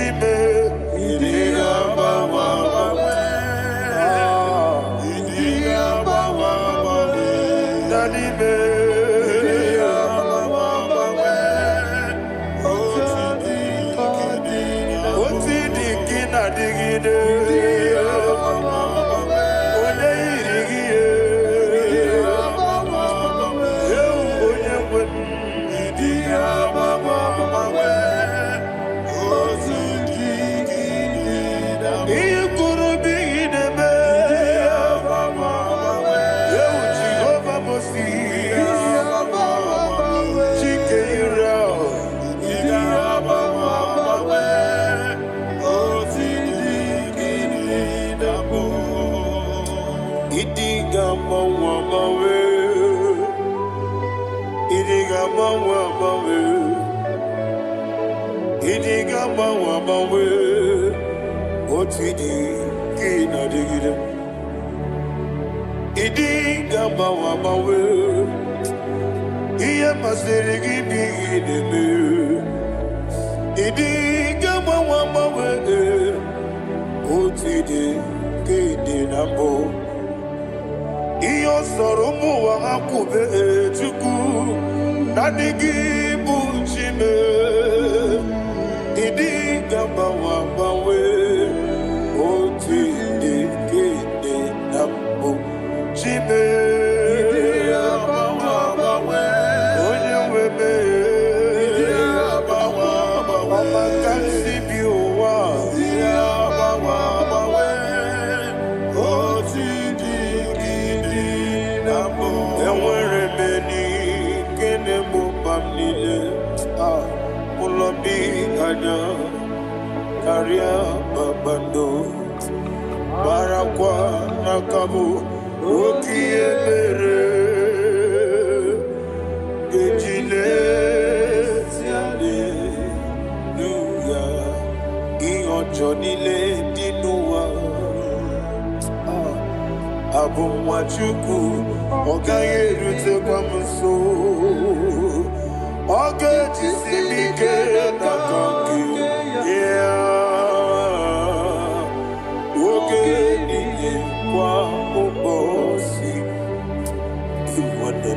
Chime Anya Karia Babando Barakwa Nakabu Okie Mere Gejile Ziale Nuya Iyo Jonile Dinua Abu Machuku Ogaye Rute Kwamuso Oge Jisimike Nakanki Yeah Oge Nije Kwa Obosi Iwade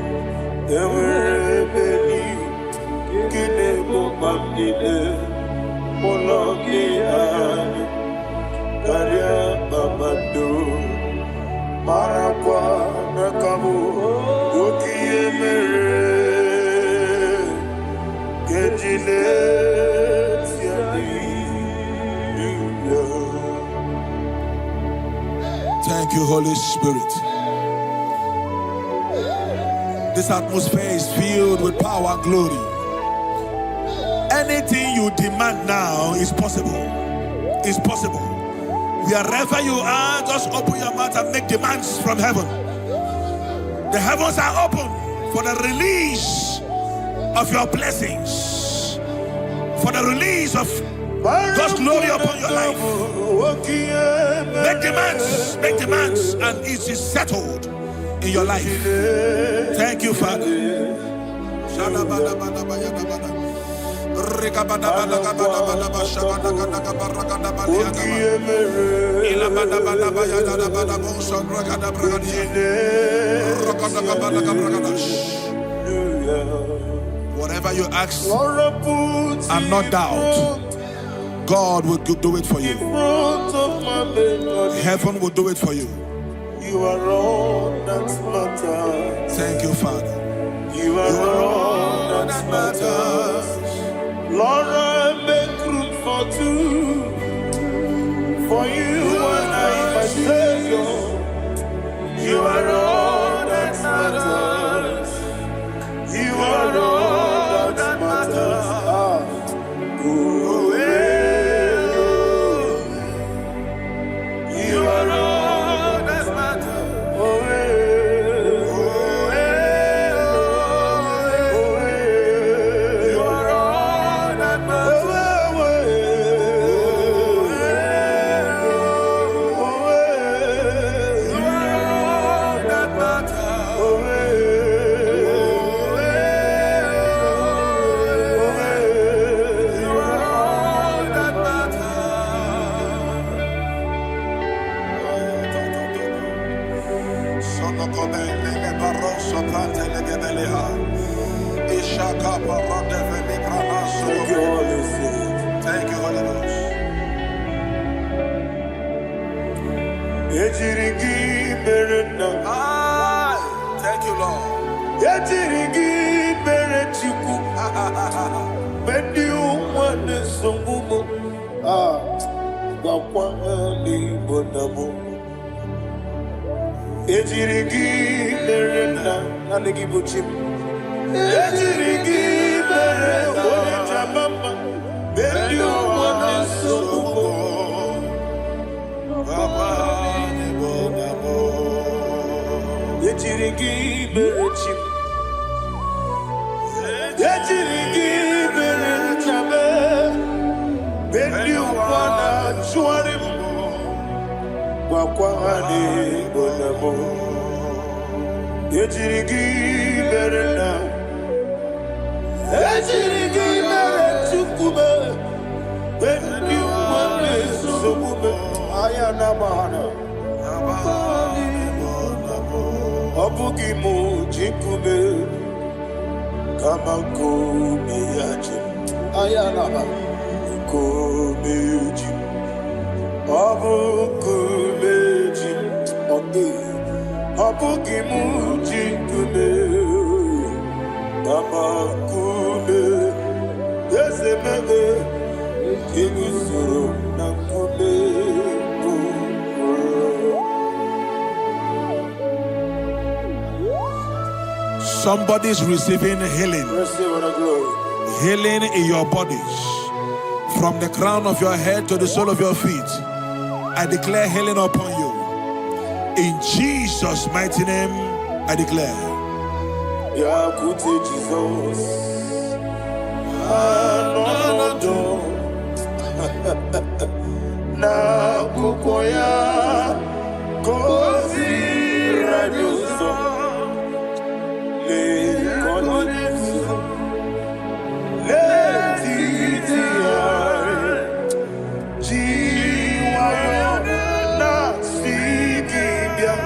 Ewere Beli Kine Mubamdide Ologi Ani Karia Babado Marakwa Nakabu Okie Mere Gejile Thank you, Holy Spirit. This atmosphere is filled with power and glory. Anything you demand now is possible. It's possible. Wherever you are, just open your mouth and make demands from heaven. The heavens are open for the release of your blessings, for the release of God's glory upon your life. Make demands, and it is settled in your life. Thank you, Father. Whatever you ask and not doubt, God will do it for you. Heaven will do it for you. You are all that matters. Thank you, Father. You are all that matters. Lord, I make room for two. For you and I, my Savior. You are all that matters. You are all that matters. You are all that matters. You are all that matters. Thank you, Holy Ghost. Thank you, Lord. Somebody's receiving healing. Receive the glory. Healing in your bodies. From the crown of your head to the sole of your feet, I declare healing upon you. In Jesus' mighty name, I declare. Yeah, good Jesus. Na kukoya kozi radioso le konitsu le titiare jiwayo na sikibia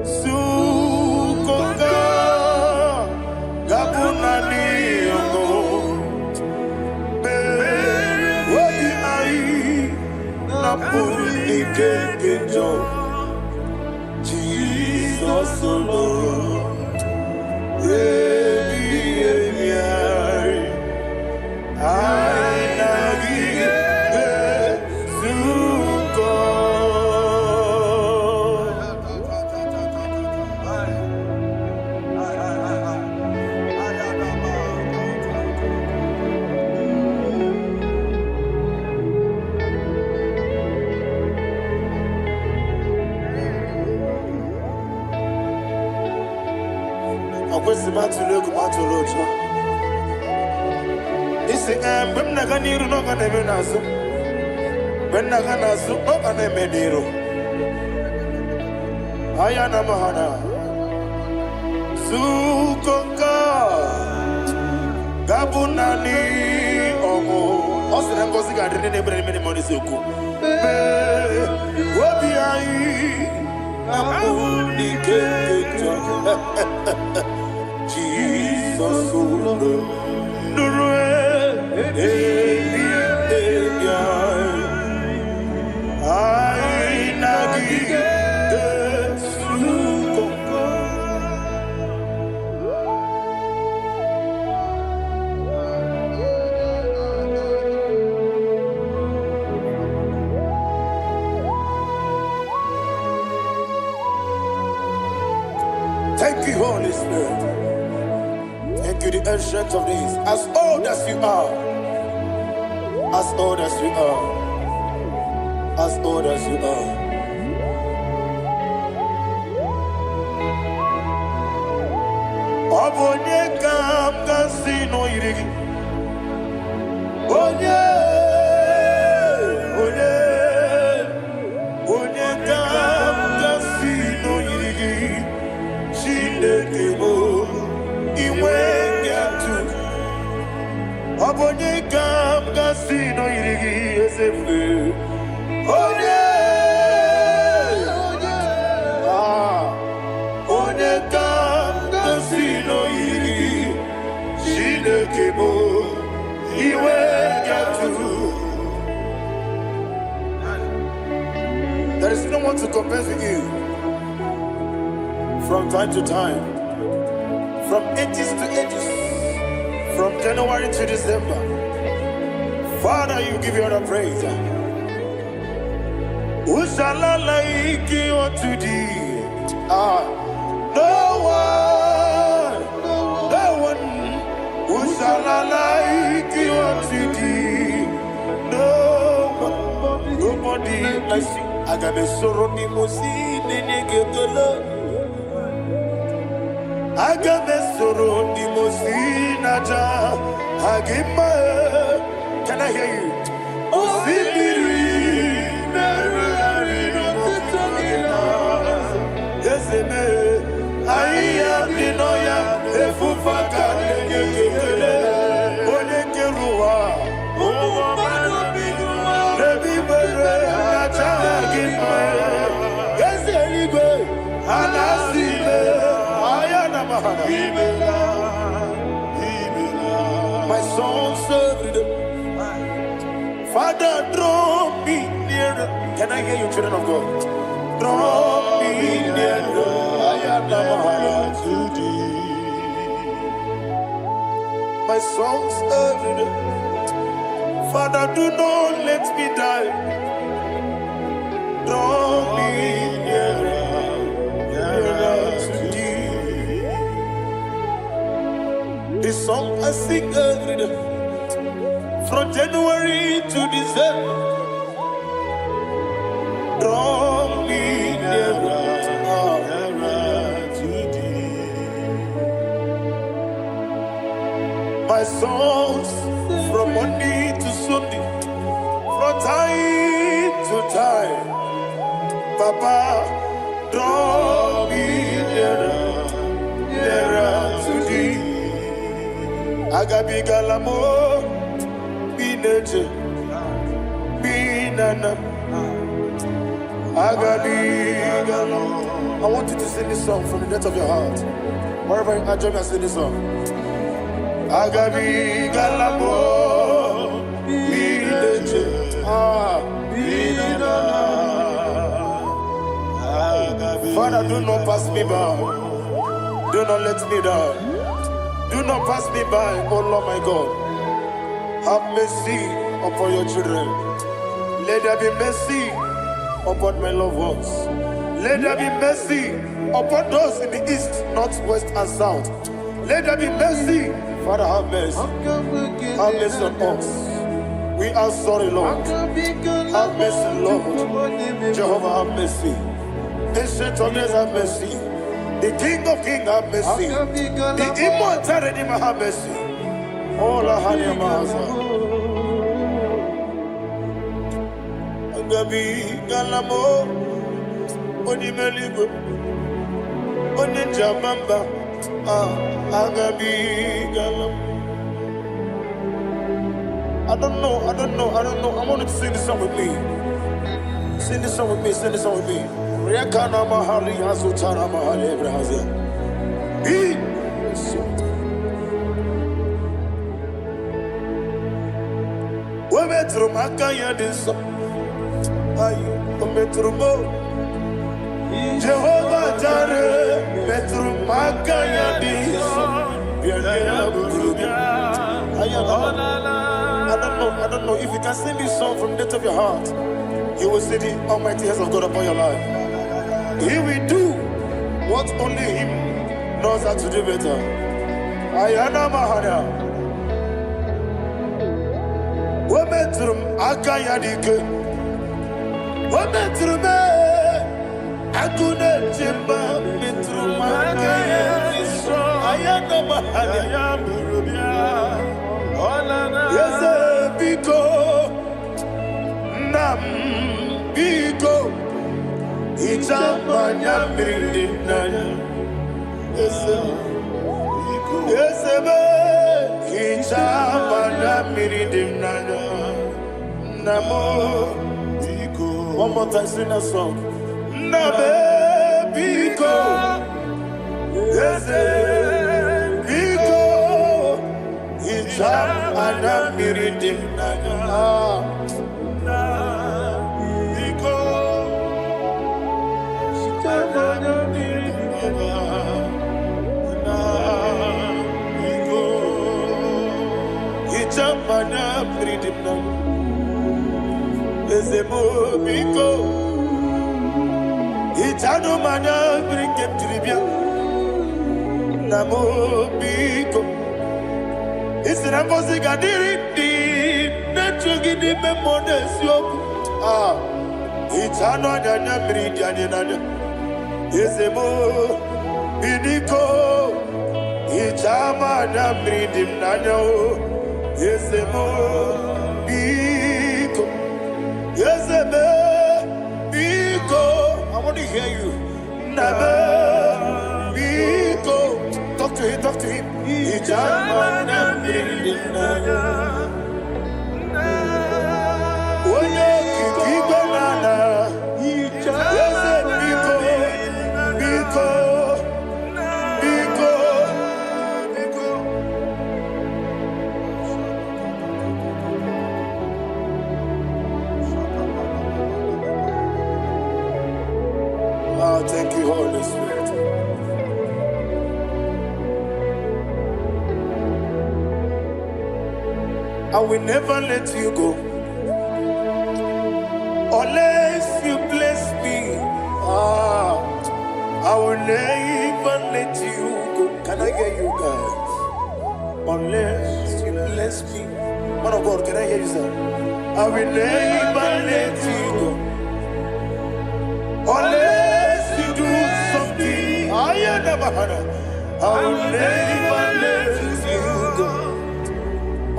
sukonga gabunani yongo Jesus alone, Isi when Naganiru no Ganemenazo, when Naganazo, no Ganemediro. Ayana Mahana Sukoka Gabunani Omo Osram Gosiga didn't bring many money Suku. Wabiai Abuni Jesus Thank you, Holy Spirit. Thank you, the ancient of days. As old as you are, as old as you are, as old as you are. Obonye kam kasino irigi. Onye kam kasino irigi. Shindekebo iwe gatu. Obonye kam kasino irigi esefu. Onye kam kasino irigi. Shindekebo iwe gatu. There is no one to compare with you. From time to time, from ages to ages, from January to December. Father, you give your praise. Who shall I like you unto thee? No one. Who shall I like you unto thee? No one, nobody like you. I got a sorrow, Nimosi, Nenegetola. Agame soro di mosinaja agima. Can I hear you? Osibiri merari no titogina. Yeseme aiya dinoya efufaka negekele. Onekeruwa oumano biguma. Rebi bere nacha agima. Yeseligwe anasime. My soul served them. Father, draw me nearer. Can I hear you, children of God? Draw me nearer. I am to thee. My soul served them. Father, do not let me die. Draw me nearer to thee. This song I sing every day. From January to December, draw me nearer to thee. My songs from Monday to Sunday, from time to time, Papa, draw me nearer to thee. Agabi galamo, bineje, binana. Agabi galamo. I want you to sing this song from the depth of your heart. Wherever you are, join me and sing this song. Agabi galamo, bineje, binana. Father, do not pass me by. Do not let me down. Do not pass me by, oh Lord my God. Have mercy upon your children. Let there be mercy upon my loved ones. Let there be mercy upon those in the east, north, west, and south. Let there be mercy. Father, have mercy. Have mercy on us. We are sorry, Lord. Have mercy, Lord. Jehovah, have mercy. Ancient of days, have mercy. The King of Kings, have mercy. The immortal Redeemer, have mercy. Oh, la hania maza. Agabi galamo, oni meligo, oni jamamba. Agabi galamo. I don't know. I want you to sing this song with me. Sing this song with me. Sing this song with me. Rekana mahali azutana mahali Brazil. We metro makaya diso. Ayo, we metro mo. Jehovah Jireh, metro makaya diso. I don't know if you can sing this song from the depth of your heart. You will see the almighty hands of God upon your life. He will do what only Him knows how to do better. Ayana Mahana. Wometrum Akayadike. Wometrum Akune Jimba Metrum Akayadike. Ayana Mahana. Yes, Biko Nam Biko. Ichamanya miridinaya, Yesebe. Ichamanya miridinaya, Namo. One more time, sing that song. Nabe Biko, Yese Biko. Ichamanya miridinaya. Mana freedom now. Ezemo biko. Itano mana bring him to the bien. Namo biko. Isra musica diri di. Netu gidi memones yoku. Itano dana bring yanina. Ezemo biko. Itama na bring him nanya. Yes, Biko. Yes, Biko. I want to hear you. Nabe Biko. Talk to him, talk to him. Ijamana Bindinaya. Oye, Kibanana. Yes, Biko. Biko. Thank you, Holy Spirit. I will never let you go unless you bless me. I will never let you go. Can I get you guys? Unless you bless me. Man of God, can I hear you say? I will never let you go unless you do something. I never had it. I will never let you go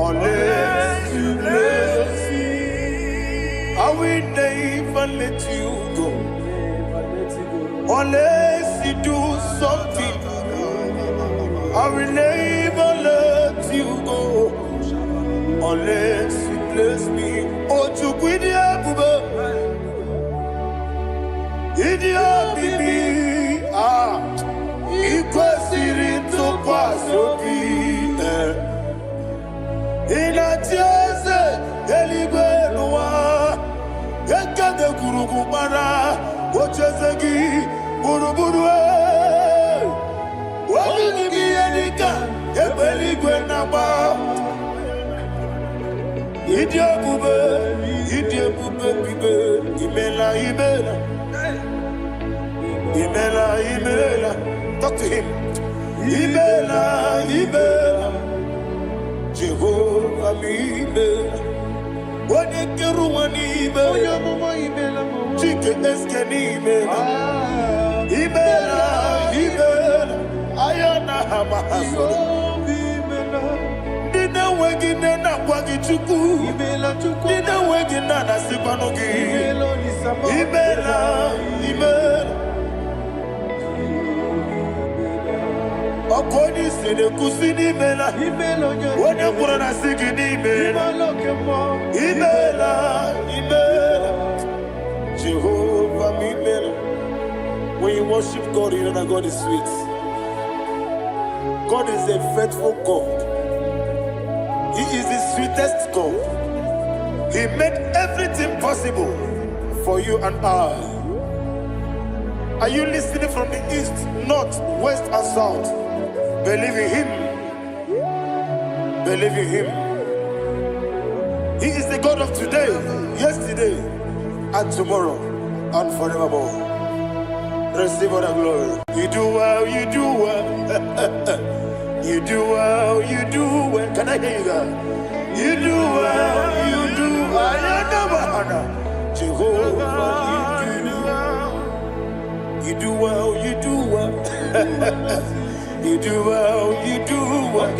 unless you bless me. I will never let you go unless you do something. I will never let you go unless you bless me. Oh, to quit the Idia bibi ah ikwesiri tukwasobi inatieze eligwe nuwa ekade kurugumara ochezegi buruburu wabigi edika ebeligwe naba Idia bube bibe imela Imela, talk to him. Imela, Jehovah Imela. What a Keruani Imela, Chicken Eskeni Imela, Ayana Hamahaso. Dina wegina na kwagichuku, Dina wegina na sipanogi. Imela. Okoni sene kusini mela Wone kurana sigini mela Imela Jehovah Imela. When you worship God, you know that God is sweet. God is a faithful God. He is the sweetest God. He made everything possible for you and I. Are you listening from the east, north, west, and south? Believe in him. Believe in him. He is the God of today, yesterday, and tomorrow, and forevermore. Receive all the glory. You do well, you do well. You do well, you do well. Can I hear you guys? You do well, you do well. Jehovah, you do well, you do well. You do well, you do well.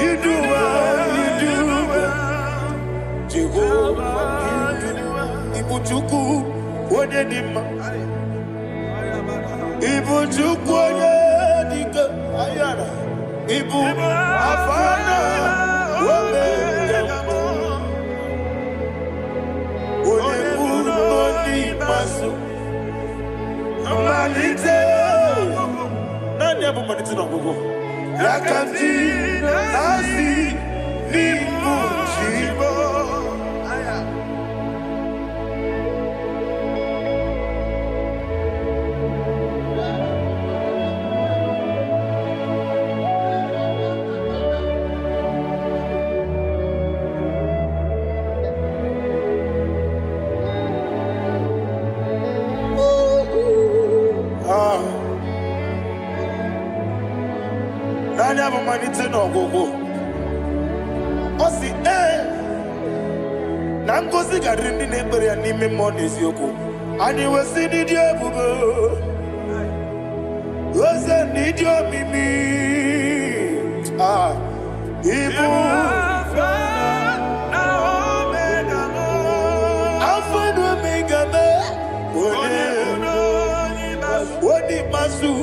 You do well, you do well. Jehovah, Ibuchuku, Wodedima. Ibuchuku, Wodedika, Ayana. Ibu, Afana, Wodedima. Wodedima, Masu. Amalite. Yakanti nasi ni mujibo. No go. Osi Nangosi garini nebere anime monis yoko. Ani wesi ni diebugo. Wese ni dio mimi. Ibu. Alpha and Omega me. Wodi masu.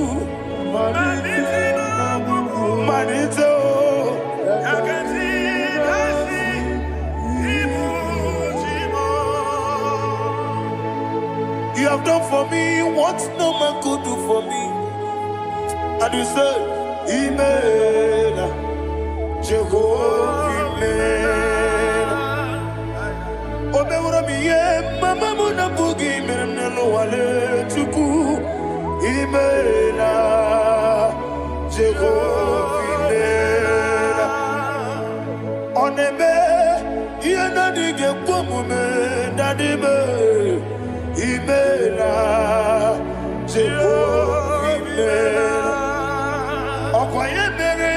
Manito. You have done for me what no man could do for me. And you say, Imela, Jehovah Imela. Omeura miye, mama muna bugi menelo wale tuku. Imela, Jehovah Imela. Oneme, yena dige kwamume, nadime. Imela, Jehovah Imela. Okoye mere,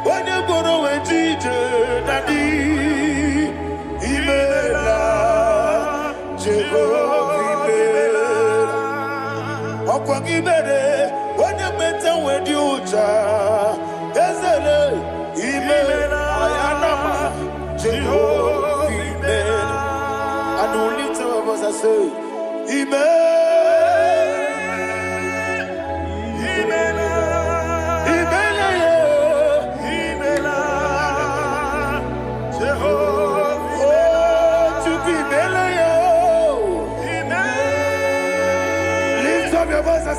onye goro wejije, nadi. say, Amen.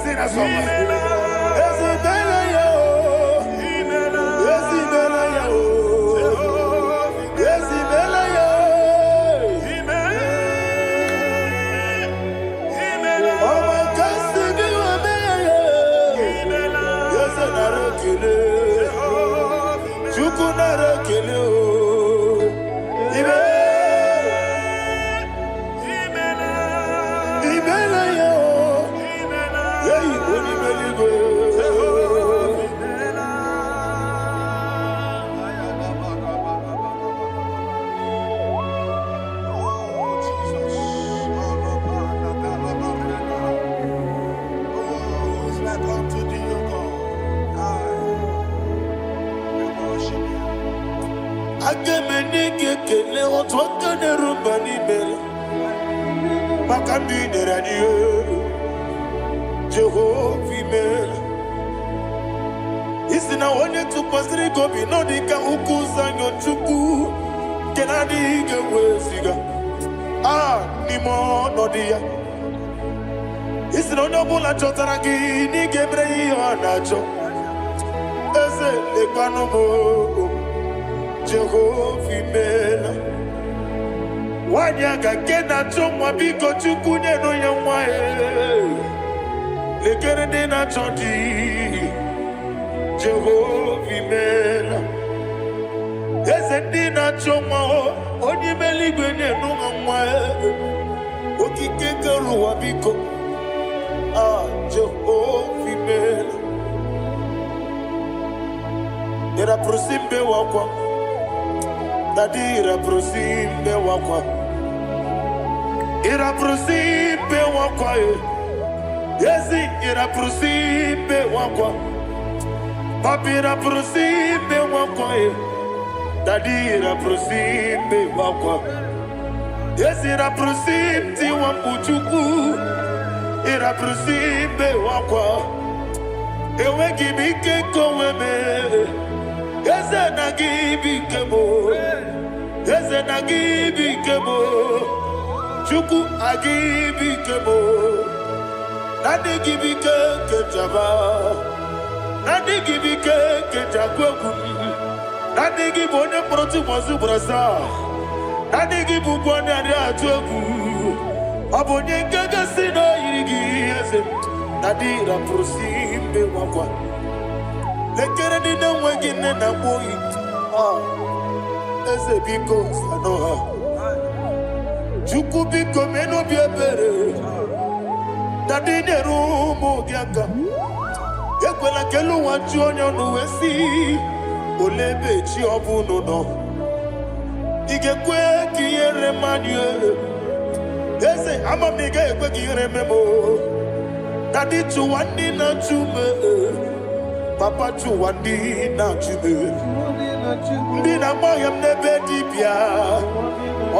Sing a song. Isina onye tupasiri gobi no dika ukuza nyochuku kenadi gewesiga nimo no dia Isina onye bula chotara gi ni gebre iyo anacho eze lekwano mo Jehovah imela Wanyaga kena chomwa biko chukunye no yamwa lekere de na chonti Jehovah imela Eze na chomwa onye meligwe ne no yamwa okike keruwa biko Jehovah imela Era prosimbe wakwa Dadira prosimbe wakwa Ira prosimbe wakwa Yesi ira prosimbe wakwa Papi ira prosimbe wakwa Dadira prosimbe wakwa Yesi ira prosimti wampuchuku Ira prosimbe wakwa Ewe gibike koweme Eze na gibi kemo Eze na gibi kemo Chuku agibi kemo Nadi gibi kejaba Nadi gibi kejakwegu Nadi gibi one proti mwazu brasa Nadi gibi bwane ade atwegu Abonye kege sino yirigi eze Nadi raprosimbe wakwa Lekere ni na wegine na boyi Eze biko sanoha Chuku biko meno biebere Dadi neru mogiaka Ekwela kelu wanchu onyo nuwesi Olebe chi obu no Igekwe kiyere manye Eze ama miga ekwe kiyere memo Dadi chuwandi na chume Papa chuwandi na chume Ndi na moyam nebe dibia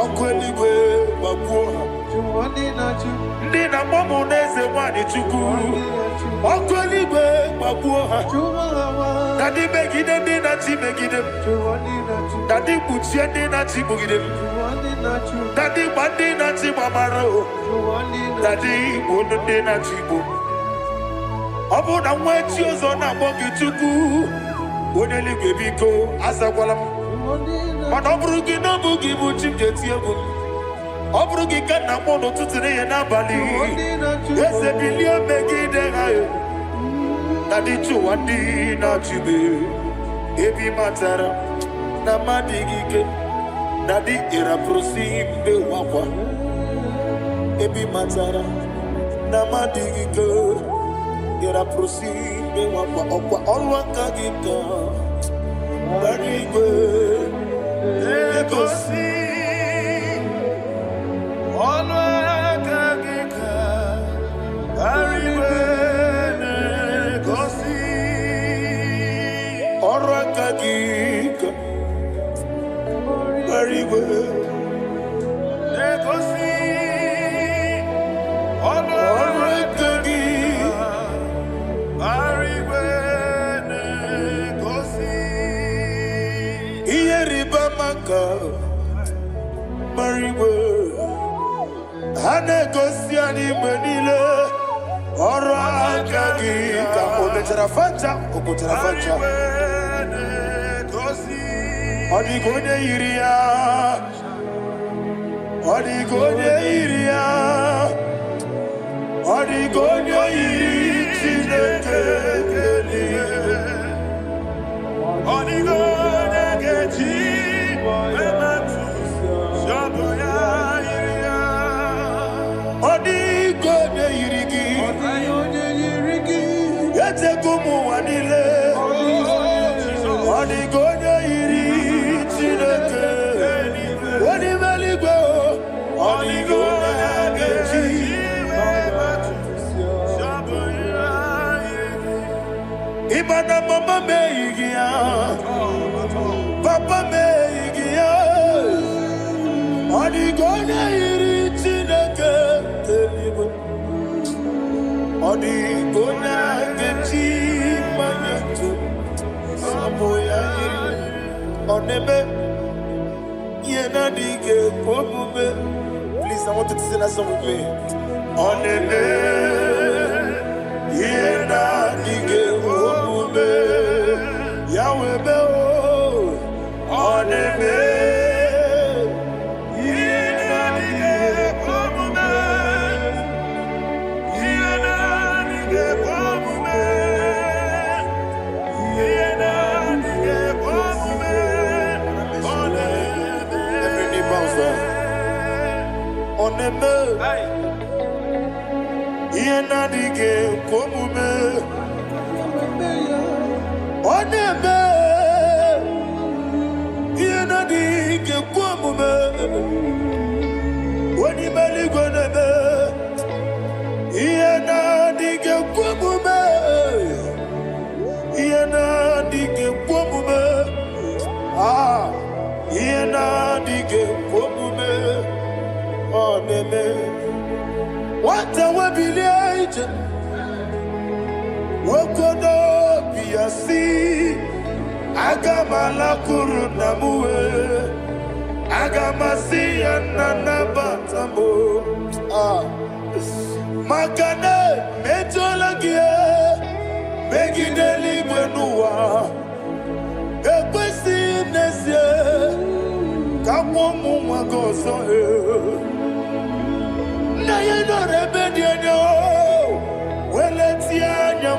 Okweligwe babuha Ndi na momo neze wani chuku Okweligwe babuha Dadi begide ndi na chi begide Dadi buchie ndi na chi bugide Dadi bandi na chi mamaro Dadi bono ndi na chi bo Obu na mwechi ozo na mogi chuku Oneligwe biko asagwalam Mana ọbụrụ gị na ọbụ gị bụ chi m ga-eti egwu ọ bụrụ gị ka nna m n'ụtụtụ n'ihe n'abalị eze bilie megide ha na dị chụwa ndị na-achụbe ebe matara na mmadụ gị ike na dị ịrapụrụsi mbe wakwa ebe matara na mmadụ gị ike ịrapụrụsi mbe wakwa ọkwa ọrụ aka gị ka Barigwe Negosi Ono akagika Barigwe Negosi Oro akagika Barigwe Negosi na-egosi anyị mgbe niile ọrụ aka gị ka o mechara facha o kwụchara facha ọ dịghị onye yiri ya ọ dịghị onye yiri ya ọ dịghị onye yiri Chineke eluigwe ọ dịghị onye ga-eji emetụ shọbụ ya yiri ya ọ dịghị onye yiri gị echego ụmụ ụwa niile ọ dịghị onye yiri Chineke onye eluigwe ọ dịghị onye ga-eji Imana mama meghị ya papa meghị ya ọ dịghị onye yiri Chineke eluigwe ọ dịghị onye ga-eji mmanya ntụ sabụ ya yiri ọ na-eme ihe na-adịghị ekwe omume. Please, I want you to sing that song with me. Ọ na-eme ihe na-adịghị ekwe omume ya webe ọ na-eme ihe na-adịghị ekwe omume ihe na-adịghị ekwe omume ihe na-adịghị ekwe omume ọ na-eme every knee bows down ọ na-eme ihe na-adịghị ekwe omume ọ na-eme ihe na-adịghị ekwe omume onye eluigwe na-eme ihe na-adịghị ekwe omume ihe na-adịghị ekwe omume ihe na-adịghị ekwe omume ọ na-eme nwata webilie ije nwokodo obi ya si aga m alakụrụ nna m wee aga m asị ya nna nabata m maka na emejuola gị megide eluigwe n'ụwa ekwesịghị n'ezie ka mụọ ụmụ nwa gị ọzọ nna ya nọrọ ebe dị anya weletie anya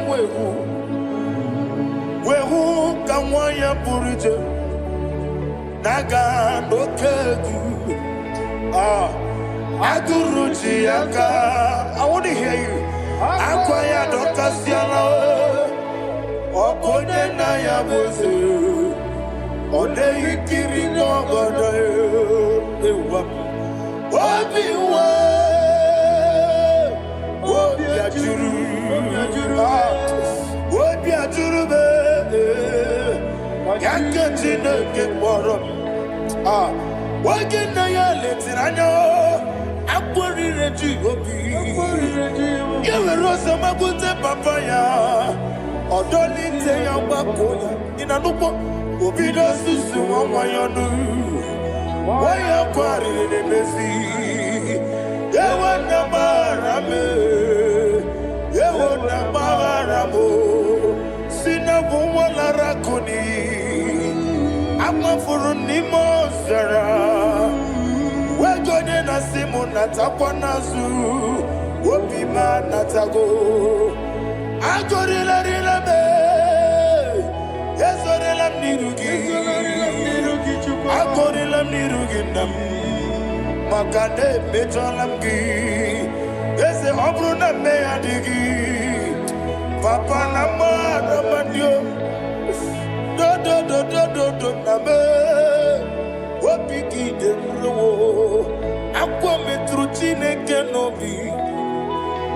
wehu ka nwa ya pụrụ iche na-aga n'oke egwu agụrụ ji ya ka I want to hear you akwa ya dọkasịala ọkụ onye nna ya bụ eze ọ na-eyikiri n'ọgọdọ ewa obi nwa obi ajuru be ya nke Chineke kpọrọ m oge nna ya letiri anya akpọrire ji obi ya were ọsọ magbute papa ya ọdọlite ya gbapụ ya ị na nnukwu obido susu nwa ya ọnụ nwanyị akwarịrị n'emezi ewe na gbara m si na bụ nwa lara kuni agbafuru n'ime ọzara wego onye na-asị m natakwa n'azụ obi m anatago agọrịlarịla m ezorela m n'iru gị agọrịla m n'iru gị nna m maka na emejọla m gị eze ọ bụrụ na mme ya dị gị papa na mmadụ madio dodododododo na me obi gị dịrụwo akwa metụrụ Chineke n'obi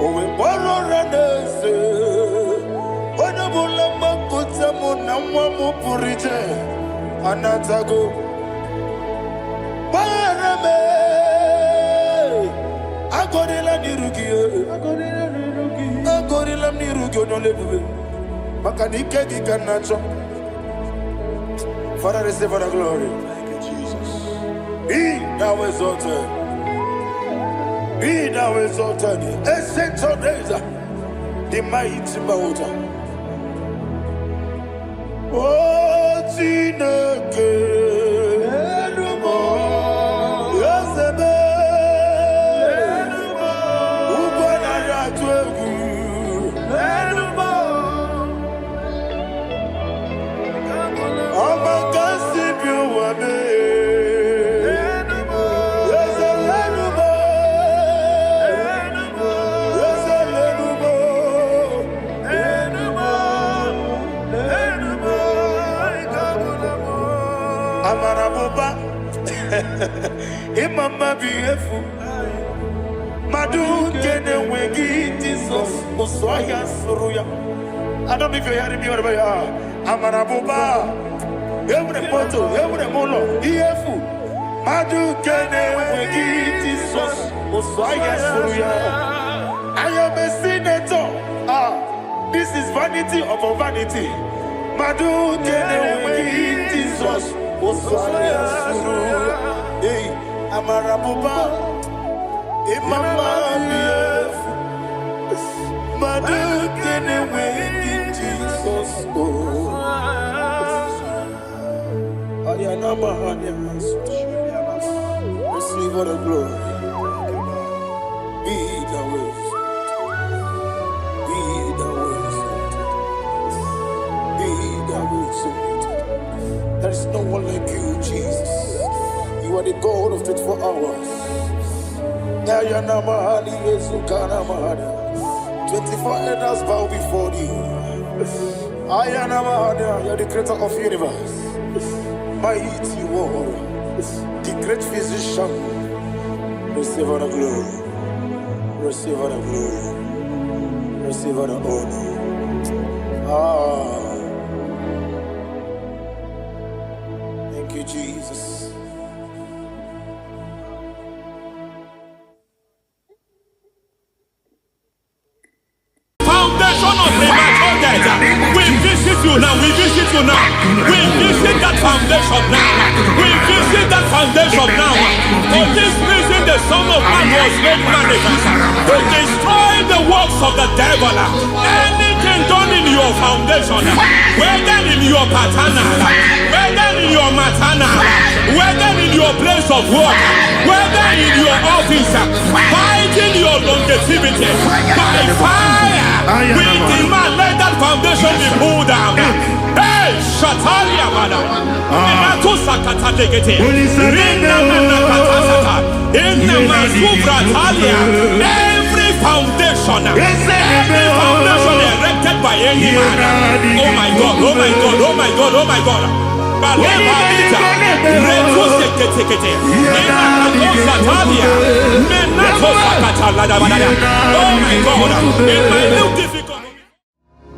o wee kpọrọ ụra n'eze onye ọbụla mgbakọta mụ na nwa m pụrụ iche anatago gbara m agọrịla n'iru gị agọrịla m n'iru gị onye ebube maka na ike gị ka na-achọ. Father, receive the glory. Thank you, Jesus. Be thou exalted. Be thou exalted, ancient of days, the mighty mountain. Oh, Chineke, Enumo, Yosebe, Enumo, Ubonara Twegu, Enumo, Amakasibu Wabe, Enumo, Yosebe, Enumo, Enumo, Yosebe, Enumo, Enumo, Amaraboba, Imama Biefu, Madu Kene Wegi, Jesus, Oswaya Suruya. I don't know if you're hearing me wherever you are. Amaraboba, every photo, every molo, Iefu, Madu Kene Wegi, Jesus, Oswaya Suruya. I am a senator. This is vanity of vanity. Madu Kene Wegi, Jesus. Hey, Amarabuba, Imama, Madu Kene Wegi, Jesus. Receive all the glory. Be the way. Be the way. Be the way. There is no one like you, Jesus. You are the God of 24 hours. 24 elders bow before you. You are the creator of the universe. Mighty warrior, the great physician. Receive all the glory. Receive all the glory. Receive all the honor. Thank you, Jesus. Foundation of premature death. We visit you now. We visit you now. We visit that foundation now. We visit that foundation now. For this reason, the Son of Man was made manifest to destroy the works of the devil. Anything done in your foundation, whether in your paternal, whether in your maternal, whether in your place of work, whether in your office, fighting your longevity by fire, we demand let that foundation be pulled down. Hey, Shatalia Bada, Minato Sakata Legate, Rina Manakatasata, Inna Masubra Talia, every foundation erected by any man. Oh my God, oh my God, oh my God, oh my God. Balebita, Retuste Ketekete, Satalia, Menato Sakata Ladabada. Oh my God, in my new difficult.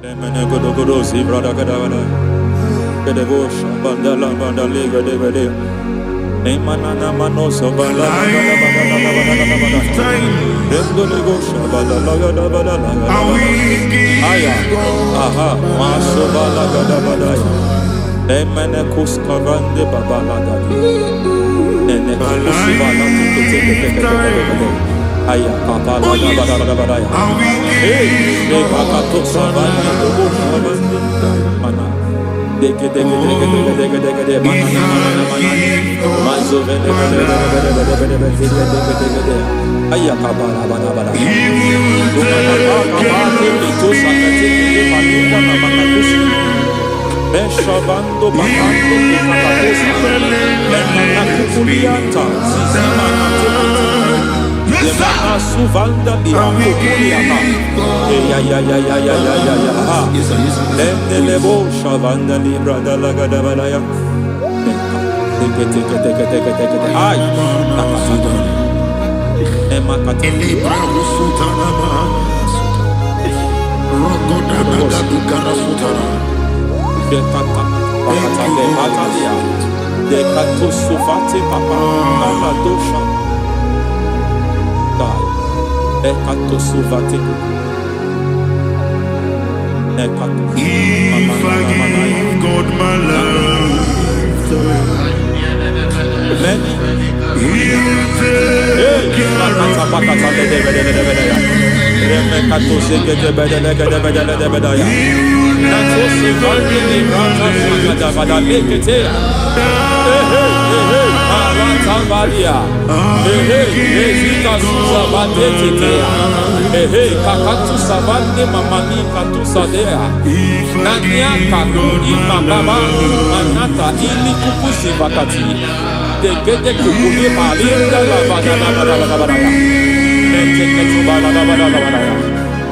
Lemenegodogodosi, brother Gadavada, Gedevosha, Bandala, Bandaliga, Devede, Nemanana Manoso, Bandala, Endogosha, Bandala, Badala, Aya, Aha, Maso Balagadabada. Emene kuskavande babala ene kusivala tikete aya kapala bada hey de bakato savana do savande mana deke mana mazo vende aya kapala bada to sakate na makakusi Beshavando bakando kakakosa Lemana kukulianta Zizima Lemana suvanda biakukuliaka Ya Lemdelebo shavanda libra dalagadabadaya Teke Ay Nakasata Emakata Libra usutana Rogoda nagadukara sutana Dekata, Batalia, Dekato Sufati Papa, Amadosha, Dekato Sufati, Dekato. If I give God my love, He'll take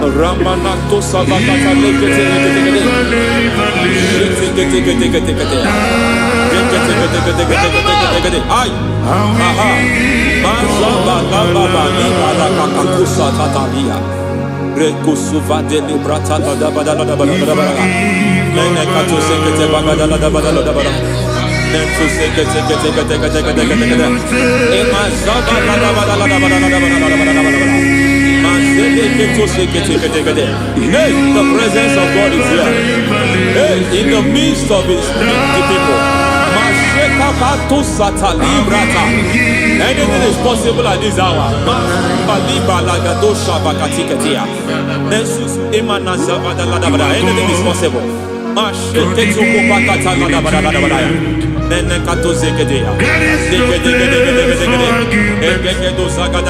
Ramanato Sabakata Ay, aha, Kusa Tatalia, Rekusuva Delibrata, Menekato Sekete Bagada, Nentu Sekete, Hey, the presence of God is here. Hey, in the midst of his people. Anything is possible at this hour. Anything is possible.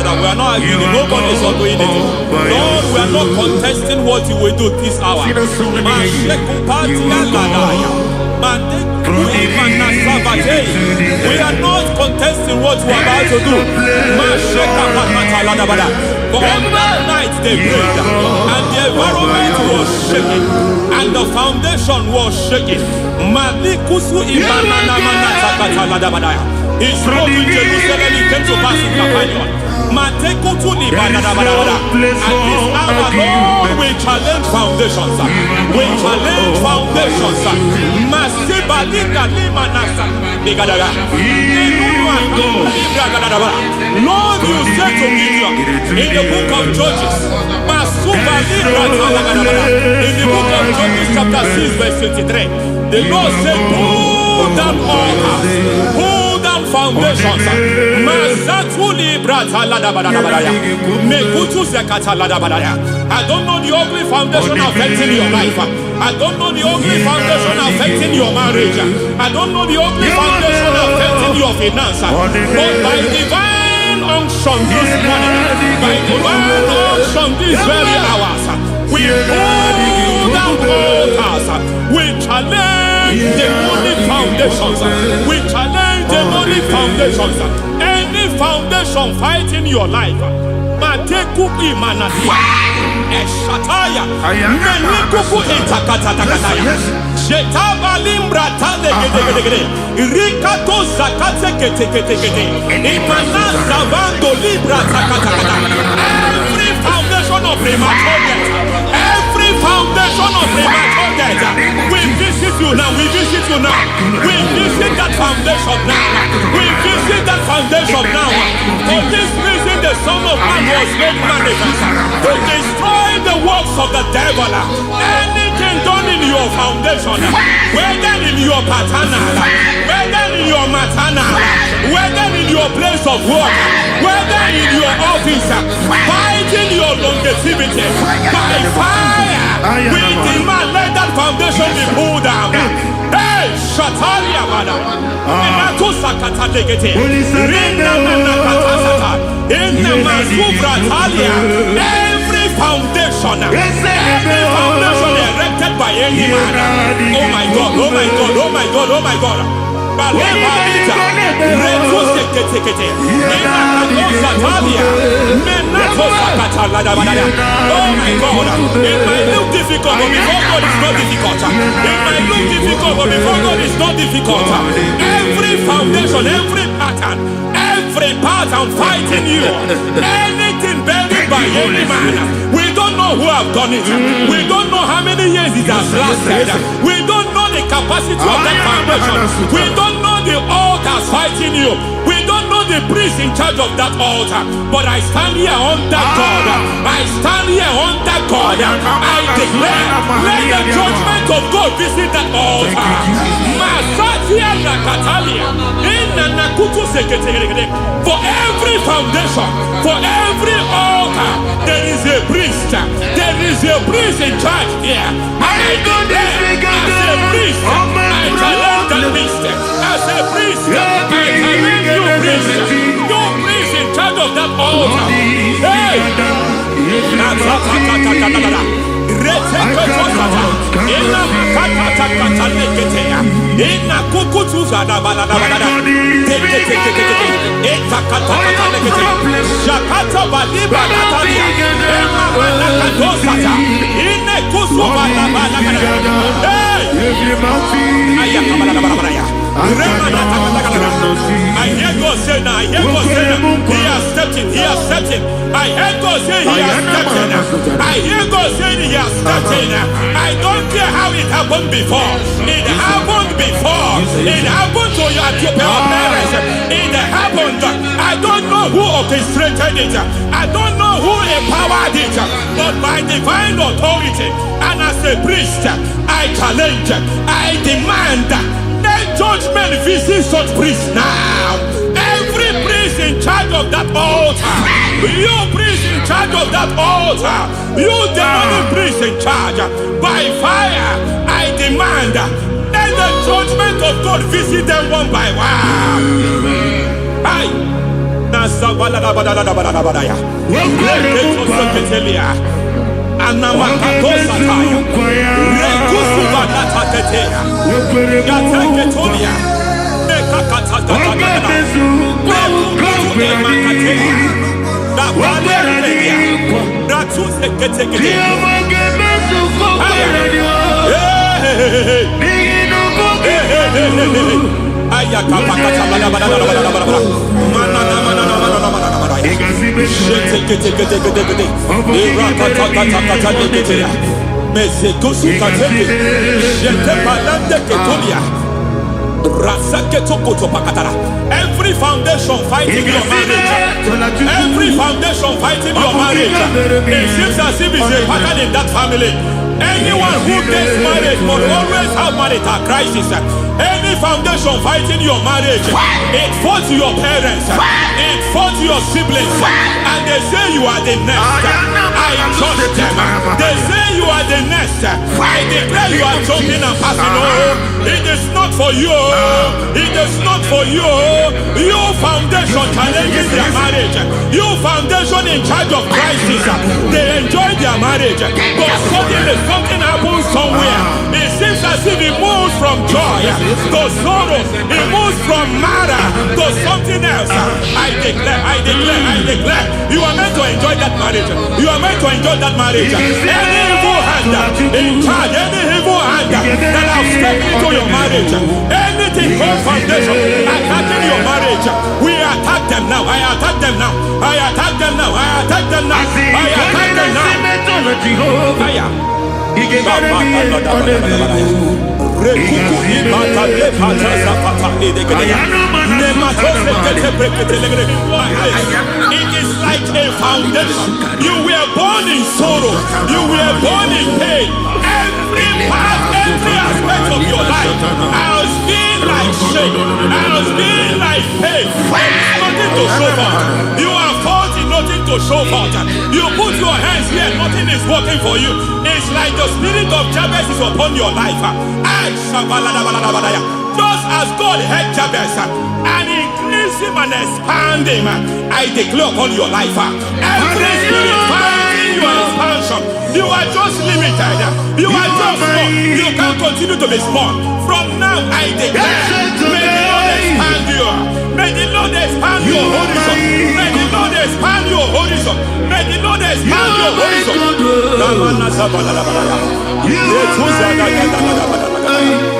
We are not arguing. Nobody is arguing it. Lord, we are not contesting what you will do this hour. We are not contesting what you are about to do. For on that night they prayed, and the environment was shaking, and the foundation was shaking. He spoke in Jerusalem, he came to pass in Capernaum. At this hour, Lord, we challenge foundations. We challenge foundations. Lord, you said to Gideon in the book of Judges, in the book of Judges chapter 6 verse 23, the Lord said, pull down altars, pull down foundations. I don't know the ugly foundation affecting your life. I don't know the ugly foundation affecting your marriage. I don't know the ugly foundation affecting your finance. But by divine unction this morning, by divine unction these very hours, we pull down altars. We challenge demonic foundations. We challenge demonic foundations. Any foundation fighting your life, Matekuki Manatia, Eshataya, Menikuku Itakataya, Shetavalimbra Tale, Rikato Zakate, Imana Savando Libra Takata. Every foundation of premature death, every foundation of premature death, we visit you now, we visit you now, we visit that foundation now, we visit that foundation now. For this reason, the Son of Man was made manifest to destroy the works of the devil. Anything done in your foundation, whether in your paternal, whether in your maternal, whether in your place of work, whether in your office, fighting your longevity by fire, we demand let that foundation be pulled down. Hey, Shatalia Mada, Sakata Legate, every foundation erected by any man. Oh my God, oh my God, oh my God, oh my God. Oh my God, it might look difficult, but before God it's not difficult. It might look difficult, but before God it's not difficult. Every foundation, every pattern fighting you, anything buried by any man, we don't know who have done it. We don't know how many years it has lasted. We don't know the capacity of that foundation. We don't know the altars fighting you. We don't know the priest in charge of that altar. But I stand here under God. I stand here under God. I declare, let the judgment of God visit that altar. Masatia Nakatalia. In the For every foundation, for every altar, there is a priest. There is a priest in charge here. I declare as a priest, I challenge the priest. As a priest, I challenge you priest. You priest in charge of that altar. Hey! I hear God say now, I hear God say now, he has stepped in, he has stepped in. I hear God say he has stepped in. I hear God saying he has stepped in. I don't care how it happened before. It happened before. It happened to your parents. It happened. I don't know who orchestrated it. I don't know who empowered it. But by divine authority and as a priest, I challenge, I demand, let judgment visit such priests now. Every priest in charge of that altar, you priest in charge of that altar, you demonic priest in charge, by fire, I demand, let the judgment of God visit them one by one. Every foundation fighting your marriage, every foundation fighting your marriage, it seems as if it's a pattern in that family. Anyone who gets married must always have marital crisis. Any foundation fighting your marriage, it fought your parents, it fought your siblings, and they say you are the next. I trust them. They say you are the next. I declare you are jumping and passing on. It is not for you. It is not for you. You foundation challenges their marriage. You foundation in charge of crisis. They enjoy their marriage, but suddenly something happens somewhere. It seems as if it moves from joy to sorrow. It moves from matter to something else. I declare, you are meant to enjoy that marriage. You are meant to enjoy that marriage. Any evil hand in charge, any evil hand that have stepped into your marriage, anything called foundation attacking your marriage, we attack them now. I attack them now. I attack them now. I attack them now. I attack them now. Fire. It is like a foundation. You were born in sorrow. You were born in pain. Every part, every aspect of your life has been like shame. Has been like pain. Nothing to show for. You are faulty, nothing to show for. You put your hands here, nothing is working for you. It's like the spirit of Jabez is upon your life. Just as God had Jabez and increased him and expand him, I declare upon your life. Every spirit fighting your expansion, you are just limited. You are just small. You can't continue to be small. From now, I declare, may the Lord expand you. May the Lord expand your horizon. May the Lord expand your horizon. May the Lord expand your horizon.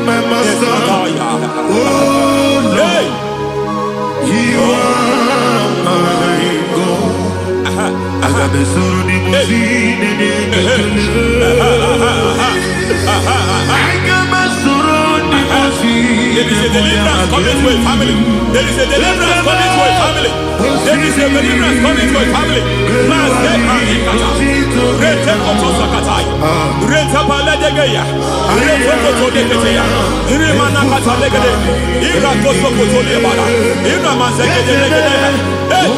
My master, oh Lord, you are my God. There is a deliverance coming to a family. There is a deliverance coming to a family. There is a deliverance coming to a family. Rete koto sakatai. Rete paladegeya. Rete koto deketeya. Rimana katalegede. Ira koto koto lebara. Ira manzegede legede. Hey.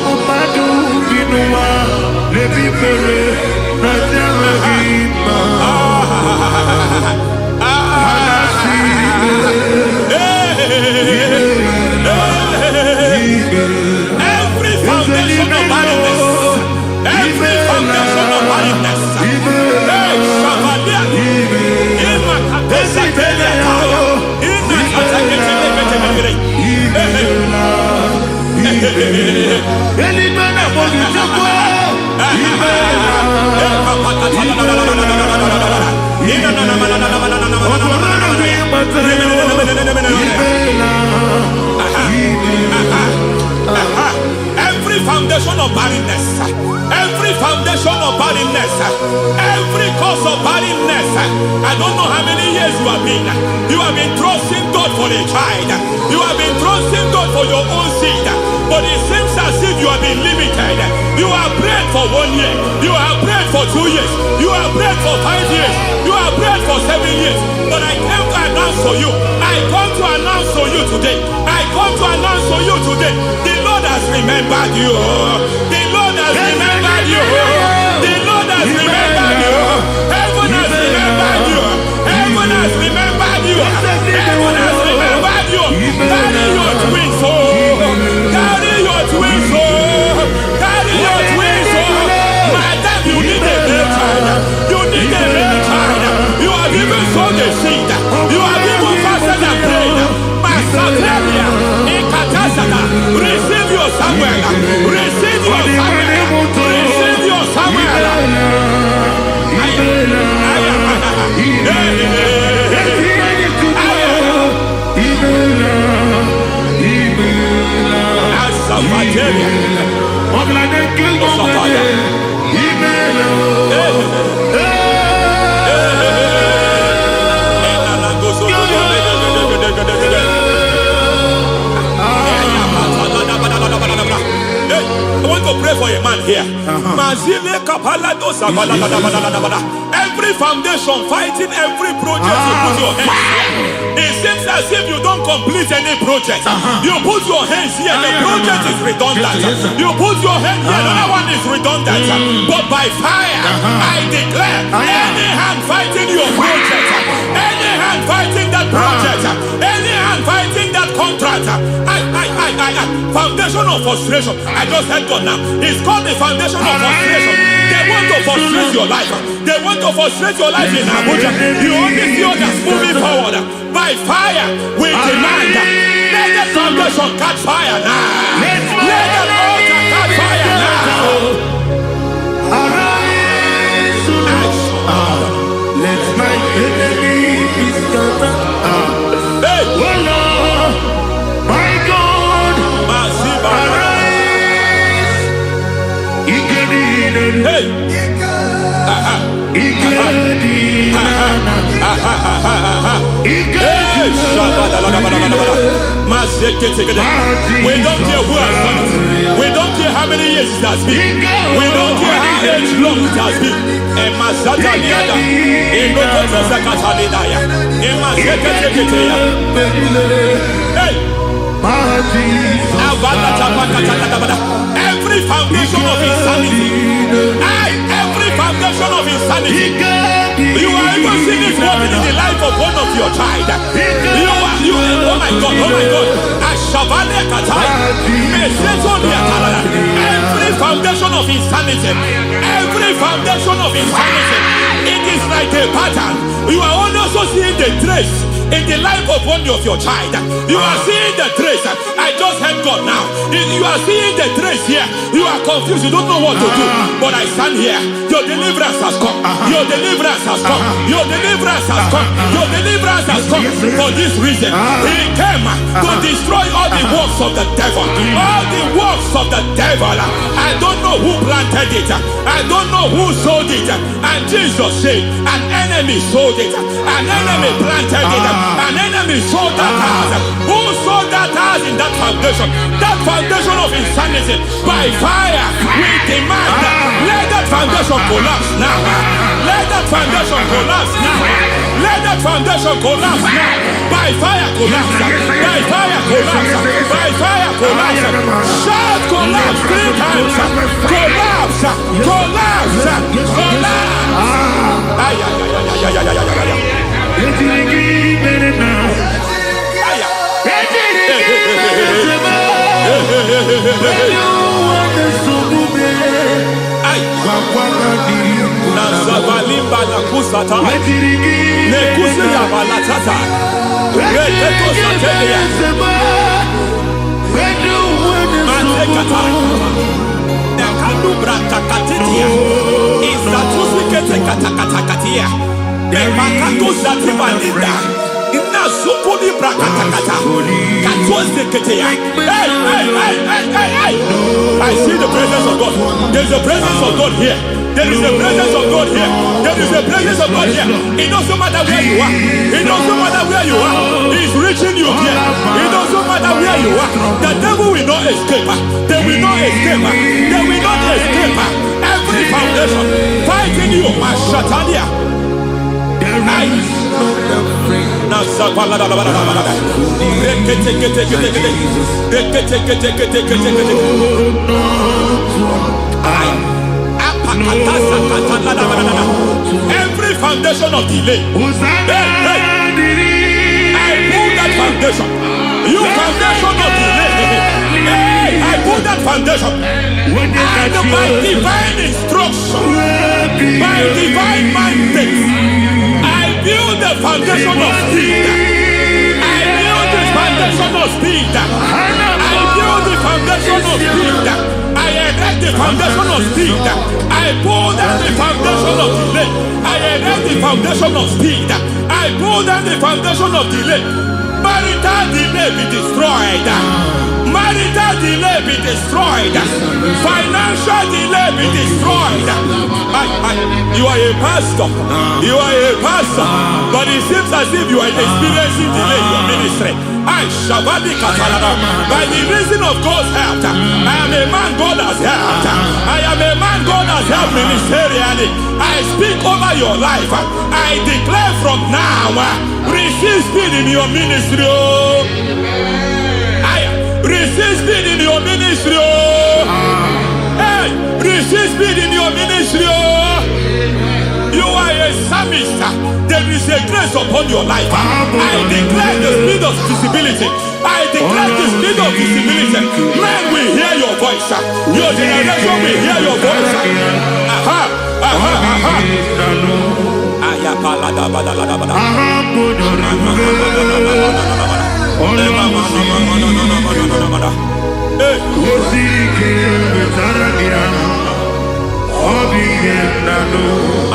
Every foundation of barrenness, every foundation of barrenness, every foundation of barrenness, every foundation of barrenness, every cause of barrenness. I don't know how many years you have been trusting God for a child, you have been trusting God for your own seed, but it seems as if you have been limited. You have prayed for 1 year, you have prayed for 2 years, you have prayed for 5 years, you have prayed for 7 years, but I came to announce for you, I come to announce for you today, I come to announce for you today, the Lord has remembered you, the Lord has remembered you, the Lord has remembered you, heaven has remembered you, heaven has remembered you, heaven has remembered you. Carry your twins, oh, carry your twins, oh, carry your twins, oh. Madam, you need a male child, you need a male child, you have even sown the seed, you have even fasted and prayed. Masateria, Ekatasata, receive your Samuel, receive your Samuel, receive your Samuel. I want to pray for a man here. Every foundation fighting every project you put your hands here. It seems as if you don't complete any project. You put your hands here, the project is redundant. You put your hand here, another one is redundant. But by fire, I declare, any hand fighting your project, any hand fighting that project, any hand fighting that contract, foundation of frustration. I just heard God now. It's called the foundation of frustration. They want to frustrate your life. They want to frustrate your life in Abuja. You only see others moving forward. By fire, we demand. Let the foundation catch fire now. Let the altar catch fire now. Arise, let my enemy be scattered. Hey, oh Lord, my God, arise. hey. We don't care who has done it. We don't care how many years it has been. We don't care how age long it has been. Every foundation of insanity, every foundation of insanity, you are even seeing it working in the life of one of your child. Oh my God, every foundation of insanity, every foundation of insanity, it is like a pattern. You are also seeing the trace in the life of one of your child. You are seeing the trace. I just heard God now. You are seeing the trace here. You are confused. You don't know what to do. But I stand here. Your deliverance has come. Your deliverance has come. Your deliverance has come. Your deliverance has come. For this reason, He came to destroy all the works of the devil. All the works of the devil. I don't know who planted it. I don't know who sold it. And Jesus said, an enemy sold it. An enemy planted it. An enemy sold that house. Who sold that house in that foundation? That foundation of insanity. By fire, we demand, let that foundation foundation collapse now. Let that foundation collapse now. Let that foundation collapse now. By fire collapse. By fire collapse. By fire collapse. Shout collapse 3 times. Collapse. Collapse. Collapse. Ay, ay, ay, ay, ay, ay, ay, ay, ay. Nazabalimba na kusata nekusi ya balatata reketo sateya matekata nekalu brakakatitia izatusi kete katakatakatia nebakatu zatibalinda ina sukuni brakatakata katuose keteya. Hey. I see the presence of God. There's a presence of God here. There is a presence of God here. There is a presence of God here. It doesn't matter where you are. It doesn't matter where you are. He's reaching you here. It doesn't matter where you are. The devil will not escape. They will not escape. They will not escape. Every foundation fighting you, Mashatalia. Every foundation of delay, I pull that foundation. You foundation of delay, I pull that foundation. And by divine instruction, by divine mandate, I build the foundation of speed. I build the foundation of speed. I build the foundation of speed. I erect the foundation of speed. I pull down the foundation of delay. I erect the foundation of speed. I pull down the foundation of delay. Marital delay be destroyed. Marital delay be destroyed. Financial delay be destroyed. You are a pastor. You are a pastor. But it seems as if you are experiencing delay in your ministry. By the reason of God's help, I am a man God has helped. I am a man God has helped ministerially. I speak over your life. I declare from now, receive speed in your ministry. Receive speed in your ministry. Hey, receive speed in your ministry. You are a psalmist. There is a grace upon your life. I declare the speed of visibility. I declare the speed of visibility. Men will hear your voice. Your generation will hear your voice.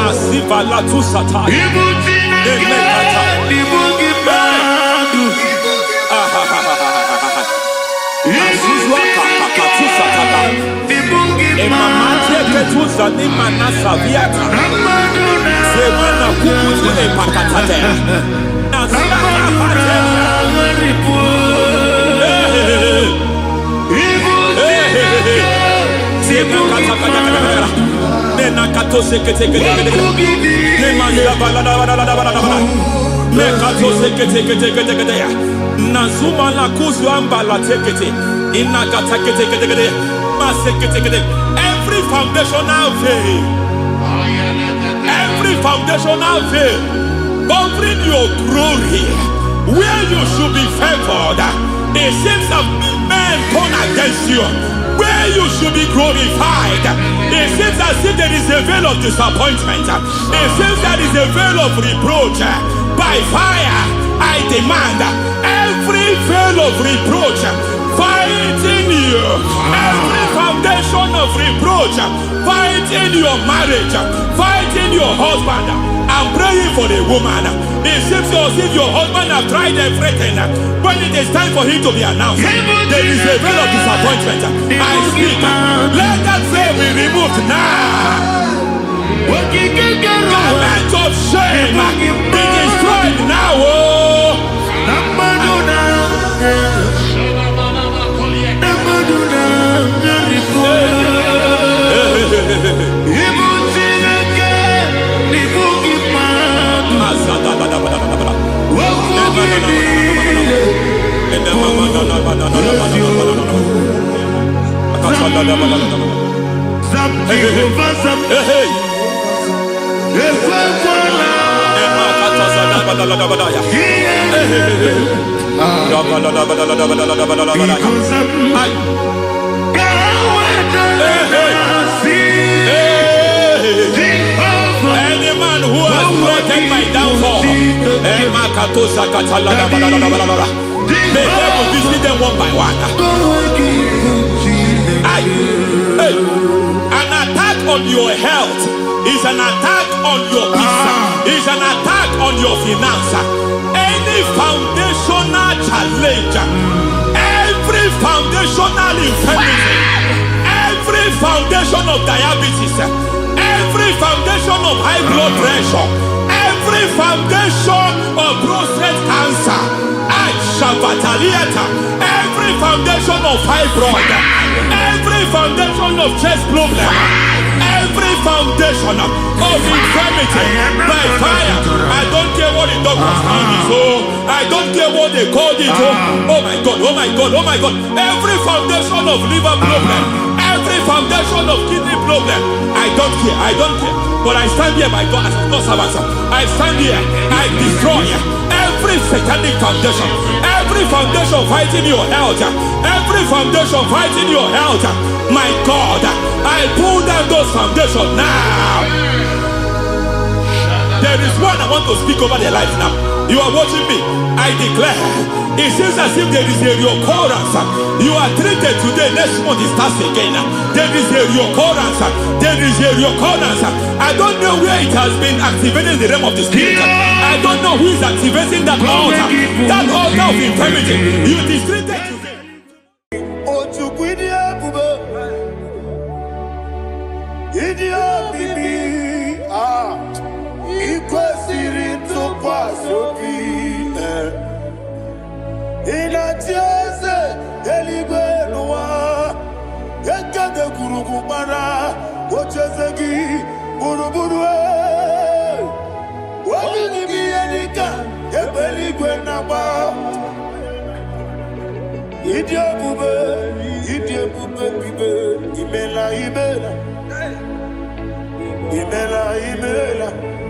Asiva la tu sataya. Nazuma la kuzwamba la tekete inagata kete masekete. Every foundational veil, every foundational veil covering your glory, where you should be favored, it seems that men turn against you. Where you should be glorified, it seems as if there is a veil of disappointment. It seems there is a veil of reproach. By fire, I demand every veil of reproach fighting you, every foundation of reproach fighting your marriage, fighting your husband. I'm praying for the woman. It seems as if your husband has tried everything. When it is time for him to be announced, there is a veil of disappointment. I speak. Let that veil be removed now. Garment of shame be destroyed now. Any man who has plotted my downfall, may devil visit them one by one. An attack on your health is an attack on your peace, is an attack on your finance. Any foundational challenge, every foundational infirmity, every foundation of diabetes, every foundation of high blood pressure, every foundation of prostate cancer, every foundation of fibroid, every foundation of chest problem, every foundation of infirmity by fire. I don't care what the doctors call it, so I don't care what they called it. Oh my God, oh my God, oh my God. Every foundation of liver problem, every foundation of kidney problem, I don't care, I don't care. But I stand here, my God, as God's servant. I stand here, I destroy every satanic foundation, every foundation fighting your health, every foundation fighting your health. My God, I pull down those foundations now. There is one I want to speak over their life now. You are watching me. I declare, it seems as if there is a reoccurrence. You are treated today, next month it starts again. There is a reoccurrence. There is a reoccurrence. I don't know where it has been activated in the realm of the spirit. I don't know who is activating that altar of infirmity. You is treated today.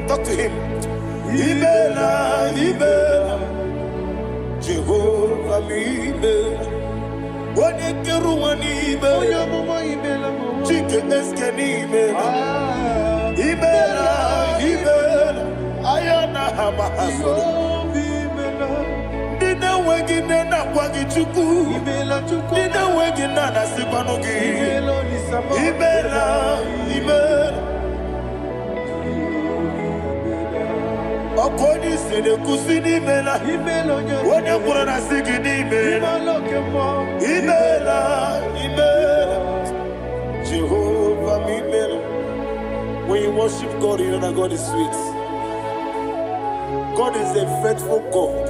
Talk to him. Ibela, Ibela, Jehovah, Ibela. Wanikiru Ibela, Chicken Ibela, Ibela, Ibela, Ayana Hamahaso. Dina wegina na wagichuku, Dina wegina na sipanogi, Ibela, Ibela. Okoni sede kusini mela, wone kurana sigini mela, Ibela, Ibela, Jehovah Ibela. When you worship God, you know that God is sweet. God is a faithful God.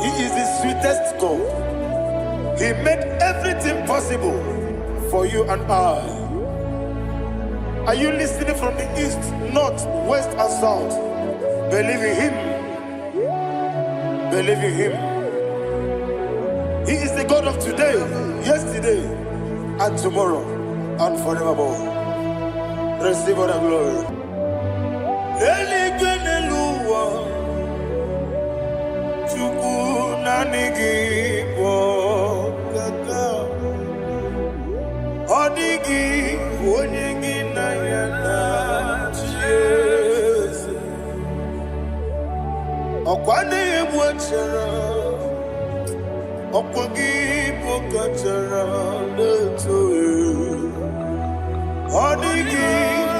He is the sweetest God. He made everything possible for you and I. Are you listening from the east, north, west, and south? Believe in him. Believe in him. He is the God of today, yesterday, and tomorrow, and forevermore. Receive all the glory. Okwane mwachara, okwagi pokachara letoe. Odigi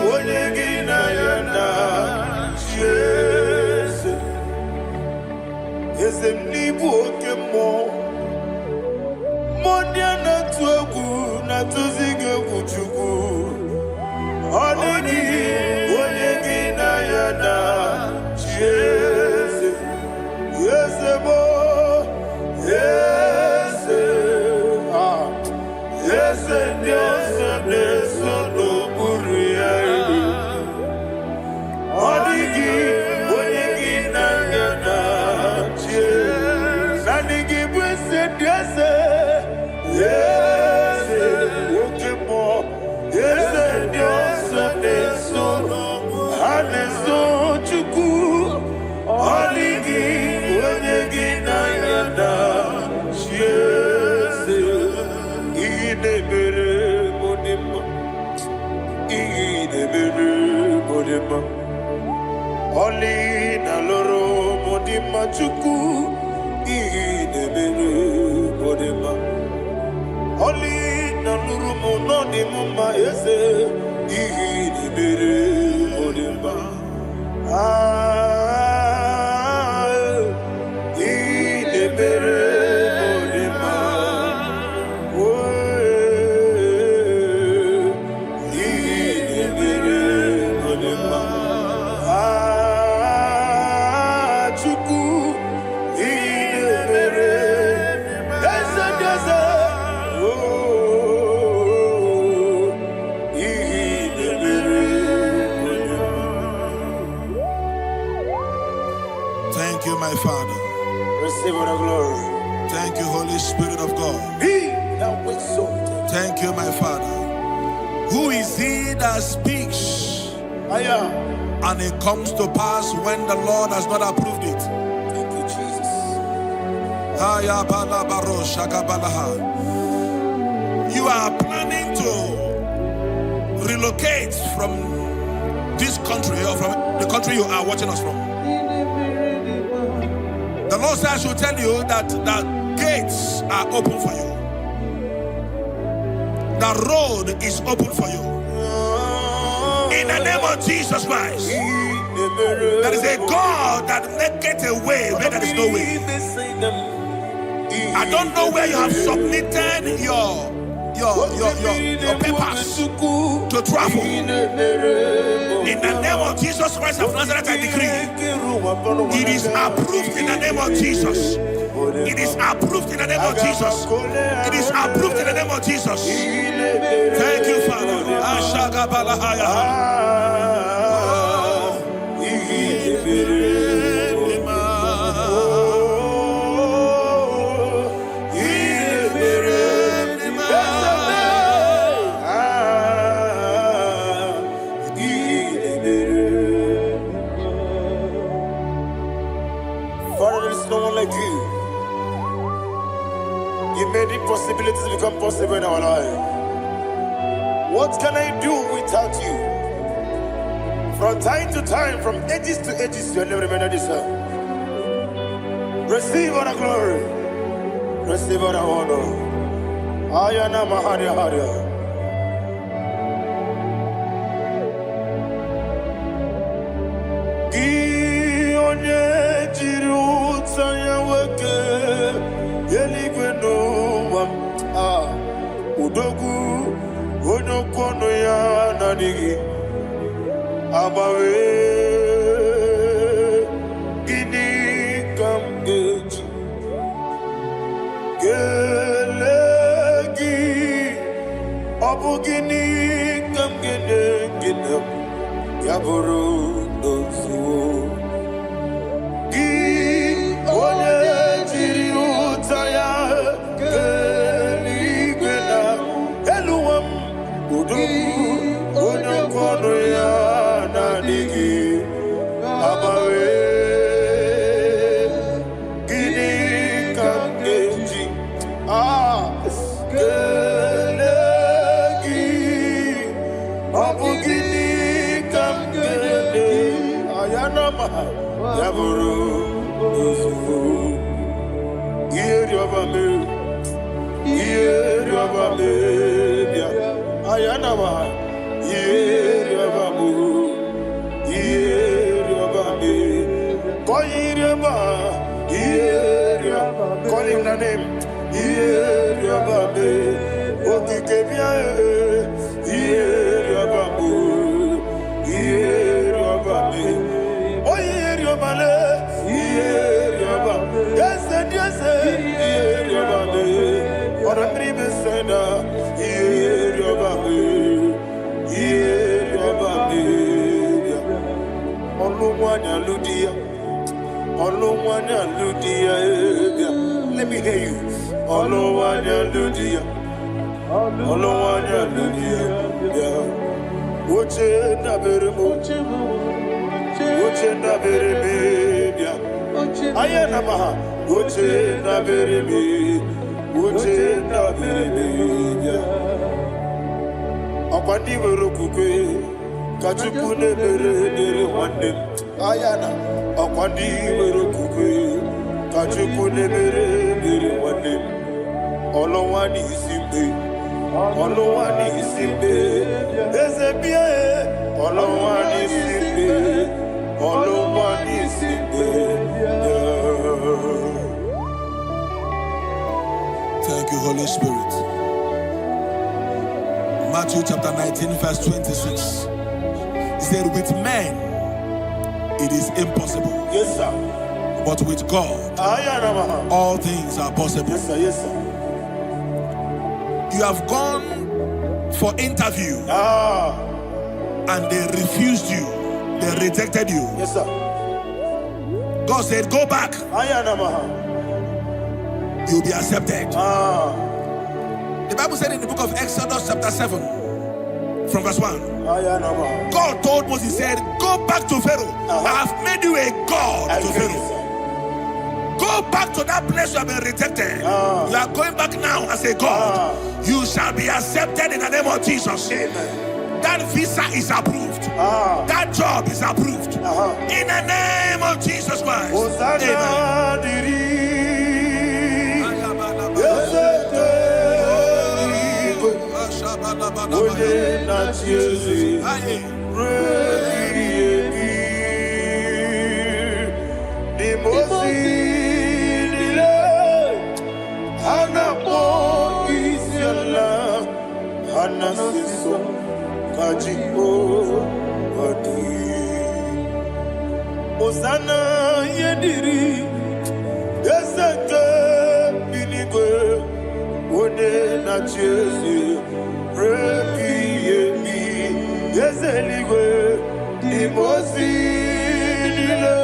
wonyegi na yana Jese. Eze mnibu okemo. Mondia na tuegu na tuzige kuchugu. Odigi wonyegi na yana Jese. Yes, mo, yes, yes, Dios, Dios, no buria. Odigi, odigi na yana, yes, odigi blessed, yes, yes. idebere bodema. Oli na loro modima chuku idebere bodema. Oli na luru mono di mama ese idebere bodema. Idebere bodema. Thank you, my Father. Receive the glory. Thank you, Holy Spirit of God. He that exalted. Thank you, my Father. Who is he that speaks and it comes to pass when the Lord has not approved it? Thank you, Jesus. You are planning to relocate from this country or from the country you are watching us from. The Lord says I should tell you that the gates are open for you. The road is open for you. In the name of Jesus Christ. There is a God that maketh a way where there is no way. I don't know where you have submitted your papers to travel. In the name of Jesus Christ of Nazareth, I decree it is approved in the name of Jesus. It is approved in the name of Jesus. It is approved in the name of Jesus. Thank you, Father. Father, there is no one like you. You made impossibilities become possible in our life. What can I do without you? From time to time, from ages to ages, you never remain the same. Receive all the glory. Receive all the honor. Ayana Maharia Haria. Udogu onokono ya nadigi abawe gini kamgeji gelegi abu gini kamgene ginam yaburu dosu gi onye jiri utaya onokono ya nadigi abawe gini kamgeji gelegi abu gini kamgene ayanama yaburu usufu yeri obame bia ayanama yeri obamu yeri obame koyirema yeri call him the name yeri obame okikebia yeri obamu yeri obame oyeri obale yeri obame yes yeri obame ora tribe sena yeri obame yeri obame olumwanya ludia let me hear you olumwanya ludia oche na beremo bia ayana maha oche na bereme bia akwandi werokukwe Kachukune mere wande ayana akwandi mere kukwe Kachukune mere wande olowani isimbe ezebie olowani isimbe Thank you, Holy Spirit. Matthew chapter 19 verse 26. He said, with men it is impossible. Yes, sir. But with God, all things are possible. Yes, sir. Yes, sir. You have gone for interview and they refused you. They rejected you. Yes, sir. God said, go back. You'll be accepted. The Bible said in the book of Exodus chapter 7 from verse 1. God told Moses, he said, go back to Pharaoh. I have made you a God to Pharaoh. Go back to that place you have been rejected. You are going back now as a God. You shall be accepted in the name of Jesus. Amen. That visa is approved. That job is approved. In the name of Jesus Christ. Osana yediri desete binigwe one na chezi repi yemi yezeligwe imosi nile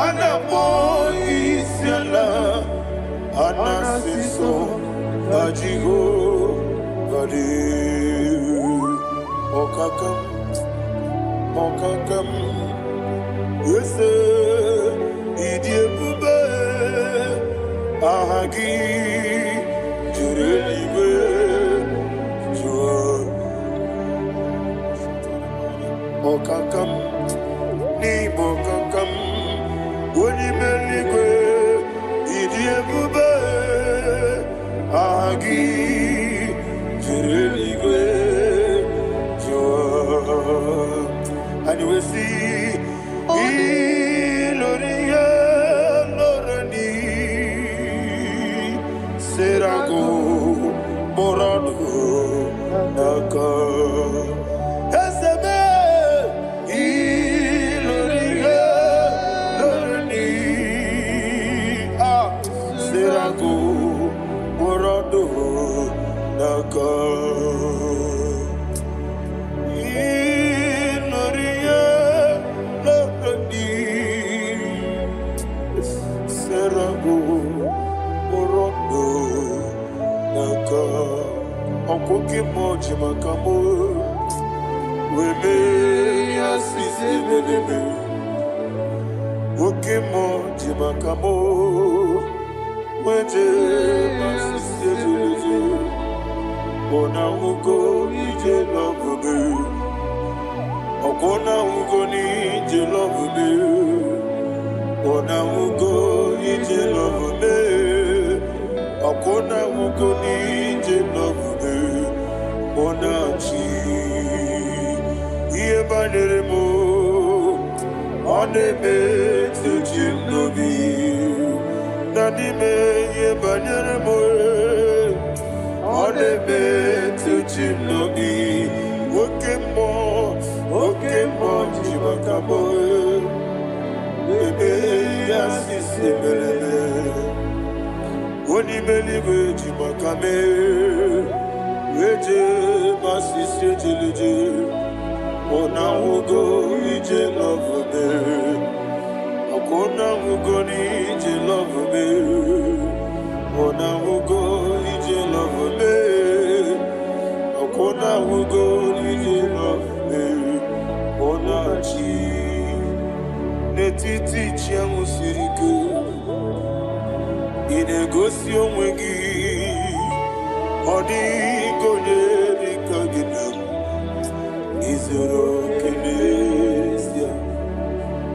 anapo isiala anasiso ajigo gadi okakam Wese idiebube ahagi jurelibe jua okakam ni bokakam woni meligwe idiebube ahagi jurelibe jua and we see Iloria Lorani Serago Borado Naka Esebe Iloria Lorani Serago Borado Naka Okoke moji makamo Weme yasisi meleme Oke moji makamo Weje masisi jeleze Ona ugo ije love me Okona ugo ni ije love me Ona ugo ije love me Okona ugo ni ije love me Onachi Iye banere mo Oneme tujim nobi Nanime iye banere mo Oneme tujim nobi Oke mo jimakamo Ebe yasisi meleme Oni meliwe jimakame Weje masisi jilije Ona ugo ije love me Akona ugo ni ije love me Ona ugo ije love me Akona ugo ije love me Ona chi Netiti chiamu sirike Inegosi onwegi Odi gonye dikagina Is izuru kenesia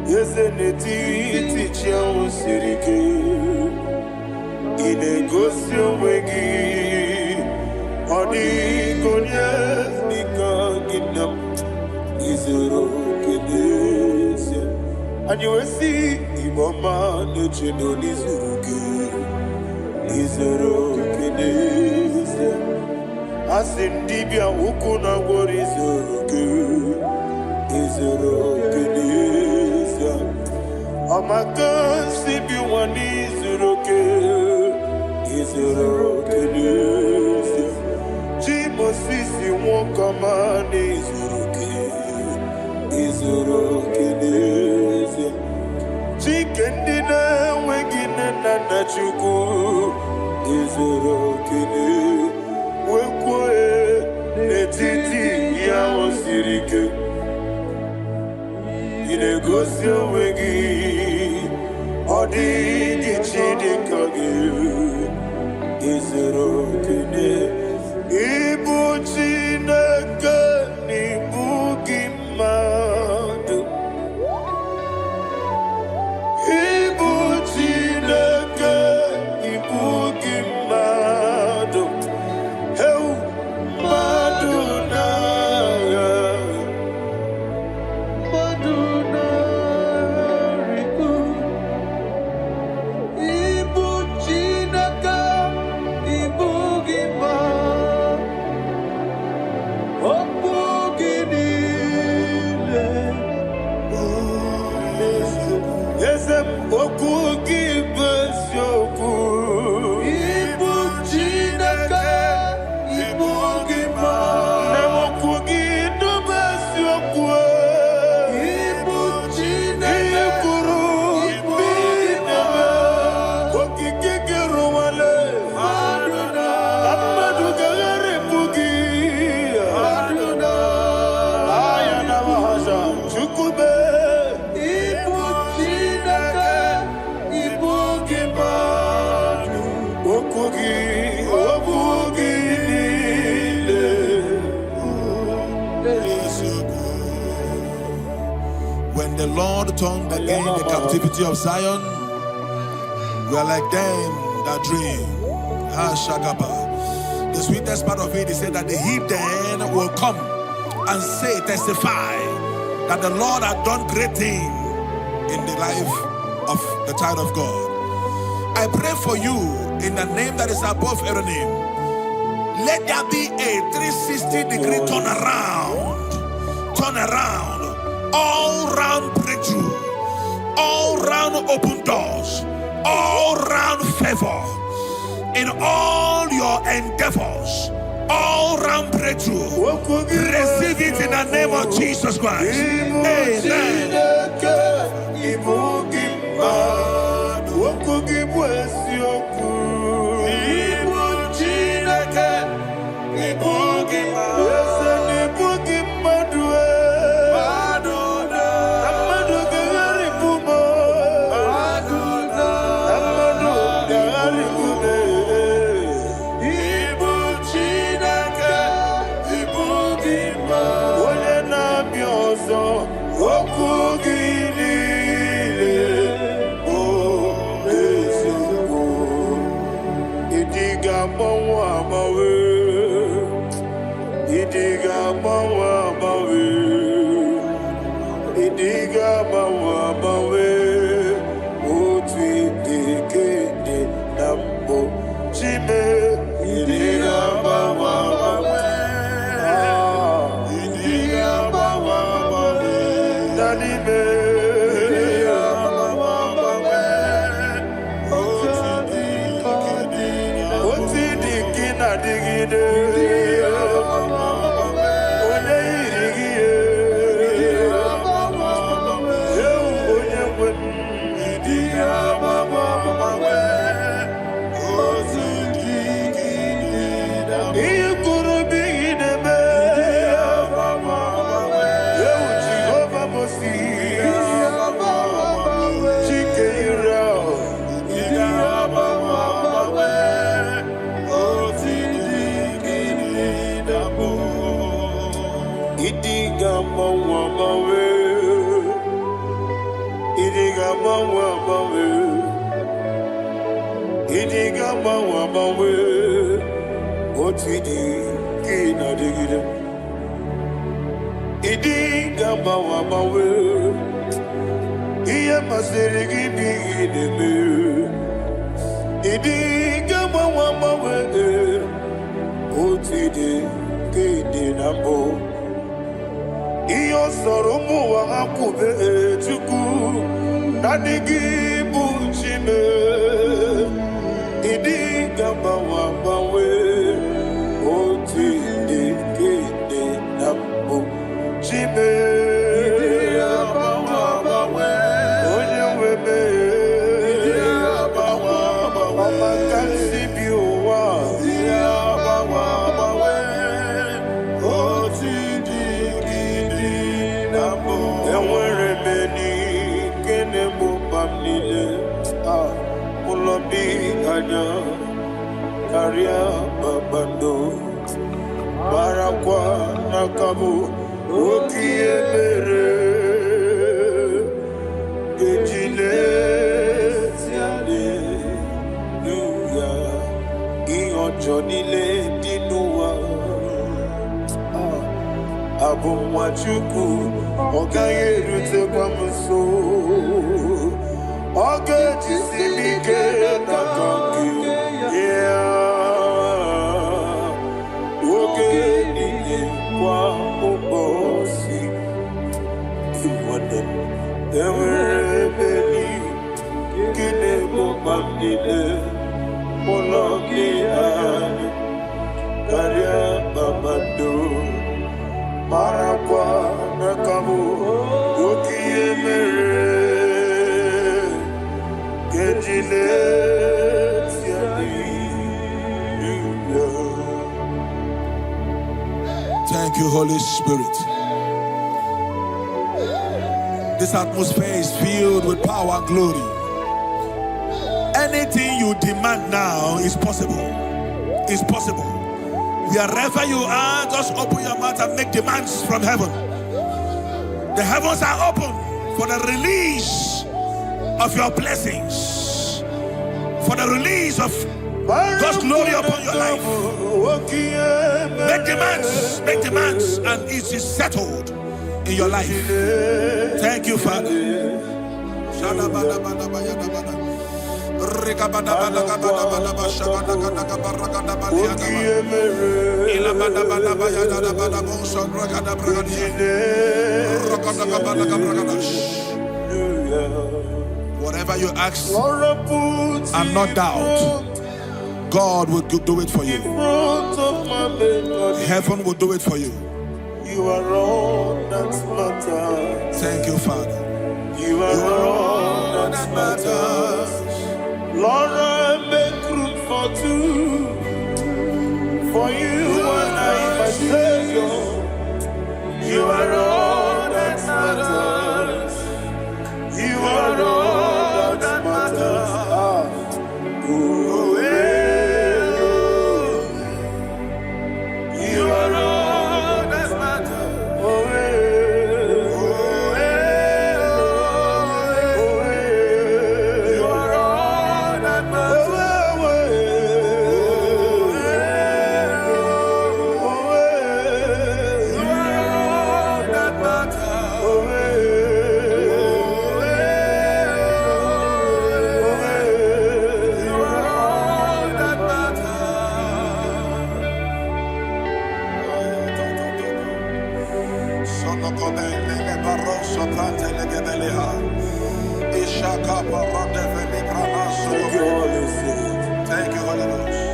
Yeze neti chiawo sirike Inegosi onwegi Odi konye nika ginam Izuru kenesia Anyiwesi imama nechino nizuru Izuru kenesia Asindibia ukuna gwori izuru kenesia Amaka sibi wani izuru kenesia Chimosisi wokama ni izuru kenesia Chikendina wegine na chuku izuru kenesia Wekwe netiti ya osirike Inegosi onwegi Odi gichidikage Izuru kene Ibu Chineke n'ibu gị mmadụ Ibu Chineke n'ibu gị mmadụ When the Lord turned again the captivity of Zion, we are like them that dream. The sweetest part of it is said that the heathen will come and say, testify, that the Lord had done great things in the life of the child of God. I pray for you in the name that is above every name. Let there be a 360-degree turn around, all round breakthrough, all round open doors, all round favor in all your endeavors, all round breakthrough. Receive it in the name of Jesus Christ. Amen. Idiga mawe, idiga mawe, idiga mawe. Otidi kina digida, idiga mawe. Iya masirigi bigideme, idiga mawe. Otidi kina mo. Iyo soromu wa akube chuku nadigi buchime idi gamba wa bawe oti dikede nambo chime idi bawe onye webe idi bawa mama kansi biwa idi bawe oti enwere meni kene mo pamnile ulobi anya karia babando barakwa nakabu okie mere gejile siale nuya iyojo nile dinuwa Abumwachuku, Ogaye Rute Kwamuso, Oge Jisimike Nakangi, yeah, Oge Nile Kwamubosi, Iwanen, Ewerebeli, Kine Mopamnile, Mologi Ani, Karia Babado. Marakwa nakabu ukiye mere kejile Thank you, Holy Spirit. This atmosphere is filled with power and glory. Anything you demand now is possible. It's possible. Wherever you are, just open your mouth and make demands from heaven. The heavens are open for the release of your blessings, for the release of God's glory upon your life. Make demands, and it is settled in your life. Thank you, Father. Whatever you ask and not doubt, God will do it for you. Heaven will do it for you. You are all that matters. Thank you, Father. You are all that matters. Lord, I make room for two. For you and I, my Savior. You are all that matters. You are all that matters. You are all that matters. Thank you, Holy Ghost.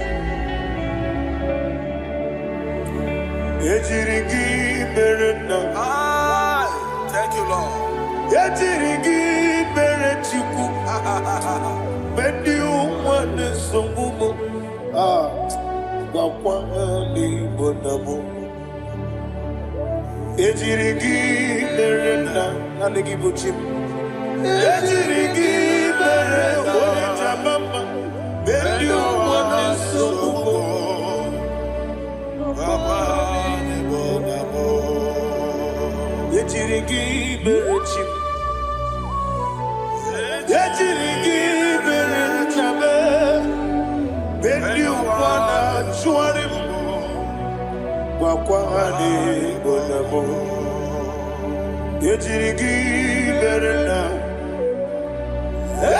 Thank you, Lord. Ejirigi berechim. Ejirigi berechame. Bendi wana chuarim. Wakwani bonamo. Ejirigi berena.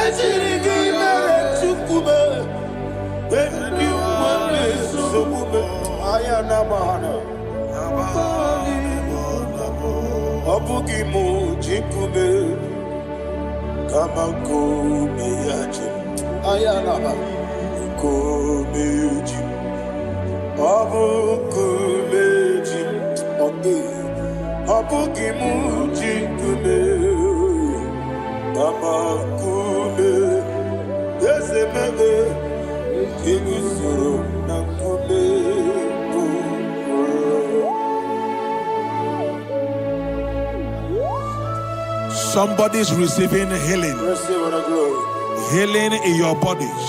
Ejirigi berechukube. Bendi wana subume. Ayana mahana. Obugi mu jikume. Kama kumeyaji. Ayana kumeji. Abu kumeji. Obugi mu jikume. Kama kume. Ezemebe. Kibusuru na kume. Somebody's receiving healing. Healing in your bodies.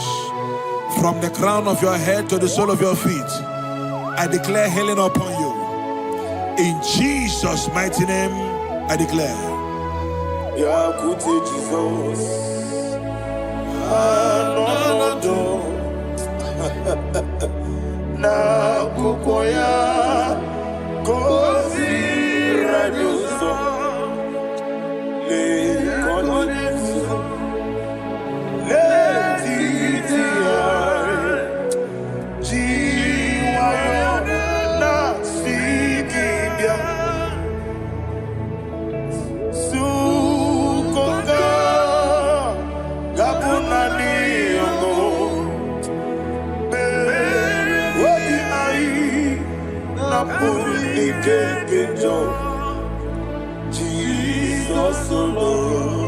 From the crown of your head to the sole of your feet. I declare healing upon you. In Jesus' mighty name, I declare. Yakute Jesus. Na kukoya kozi radioso. Jesus alone.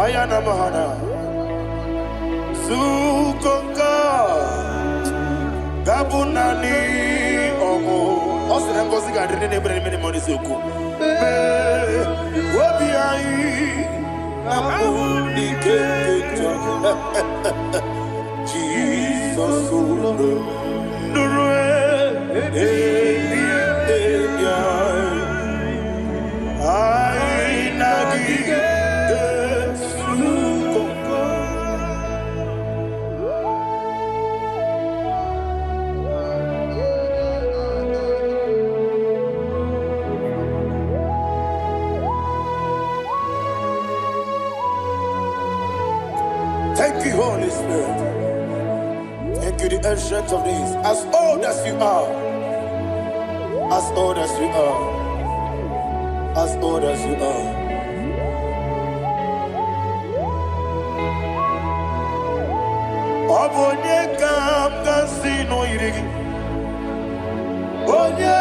Ayana mahana sukonga gabunani omo osere ngozi gadene nebre mene moni soku obi ai amuni kekejo Jesus nurue Thank you, Holy Spirit. Thank you, the ancient of days. As old as you are. As old as you are. As old as you are. Obonye kam kasino irigi. Onye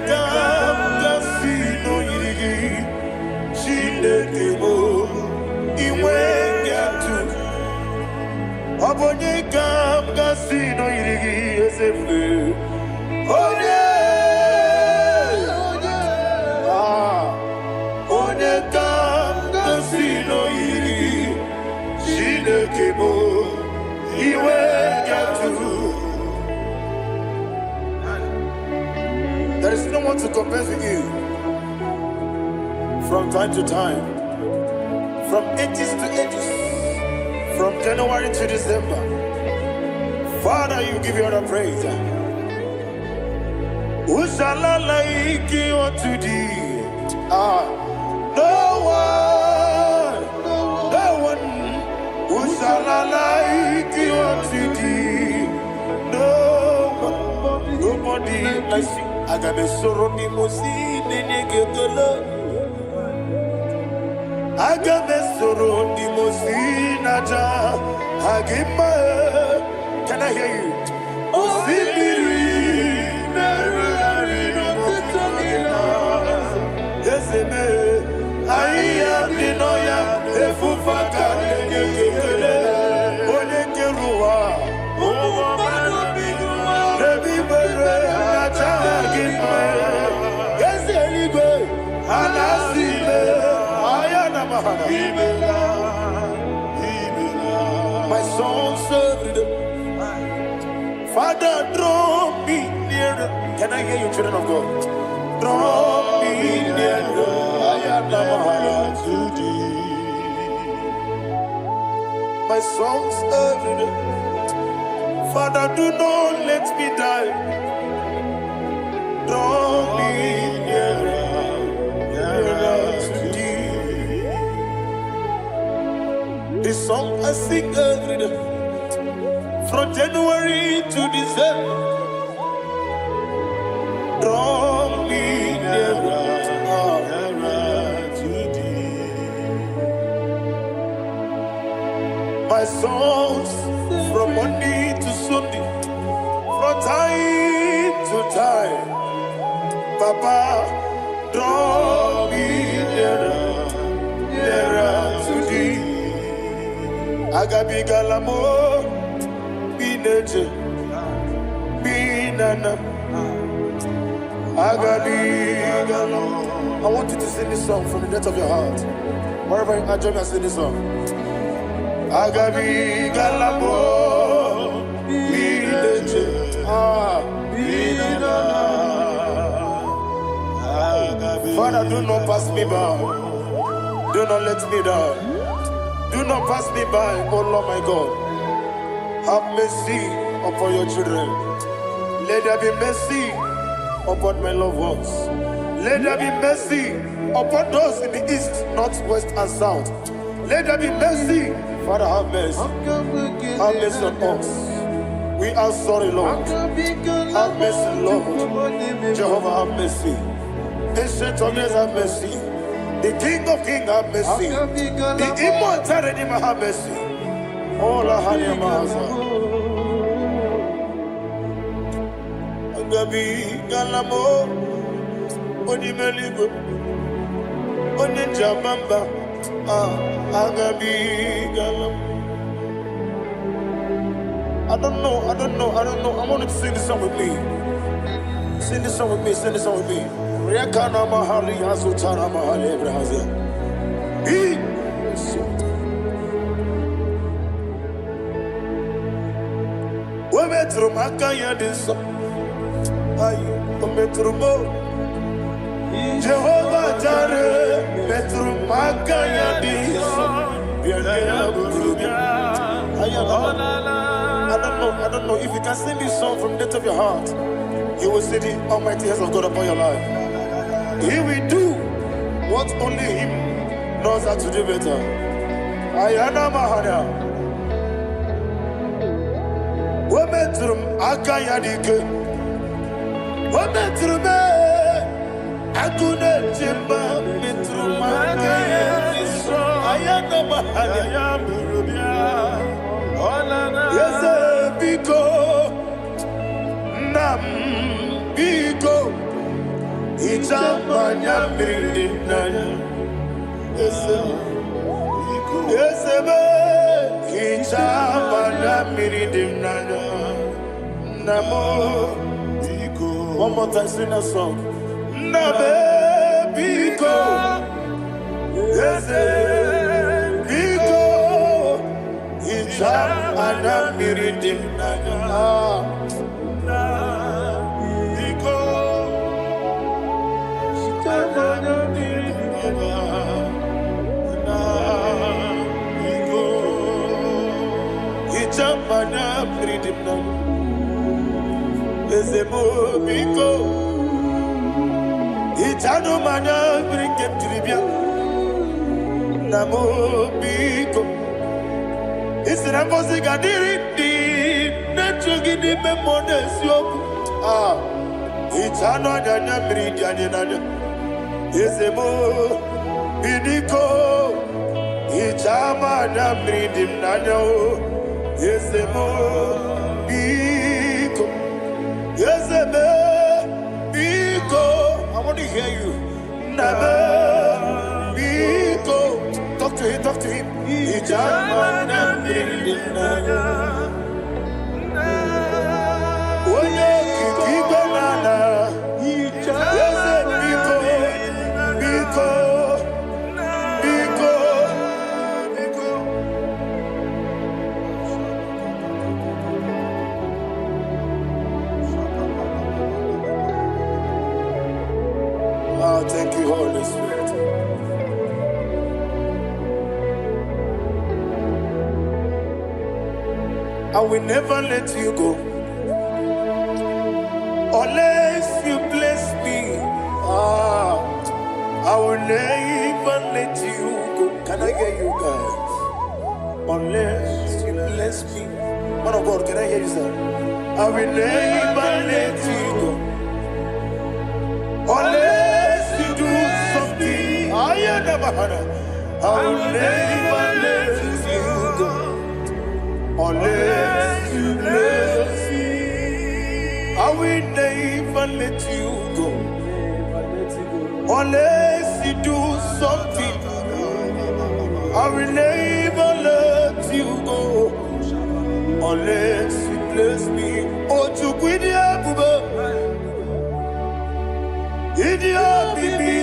kam kasino irigi. Chinekemo iwe nyatu. Obonye kam kasino irigi esefe. Onye kam kasino irigi. Chinekemo iwe nyatu. There is no one to compare with you. From time to time, from ages to ages, from January to December, Father, you give you all the praise. Who shall I like you unto thee? No one. Who shall I like you unto thee? No one. Nobody like you. Agame soro ni mosi nene ketolo. Agame soro ni mosi naja. Agima. Can I hear you? Osibiri nerari no titomina. Yeseme aiya dinoya efufaka nekekele. Onekeruwa. Omumano biguwa. Rebibere naja agima. Yeseligwe anasile ayana mahana. My song served. Father, draw me nearer. Can I hear you, children of God? Draw me nearer. I am to thee. My songs every day. Father, do not let me die. Draw me nearer, nearer to thee. This song I sing every day. From January to December, draw me nearer, nearer to thee. My songs from Monday to Sunday, from time to time, Papa, draw me nearer, nearer to thee. Agabi galamo. I want you to sing this song from the depth of your heart. Wherever you are, join me and sing this song. Agabi galabo Father, do not pass me by. Do not let me die. Do not pass me by, oh Lord my God. Have mercy upon your children. Let there be mercy upon my loved ones. Let there be mercy upon those in the east, north, west, and south. Let there be mercy. Father, have mercy. Have mercy on us. We are sorry, Lord. Have mercy, Lord. Jehovah, have mercy. Ancient of days, have mercy. The King of Kings, have mercy. The immortal Redeemer, have mercy. Ola hanya maza. Agabi galamo. Oni meligo. Oni jabamba. Agabi galamo. I don't know. I want you to sing this song with me. Sing this song with me. Riakana mahali azutana mahali ebrahazia. Metro Makaya this Metro Jehovah Jare Metro Makaya this I don't know if you can sing this song from the depth of your heart, you will see the almighty hands of God upon your life. He will do what only Him knows how to do better. Ayana Mahana. Wometrum akayadike. Wometrum akune chimba metrum akayadike. Ayana mahaya burubia. Yes, biko nam biko. Ichamanya mirinaya. Yes, biko. Yes, one more time, sing a song. Nabe biko, yes, biko, ijam anamiridim nana. Biko, ijam anamiridim nana. Jamana pridimna ezebo biko itano mana brikem tribia namo biko isina kosi gadiri di nechogi di memonesio Itano danya miridiani nanya. Isemo biniko. Itama na miridim nanya. Isemo biko. Isemo biko. I want to hear you. Nabe biko. Talk to him, talk to him. Itama na miridim nanya. Oye kiki banana. Thank you, Holy Spirit. I will never let you go unless you bless me. I will never let you go. Can I hear you guys? Unless you bless me. Man of God, can I hear you, sir? I will never let you go unless you do something. I will never let you go unless you bless me. I will never let you go unless you do something. I will never let you go unless you bless me. Oh, to quit Idia bibi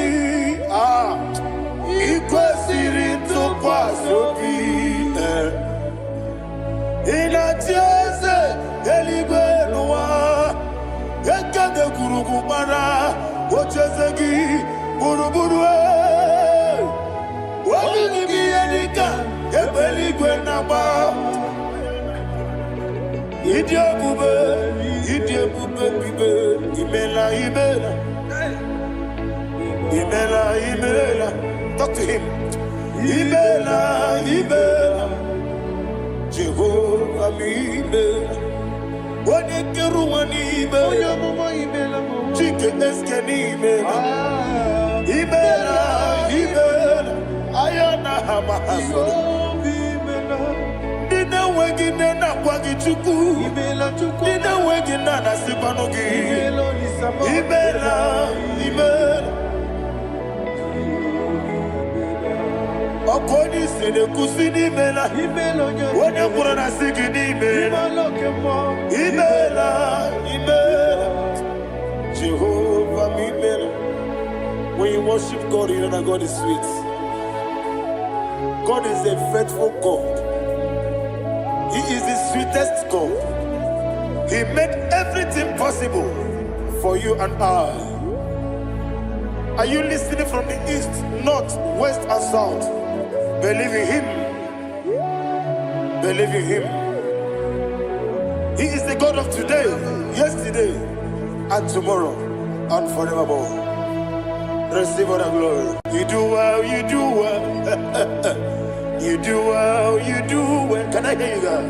ikwesiri tukwasobi inatieze eligwe nuwa ekade kurugumara ochezegi buruburu walini edika ebeligwe naba Idia bube bibe imela Imela, talk to him. Imela, Jehovah Imela. Wanekeru Imela, Chicken Eskeni Imela. Imela, Ayana Hamahaso. Dina wegina na kwagi chuku. Dina wegina na sipanogi. Imela. Okoni sene kusini mela. Wone kurana sikini mela. Imela. Jehovah Imela. When you worship God, you know that God is sweet. God is a faithful God. He is the sweetest God. He made everything possible for you and I. Are you listening from the east, north, west, and south? Believe in him. Believe in him. He is the God of today, yesterday, and tomorrow, and forevermore. Receive all the glory. You do well, you do well. You do well, you do well. Can I hear you guys?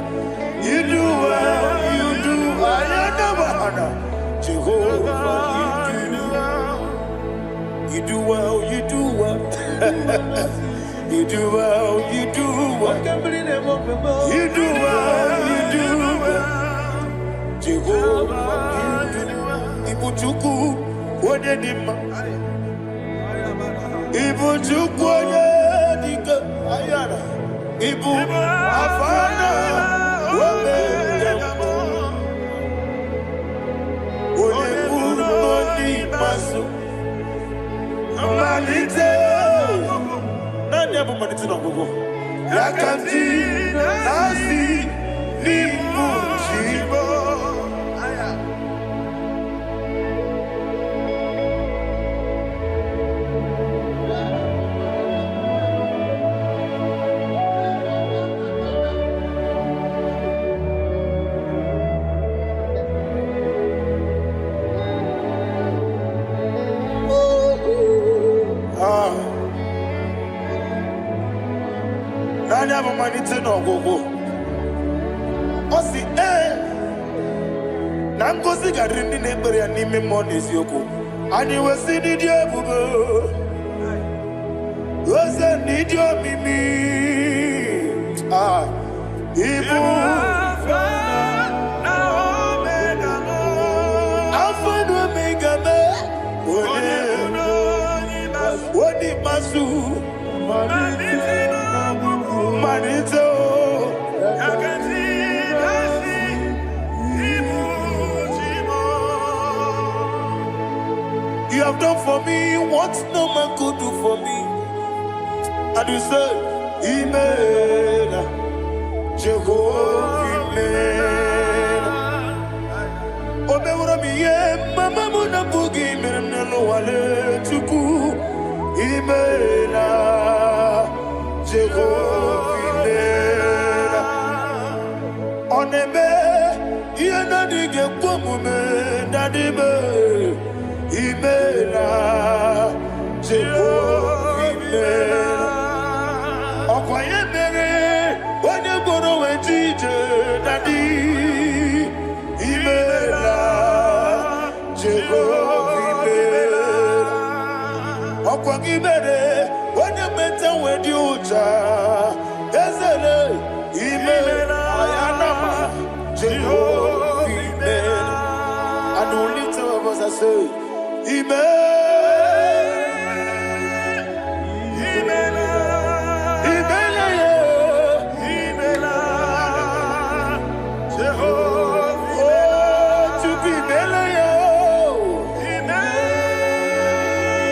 You do well, you do well. Jehovah, you do well, you do well. You do well, you do well. You do well, you do well. Jehovah, you do well. Ibuchuku, Wodedima. Ibuchuku, Wodedika. Ayana. Ibu, Afana. Wodedima. Wodedima, Masu. Malite. Nani hapo maniti na gogo? Yakanti nasi ni mujibo. Nani hapo maniti na gogo? Osi ngozi ga-adịrị ndị na-ekpere ya n'ime mmụọ na eziokwu. Anyị wesi n'ịdị ebube, eze n'ịdị omimi, ibu Alpha and Omega, Odi Masu, Manito. You have done for me what no man could do for me. And you say, Amen, Jehovah, Amen. Obewura mi ye, mama muna bugi mirnano wale tuku. Amen, Jehovah, Amen. Onebe, ye na dige kwamume, nadibe. Imela, Jehovah, Imela. Okoye mere, onye goro wejije, Daddy. Imela, Jehovah, Imela. Okoye mere, onye meta wedi uja, Ezele, Imela, Ayanama, Jehovah, Imela. And we lift our voice and say,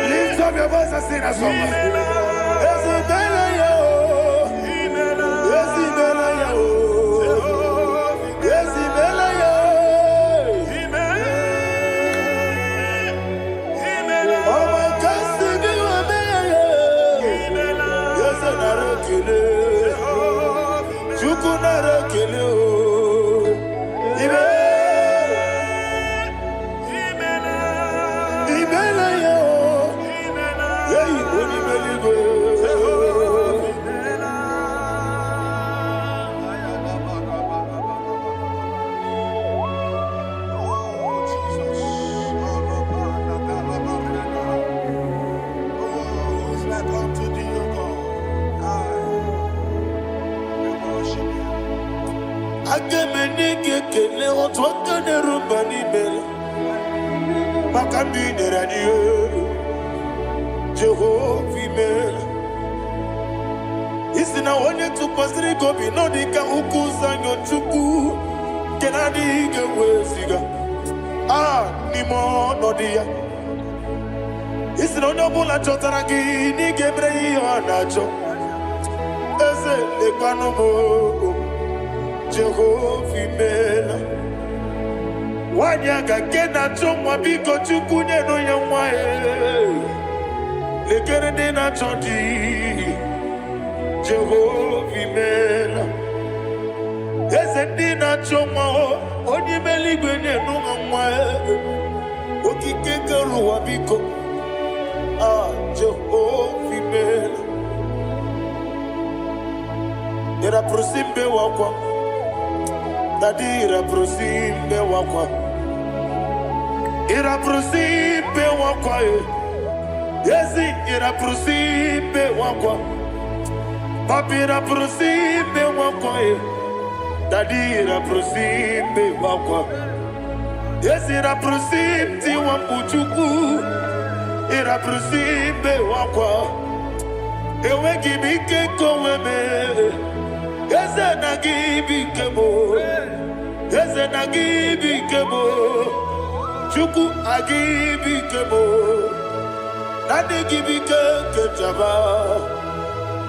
lift up your voice and sing a song. Jehovah, isi na onye tụkwasịrị gị obi nọ dịka ukwu zanyo Chukwu nke na-adịghị ga-eweziga n'ime ọnọdụ ya. Isi na onye ọbụla chọtara gị n'ịga emere ihe ọ na-achọ. Eze lekwanụ m, Jehovah imela. Nwanyị aga nke na-achọ nwa, biko Chukwu nyenụ ya nwa ya. Lekere ndị na-achọ di, Jehovah imela. Eze ndị na-achọ nwa, onye ime eluigwe nyenụ ha nwa ya. Okike kere ụwa biko, Jehovah imela. Ira prosimbe wakwa, Daddy ira prosimbe wakwa. Ira prosimbe wakwa, Yesi ira prosimbe wakwa. Papi ira prosimbe wakwa, Daddy ira prosimbe wakwa. Yesi ira prosimti wakuchuku. Ira prosimbe wakwa. Ewe gibike koweme. Eze na gibike mo. Eze na gibike mo. Chuku agibike mo. Nadi gibike kejaba.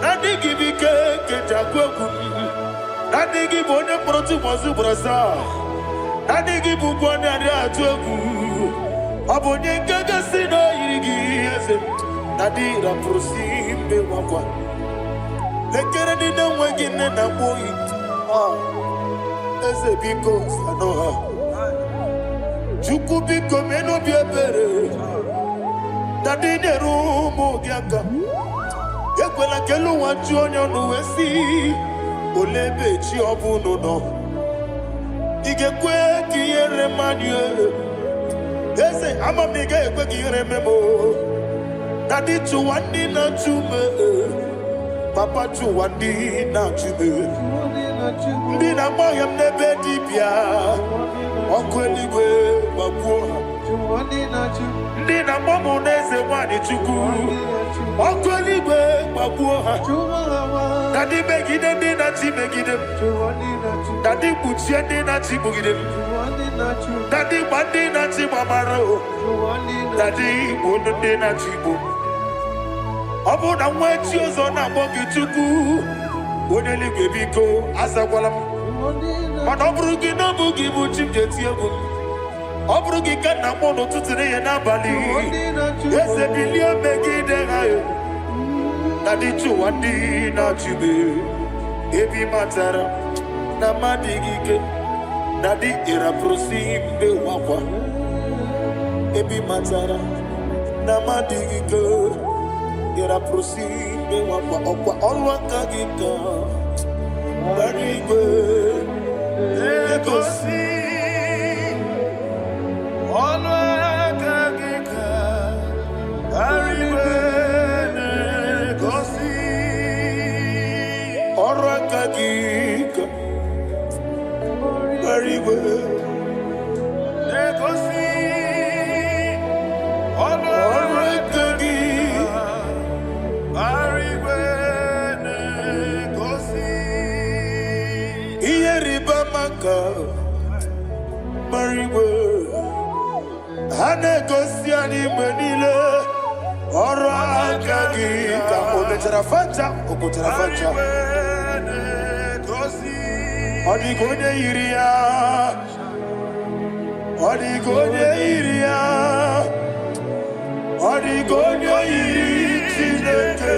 Nadi gibike kejakwegu. Nadi gibone proti wazu brasa. Nadi gibukwane ade atwegu. Abonye gaga sino yirigi eze. Nadi ra prosimbe wakwa. Lekere di na wegine na boy. Eze biko sanoha. Chuku biko meno biebere. Dadi nerumu giaka. Yekwela kelu wanchu onyo nuwesi. Olebe chi obuno no. Igekwe kiyere manye. Ese amamiga ekwe kiyere memo. Daddy chuwandi na chume. Papa chuwandi na chume. Ndi na moyam nebe dibia. Okweligwe babuha. Ndi na momo neze wani chuku. Okweligwe babuha. Daddy begide ndi na chi begide. Daddy buchie ndi na chi bugide. Daddy bandi na chi mamaro. Daddy bunu ndi na chi bu. Obu na mwechi ozo na mogi chuku. Oneligwe biko asagwalam. Mana oburu gi no bugi buchim jeti egwu. Oburu gi ka na mo no tutire ye na bali. Ese bilia megide hayo. Daddy chuwandi na chibe. Ebi matara na madigike. Daddy era prosimbe wakwa. Ebi matara na madigike. Era prosimbe wakwa. Okwa olwa kagika. Barigwe Legosi Olwa kagika. Barigwe Legosi Olwa kagika. Barigwe Legosi Olwa kagika. Barigwe Iyeriba maka Marigwe Hanegosi animenile Oro akagi Ka ometera fanta Okotera fanta Odigonye iria Odigonye iria Odigonye iri Chineke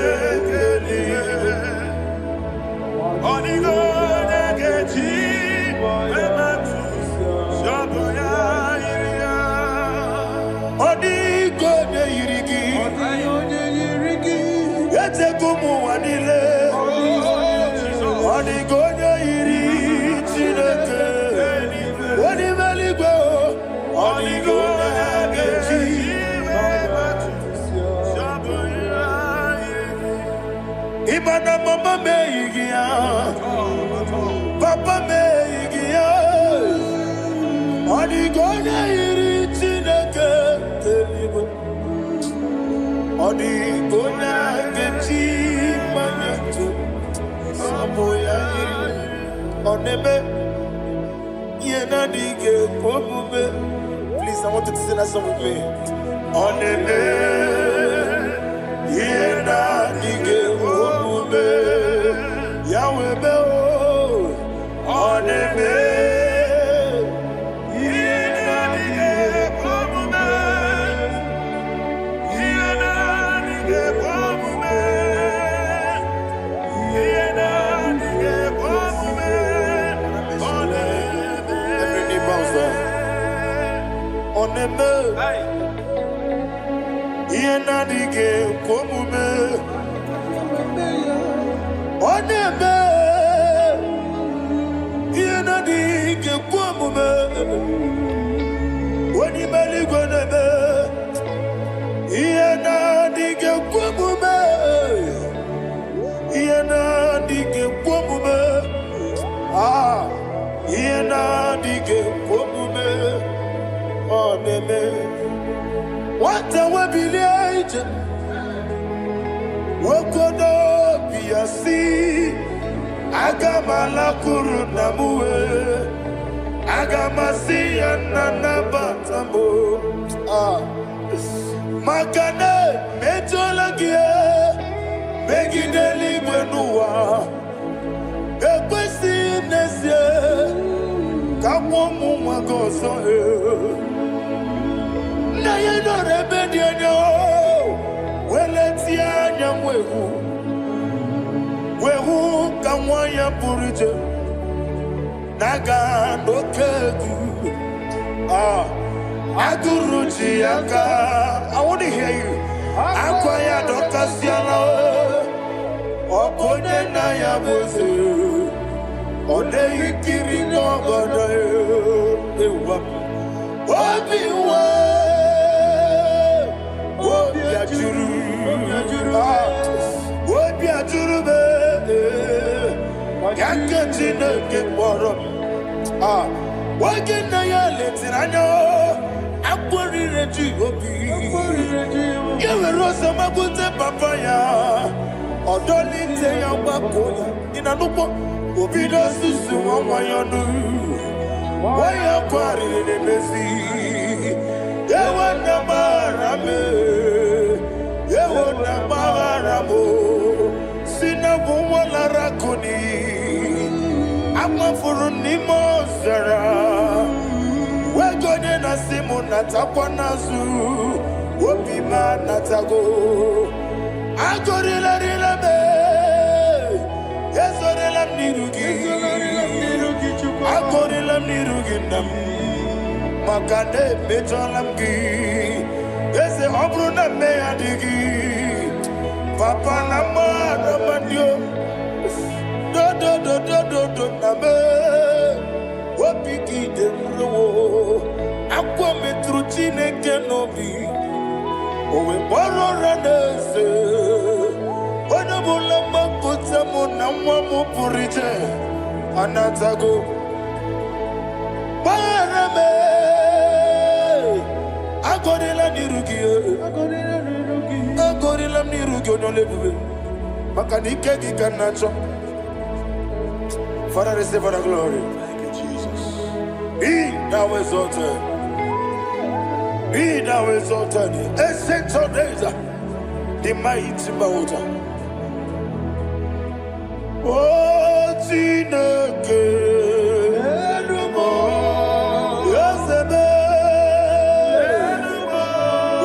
Odigonye kechi Ematu Shoboya iria Odigonye irigi Yete kumu wanile Odigonye iri Chineke Odimeligwe Odigonye kechi Ematu Shoboya iria Imana mama meigia Papa meigia Odigonye iri Chineke Teligwe Odigonye kechi manyetu Samoya iri Oneme Yena dige komume. Please, I want you to sing that song with me. Oneme Yena dige komume. Yahweh Beo Oneme Yena dige komume. Yena dige komume. Yena dige komume. Oneme every knee bows down. Oneme Yena dige komume. Oneme Yena dige komume. Onimeligwe neme Yena dige komume. Yena dige komume. Ah Yena dige komume. Oneme Wata wabileje Wokodo biyasi Agamala kuru namuwe Agamasi ya nanabatambo Makane mejolagie Megideli gwenuwa Ekwesi nesye Kamwomu mwagoso Na yeno rebedi enyo Weleti anya mwehu Wehu kamwanya purije Naga nokegu Aguruji yaka I want to hear you Akwaya dokasiana Okonye na ya boze Odeikiri ngogona ewa. Obiwa. Obiajuru. Obiajuru be. Yakachine keporo. Wagina ya letirano. Akwari reji obi. Yewe rosa magute papaya. Odoli te ya wakoya. Inanupo. Obi no susu wamayonu. Waya kwari ne mezi. Yewe na marame. Yewe na maramo. Sina wala rakoni. Ama furu ni mozara. Wegone na simu natakwa nazu. Obi ma natago. Agorila rila me. Ezorila nirugi. Agorila nirugi nam. Makane mejolamgi. Eze obru na me adigi. Papa na ma na manyo. Do na me. Wapiki de mro. Akwa metruchine kenobi. Owe boro ranese. Ona bula makuta muna mwamu purije. Anatago. Barame. Agorila nirugi. Agorila nirugi onolebube. Makanike gikanacho. Father, receive all the glory. Thank you, Jesus. Be thou exalted. Be thou exalted. Ancient of days, the mighty mountain. Oh, Tineke. Yosebe.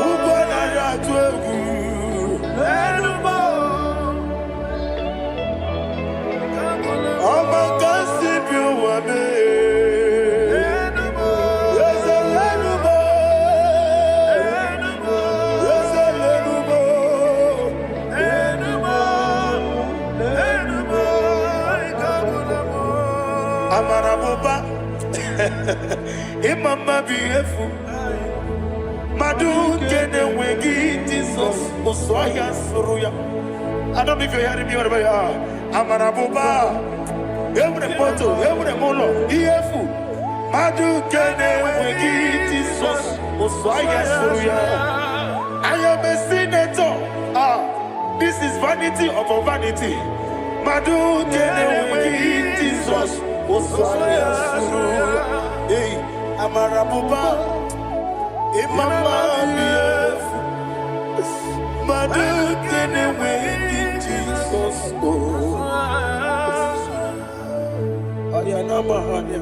Ubana Yatwegu. Amaraboba, Imama Biefu, Madu Kene Wegi, Jesus, Oswaya Suruya. I don't know if you're hearing me or whatever you are. Amaraboba, every photo, every molo, Iefu, Madu Kene Wegi, Jesus, Oswaya Suruya. I am a senator. This is vanity of a vanity. Madu Kene Wegi, Jesus. Hey, Amarabuba, Imama Biefu, Madu Kene Wegi, Jesus. Ariana Mahania,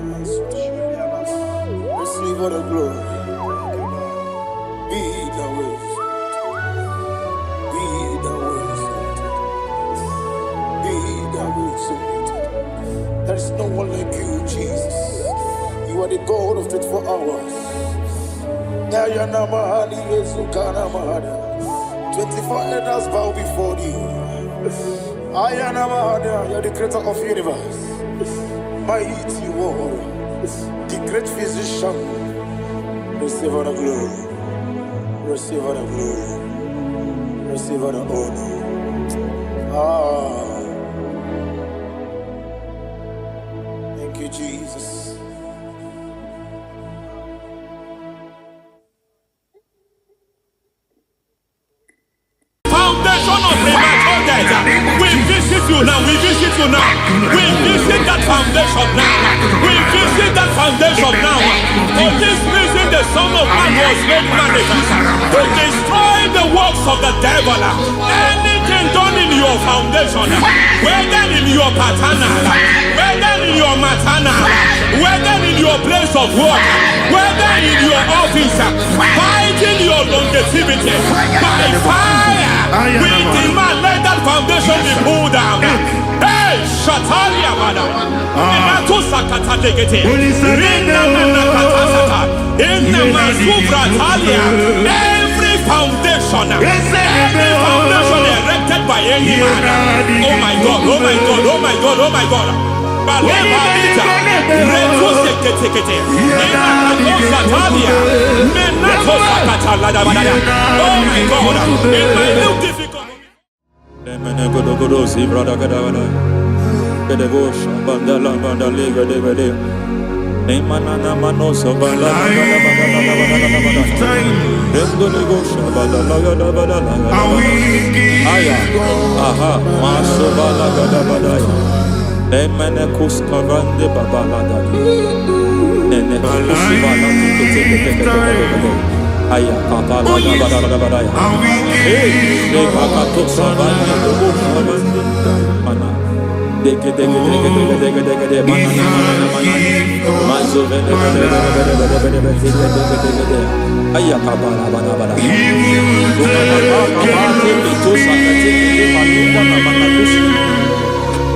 receive all the glory. Be the way, be the way, be the way. There is no one like you, Jesus. You are the God of 24 hours. 24 elders bow before you. You are the creator of the universe. Mighty warrior, the great physician. Receive all the glory. Receive all the glory. Receive all the honor. Thank you, Jesus. Foundation of premature death. We visit you now. We visit you now. We visit that foundation now. We visit that foundation now. For this reason, the Son of Man was made manifest to destroy the works of the devil. Anything done in your foundation, whether in your paternal, whether in your maternal, whether in your place of work, whether in your office, fighting your longevity by fire. We demand let that foundation be pulled down. Hey, Shatalia Bada. Inato Sakata Degete. Rina Manakatasata. Inna Masubra Talia. Every foundation erected by any man. Oh my God, oh my God, oh my God, oh my God. in my new difficult.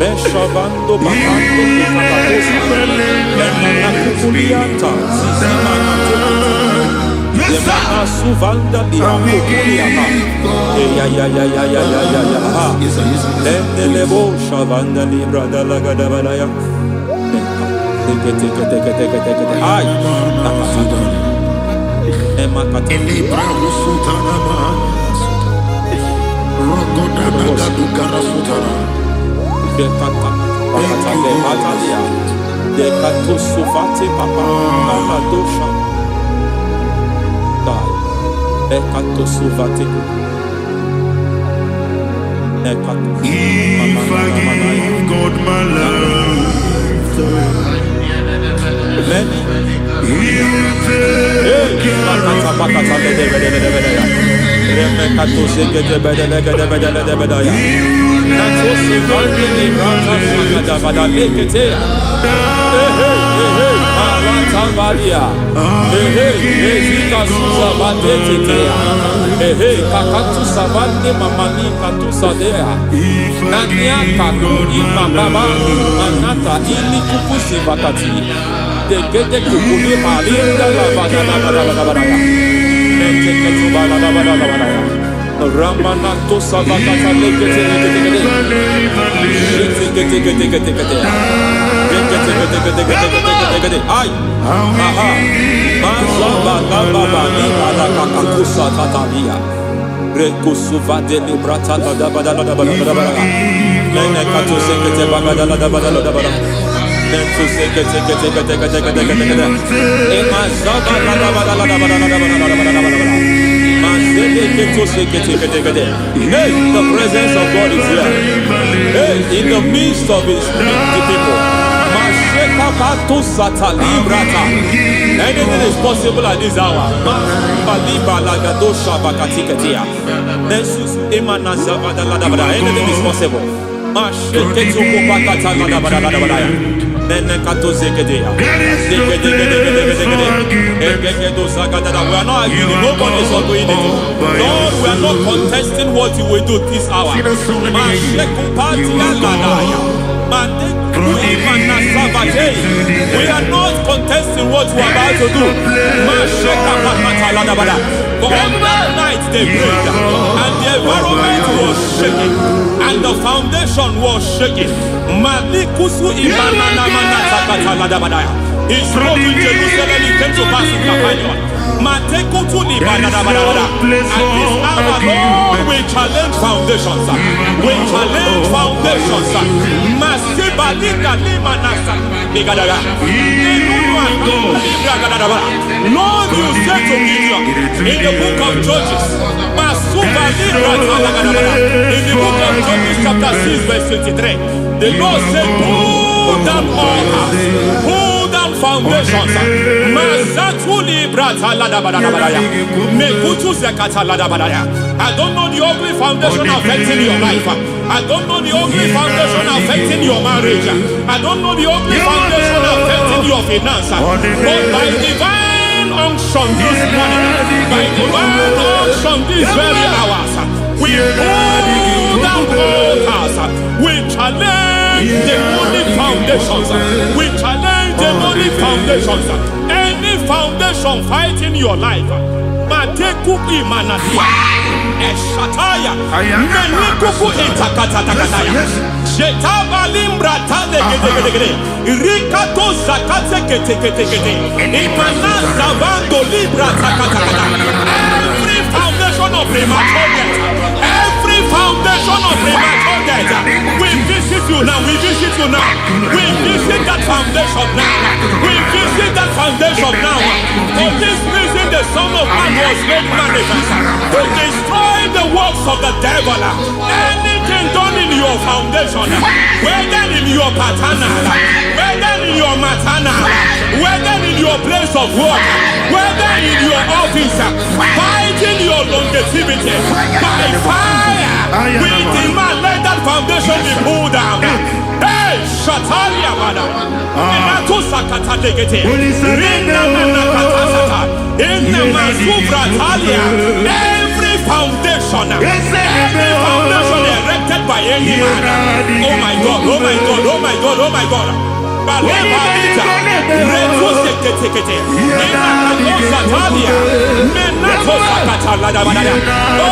Beshavando bahando kukulianta Zemana suvanda bihakukuliata Lendelebo shavanda libra dalagadabadaya Ay Emakata Libra Usutanama Rogodabagaduka Sutana Dekato sufati papa aladosha dai dekato sufati dekato if I give God my love many Remekato segete bedele Nato sivande ni brata shakada bada lekete Alanta valia Ezika suza badetetea Kakatu savande mamani katu sadea Nania kaku ima baba Manata ili kupusi vakati Degete kukuli malinda la bada Neteketu bada Ramanato savakata lekete Ay aha Mazaba baba ni alaka kakusa tatalia Rekusuva deli brata la bada Nene katu sekete bagada la bada Nentu sekete Emazaba la bada Hey, the presence of God is here. Hey, in the midst of his people. Anything is possible at this hour. Anything is possible. We are not arguing, nobody is arguing it. Lord, we are not contesting what you will do this hour. We are not contesting what we are about to do. For on that night they prayed, and the environment was shaking, and the foundation was shaking. He spoke in Jerusalem, he came to pass in Capernaum. At this hour, Lord, we challenge foundations. We challenge foundations. Lord, you said to Gideon in the book of Judges, in the book of Judges chapter 6 verse 23, the Lord said, pull down altars, pull down foundations. I don't know the ugly foundation affecting your life. I don't know the ugly foundation affecting your marriage. I don't know the ugly foundation affecting your finance. But by divine unction this morning, by divine unction these very hours, we pull down altars. We challenge demonic foundations. We challenge demonic foundations. Any foundation fighting your life, Mateku imanadia. Eshataya. Menikuku itakatatakataya. Shetaba limbra tade gede. Rikato zakate kete. Imanaza bando libra takatakata. Every foundation of premature death. Every foundation of premature death. We visit you now. We visit you now. We visit that foundation now. We visit that foundation now. For this reason, the Son of Man was made manifest to destroy the works of the devil. Anything done in your foundation, whether in your paternal, whether in your maternal, whether in your place of work, whether in your office, fighting your longevity by fire, we demand let that foundation be pulled down. Hey, Shatalia Bada. Every foundation erected by any man. Oh my God, oh my God, oh my God, oh my God. Oh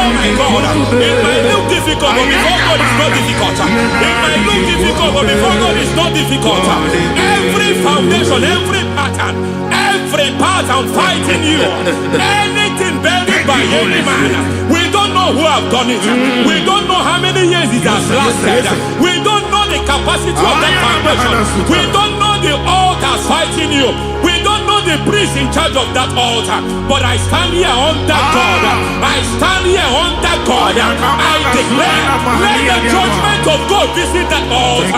my God, it might look difficult, but before God it's not difficult. It might look difficult, but before God it's not difficult. Every foundation, every pattern fighting you, anything buried by any man, we don't know who have done it. We don't know how many years it has lasted. We don't know the capacity of that foundation. We don't know the altars fighting you. We don't know the priest in charge of that altar. But I stand here under God. I stand here under God. I declare, let the judgment of God visit that altar.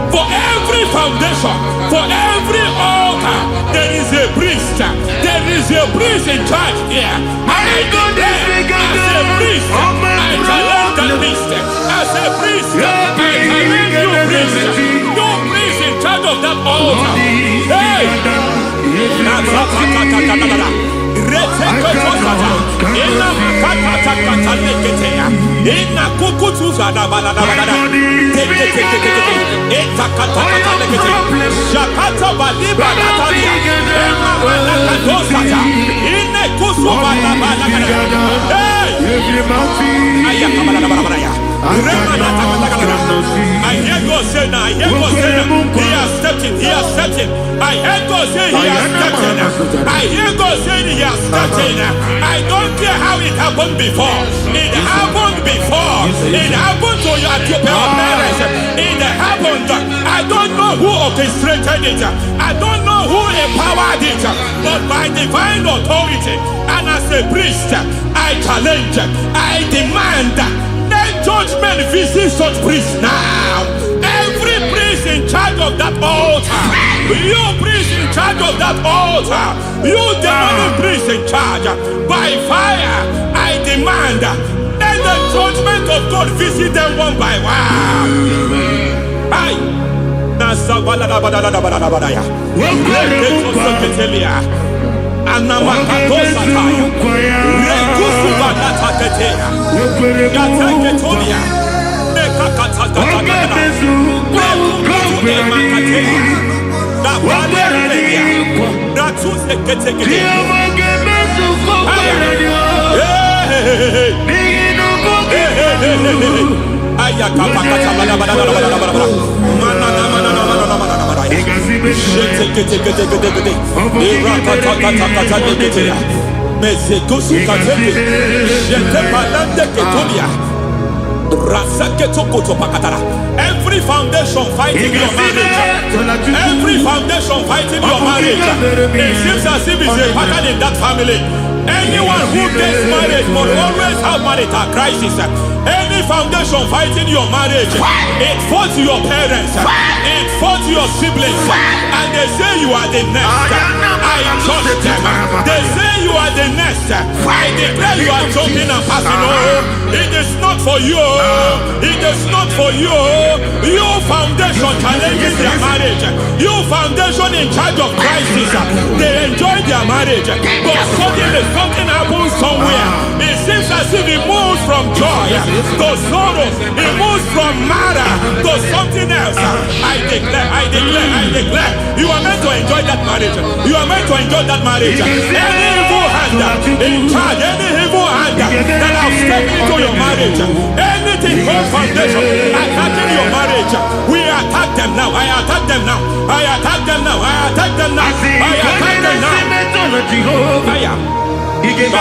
For every foundation, for every altar, there is a priest. There is a priest in charge here. I declare, as a priest, I challenge that priest. As a priest, I challenge you priest. You priest in charge of that altar. Hey! I hear God say now, I hear God say now, he has stepped in, he has stepped in. I hear God say he has stepped in. I hear God say he has stepped in. I don't care how it happened before. It happened before. It happened to your parents. It happened. I don't know who orchestrated it. I don't know who empowered it. But by divine authority and as a priest, I challenge, I demand, let judgment visit such priests now. Every priest in charge of that altar, you priest in charge of that altar, you demonic priest in charge, by fire, I demand, let the judgment of God visit them one by one. Aye. Every foundation fighting your marriage, every foundation fighting your marriage, it seems as if it's a pattern in that family. Anyone who gets married must always have marital crisis. Any foundation fighting your marriage, it fought your parents, it fought your siblings, and they say you are the next. I judge them. They say you are the next. I declare you are joking and passing on. It is not for you. It is not for you. You foundation challenging their marriage. You foundation in charge of crisis. They enjoy their marriage, but suddenly something happens somewhere. It seems as if it moves from joy to sorrow. It moves from matter to something else. I declare, you are meant to enjoy that marriage. You are meant to enjoy that marriage. Any evil hand in charge, any evil hand that have stepped into your marriage, anything called foundation attacking your marriage, we attack them now. I attack them now. I attack them now. I attack them now. I attack them now. It is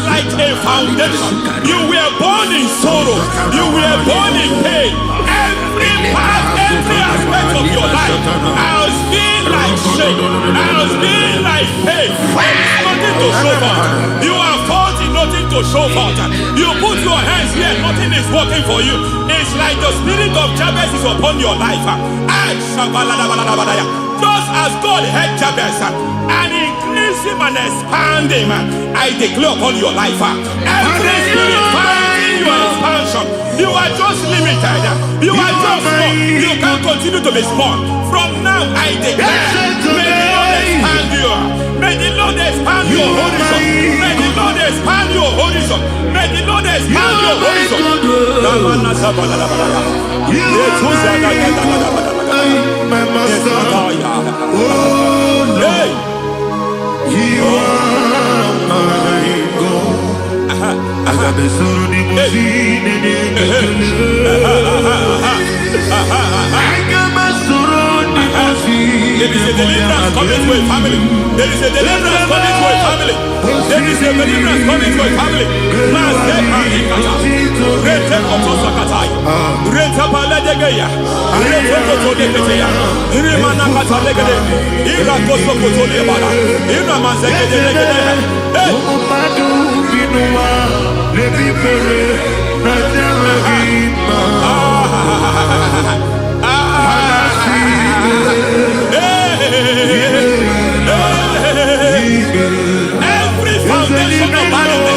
like a foundation. You were born in sorrow. You were born in pain. Every part, every aspect of your life has been like shame. Has been like pain. There is nothing to show for. You are faulty, nothing to show for. You put your hands here, nothing is working for you. It's like the spirit of Jabez is upon your life. Just as God had Jabez and increased him and expand him, I declare upon your life, every spirit finding your expansion, you are just limited. You are just small. You can't continue to be small. From now, I declare, may the Lord expand you. May the Lord expand your horizon. May the Lord expand your horizon. May the Lord expand your horizon. My master, oh no, you are my God. I got the soul of the machine I got my soul of the machine. There is a deliverance coming to a family. There is a deliverance coming to a family. There is a deliverance coming to a family. Every foundation of barrenness, every foundation of barrenness,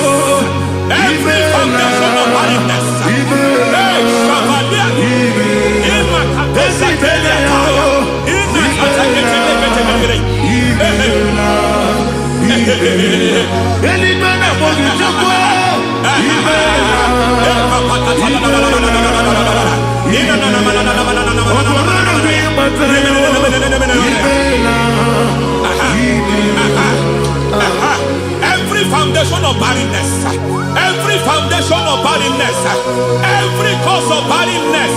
every foundation of barrenness, every foundation of barrenness, every cause of barrenness.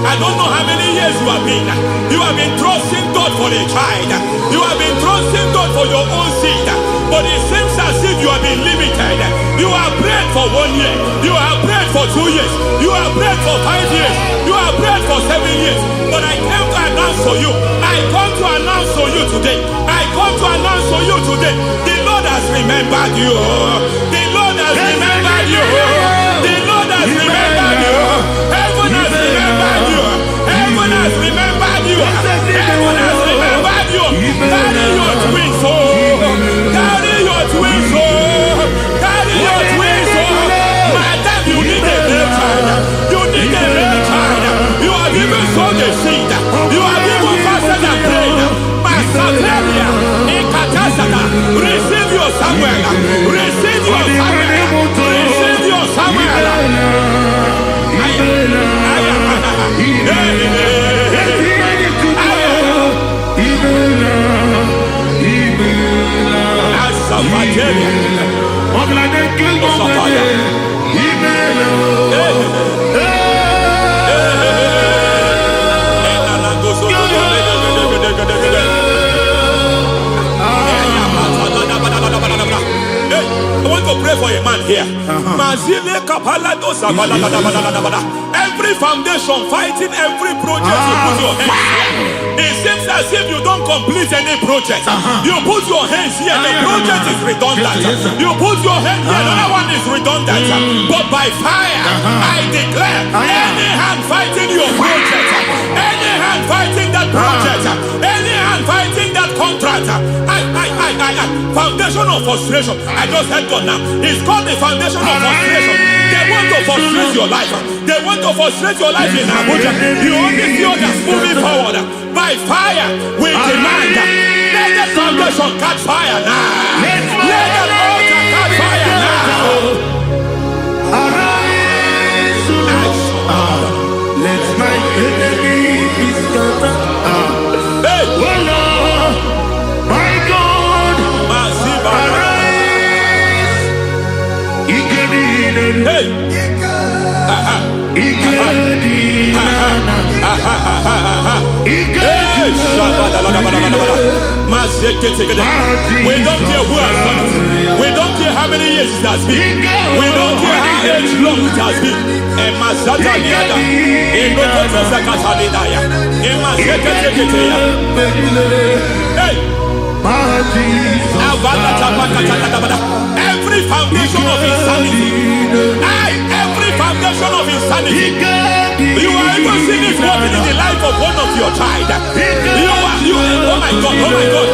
I don't know how many years you have been trusting God for a child. You have been trusting God for your own seed, but it seems as if you have been limited. You have prayed for 1 year, you have prayed for 2 years, you have prayed for 5 years, you have prayed for 7 years. But I came to announce for you, I come to announce for you today, I come to announce for you today, the Lord has remembered you. The Lord has remembered you. The Lord has remembered you. Heaven has remembered you. Heaven has remembered you. Heaven has remembered you. Carry your twins home. Carry your twins home. Carry your twins home. Madam, you need a real child. You need a real child. You have even sown the seed. You have even fasted and prayed. Masateria, Ekatasata, receive your Samuel. Receive your Samuel. Receive your Samuel. I want to pray for a man here. Every foundation fighting every project you put your hands here. It seems as if you don't complete any project. You put your hands here, the project is redundant. You put your hand here, another one is redundant. But by fire, I declare, any hand fighting your project, any hand fighting that project, any hand fighting that contract, foundation of frustration. I just heard God now. It's called the foundation of frustration. They want to frustrate your life. They want to frustrate your life in Abuja. You only see others moving forward. By fire, we demand. Let the foundation catch fire now. Let the altar catch fire now. Arise, let my enemy be scattered. Hey. Oh Lord, my God, arise. Hey. We don't care who has done it. We don't care how many years it has been. We don't care how age long it has been. Hey. Every foundation of insanity. Every foundation of insanity. You are even seeing it working in the life of one of your child. Oh my God, oh my God.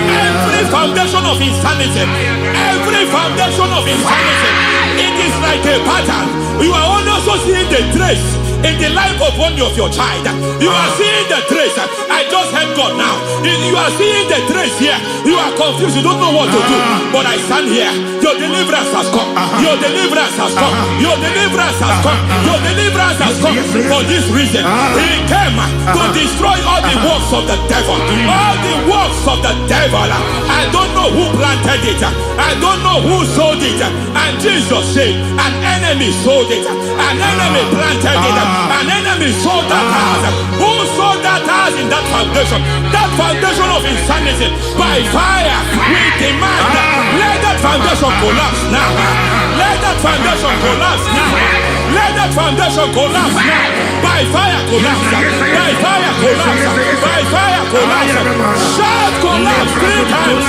Every foundation of insanity. Every foundation of insanity. It is like a pattern. You are also seeing the trace in the life of one of your child. You are seeing the trace. I just heard God now. You are seeing the trace here. You are confused. You don't know what to do. But I stand here. Your deliverance has come. Your deliverance has come. Your deliverance has come. Your deliverance has come. For this reason, He came to destroy all the works of the devil. All the works of the devil. I don't know who planted it. I don't know who sold it. And Jesus said, an enemy sold it. An enemy planted it. An enemy sold that house. Who sold that house in that foundation? That foundation of insanity. By fire, we demand. Let that foundation collapse now. Let that foundation collapse now. Let that foundation collapse now. By fire, collapse. By fire, collapse. By fire, collapse. Shout collapse 3 times.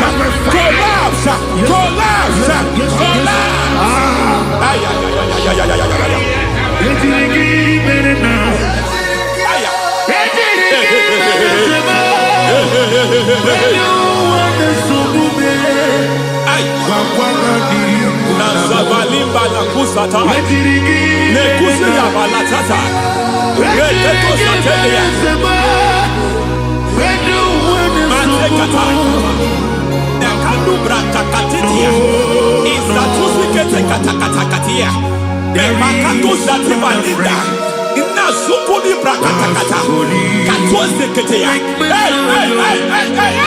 Collapse. Collapse. Collapse. Nazavalimba na kusata nekusi ya balatata reteto satelia matekata nekandubra takatitia izatusikete katakatakatia Makatu Zatibalinda, Inazukuni Brakatakata, Katwaziketea. Hey, hey, hey, hey, hey.